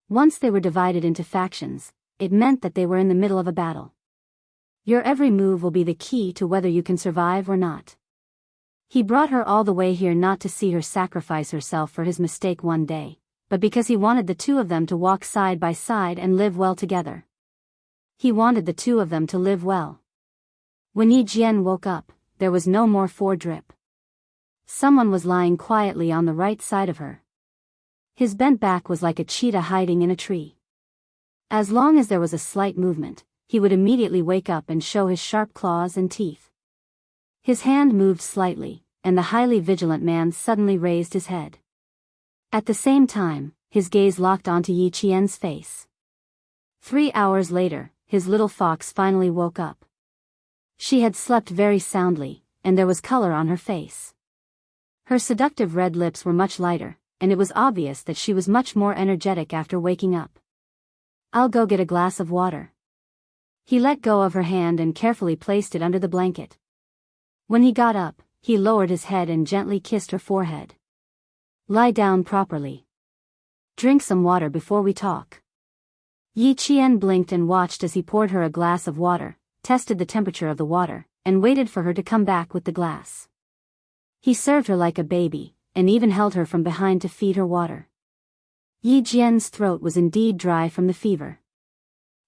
Once they were divided into factions, it meant that they were in the middle of a battle. Your every move will be the key to whether you can survive or not. He brought her all the way here not to see her sacrifice herself for his mistake one day, but because he wanted the two of them to walk side by side and live well together. He wanted the two of them to live well. When Yi Jian woke up, there was no more drip. Someone was lying quietly on the right side of her. His bent back was like a cheetah hiding in a tree. As long as there was a slight movement, he would immediately wake up and show his sharp claws and teeth. His hand moved slightly, and the highly vigilant man suddenly raised his head. At the same time, his gaze locked onto Yi Qian's face. 3 hours later, his little fox finally woke up. She had slept very soundly, and there was color on her face. Her seductive red lips were much lighter, and it was obvious that she was much more energetic after waking up. I'll go get a glass of water. He let go of her hand and carefully placed it under the blanket. When he got up, he lowered his head and gently kissed her forehead. Lie down properly. Drink some water before we talk. Yi Qian blinked and watched as he poured her a glass of water, tested the temperature of the water, and waited for her to come back with the glass. He served her like a baby, and even held her from behind to feed her water. Yi Jian's throat was indeed dry from the fever.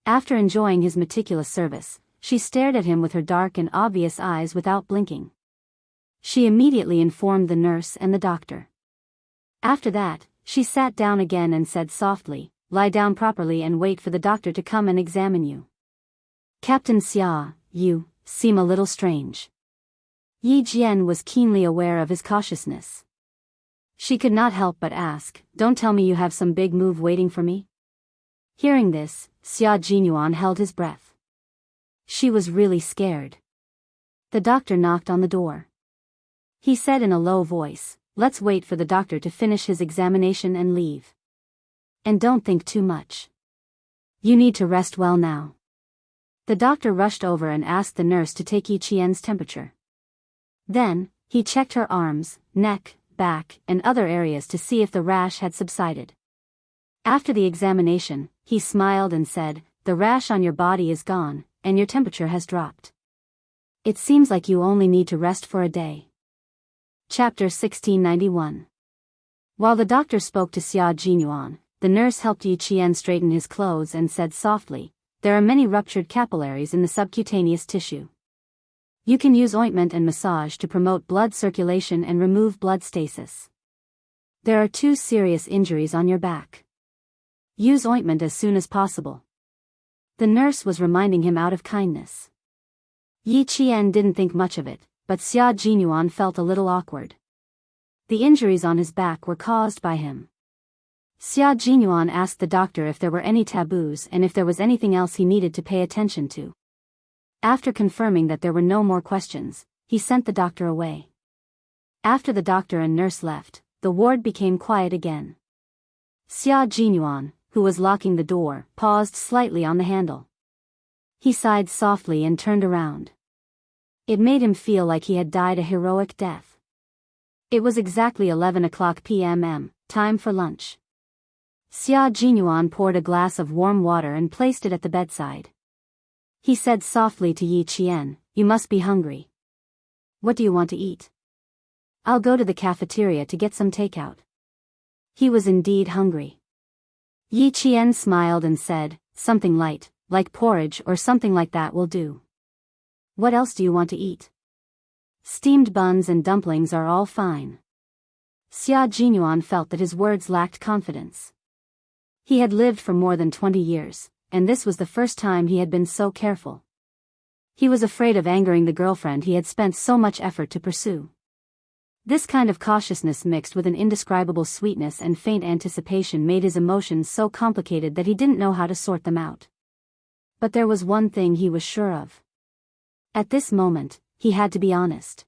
After enjoying his meticulous service, she stared at him with her dark and obvious eyes without blinking. She immediately informed the nurse and the doctor. After that, she sat down again and said softly, "Lie down properly and wait for the doctor to come and examine you. Captain Xia, you seem a little strange." Yi Jian was keenly aware of his cautiousness. She could not help but ask, "Don't tell me you have some big move waiting for me?" Hearing this, Xia Jinyuan held his breath. She was really scared. The doctor knocked on the door. He said in a low voice, "Let's wait for the doctor to finish his examination and leave. And don't think too much. You need to rest well now." The doctor rushed over and asked the nurse to take Yi Qian's temperature. Then, he checked her arms, neck, back, and other areas to see if the rash had subsided. After the examination, he smiled and said, "The rash on your body is gone, and your temperature has dropped. It seems like you only need to rest for a day." Chapter 1691. While the doctor spoke to Xia Jinyuan, the nurse helped Yi Qian straighten his clothes and said softly, "There are many ruptured capillaries in the subcutaneous tissue. You can use ointment and massage to promote blood circulation and remove blood stasis. There are 2 serious injuries on your back. Use ointment as soon as possible." The nurse was reminding him out of kindness. Yi Qian didn't think much of it, but Xia Jinyuan felt a little awkward. The injuries on his back were caused by him. Xia Jinyuan asked the doctor if there were any taboos and if there was anything else he needed to pay attention to. After confirming that there were no more questions, he sent the doctor away. After the doctor and nurse left, the ward became quiet again. Xia Jinyuan, who was locking the door, paused slightly on the handle. He sighed softly and turned around. It made him feel like he had died a heroic death. It was exactly 11 o'clock p.m. Time for lunch. Xia Jinyuan poured a glass of warm water and placed it at the bedside. He said softly to Yi Qian, "You must be hungry. What do you want to eat? I'll go to the cafeteria to get some takeout." He was indeed hungry. Yi Qian smiled and said, "Something light, like porridge or something like that will do. What else do you want to eat?" "Steamed buns and dumplings are all fine." Xia Jinyuan felt that his words lacked confidence. He had lived for more than 20 years, and this was the first time he had been so careful. He was afraid of angering the girlfriend he had spent so much effort to pursue. This kind of cautiousness mixed with an indescribable sweetness and faint anticipation made his emotions so complicated that he didn't know how to sort them out. But there was one thing he was sure of. At this moment, he had to be honest.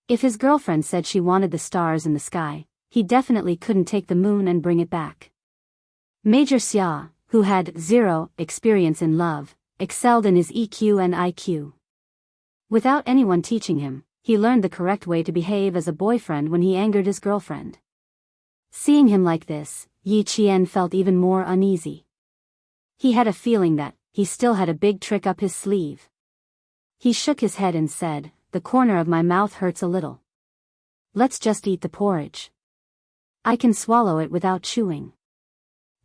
If his girlfriend said she wanted the stars in the sky, he definitely couldn't take the moon and bring it back. Major Xia, who had 0 experience in love, excelled in his EQ and IQ. Without anyone teaching him, he learned the correct way to behave as a boyfriend when he angered his girlfriend. Seeing him like this, Yi Qian felt even more uneasy. He had a feeling that he still had a big trick up his sleeve. He shook his head and said, "The corner of my mouth hurts a little. Let's just eat the porridge. I can swallow it without chewing."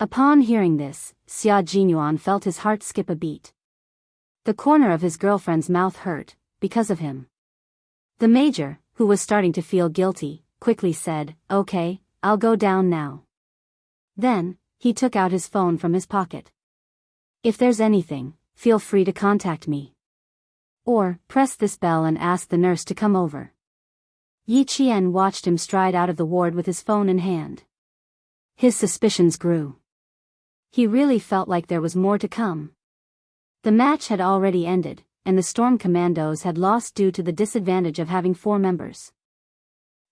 Upon hearing this, Xia Jinyuan felt his heart skip a beat. The corner of his girlfriend's mouth hurt, because of him. The major, who was starting to feel guilty, quickly said, "Okay, I'll go down now." Then, he took out his phone from his pocket. "If there's anything, feel free to contact me. Or, press this bell and ask the nurse to come over." Yi Qian watched him stride out of the ward with his phone in hand. His suspicions grew. He really felt like there was more to come. The match had already ended, and the Storm Commandos had lost due to the disadvantage of having 4 members.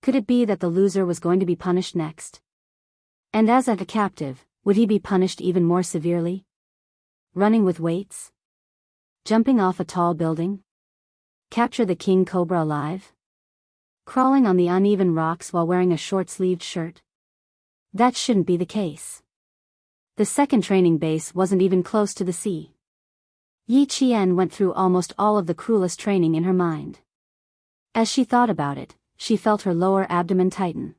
Could it be that the loser was going to be punished next? And as a captive, would he be punished even more severely? Running with weights? Jumping off a tall building? Capture the king cobra alive? Crawling on the uneven rocks while wearing a short-sleeved shirt? That shouldn't be the case. The second training base wasn't even close to the sea. Yi Qian went through almost all of the cruelest training in her mind. As she thought about it, she felt her lower abdomen tighten.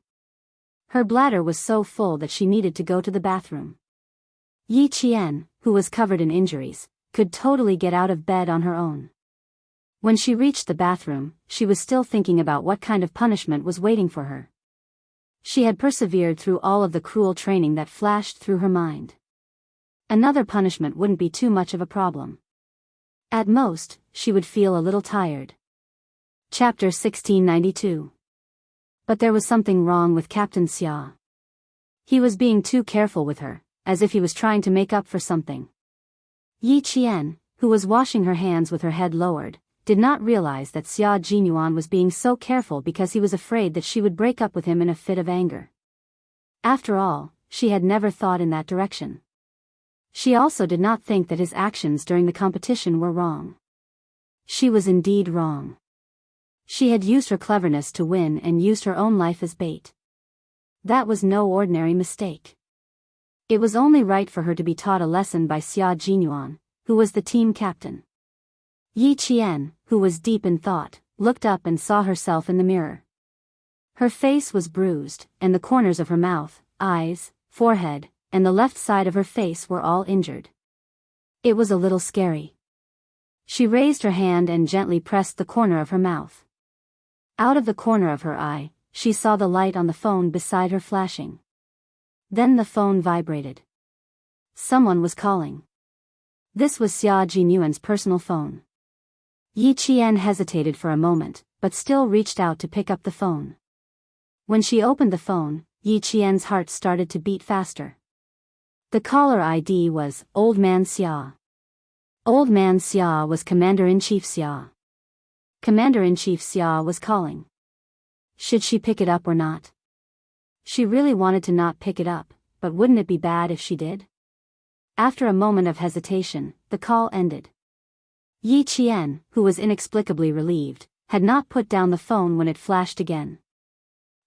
Her bladder was so full that she needed to go to the bathroom. Yi Qian, who was covered in injuries, could totally get out of bed on her own. When she reached the bathroom, she was still thinking about what kind of punishment was waiting for her. She had persevered through all of the cruel training that flashed through her mind. Another punishment wouldn't be too much of a problem. At most, she would feel a little tired. Chapter 1692. But there was something wrong with Captain Xia. He was being too careful with her, as if he was trying to make up for something. Yi Qian, who was washing her hands with her head lowered, did not realize that Xia Jinyuan was being so careful because he was afraid that she would break up with him in a fit of anger. After all, she had never thought in that direction. She also did not think that his actions during the competition were wrong. She was indeed wrong. She had used her cleverness to win and used her own life as bait. That was no ordinary mistake. It was only right for her to be taught a lesson by Xia Jinyuan, who was the team captain. Yi Qian, who was deep in thought, looked up and saw herself in the mirror. Her face was bruised, and the corners of her mouth, eyes, forehead, and the left side of her face were all injured. It was a little scary. She raised her hand and gently pressed the corner of her mouth. Out of the corner of her eye, she saw the light on the phone beside her flashing. Then the phone vibrated. Someone was calling. This was Xia Jinyuan's personal phone. Yi Qian hesitated for a moment, but still reached out to pick up the phone. When she opened the phone, Yi Qian's heart started to beat faster. The caller ID was Old Man Xia. Old Man Xia was Commander-in-Chief Xia. Commander-in-Chief Xia was calling. Should she pick it up or not? She really wanted to not pick it up, but wouldn't it be bad if she did? After a moment of hesitation, the call ended. Yi Qian, who was inexplicably relieved, had not put down the phone when it flashed again.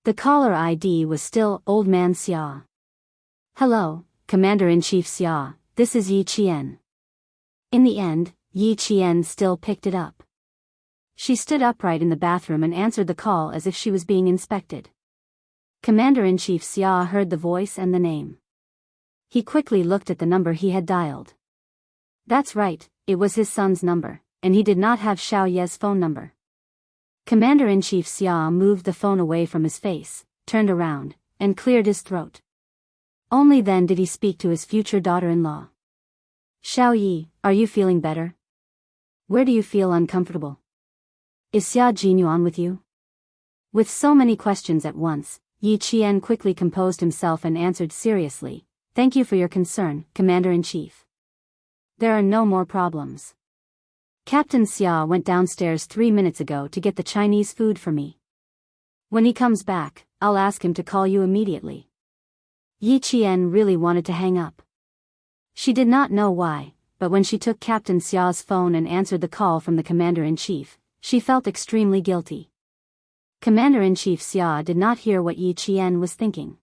The caller ID was still Old Man Xia. Hello, Commander-in-Chief Xia, this is Yi Qian. In the end, Yi Qian still picked it up. She stood upright in the bathroom and answered the call as if she was being inspected. Commander-in-Chief Xia heard the voice and the name. He quickly looked at the number he had dialed. That's right, it was his son's number, and he did not have Xiao Ye's phone number. Commander-in-Chief Xia moved the phone away from his face, turned around, and cleared his throat. Only then did he speak to his future daughter-in-law. Xiao Yi, are you feeling better? Where do you feel uncomfortable? Is Xia Jinyuan with you? With so many questions at once, Yi Qian quickly composed himself and answered seriously, Thank you for your concern, Commander-in-Chief. There are no more problems. Captain Xia went downstairs 3 minutes ago to get the Chinese food for me. When he comes back, I'll ask him to call you immediately. Yi Qian really wanted to hang up. She did not know why, but when she took Captain Xia's phone and answered the call from the Commander-in-Chief, she felt extremely guilty. Commander-in-Chief Xia did not hear what Yi Qian was thinking.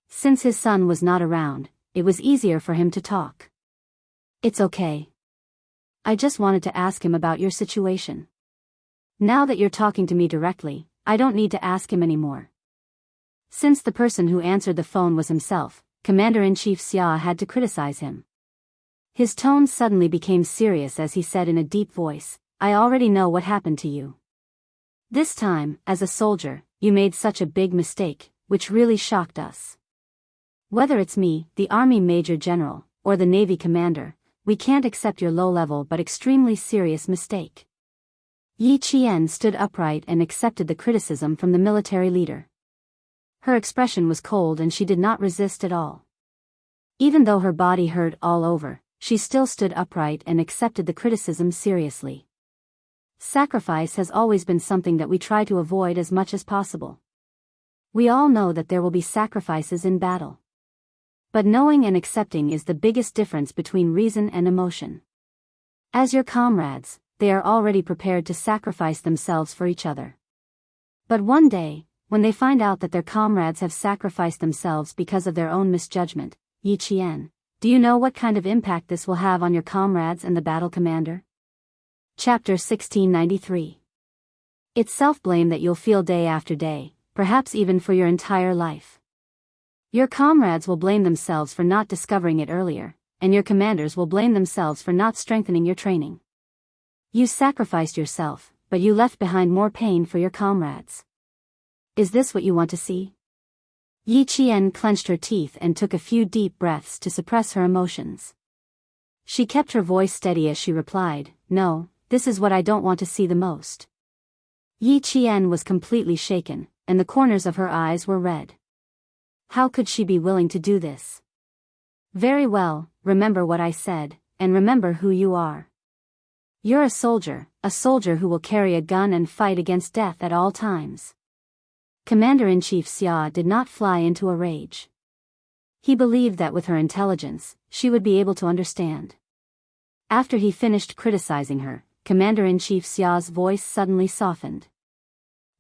Since his son was not around, it was easier for him to talk. It's okay. I just wanted to ask him about your situation. Now that you're talking to me directly, I don't need to ask him anymore. Since the person who answered the phone was himself, Commander-in-Chief Xia had to criticize him. His tone suddenly became serious as he said in a deep voice, I already know what happened to you. This time, as a soldier, you made such a big mistake, which really shocked us. Whether it's me, the Army Major General, or the Navy Commander, we can't accept your low-level but extremely serious mistake. Yi Qian stood upright and accepted the criticism from the military leader. Her expression was cold and she did not resist at all. Even though her body hurt all over, she still stood upright and accepted the criticism seriously. Sacrifice has always been something that we try to avoid as much as possible. We all know that there will be sacrifices in battle. But knowing and accepting is the biggest difference between reason and emotion. As your comrades, they are already prepared to sacrifice themselves for each other. But one day, when they find out that their comrades have sacrificed themselves because of their own misjudgment, Yi Qian, do you know what kind of impact this will have on your comrades and the battle commander? Chapter 1693. It's self-blame that you'll feel day after day, perhaps even for your entire life. Your comrades will blame themselves for not discovering it earlier, and your commanders will blame themselves for not strengthening your training. You sacrificed yourself, but you left behind more pain for your comrades. Is this what you want to see? Yi Qian clenched her teeth and took a few deep breaths to suppress her emotions. She kept her voice steady as she replied, "No, this is what I don't want to see the most." Yi Qian was completely shaken, and the corners of her eyes were red. How could she be willing to do this? Very well, remember what I said, and remember who you are. You're a soldier who will carry a gun and fight against death at all times. Commander-in-Chief Xia did not fly into a rage. He believed that with her intelligence, she would be able to understand. After he finished criticizing her, Commander-in-Chief Xia's voice suddenly softened.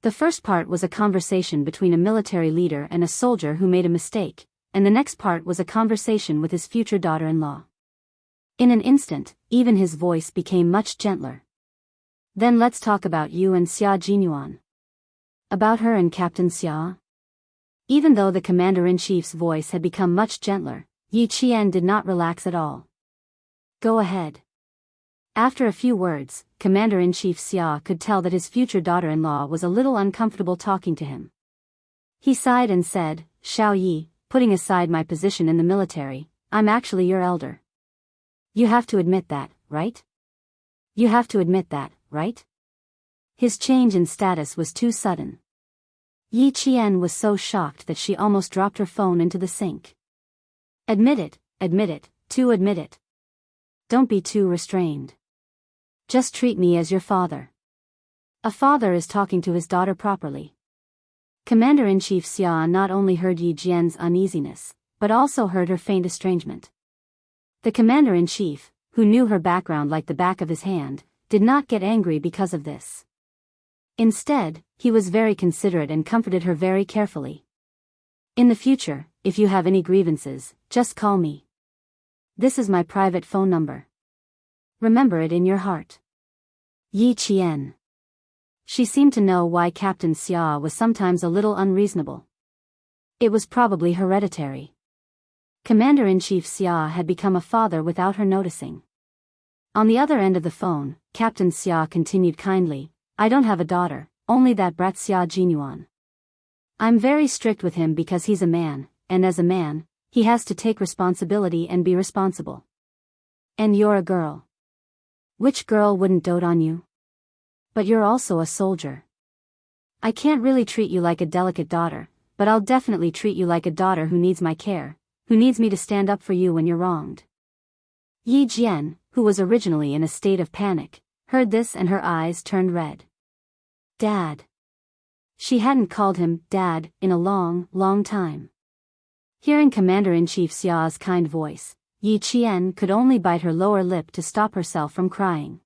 The first part was a conversation between a military leader and a soldier who made a mistake, and the next part was a conversation with his future daughter-in-law. In an instant, even his voice became much gentler. Then let's talk about you and Xia Jinyuan. About her and Captain Xia? Even though the commander-in-chief's voice had become much gentler, Yi Qian did not relax at all. Go ahead. After a few words, Commander-in-Chief Xia could tell that his future daughter-in-law was a little uncomfortable talking to him. He sighed and said, "Xiao Yi, putting aside my position in the military, I'm actually your elder. You have to admit that, right? You have to admit that, right?" His change in status was too sudden. Yi Qian was so shocked that she almost dropped her phone into the sink. Admit it, admit it, admit it. Don't be too restrained. Just treat me as your father. A father is talking to his daughter properly. Commander-in-Chief Xia not only heard Yi Jian's uneasiness, but also heard her faint estrangement. The commander-in-chief, who knew her background like the back of his hand, did not get angry because of this. Instead, he was very considerate and comforted her very carefully. In the future, if you have any grievances, just call me. This is my private phone number. Remember it in your heart. Yi Qian. She seemed to know why Captain Xia was sometimes a little unreasonable. It was probably hereditary. Commander-in-Chief Xia had become a father without her noticing. On the other end of the phone, Captain Xia continued kindly, "I don't have a daughter, only that brat Xia Jinyuan. I'm very strict with him because he's a man, and as a man, he has to take responsibility and be responsible. And you're a girl. Which girl wouldn't dote on you? But you're also a soldier. I can't really treat you like a delicate daughter, but I'll definitely treat you like a daughter who needs my care, who needs me to stand up for you when you're wronged." Yi Jian, who was originally in a state of panic, heard this and her eyes turned red. Dad. She hadn't called him Dad in a long, long time. Hearing Commander-in-Chief Xia's kind voice, Yi Qian could only bite her lower lip to stop herself from crying.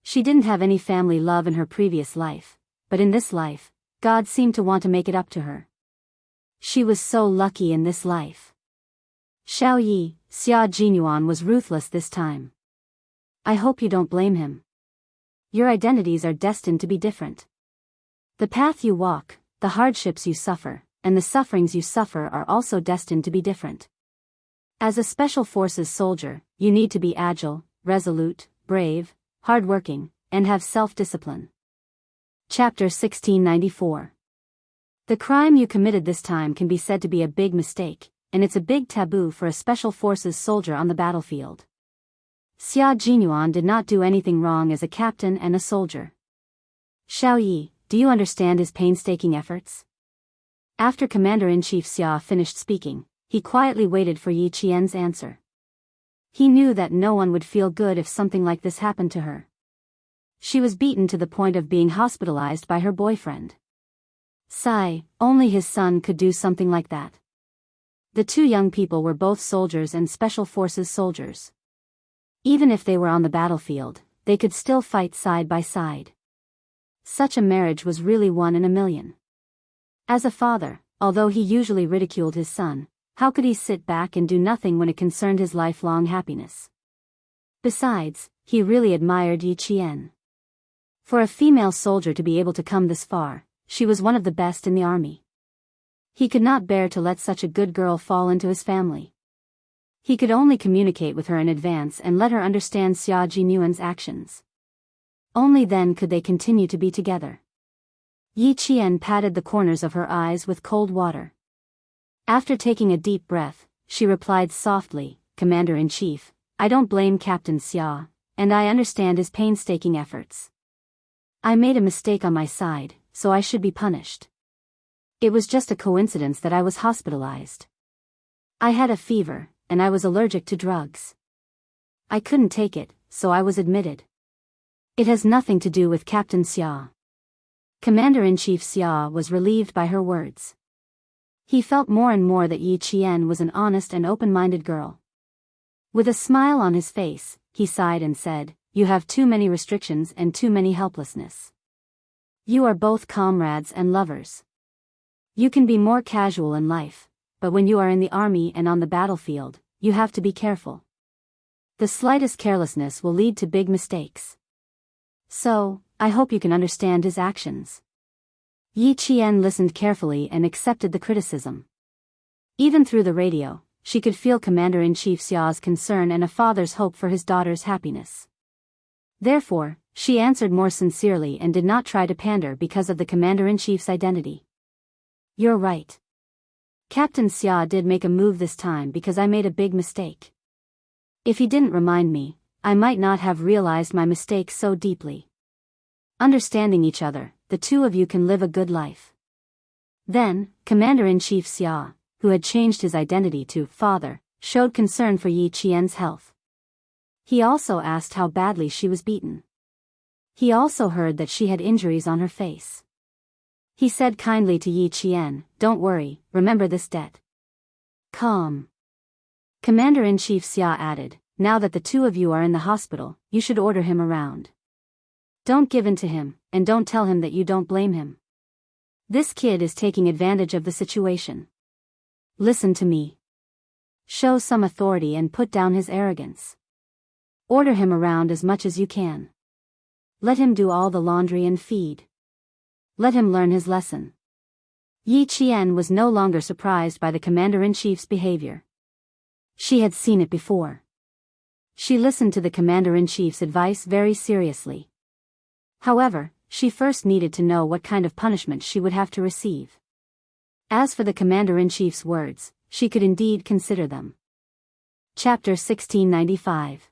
She didn't have any family love in her previous life, but in this life, God seemed to want to make it up to her. She was so lucky in this life. Xiao Yi, Xia Jinyuan was ruthless this time. I hope you don't blame him. Your identities are destined to be different. The path you walk, the hardships you suffer, and the sufferings you suffer are also destined to be different. As a Special Forces soldier, you need to be agile, resolute, brave, hardworking, and have self-discipline. Chapter 1694. The crime you committed this time can be said to be a big mistake, and it's a big taboo for a Special Forces soldier on the battlefield. Xia Jinyuan did not do anything wrong as a captain and a soldier. Xiao Yi, do you understand his painstaking efforts? After Commander-in-Chief Xia finished speaking, he quietly waited for Yi Qian's answer. He knew that no one would feel good if something like this happened to her. She was beaten to the point of being hospitalized by her boyfriend. Sigh, only his son could do something like that. The two young people were both soldiers and Special Forces soldiers. Even if they were on the battlefield, they could still fight side by side. Such a marriage was really one in a million. As a father, although he usually ridiculed his son, how could he sit back and do nothing when it concerned his lifelong happiness? Besides, he really admired Yi Qian. For a female soldier to be able to come this far, she was one of the best in the army. He could not bear to let such a good girl fall into his family. He could only communicate with her in advance and let her understand Xia Jinyuan's actions. Only then could they continue to be together. Yi Qian patted the corners of her eyes with cold water. After taking a deep breath, she replied softly, "Commander-in-Chief, I don't blame Captain Xia, and I understand his painstaking efforts. I made a mistake on my side, so I should be punished. It was just a coincidence that I was hospitalized. I had a fever, and I was allergic to drugs. I couldn't take it, so I was admitted. It has nothing to do with Captain Xia." Commander-in-Chief Xia was relieved by her words. He felt more and more that Yi Qian was an honest and open-minded girl. With a smile on his face, he sighed and said, "You have too many restrictions and too many helplessness. You are both comrades and lovers. You can be more casual in life, but when you are in the army and on the battlefield, you have to be careful. The slightest carelessness will lead to big mistakes. So, I hope you can understand his actions." Yi Qian listened carefully and accepted the criticism. Even through the radio, she could feel Commander-in-Chief Xia's concern and a father's hope for his daughter's happiness. Therefore, she answered more sincerely and did not try to pander because of the Commander-in-Chief's identity. "You're right. Captain Xia did make a move this time because I made a big mistake. If he didn't remind me, I might not have realized my mistake so deeply. Understanding each other, the two of you can live a good life." Then, Commander-in-Chief Xia, who had changed his identity to father, showed concern for Yi Qian's health. He also asked how badly she was beaten. He also heard that she had injuries on her face. He said kindly to Yi Qian, "Don't worry, remember this debt." Calm. Commander-in-Chief Xia added, "Now that the two of you are in the hospital, you should order him around. Don't give in to him, and don't tell him that you don't blame him. This kid is taking advantage of the situation. Listen to me. Show some authority and put down his arrogance. Order him around as much as you can. Let him do all the laundry and feed. Let him learn his lesson." Yi Qian was no longer surprised by the Commander-in-Chief's behavior. She had seen it before. She listened to the Commander-in-Chief's advice very seriously. However, she first needed to know what kind of punishment she would have to receive. As for the Commander-in-Chief's words, she could indeed consider them. Chapter 1695.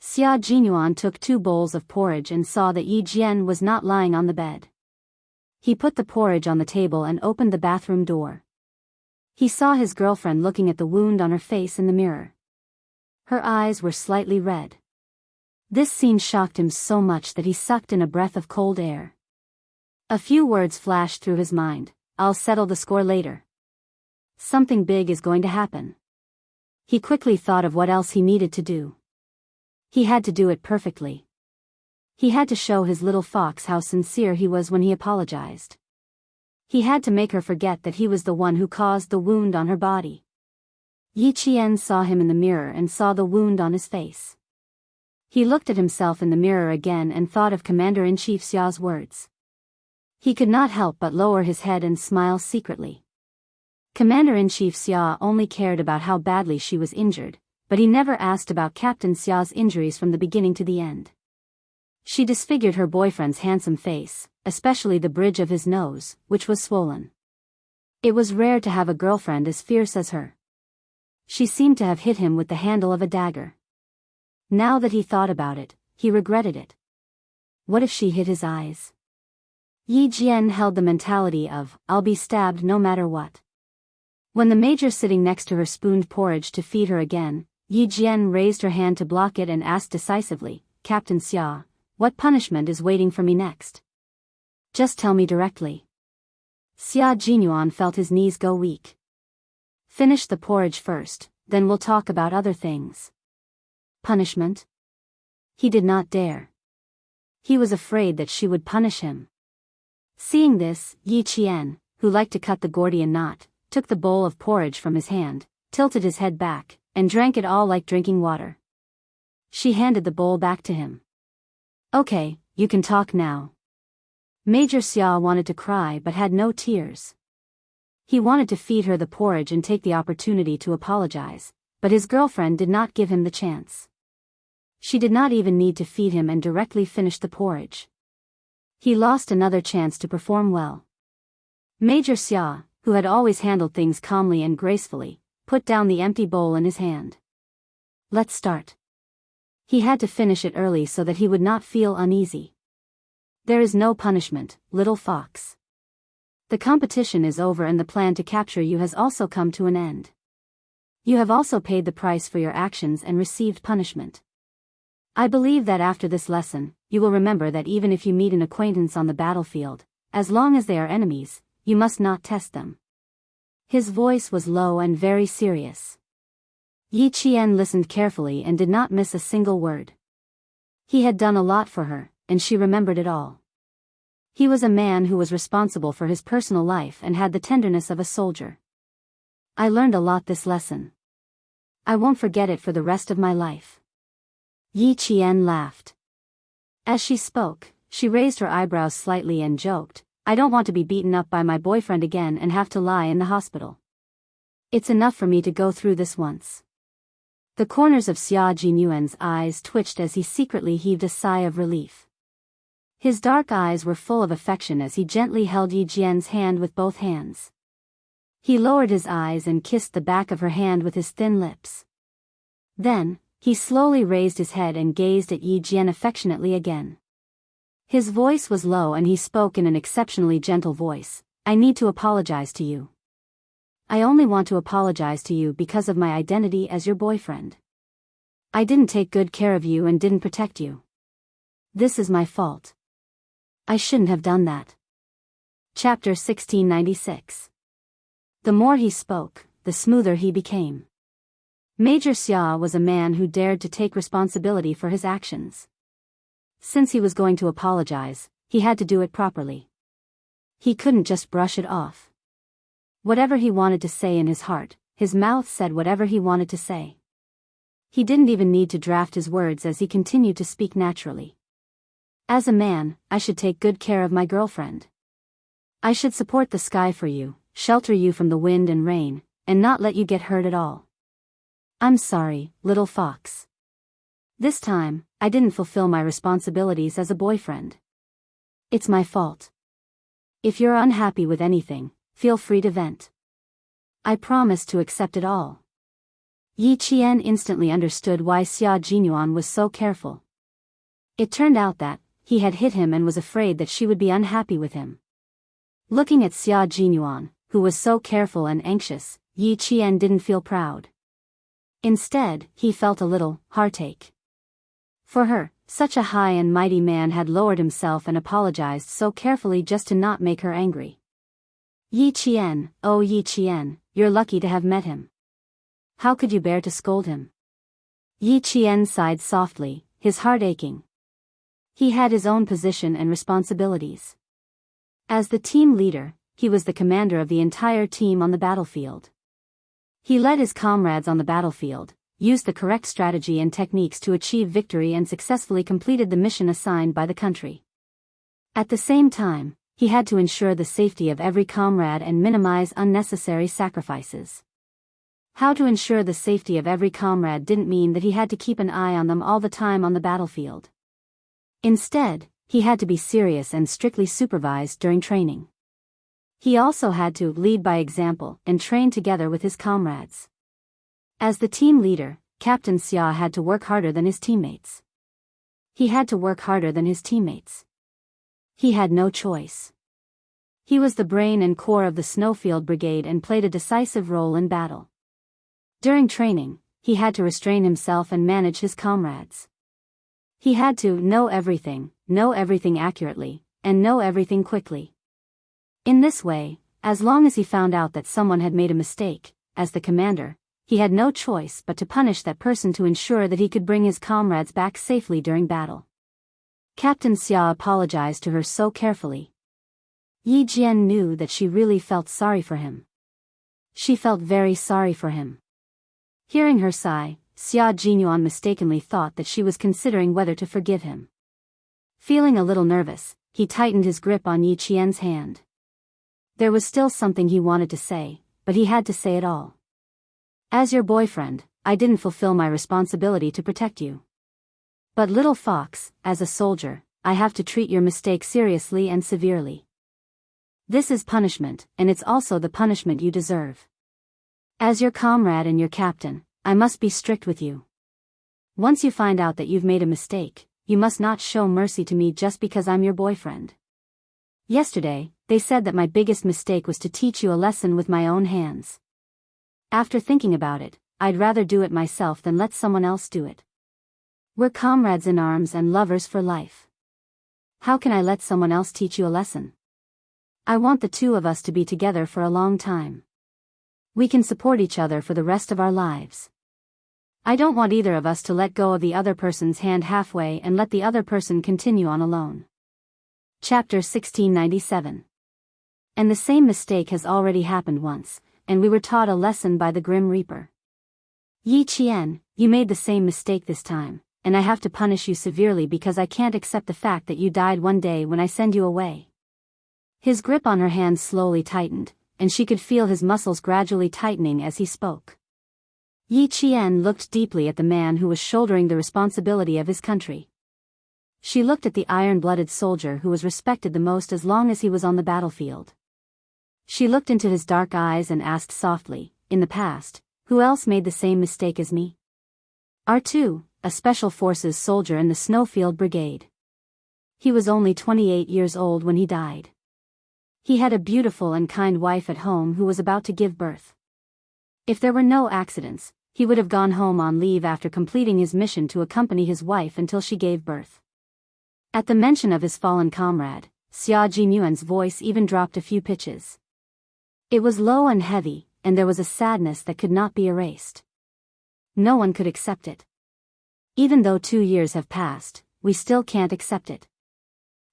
Xia Jinyuan took 2 bowls of porridge and saw that Yi Jian was not lying on the bed. He put the porridge on the table and opened the bathroom door. He saw his girlfriend looking at the wound on her face in the mirror. Her eyes were slightly red. This scene shocked him so much that he sucked in a breath of cold air. A few words flashed through his mind. "I'll settle the score later. Something big is going to happen." He quickly thought of what else he needed to do. He had to do it perfectly. He had to show his little fox how sincere he was when he apologized. He had to make her forget that he was the one who caused the wound on her body. Yi Qian saw him in the mirror and saw the wound on his face. He looked at himself in the mirror again and thought of Commander-in-Chief Xia's words. He could not help but lower his head and smile secretly. Commander-in-Chief Xia only cared about how badly she was injured, but he never asked about Captain Xia's injuries from the beginning to the end. She disfigured her boyfriend's handsome face, especially the bridge of his nose, which was swollen. It was rare to have a girlfriend as fierce as her. She seemed to have hit him with the handle of a dagger. Now that he thought about it, he regretted it. What if she hit his eyes? Yi Jian held the mentality of, "I'll be stabbed no matter what." When the major sitting next to her spooned porridge to feed her again, Yi Jian raised her hand to block it and asked decisively, "Captain Xia, what punishment is waiting for me next? Just tell me directly." Xia Jinyuan felt his knees go weak. "Finish the porridge first, then we'll talk about other things." Punishment? He did not dare. He was afraid that she would punish him. Seeing this, Yi Qian, who liked to cut the Gordian knot, took the bowl of porridge from his hand, tilted his head back, and drank it all like drinking water. She handed the bowl back to him. "Okay, you can talk now. Major Xia wanted to cry but had no tears. He wanted to feed her the porridge and take the opportunity to apologize, but his girlfriend did not give him the chance. She did not even need to feed him and directly finished the porridge. He lost another chance to perform well. Major Xia, who had always handled things calmly and gracefully, put down the empty bowl in his hand. Let's start. He had to finish it early so that he would not feel uneasy. There is no punishment, little fox. The competition is over and the plan to capture you has also come to an end. You have also paid the price for your actions and received punishment. I believe that after this lesson, you will remember that even if you meet an acquaintance on the battlefield, as long as they are enemies, you must not test them. His voice was low and very serious. Yi Qian listened carefully and did not miss a single word. He had done a lot for her, and she remembered it all. He was a man who was responsible for his personal life and had the tenderness of a soldier. I learned a lot this lesson. I won't forget it for the rest of my life. Yi Qian laughed. As she spoke, she raised her eyebrows slightly and joked, I don't want to be beaten up by my boyfriend again and have to lie in the hospital. It's enough for me to go through this once. The corners of Xia Jinyuan's eyes twitched as he secretly heaved a sigh of relief. His dark eyes were full of affection as he gently held Yi Jian's hand with both hands. He lowered his eyes and kissed the back of her hand with his thin lips. Then, he slowly raised his head and gazed at Yi Jian affectionately again. His voice was low and he spoke in an exceptionally gentle voice, I need to apologize to you. I only want to apologize to you because of my identity as your boyfriend. I didn't take good care of you and didn't protect you. This is my fault. I shouldn't have done that. Chapter 1696. The more he spoke, the smoother he became. Major Xia was a man who dared to take responsibility for his actions. Since he was going to apologize, he had to do it properly. He couldn't just brush it off. Whatever he wanted to say in his heart, his mouth said whatever he wanted to say. He didn't even need to draft his words as he continued to speak naturally. As a man, I should take good care of my girlfriend. I should support the sky for you, shelter you from the wind and rain, and not let you get hurt at all. I'm sorry, little fox. This time, I didn't fulfill my responsibilities as a boyfriend. It's my fault. If you're unhappy with anything, feel free to vent. I promise to accept it all. Yi Qian instantly understood why Xia Jinyuan was so careful. It turned out that he had hit him and was afraid that she would be unhappy with him. Looking at Xia Jinyuan, who was so careful and anxious, Yi Qian didn't feel proud. Instead, he felt a little heartache. For her, such a high and mighty man had lowered himself and apologized so carefully just to not make her angry. Yi Qian, oh Yi Qian, you're lucky to have met him. How could you bear to scold him? Yi Qian sighed softly, his heart aching. He had his own position and responsibilities. As the team leader, he was the commander of the entire team on the battlefield. He led his comrades on the battlefield, used the correct strategy and techniques to achieve victory and successfully completed the mission assigned by the country. At the same time, he had to ensure the safety of every comrade and minimize unnecessary sacrifices. How to ensure the safety of every comrade didn't mean that he had to keep an eye on them all the time on the battlefield. Instead, he had to be serious and strictly supervised during training. He also had to lead by example and train together with his comrades. As the team leader, Captain Xia had to work harder than his teammates. He had to work harder than his teammates. He had no choice. He was the brain and core of the Snowfield Brigade and played a decisive role in battle. During training, he had to restrain himself and manage his comrades. He had to know everything accurately, and know everything quickly. In this way, as long as he found out that someone had made a mistake, as the commander, he had no choice but to punish that person to ensure that he could bring his comrades back safely during battle. Captain Xia apologized to her so carefully. Yi Jian knew that she really felt sorry for him. She felt very sorry for him. Hearing her sigh, Xia Jinyuan mistakenly thought that she was considering whether to forgive him. Feeling a little nervous, he tightened his grip on Yi Qian's hand. There was still something he wanted to say, but he had to say it all. As your boyfriend, I didn't fulfill my responsibility to protect you. But little fox, as a soldier, I have to treat your mistake seriously and severely. This is punishment, and it's also the punishment you deserve. As your comrade and your captain, I must be strict with you. Once you find out that you've made a mistake, you must not show mercy to me just because I'm your boyfriend. Yesterday, they said that my biggest mistake was to teach you a lesson with my own hands. After thinking about it, I'd rather do it myself than let someone else do it. We're comrades in arms and lovers for life. How can I let someone else teach you a lesson? I want the two of us to be together for a long time. We can support each other for the rest of our lives. I don't want either of us to let go of the other person's hand halfway and let the other person continue on alone. Chapter 1697. And the same mistake has already happened once, and we were taught a lesson by the Grim Reaper. Yi Qian, you made the same mistake this time, and I have to punish you severely because I can't accept the fact that you died one day when I send you away. His grip on her hand slowly tightened, and she could feel his muscles gradually tightening as he spoke. Yi Qian looked deeply at the man who was shouldering the responsibility of his country. She looked at the iron-blooded soldier who was respected the most as long as he was on the battlefield. She looked into his dark eyes and asked softly, in the past, who else made the same mistake as me? R2, a Special Forces soldier in the Snowfield Brigade. He was only 28 years old when he died. He had a beautiful and kind wife at home who was about to give birth. If there were no accidents, he would have gone home on leave after completing his mission to accompany his wife until she gave birth. At the mention of his fallen comrade, Xia Jinyuan's voice even dropped a few pitches. It was low and heavy, and there was a sadness that could not be erased. No one could accept it. Even though 2 years have passed, we still can't accept it.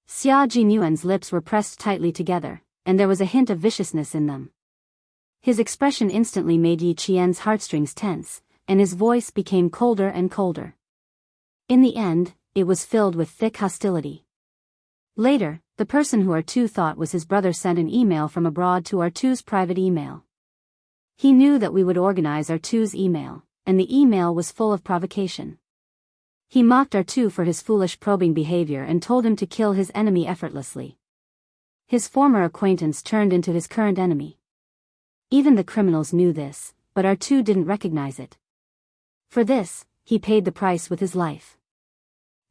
Xia Jinyuan's lips were pressed tightly together, and there was a hint of viciousness in them. His expression instantly made Yi Qian's heartstrings tense, and his voice became colder and colder. In the end, it was filled with thick hostility. Later, the person who R2 thought was his brother sent an email from abroad to R2's private email. He knew that we would organize R2's email, and the email was full of provocation. He mocked R2 for his foolish probing behavior and told him to kill his enemy effortlessly. His former acquaintance turned into his current enemy. Even the criminals knew this, but R2 didn't recognize it. For this, he paid the price with his life.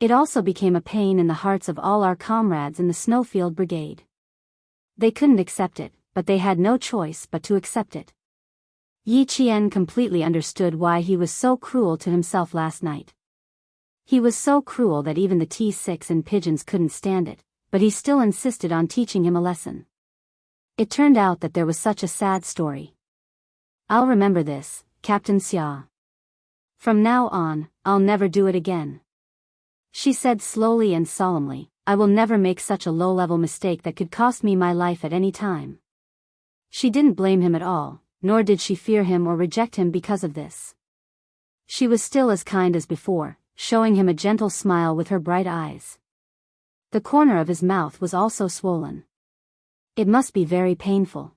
It also became a pain in the hearts of all our comrades in the Snowfield Brigade. They couldn't accept it, but they had no choice but to accept it. Yi Qian completely understood why he was so cruel to himself last night. He was so cruel that even the T6 and pigeons couldn't stand it, but he still insisted on teaching him a lesson. It turned out that there was such a sad story. I'll remember this, Captain Xia. From now on, I'll never do it again. She said slowly and solemnly, I will never make such a low-level mistake that could cost me my life at any time. She didn't blame him at all, nor did she fear him or reject him because of this. She was still as kind as before, showing him a gentle smile with her bright eyes. The corner of his mouth was also swollen. It must be very painful.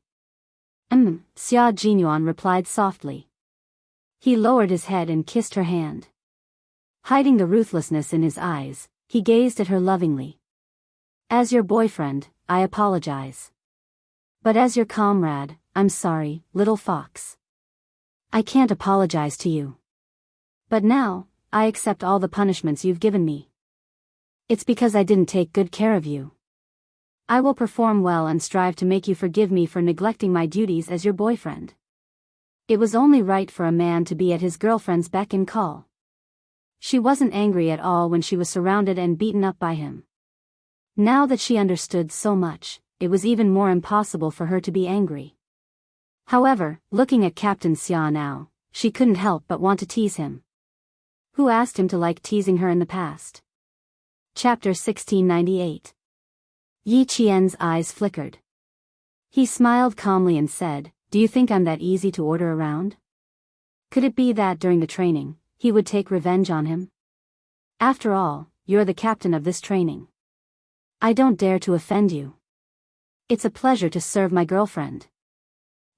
Xia Jinyuan replied softly. He lowered his head and kissed her hand. Hiding the ruthlessness in his eyes, he gazed at her lovingly. As your boyfriend, I apologize. But as your comrade, I'm sorry, little fox. I can't apologize to you. But now, I accept all the punishments you've given me. It's because I didn't take good care of you. I will perform well and strive to make you forgive me for neglecting my duties as your boyfriend. It was only right for a man to be at his girlfriend's beck and call. She wasn't angry at all when she was surrounded and beaten up by him. Now that she understood so much, it was even more impossible for her to be angry. However, looking at Captain Xia now, she couldn't help but want to tease him. Who asked him to like teasing her in the past? Chapter 1698. Yi Qian's eyes flickered. He smiled calmly and said, Do you think I'm that easy to order around? Could it be that during the training, he would take revenge on him? After all, you're the captain of this training. I don't dare to offend you. It's a pleasure to serve my girlfriend.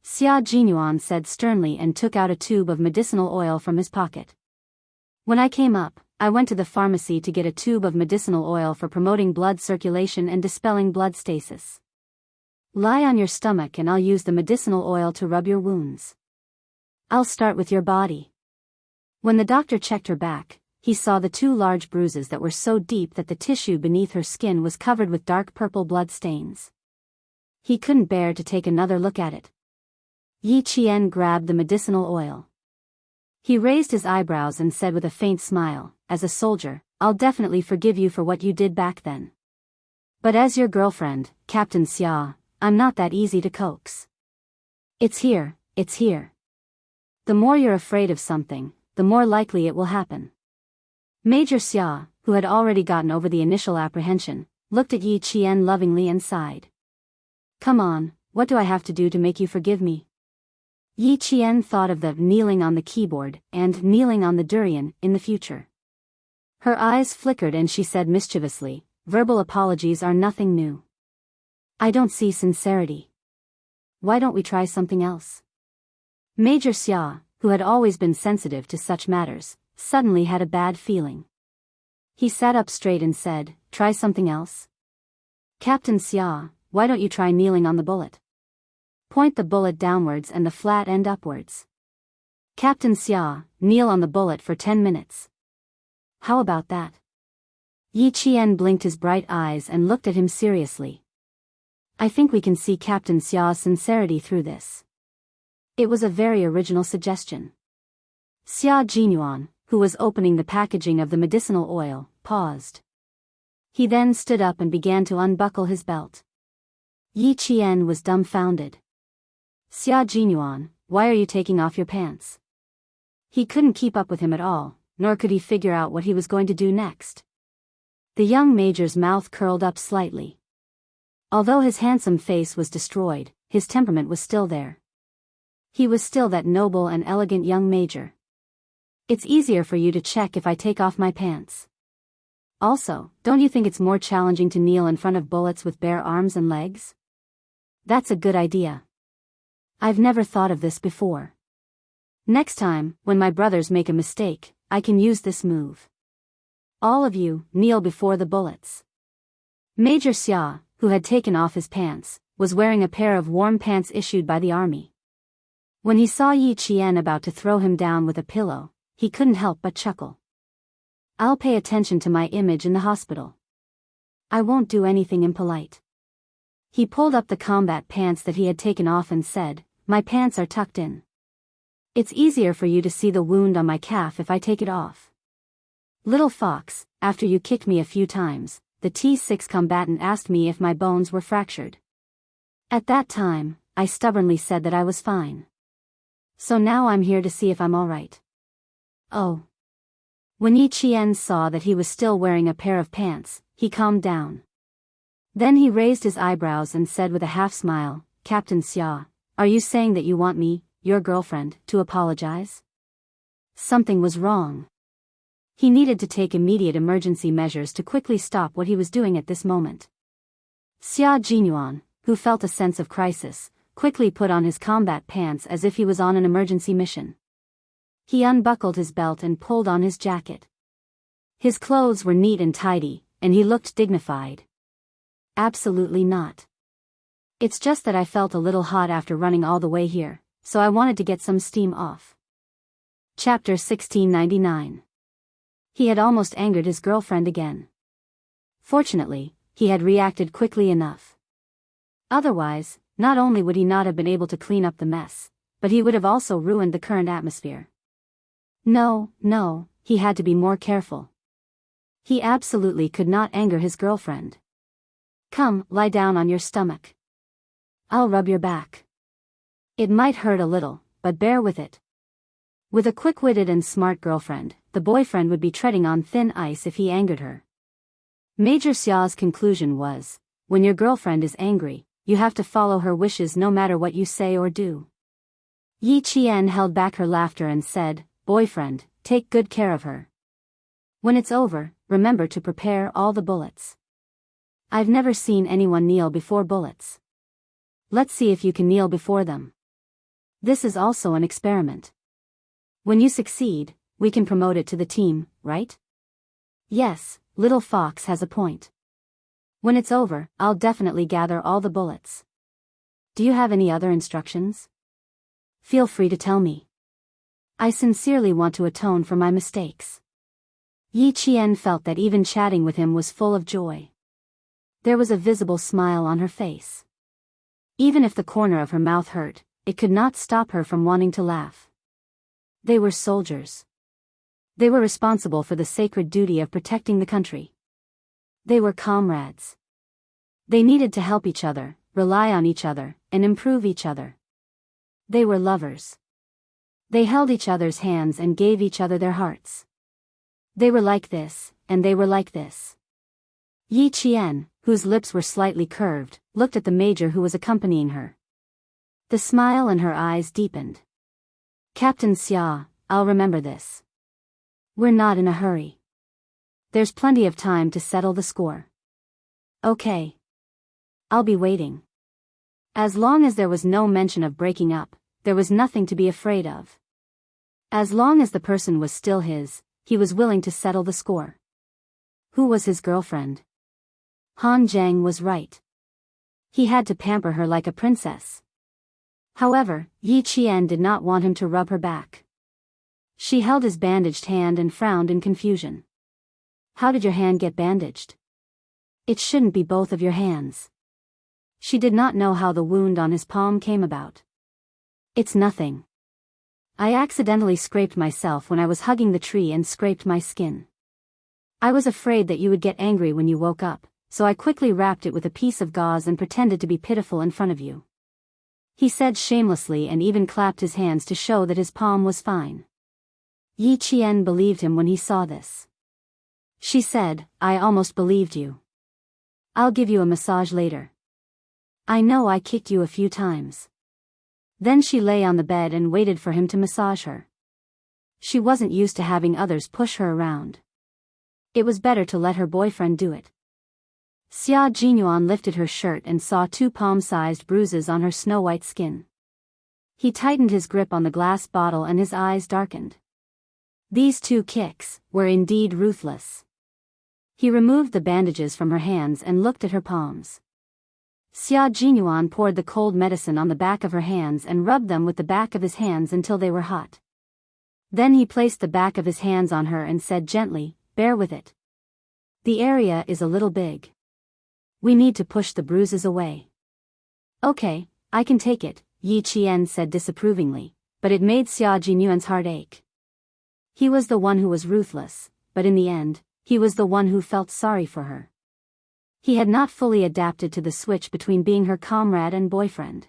Xia Jinyuan said sternly and took out a tube of medicinal oil from his pocket. When I came up, I went to the pharmacy to get a tube of medicinal oil for promoting blood circulation and dispelling blood stasis. Lie on your stomach and I'll use the medicinal oil to rub your wounds. I'll start with your body. When the doctor checked her back, he saw the 2 large bruises that were so deep that the tissue beneath her skin was covered with dark purple blood stains. He couldn't bear to take another look at it. Yi Qian grabbed the medicinal oil. He raised his eyebrows and said with a faint smile, as a soldier, I'll definitely forgive you for what you did back then. But as your girlfriend, Captain Xia, I'm not that easy to coax. It's here, it's here. The more you're afraid of something, the more likely it will happen. Major Xia, who had already gotten over the initial apprehension, looked at Yi Qian lovingly and sighed. Come on, what do I have to do to make you forgive me? Yi Qian thought of the kneeling on the keyboard and kneeling on the durian in the future. Her eyes flickered and she said mischievously, verbal apologies are nothing new. I don't see sincerity. Why don't we try something else? Major Xia, who had always been sensitive to such matters, suddenly had a bad feeling. He sat up straight and said, try something else? Captain Xia, why don't you try kneeling on the bullet? Point the bullet downwards and the flat end upwards. Captain Xia, kneel on the bullet for 10 minutes. How about that? Yi Qian blinked his bright eyes and looked at him seriously. I think we can see Captain Xia's sincerity through this. It was a very original suggestion. Xia Jinyuan, who was opening the packaging of the medicinal oil, paused. He then stood up and began to unbuckle his belt. Yi Qian was dumbfounded. Xia Jinyuan, why are you taking off your pants? He couldn't keep up with him at all, nor could he figure out what he was going to do next. The young major's mouth curled up slightly. Although his handsome face was destroyed, his temperament was still there. He was still that noble and elegant young major. It's easier for you to check if I take off my pants. Also, don't you think it's more challenging to kneel in front of bullets with bare arms and legs? That's a good idea. I've never thought of this before. Next time, when my brothers make a mistake, I can use this move. All of you, kneel before the bullets. Major Xia, who had taken off his pants, was wearing a pair of warm pants issued by the army. When he saw Yi Qian about to throw him down with a pillow, he couldn't help but chuckle. I'll pay attention to my image in the hospital. I won't do anything impolite. He pulled up the combat pants that he had taken off and said, my pants are tucked in. It's easier for you to see the wound on my calf if I take it off. Little fox, after you kicked me a few times, the T6 combatant asked me if my bones were fractured. At that time, I stubbornly said that I was fine. So now I'm here to see if I'm alright. Oh. When Yi Qian saw that he was still wearing a pair of pants, he calmed down. Then he raised his eyebrows and said with a half-smile, Captain Xia, are you saying that you want me, your girlfriend, to apologize? Something was wrong. He needed to take immediate emergency measures to quickly stop what he was doing at this moment. Xia Jinyuan, who felt a sense of crisis, quickly put on his combat pants as if he was on an emergency mission. He unbuckled his belt and pulled on his jacket. His clothes were neat and tidy, and he looked dignified. Absolutely not. It's just that I felt a little hot after running all the way here, so I wanted to get some steam off. Chapter 1699. He had almost angered his girlfriend again. Fortunately, he had reacted quickly enough. Otherwise, not only would he not have been able to clean up the mess, but he would have also ruined the current atmosphere. No, he had to be more careful. He absolutely could not anger his girlfriend. Come, lie down on your stomach. I'll rub your back. It might hurt a little, but bear with it. With a quick-witted and smart girlfriend, the boyfriend would be treading on thin ice if he angered her. Major Xia's conclusion was, when your girlfriend is angry, you have to follow her wishes no matter what you say or do. Yi Qian held back her laughter and said, boyfriend, take good care of her. When it's over, remember to prepare all the bullets. I've never seen anyone kneel before bullets. Let's see if you can kneel before them. This is also an experiment. When you succeed, we can promote it to the team, right? Yes, Little Fox has a point. When it's over, I'll definitely gather all the bullets. Do you have any other instructions? Feel free to tell me. I sincerely want to atone for my mistakes. Yi Qian felt that even chatting with him was full of joy. There was a visible smile on her face. Even if the corner of her mouth hurt, it could not stop her from wanting to laugh. They were soldiers. They were responsible for the sacred duty of protecting the country. They were comrades. They needed to help each other, rely on each other, and improve each other. They were lovers. They held each other's hands and gave each other their hearts. They were like this, and they were like this. Yi Qian, whose lips were slightly curved, looked at the major who was accompanying her. The smile in her eyes deepened. Captain Xia, I'll remember this. We're not in a hurry. There's plenty of time to settle the score. Okay. I'll be waiting. As long as there was no mention of breaking up, there was nothing to be afraid of. As long as the person was still his, he was willing to settle the score. Who was his girlfriend? Han Zhang was right. He had to pamper her like a princess. However, Yi Qian did not want him to rub her back. She held his bandaged hand and frowned in confusion. How did your hand get bandaged? It shouldn't be both of your hands. She did not know how the wound on his palm came about. It's nothing. I accidentally scraped myself when I was hugging the tree and scraped my skin. I was afraid that you would get angry when you woke up, so I quickly wrapped it with a piece of gauze and pretended to be pitiful in front of you. He said shamelessly and even clapped his hands to show that his palm was fine. Yi Qian believed him when he saw this. She said, I almost believed you. I'll give you a massage later. I know I kicked you a few times. Then she lay on the bed and waited for him to massage her. She wasn't used to having others push her around. It was better to let her boyfriend do it. Xia Jinyuan lifted her shirt and saw 2 palm-sized bruises on her snow-white skin. He tightened his grip on the glass bottle and his eyes darkened. These 2 kicks were indeed ruthless. He removed the bandages from her hands and looked at her palms. Xia Jinyuan poured the cold medicine on the back of her hands and rubbed them with the back of his hands until they were hot. Then he placed the back of his hands on her and said gently, bear with it. The area is a little big. We need to push the bruises away. Okay, I can take it, Yi Qian said disapprovingly, but it made Xia Jinyuan's heart ache. He was the one who was ruthless, but in the end, he was the one who felt sorry for her. He had not fully adapted to the switch between being her comrade and boyfriend.